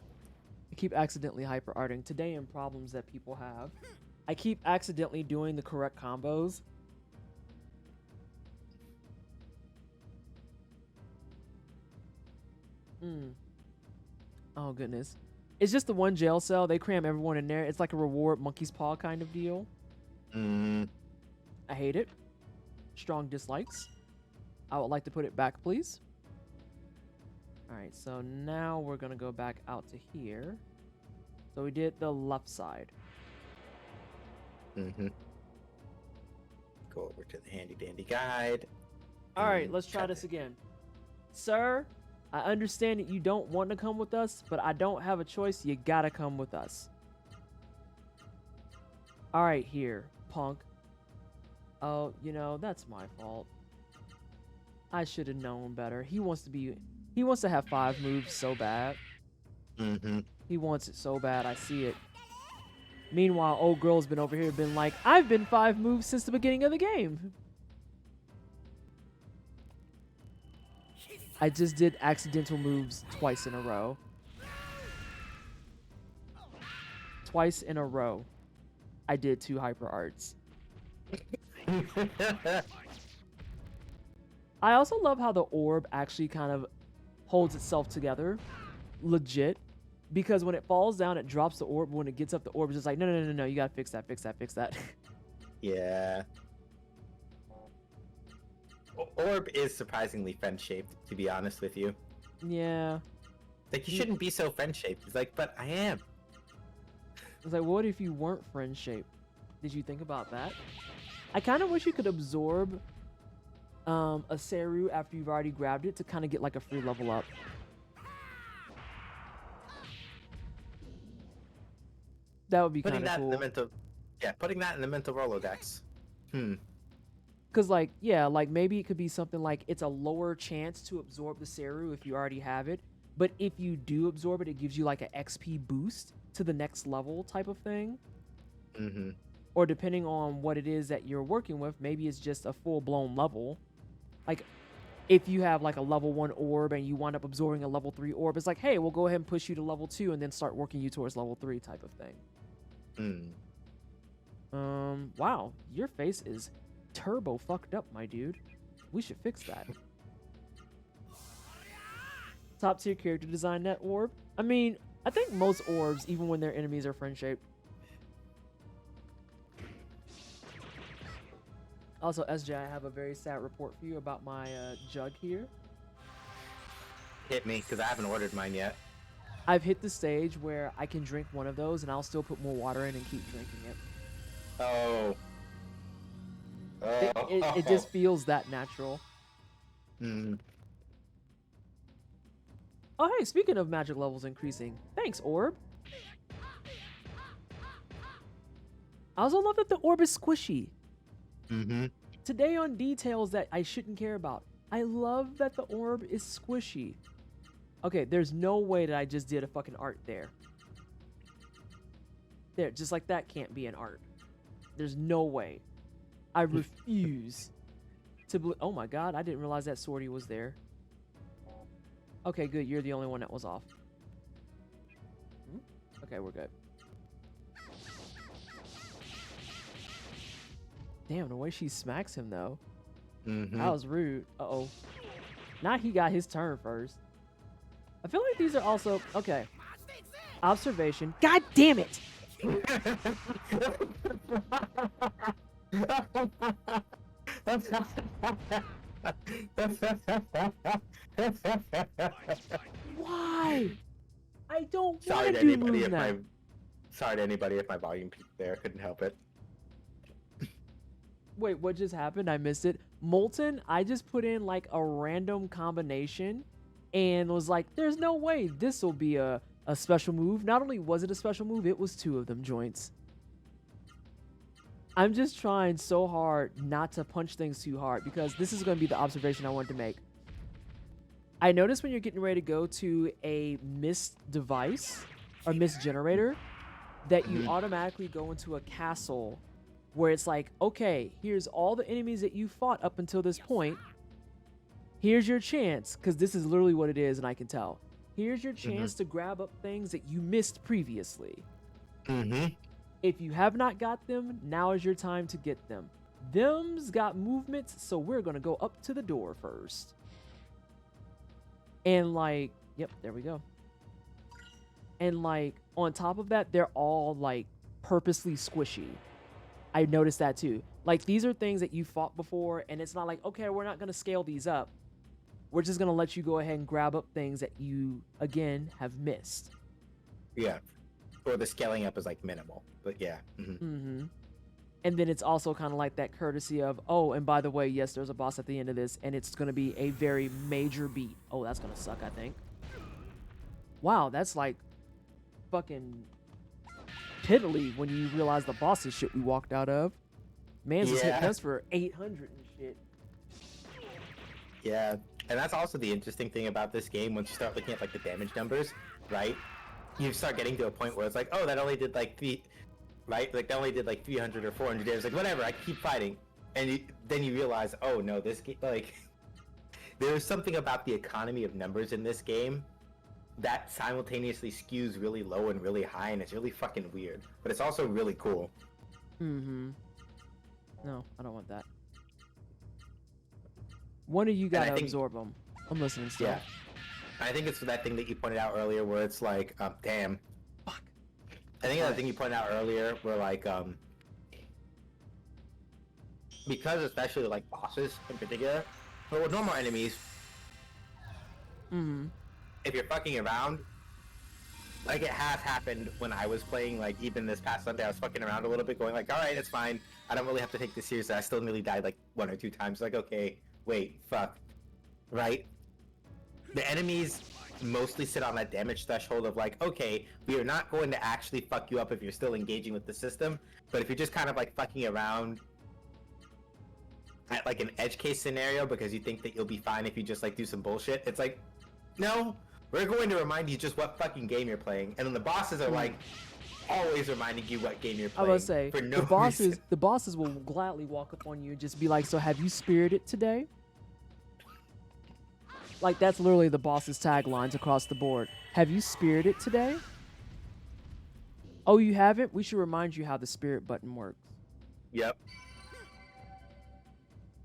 I keep accidentally hyper-arting. Today in problems that people have, I keep accidentally doing the correct combos. Oh goodness. It's just the one jail cell. They cram everyone in there. It's like a reward monkey's paw kind of deal. I hate it. Strong dislikes. I would like to put it back, please. Alright, so now we're going to go back out to here. So we did the left side. Go over to the handy dandy guide. Alright, let's try this again. Sir, I understand that you don't want to come with us, but I don't have a choice. You gotta come with us. Alright, here, punk. Oh, you know, that's my fault. I should have known better. He wants to have 5 moves so bad. He wants it so bad. I see it. Meanwhile, old girl's been over here been like, I've been 5 moves since the beginning of the game. I just did accidental moves twice in a row. Twice in a row. I did 2 hyper arts. I also love how the orb actually kind of holds itself together. Legit. Because when it falls down, it drops the orb. When it gets up, the orb is just like, no, you gotta fix that. Yeah. Orb is surprisingly friend-shaped, to be honest with you. Yeah. Like, you shouldn't be so friend-shaped. It's like, but I am. It's like, what if you weren't friend-shaped? Did you think about that? I kind of wish you could absorb a Seru after you've already grabbed it to kind of get like a free level up. That would be kind of cool. Putting that in the mental Rolodex. Because, like, yeah, like, maybe it could be something like it's a lower chance to absorb the Seru if you already have it. But if you do absorb it, it gives you, like, an XP boost to the next level type of thing. Or depending on what it is that you're working with, maybe it's just a full-blown level. Like, if you have, like, a level 1 orb and you wind up absorbing a level 3 orb, it's like, hey, we'll go ahead and push you to level 2 and then start working you towards level 3 type of thing. Wow, your face is turbo fucked up, my dude. We should fix that. Top tier character design, net orb. I mean, I think most orbs, even when their enemies are friend shaped. Also, SJ, I have a very sad report for you about my jug here. Hit me, because I haven't ordered mine yet. I've hit the stage where I can drink one of those and I'll still put more water in and keep drinking it. Oh. It just feels that natural. Oh, hey, speaking of magic levels increasing. Thanks, orb. I also love that the orb is squishy. Today on details that I shouldn't care about. I love that the orb is squishy. Okay, there's no way that I just did a fucking art there. There, just like that can't be an art. There's no way. I refuse to believe. Oh my god, I didn't realize that Swordy was there. Okay, good. You're the only one that was off. Okay, we're good. Damn, the way she smacks him, though. That was rude. Uh-oh. Now he got his turn first. I feel like these are also... Okay. Observation. God damn it! Why? I don't want to do move now. Sorry to anybody if my volume peaked there. Couldn't help it. Wait, what just happened? I missed it. Molten, I just put in like a random combination and was like, there's no way this will be a special move. Not only was it a special move, it was 2 of them joints. I'm just trying so hard not to punch things too hard because this is going to be the observation I wanted to make. I noticed when you're getting ready to go to a missed device, or mist generator, that you automatically go into a castle where it's like, okay, here's all the enemies that you fought up until this point. Here's your chance, because this is literally what it is, and I can tell. Here's your chance to grab up things that you missed previously. If you have not got them, now is your time to get them. Them's got movements, so we're going to go up to the door first. And like, yep, there we go. And like, on top of that, they're all like purposely squishy. I noticed that too. Like, these are things that you fought before, and it's not like, okay, we're not going to scale these up. We're just going to let you go ahead and grab up things that you, again, have missed. Yeah. Or the scaling up is like minimal, but yeah. And then it's also kind of like that courtesy of, oh, and by the way, yes, there's a boss at the end of this, and it's going to be a very major beat. Oh, that's going to suck, I think. Wow, that's like fucking piddly when you realize the boss's shit we walked out of. Man's just hitting us for 800 and shit. Yeah, and that's also the interesting thing about this game. Once you start looking at like the damage numbers, right? You start getting to a point where it's like, oh, that only did like right? Like that only did like 300 or 400 damage. Like whatever, I keep fighting, and then you realize, oh no, this game, like there's something about the economy of numbers in this game that simultaneously skews really low and really high, and it's really fucking weird. But it's also really cool. No, I don't want that. One of you gotta absorb them. I'm listening still. Yeah. I think it's that thing that you pointed out earlier where it's like, damn. Fuck. I think that thing you pointed out earlier where like, because especially like bosses in particular, but with normal enemies, if you're fucking around, like it has happened when I was playing, like even this past Sunday, I was fucking around a little bit going like, alright, it's fine. I don't really have to take this seriously. I still nearly died like 1 or 2 times. Like, okay, wait, fuck. Right? The enemies mostly sit on that damage threshold of like, okay, we are not going to actually fuck you up if you're still engaging with the system, but if you're just kind of like fucking around at like an edge case scenario because you think that you'll be fine if you just like do some bullshit, it's like, no, we're going to remind you just what fucking game you're playing. And then the bosses are like always reminding you what game you're playing. I was say, for no the bosses will gladly walk up on you and just be like, so have you spirited today? Like, that's literally the boss's taglines across the board. Have you spirited today? Oh, you haven't? We should remind you how the spirit button works. Yep.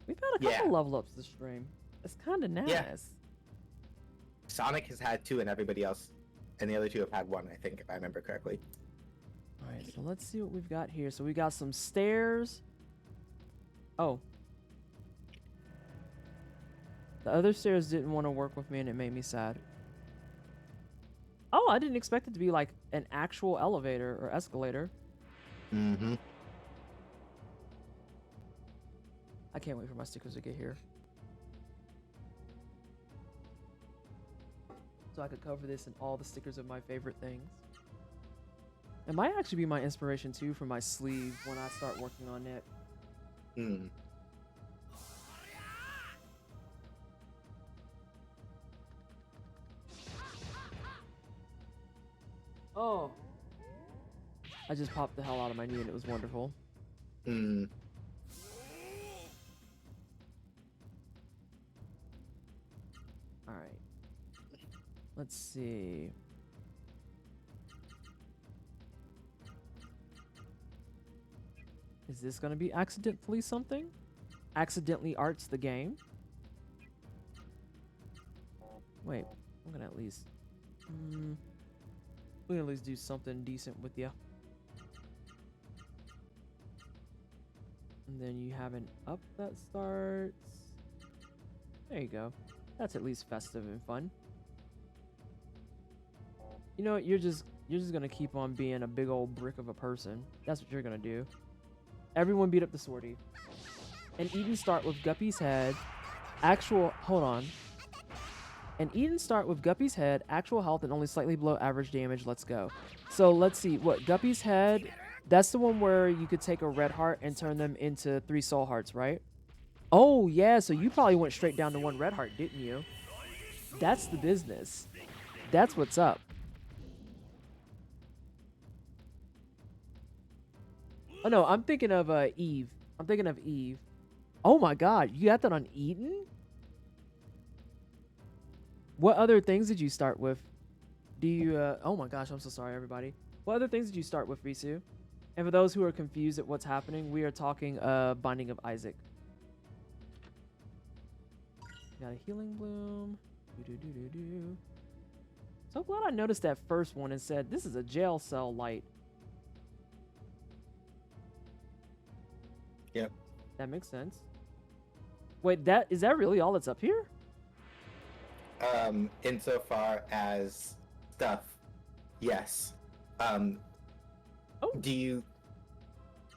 We've had a couple level ups this stream. It's kind of nice. Yeah. Sonic has had 2 and everybody else, and the other 2 have had 1, I think, if I remember correctly. Alright, so let's see what we've got here. So we got some stairs. Oh. The other stairs didn't want to work with me, and it made me sad. Oh, I didn't expect it to be like an actual elevator or escalator. I can't wait for my stickers to get here, so I could cover this in all the stickers of my favorite things. It might actually be my inspiration too for my sleeve when I start working on it. Oh, I just popped the hell out of my knee and it was wonderful. Alright. Let's see. Is this gonna be accidentally something? Accidentally arts the game? Wait, I'm gonna at least... we can at least do something decent with you. And then you have an up that starts. There you go. That's at least festive and fun. You know what? You're just gonna keep on being a big old brick of a person. That's what you're gonna do. Everyone beat up the Swordy. And Eden start with Guppy's head. Hold on. And Eden start with Guppy's head, actual health, and only slightly below average damage. Let's go. So let's see. What, Guppy's head? That's the one where you could take a red heart and turn them into 3 soul hearts, right? Oh, yeah. So you probably went straight down to 1 red heart, didn't you? That's the business. That's what's up. Oh no, I'm thinking of Eve. I'm thinking of Eve. Oh my god, you got that on Eden? What other things did you start with? Do you oh my gosh, I'm so sorry everybody. What other things did you start with, Risu? And for those who are confused at what's happening, we are talking Binding of Isaac. Got a healing bloom. So glad I noticed that first one and said, this is a jail cell light. Yep. That makes sense. Wait, is that really all that's up here? Insofar as stuff, yes. Do you?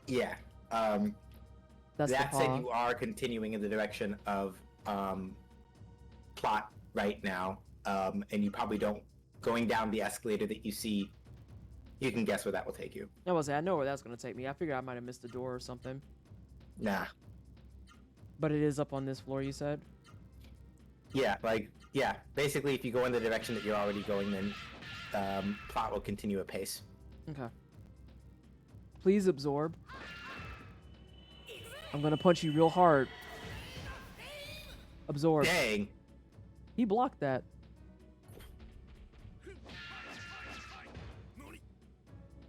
Yeah. That's that said, you are continuing in the direction of plot right now, and you probably don't going down the escalator that you see. You can guess where that will take you. I know where that's gonna take me. I figured I might have missed a door or something. Nah. But it is up on this floor, you said? Yeah, basically if you go in the direction that you're already going, then plot will continue at pace. Okay. Please absorb. I'm gonna punch you real hard. Absorb. Dang. He blocked that.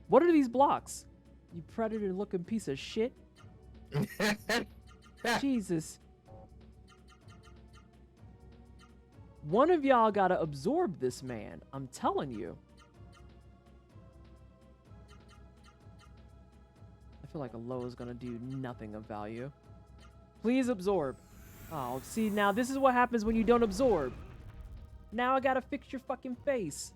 What are these blocks? You predator looking piece of shit. Jesus. One of y'all gotta absorb this man. I'm telling you. I feel like a low is gonna do nothing of value. Please absorb. Oh, see, now this is what happens when you don't absorb. Now I gotta fix your fucking face.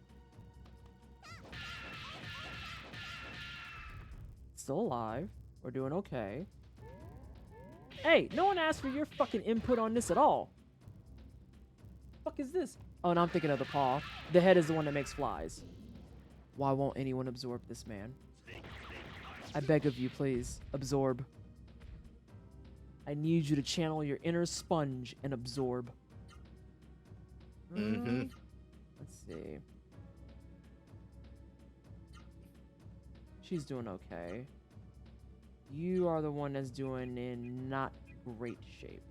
Still alive. We're doing okay. Hey, no one asked for your fucking input on this at all. Fuck is this? Oh, no, I'm thinking of the paw. The head is the one that makes flies. Why won't anyone absorb this man? I beg of you, please, absorb. I need you to channel your inner sponge and absorb. Mm-hmm. Let's see. She's doing okay. You are the one that's doing in not great shape.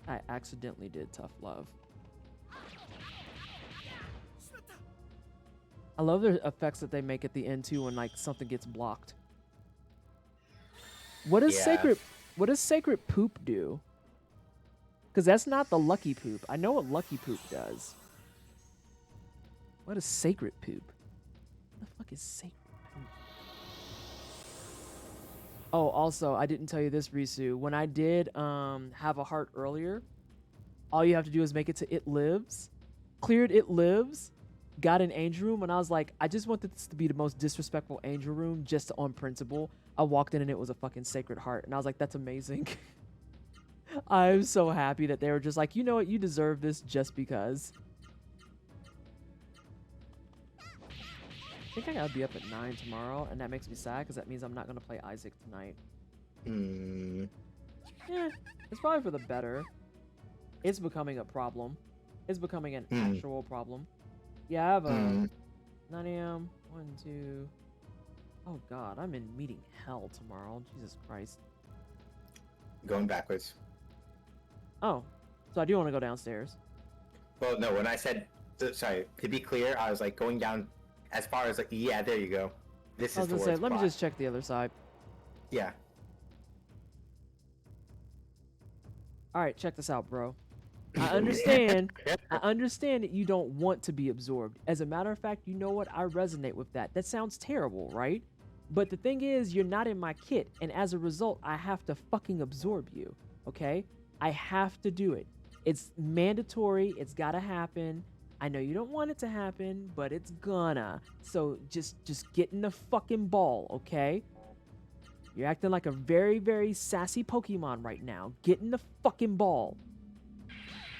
I accidentally did tough love. I love the effects that they make at the end too when like something gets blocked. What does sacred poop do? Because that's not the lucky poop. I know what lucky poop does. What is sacred poop? What the fuck is sacred poop? Oh, also, I didn't tell you this, Risu. When I did have a heart earlier, all you have to do is make it to It Lives. Cleared It Lives. Got an angel room, and I was like, I just want this to be the most disrespectful angel room just on principle. I walked in and it was a fucking sacred heart, and I was like, that's amazing. I'm so happy that they were just like, you know what, you deserve this just because. I think I gotta be up at 9 tomorrow, and that makes me sad because that means I'm not gonna play Isaac tonight. Yeah, it's probably for the better. It's becoming a problem. It's becoming an actual problem. Yeah, I have a 9 a.m. 1, 2. Oh god, I'm in meeting hell tomorrow. Jesus Christ. Going backwards. Oh, so I do want to go downstairs. Well, no, when I said, sorry, to be clear, I was like going down as far as like, yeah, there you go. This is towards let me just check the other side. Yeah. Alright, check this out, bro. I understand that you don't want to be absorbed. As a matter of fact, you know what? I resonate with that. That sounds terrible, right? But the thing is, you're not in my kit, and as a result, I have to fucking absorb you, okay? I have to do it. It's mandatory. It's gotta happen. I know you don't want it to happen, but it's gonna. So just get in the fucking ball, okay? You're acting like a very, very sassy Pokemon right now. Get in the fucking ball.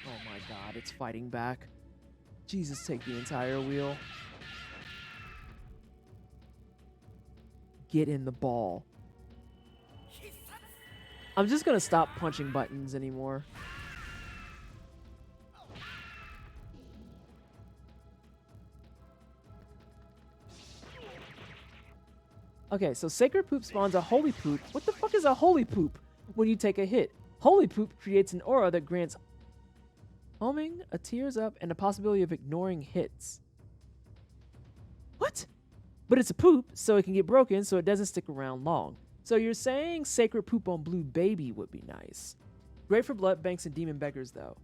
Oh my god, it's fighting back. Jesus, take the entire wheel. Get in the ball. I'm just gonna stop punching buttons anymore. Okay, so Sacred Poop spawns a Holy Poop. What the fuck is a Holy Poop? When you take a hit, Holy Poop creates an aura that grants homing, a tears up, and the possibility of ignoring hits. What? But it's a poop, so it can get broken, so it doesn't stick around long. So you're saying Sacred Poop on Blue Baby would be nice. Great for blood banks and demon beggars, though.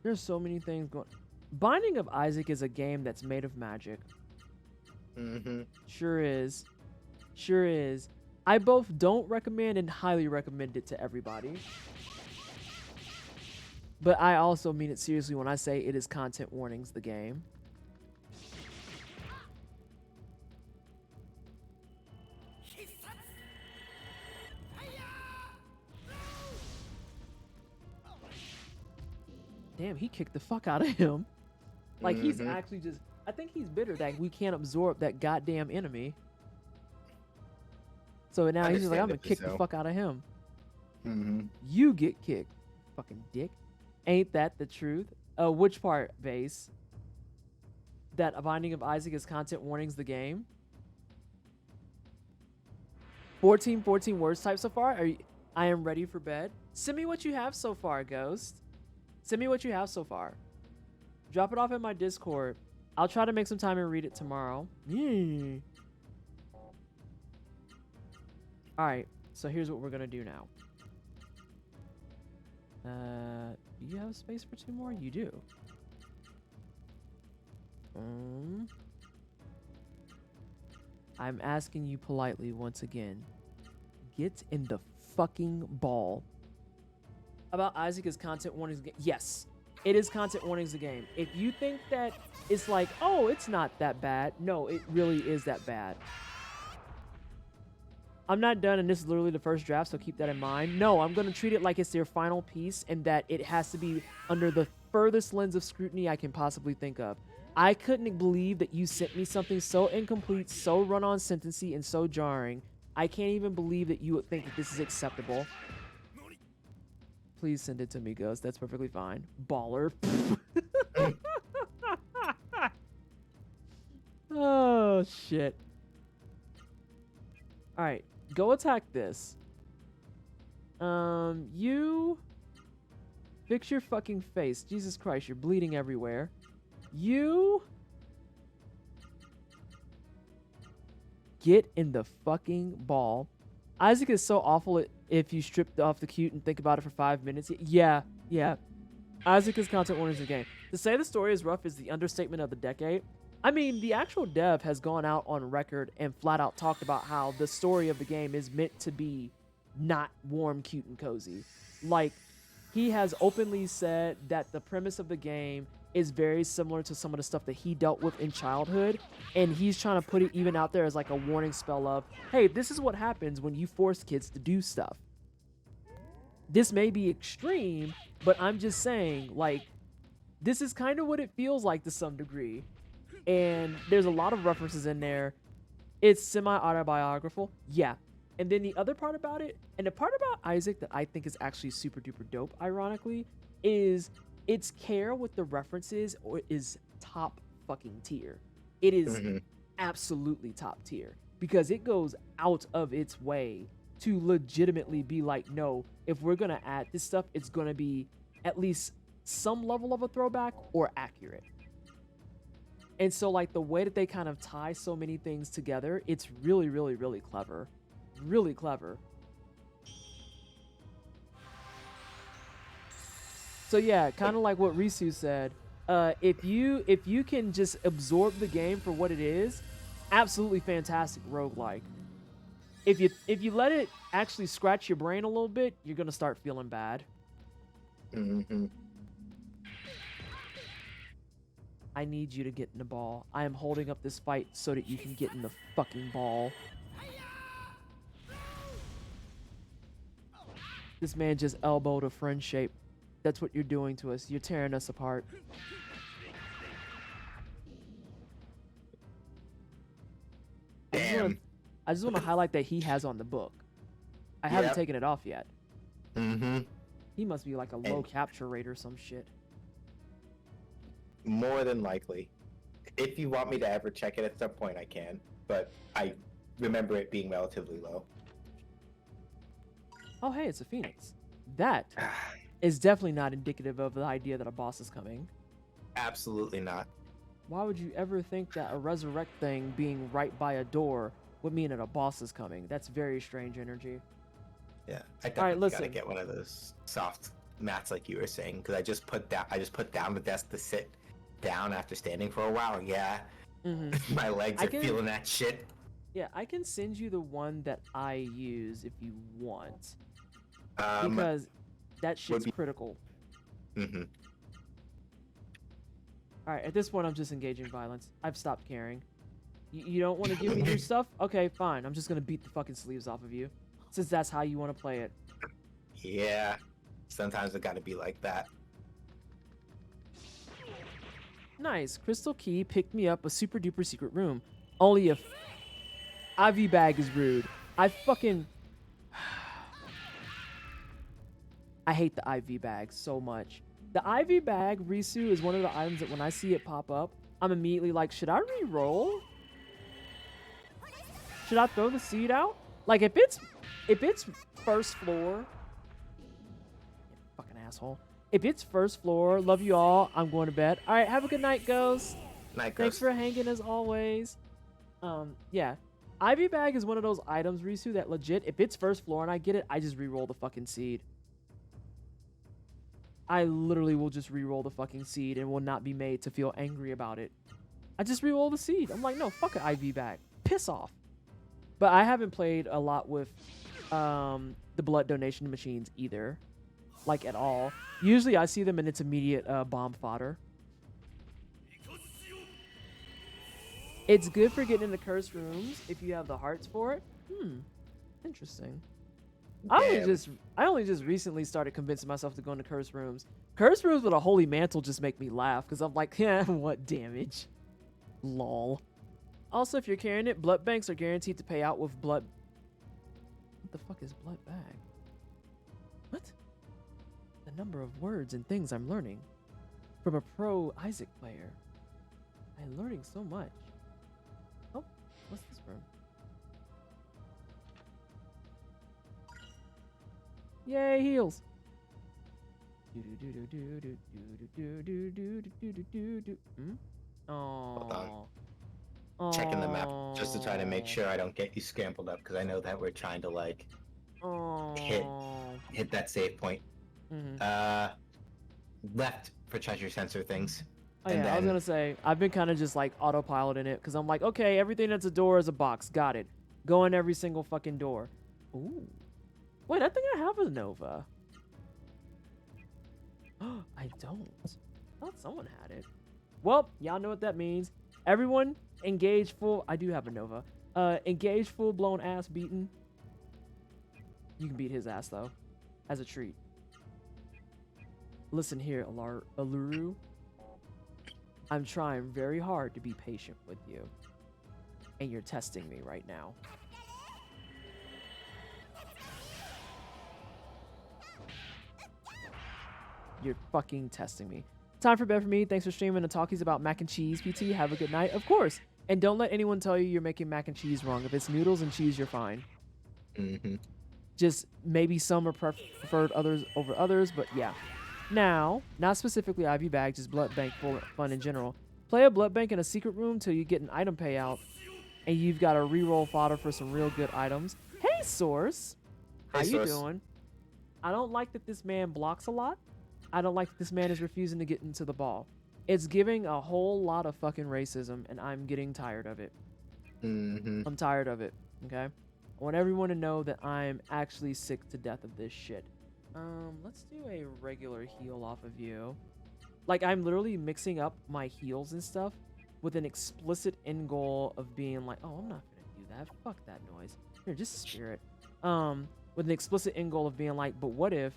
There's so many things going. Binding of Isaac is a game that's made of magic. Sure is. Sure is. I both don't recommend and highly recommend it to everybody. But I also mean it seriously when I say it is content warnings, the game. Damn, he kicked the fuck out of him. Like, he's actually just... I think he's bitter that we can't absorb that goddamn enemy. So now he's just like, I'm gonna kick the fuck out of him. You get kicked, fucking dick. Ain't that the truth? Which part, Base? That A Binding of Isaac is content warnings the game? 14 words type so far? I am ready for bed. Send me what you have so far, Ghost. Send me what you have so far. Drop it off in my Discord. I'll try to make some time and read it tomorrow. Alright, so here's what we're gonna do now. Do you have space for 2 more? You do. I'm asking you politely once again. Get in the fucking ball. About Isaac is content warnings. Yes, it is content warnings the game. If you think that it's like, oh, it's not that bad. No, it really is that bad. I'm not done, and this is literally the first draft, so keep that in mind. No, I'm going to treat it like it's their final piece and that it has to be under the furthest lens of scrutiny I can possibly think of. I couldn't believe that you sent me something so incomplete, so run-on sentencey, and so jarring. I can't even believe that you would think that this is acceptable. Please send it to me, Ghost. That's perfectly fine. Baller. Oh, shit. Alright. Go attack this. You... Fix your fucking face. Jesus Christ, you're bleeding everywhere. You... Get in the fucking ball. Isaac is so awful if you strip off the cute and think about it for 5 minutes. Yeah. Isaac is content warnings in the game. To say the story is rough is the understatement of the decade. I mean, the actual dev has gone out on record and flat out talked about how the story of the game is meant to be not warm, cute, and cozy. Like, he has openly said that the premise of the game is very similar to some of the stuff that he dealt with in childhood, and he's trying to put it even out there as like a warning spell of, hey, this is what happens when you force kids to do stuff. This may be extreme, but I'm just saying, like, this is kind of what it feels like to some degree. And there's a lot of references in there. It's semi-autobiographical. Yeah. And then the other part about it, and the part about Isaac that I think is actually super duper dope, ironically, is its care with the references is top fucking tier. It is absolutely top tier because it goes out of its way to legitimately be like, no, if we're going to add this stuff, it's going to be at least some level of a throwback or accurate. And so, like, the way that they kind of tie so many things together, it's really, really, really clever. Really clever. So, yeah, kind of like what Risu said. If you can just absorb the game for what it is, absolutely fantastic roguelike. If you let it actually scratch your brain a little bit, you're going to start feeling bad. I need you to get in the ball. I am holding up this fight so that you can get in the fucking ball. This man just elbowed a friend shape. That's what you're doing to us. You're tearing us apart. I just want to highlight that he has on the book. I haven't taken it off yet. He must be like a low capture rate or some shit. More than likely. If you want me to ever check it at some point, I can. But I remember it being relatively low. Oh, hey, it's a phoenix. That is definitely not indicative of the idea that a boss is coming. Absolutely not. Why would you ever think that a resurrect thing being right by a door would mean that a boss is coming? That's very strange energy. Yeah, I definitely gotta get one of those soft mats like you were saying, because I just put down the desk to sit down after standing for a while. Yeah, my legs are feeling that shit. Yeah, I can send you the one that I use if you want, because that shit's critical. Mm-hmm. All right, at this point, I'm just engaging violence. I've stopped caring. You don't want to give me your stuff? Okay, fine. I'm just gonna beat the fucking sleeves off of you, since that's how you want to play it. Yeah, sometimes it gotta be like that. Nice. Crystal Key picked me up a super duper secret room. Only if IV bag is rude. I hate the IV bag so much. The IV bag, Risu, is one of the items that when I see it pop up, I'm immediately like, should I re-roll? Should I throw the seed out? Like, if it's first floor, fucking asshole. If it's first floor, love you all. I'm going to bed. All right, have a good night, Ghost. Night, Ghost. Thanks for hanging as always. Yeah. IV bag is one of those items, Risu, that legit, if it's first floor and I get it, I just re-roll the fucking seed. I literally will just re-roll the fucking seed and will not be made to feel angry about it. I just re-roll the seed. I'm like, no, fuck an IV bag. Piss off. But I haven't played a lot with the blood donation machines either. Like, at all. Usually I see them and it's immediate bomb fodder. It's good for getting into cursed rooms if you have the hearts for it. Interesting. I only just recently started convincing myself to go into cursed rooms. Cursed rooms with a holy mantle just make me laugh because I'm like, yeah, what damage? Lol. Also, if you're carrying it, blood banks are guaranteed to pay out with blood. What the fuck is blood bag? What? The number of words and things I'm learning from a pro Isaac player. I'm learning so much. Oh, what's this room? Yay, heals. Hold on. Checking the map just to try to make sure I don't get you scrambled up, because I know that we're trying to like hit that save point. Left for treasure sensor things. Oh yeah, I was gonna say I've been kind of just like autopiloting it because I'm like, okay, everything that's a door is a box. Got it. Go in every single fucking door. Ooh. Wait, I think I have a Nova. I don't. I thought someone had it. Well, y'all know what that means. Everyone, engage full. I do have a Nova. Engage full-blown ass beating. You can beat his ass, though. As a treat. Listen here, Aluru. I'm trying very hard to be patient with you. And you're testing me right now. You're fucking testing me. Time for bed for me. Thanks for streaming the talkies about mac and cheese, PT. Have a good night. Of course. And don't let anyone tell you you're making mac and cheese wrong. If it's noodles and cheese, you're fine. Just maybe some are preferred others over others, but yeah. Now, not specifically IV bag, just blood bank fun in general. Play a blood bank in a secret room till you get an item payout, and you've got a reroll fodder for some real good items. Hey, Source. How you doing? I don't like that this man blocks a lot. I don't like that this man is refusing to get into the ball. It's giving a whole lot of fucking racism, and I'm getting tired of it. I'm tired of it, okay? I want everyone to know that I'm actually sick to death of this shit. Let's do a regular heal off of you. Like, I'm literally mixing up my heals and stuff with an explicit end goal of being like, oh, I'm not gonna do that. Fuck that noise. Here, just spirit. With an explicit end goal of being like, but what if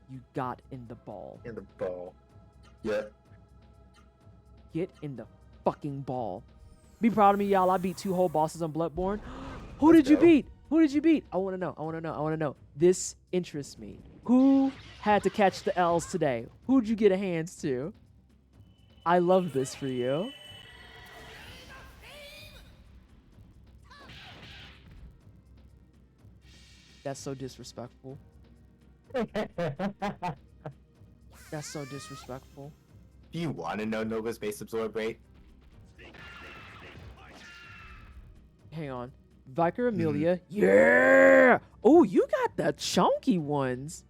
you got in the ball? In the ball. Yeah. Get in the fucking ball. Be proud of me, y'all. I beat 2 whole bosses on Bloodborne. Who did you beat? Who did you beat? I want to know. I want to know. I want to know. This interests me. Who had to catch the L's today? Who'd you get a hands to? I love this for you. That's so disrespectful. That's so disrespectful. Do you want to know Nova's base absorb rate? Hang on. Vicar Amelia. Yeah! Oh, you got the chunky ones.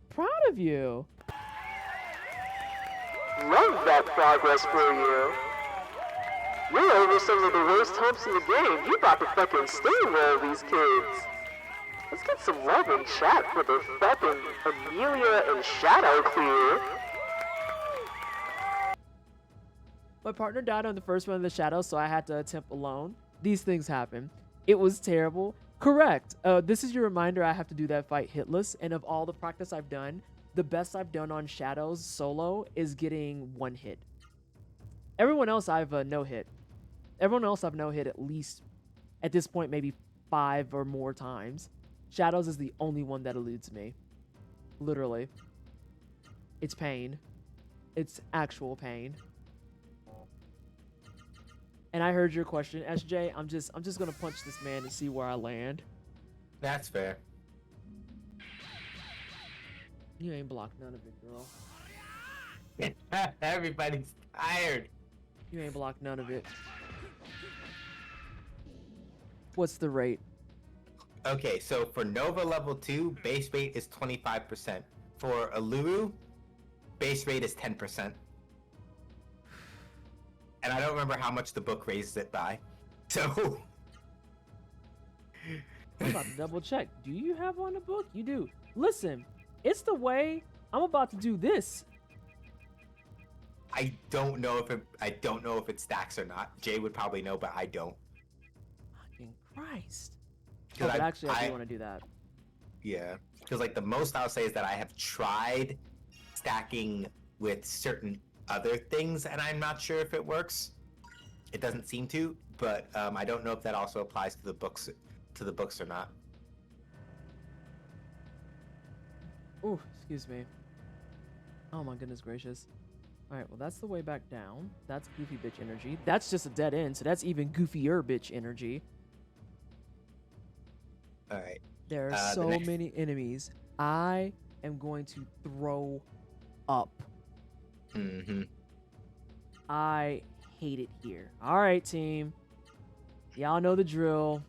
Proud of you. Love that progress for you. You're over some of the worst humps in the game. You about to fucking steamroll these kids. Let's get some love in chat for the fucking Amelia and Shadow Clear. My partner died on the first one of the shadows, so I had to attempt alone. These things happen. It was terrible. Correct. This is your reminder I have to do that fight hitless, and of all the practice I've done, the best I've done on shadows solo is getting 1 hit. Everyone else I've no-hit. Everyone else I've no-hit at least, at this point, maybe 5 or more times. Shadows is the only one that eludes me. Literally. It's pain. It's actual pain. And I heard your question, SJ. I'm just gonna punch this man and see where I land. That's fair. You ain't blocked none of it, girl. Everybody's tired. You ain't blocked none of it. What's the rate? Okay, so for Nova level 2, base rate is 25%. For Aluru, base rate is 10%. And I don't remember how much the book raised it by. So I'm about to double check. Do you have on the book? You do. Listen, it's the way I'm about to do this. I don't know if it stacks or not. Jay would probably know, but I don't. Fucking Christ. Oh, but actually, I do want to do that. Yeah, because like the most I'll say is that I have tried stacking with certain other things, and I'm not sure if it works. It doesn't seem to, but I don't know if that also applies to the books or not. Ooh, excuse me. Oh my goodness gracious. All right, well that's the way back down. That's goofy bitch energy. That's just a dead end, so that's even goofier bitch energy. All right. There are so many enemies. I am going to throw up. Mm-hmm. I hate it here. All right, team. Y'all know the drill.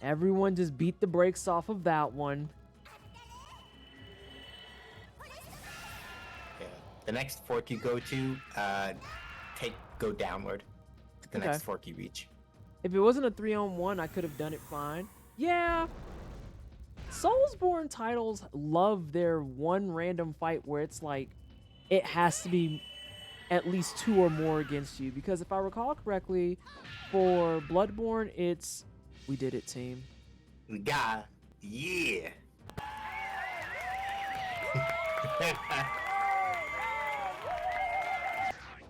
Everyone just beat the brakes off of that one. Yeah. The next fork you go to, go downward. The next fork you reach. If it wasn't a 3-on-1, I could have done it fine. Yeah. Soulsborne titles love their one random fight where it's like it has to be at least 2 or more against you, because if I recall correctly, for Bloodborne it's we did it, team. We got yeah.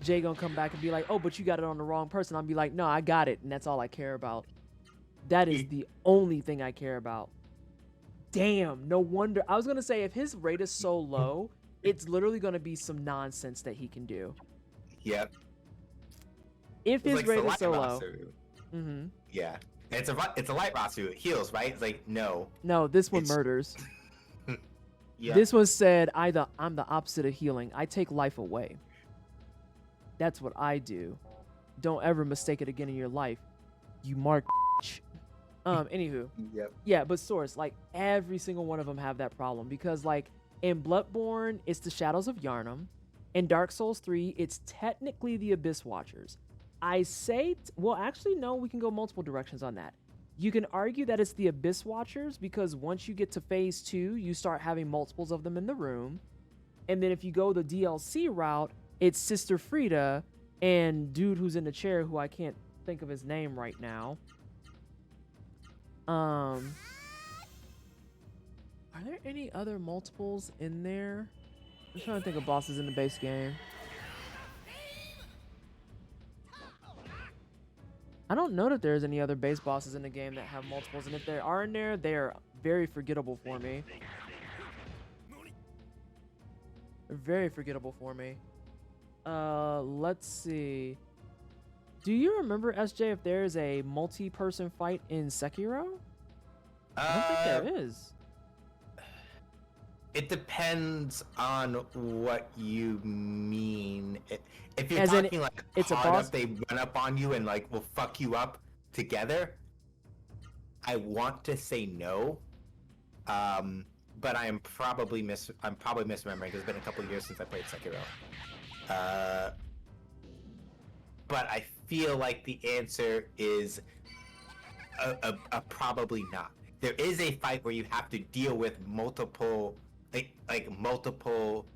Jay gonna come back and be like, oh, but you got it on the wrong person. I'll be like, no, I got it, and that's all I care about. That is the only thing I care about. Damn, no wonder. I was gonna say, if his rate is so low, it's literally gonna be some nonsense that he can do. Yep. If his rate is so low. Mm-hmm. Yeah. It's a light Rasu. It heals, right? It's like, no. No, this one murders. Yeah. This one said, I'm the opposite of healing. I take life away. That's what I do. Don't ever mistake it again in your life. You mark. Anywho. Yep. Yeah, but Source, like every single one of them have that problem, because like in Bloodborne, it's the Shadows of Yharnam. In Dark Souls 3, it's technically the Abyss Watchers. I say, well, actually, no, we can go multiple directions on that. You can argue that it's the Abyss Watchers because once you get to phase 2, you start having multiples of them in the room. And then if you go the DLC route, it's Sister Frida and dude who's in the chair who I can't think of his name right now. Are there any other multiples in there? I'm trying to think of bosses in the base game. I don't know that there's any other base bosses in the game that have multiples, and if there are in there, they are very forgettable for me. They're very forgettable for me. Let's see. Do you remember, SJ, if there's a multi-person fight in Sekiro? I don't think there is. It depends on what you mean. If you're As in, talking like it's a hard boss- up, they run up on you and like will fuck you up together. I want to say no, but I'm probably misremembering. It's been a couple years since I played Sekiro. But I feel like the answer is a probably not. There is a fight where you have to deal with multiple multiple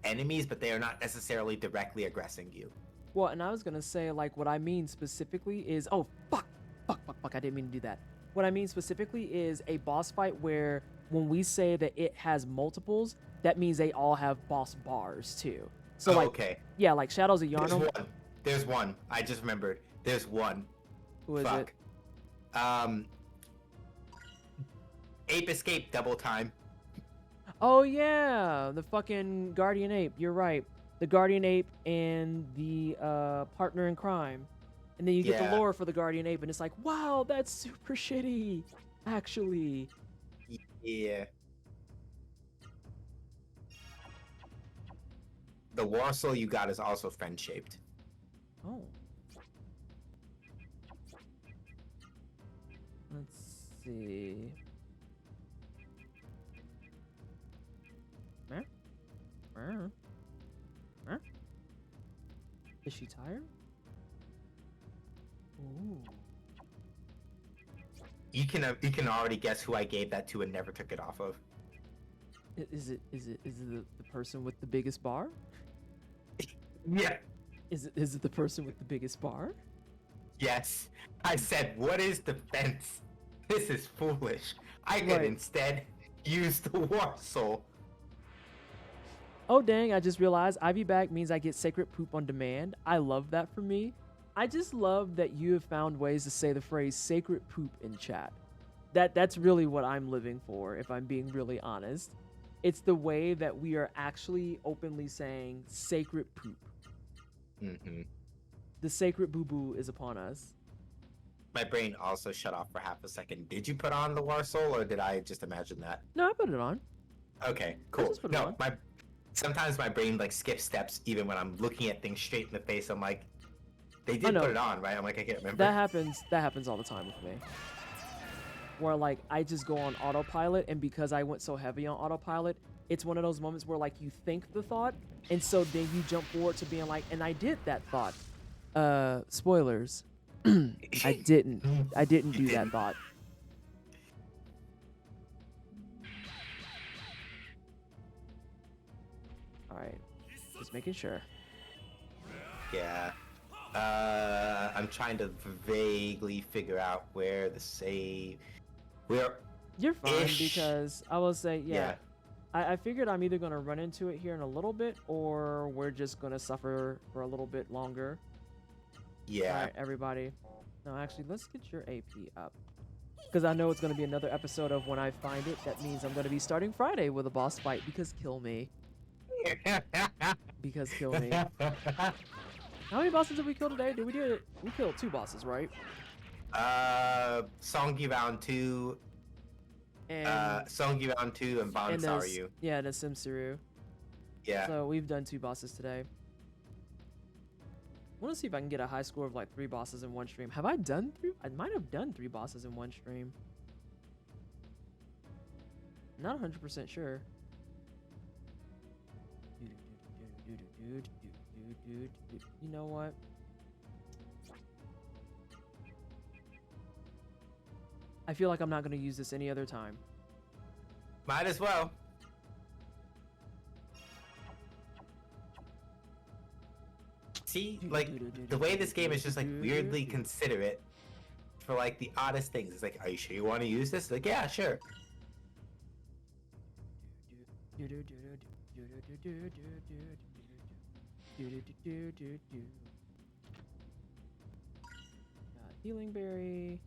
enemies, but they are not necessarily directly aggressing you. Well, and I was gonna say, like, what I mean specifically is, oh, fuck, I didn't mean to do that. What I mean specifically is a boss fight where when we say that it has multiples, that means they all have boss bars too. So okay. Yeah, like Shadows of Yarnum. There's one. I just remembered. There's one. Who is it? Ape Escape double time. Oh yeah, the fucking Guardian Ape. You're right. The Guardian Ape and the partner in crime. And then you get the lore for the Guardian Ape, and it's like, wow, that's super shitty, actually. Yeah. The War Soul you got is also friend-shaped. Oh. Let's see. Is she tired? Ooh. You can already guess who I gave that to and never took it off of. Is it the person with the biggest bar? Yeah. Is it the person with the biggest bar? Yes. I said, what is defense? This is foolish. I could instead use the War Soul. Oh dang, I just realized Ivy Bag means I get sacred poop on demand. I love that for me. I just love that you have found ways to say the phrase sacred poop in chat. That's really what I'm living for, if I'm being really honest. It's the way that we are actually openly saying sacred poop. Mm-hmm. The sacred boo-boo is upon us. My brain also shut off for half a second. Did you put on the War Soul, or did I just imagine that? No, I put it on. Okay, cool. No, sometimes my brain skips steps even when I'm looking at things straight in the face. I'm like, they did put it on, right? I'm like, I can't remember. That happens all the time with me. Where I just go on autopilot, and because I went so heavy on autopilot, it's one of those moments where you think the thought, and so then you jump forward to being like, and I did that thought. Spoilers. I didn't do that thought. Alright. Just making sure. Yeah. I'm trying to vaguely figure out where the save... You're fine, because I will say, yeah. I figured I'm either going to run into it here in a little bit, or we're just going to suffer for a little bit longer. Yeah. Alright, everybody. No, actually, let's get your AP up. Because I know it's going to be another episode of When I Find It. That means I'm going to be starting Friday with a boss fight, because kill me. Because kill me. How many bosses did we kill today? We killed 2 bosses, right? Songi Round 2. And Songi Round 2 and Bonsaryu. Yeah, the Simsuru. Yeah. So we've done 2 bosses today. I want to see if I can get a high score of 3 bosses in one stream. Have I done 3? I might have done 3 bosses in one stream. Not 100% sure. You know what? I feel like I'm not going to use this any other time. Might as well. See, the way this game is just weirdly considerate for the oddest things. It's like, are you sure you want to use this? Like, yeah, sure. Healing berry.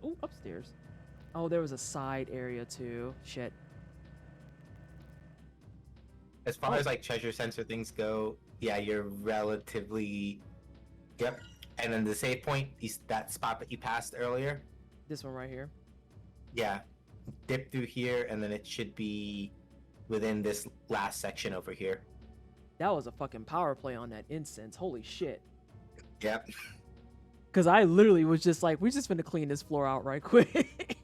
Oh, upstairs. Oh, there was a side area too. Shit. As far as like treasure sensor things go, yeah, you're relatively. Yep. And then the save point, that spot that you passed earlier. This one right here. Yeah. Dip through here, and then it should be within this last section over here. That was a fucking power play on that incense. Holy shit. Yep. Because I literally was just like, we're just gonna clean this floor out right quick.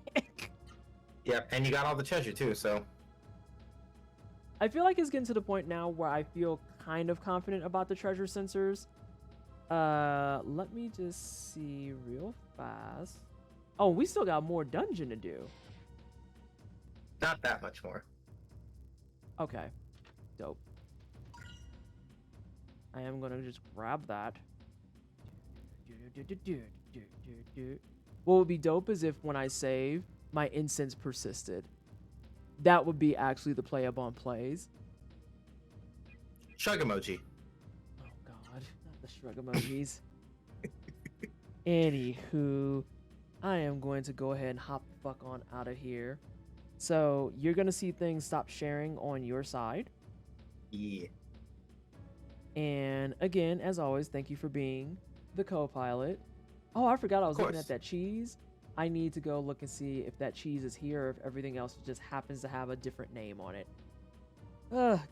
Yep, and you got all the treasure too, so. I feel like it's getting to the point now where I feel kind of confident about the treasure sensors. Let me just see real fast. Oh, we still got more dungeon to do. Not that much more. Okay. Dope. I am gonna just grab that. What would be dope is if when I save, my incense persisted. That would be actually the play up on plays. Shrug emoji. Oh god, not the shrug emojis. Anywho, I am going to go ahead and hop the fuck on out of here. So you're gonna see things stop sharing on your side. Yeah. And again, as always, thank you for being the co-pilot. Oh, I forgot I was looking at that cheese. I need to go look and see if that cheese is here or if everything else just happens to have a different name on it.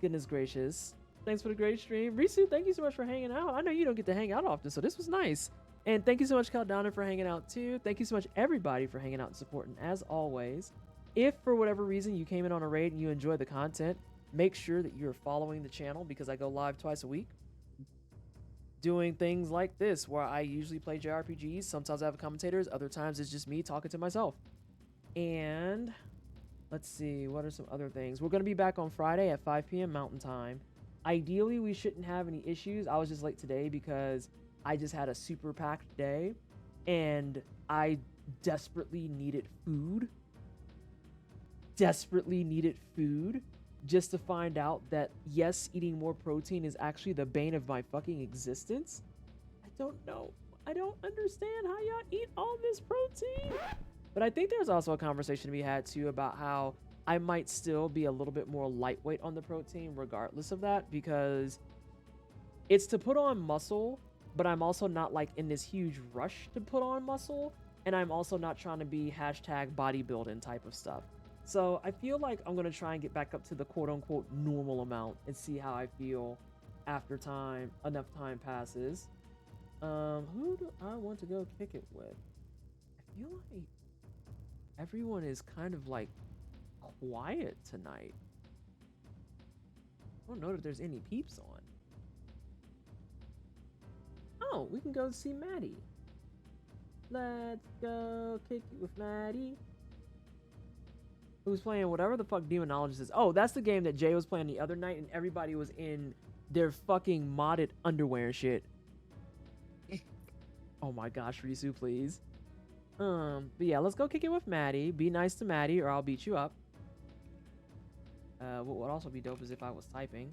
Goodness gracious. Thanks for the great stream. Risu, thank you so much for hanging out. I know you don't get to hang out often, so this was nice. And thank you so much, Caldana, for hanging out too. Thank you so much, everybody, for hanging out and supporting. As always, if for whatever reason you came in on a raid and you enjoy the content, make sure that you're following the channel because I go live twice a week. Doing things like this where I usually play JRPGs. Sometimes I have commentators, other times it's just me talking to myself. And let's see, what are some other things? We're going to be back on Friday at 5 p.m. Mountain Time. Ideally, we shouldn't have any issues. I was just late today because I just had a super packed day and I desperately needed food. Just to find out that, yes, eating more protein is actually the bane of my fucking existence. I don't know. I don't understand how y'all eat all this protein. But I think there's also a conversation to be had, too, about how I might still be a little bit more lightweight on the protein regardless of that, because it's to put on muscle, but I'm also not, like, in this huge rush to put on muscle, and I'm also not trying to be hashtag bodybuilding type of stuff. So I feel like I'm going to try and get back up to the quote-unquote normal amount and see how I feel after enough time passes. Who do I want to go kick it with? I feel like everyone is kind of like quiet tonight. I don't know that there's any peeps on. Oh, we can go see Maddie. Let's go kick it with Maddie. Who's playing whatever the fuck Demonologist is. Oh, that's the game that Jay was playing the other night and everybody was in their fucking modded underwear and shit. Oh my gosh, Risu, please. But yeah, let's go kick it with Maddie. Be nice to Maddie or I'll beat you up. What would also be dope is if I was typing.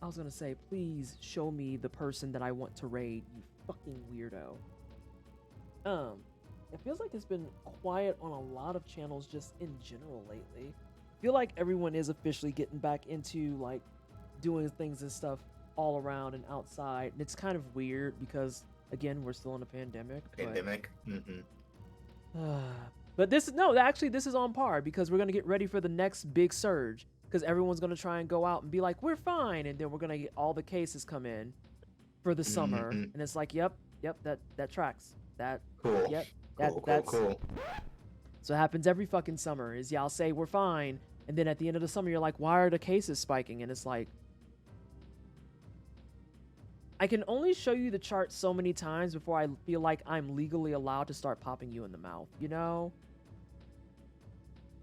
I was gonna say, please show me the person that I want to raid, you fucking weirdo. It feels like it's been quiet on a lot of channels just in general lately. I feel like everyone is officially getting back into like doing things and stuff all around and outside. And it's kind of weird because again, we're still in a pandemic. But this is on par because we're going to get ready for the next big surge because everyone's going to try and go out and be like, we're fine. And then we're going to get all the cases come in for the summer. And it's like, yep, that tracks. Cool. Yep. Cool. So it happens every fucking summer is y'all say we're fine. And then at the end of the summer, you're like, why are the cases spiking? And it's like, I can only show you the chart so many times before I feel like I'm legally allowed to start popping you in the mouth, you know?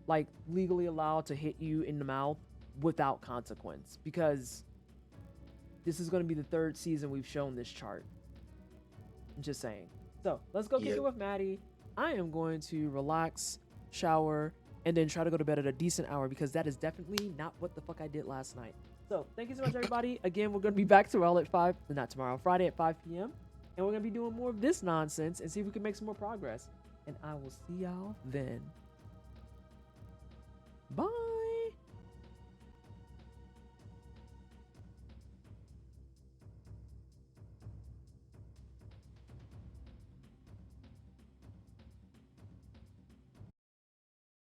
Like, legally allowed to hit you in the mouth without consequence. Because this is going to be the third season we've shown this chart. I'm just saying. So, let's go kick it with Maddie. I am going to relax, shower, and then try to go to bed at a decent hour because that is definitely not what the fuck I did last night. So, thank you so much, everybody. Again, we're going to be back tomorrow at Friday at 5 p.m. And we're going to be doing more of this nonsense and see if we can make some more progress. And I will see y'all then. Bye.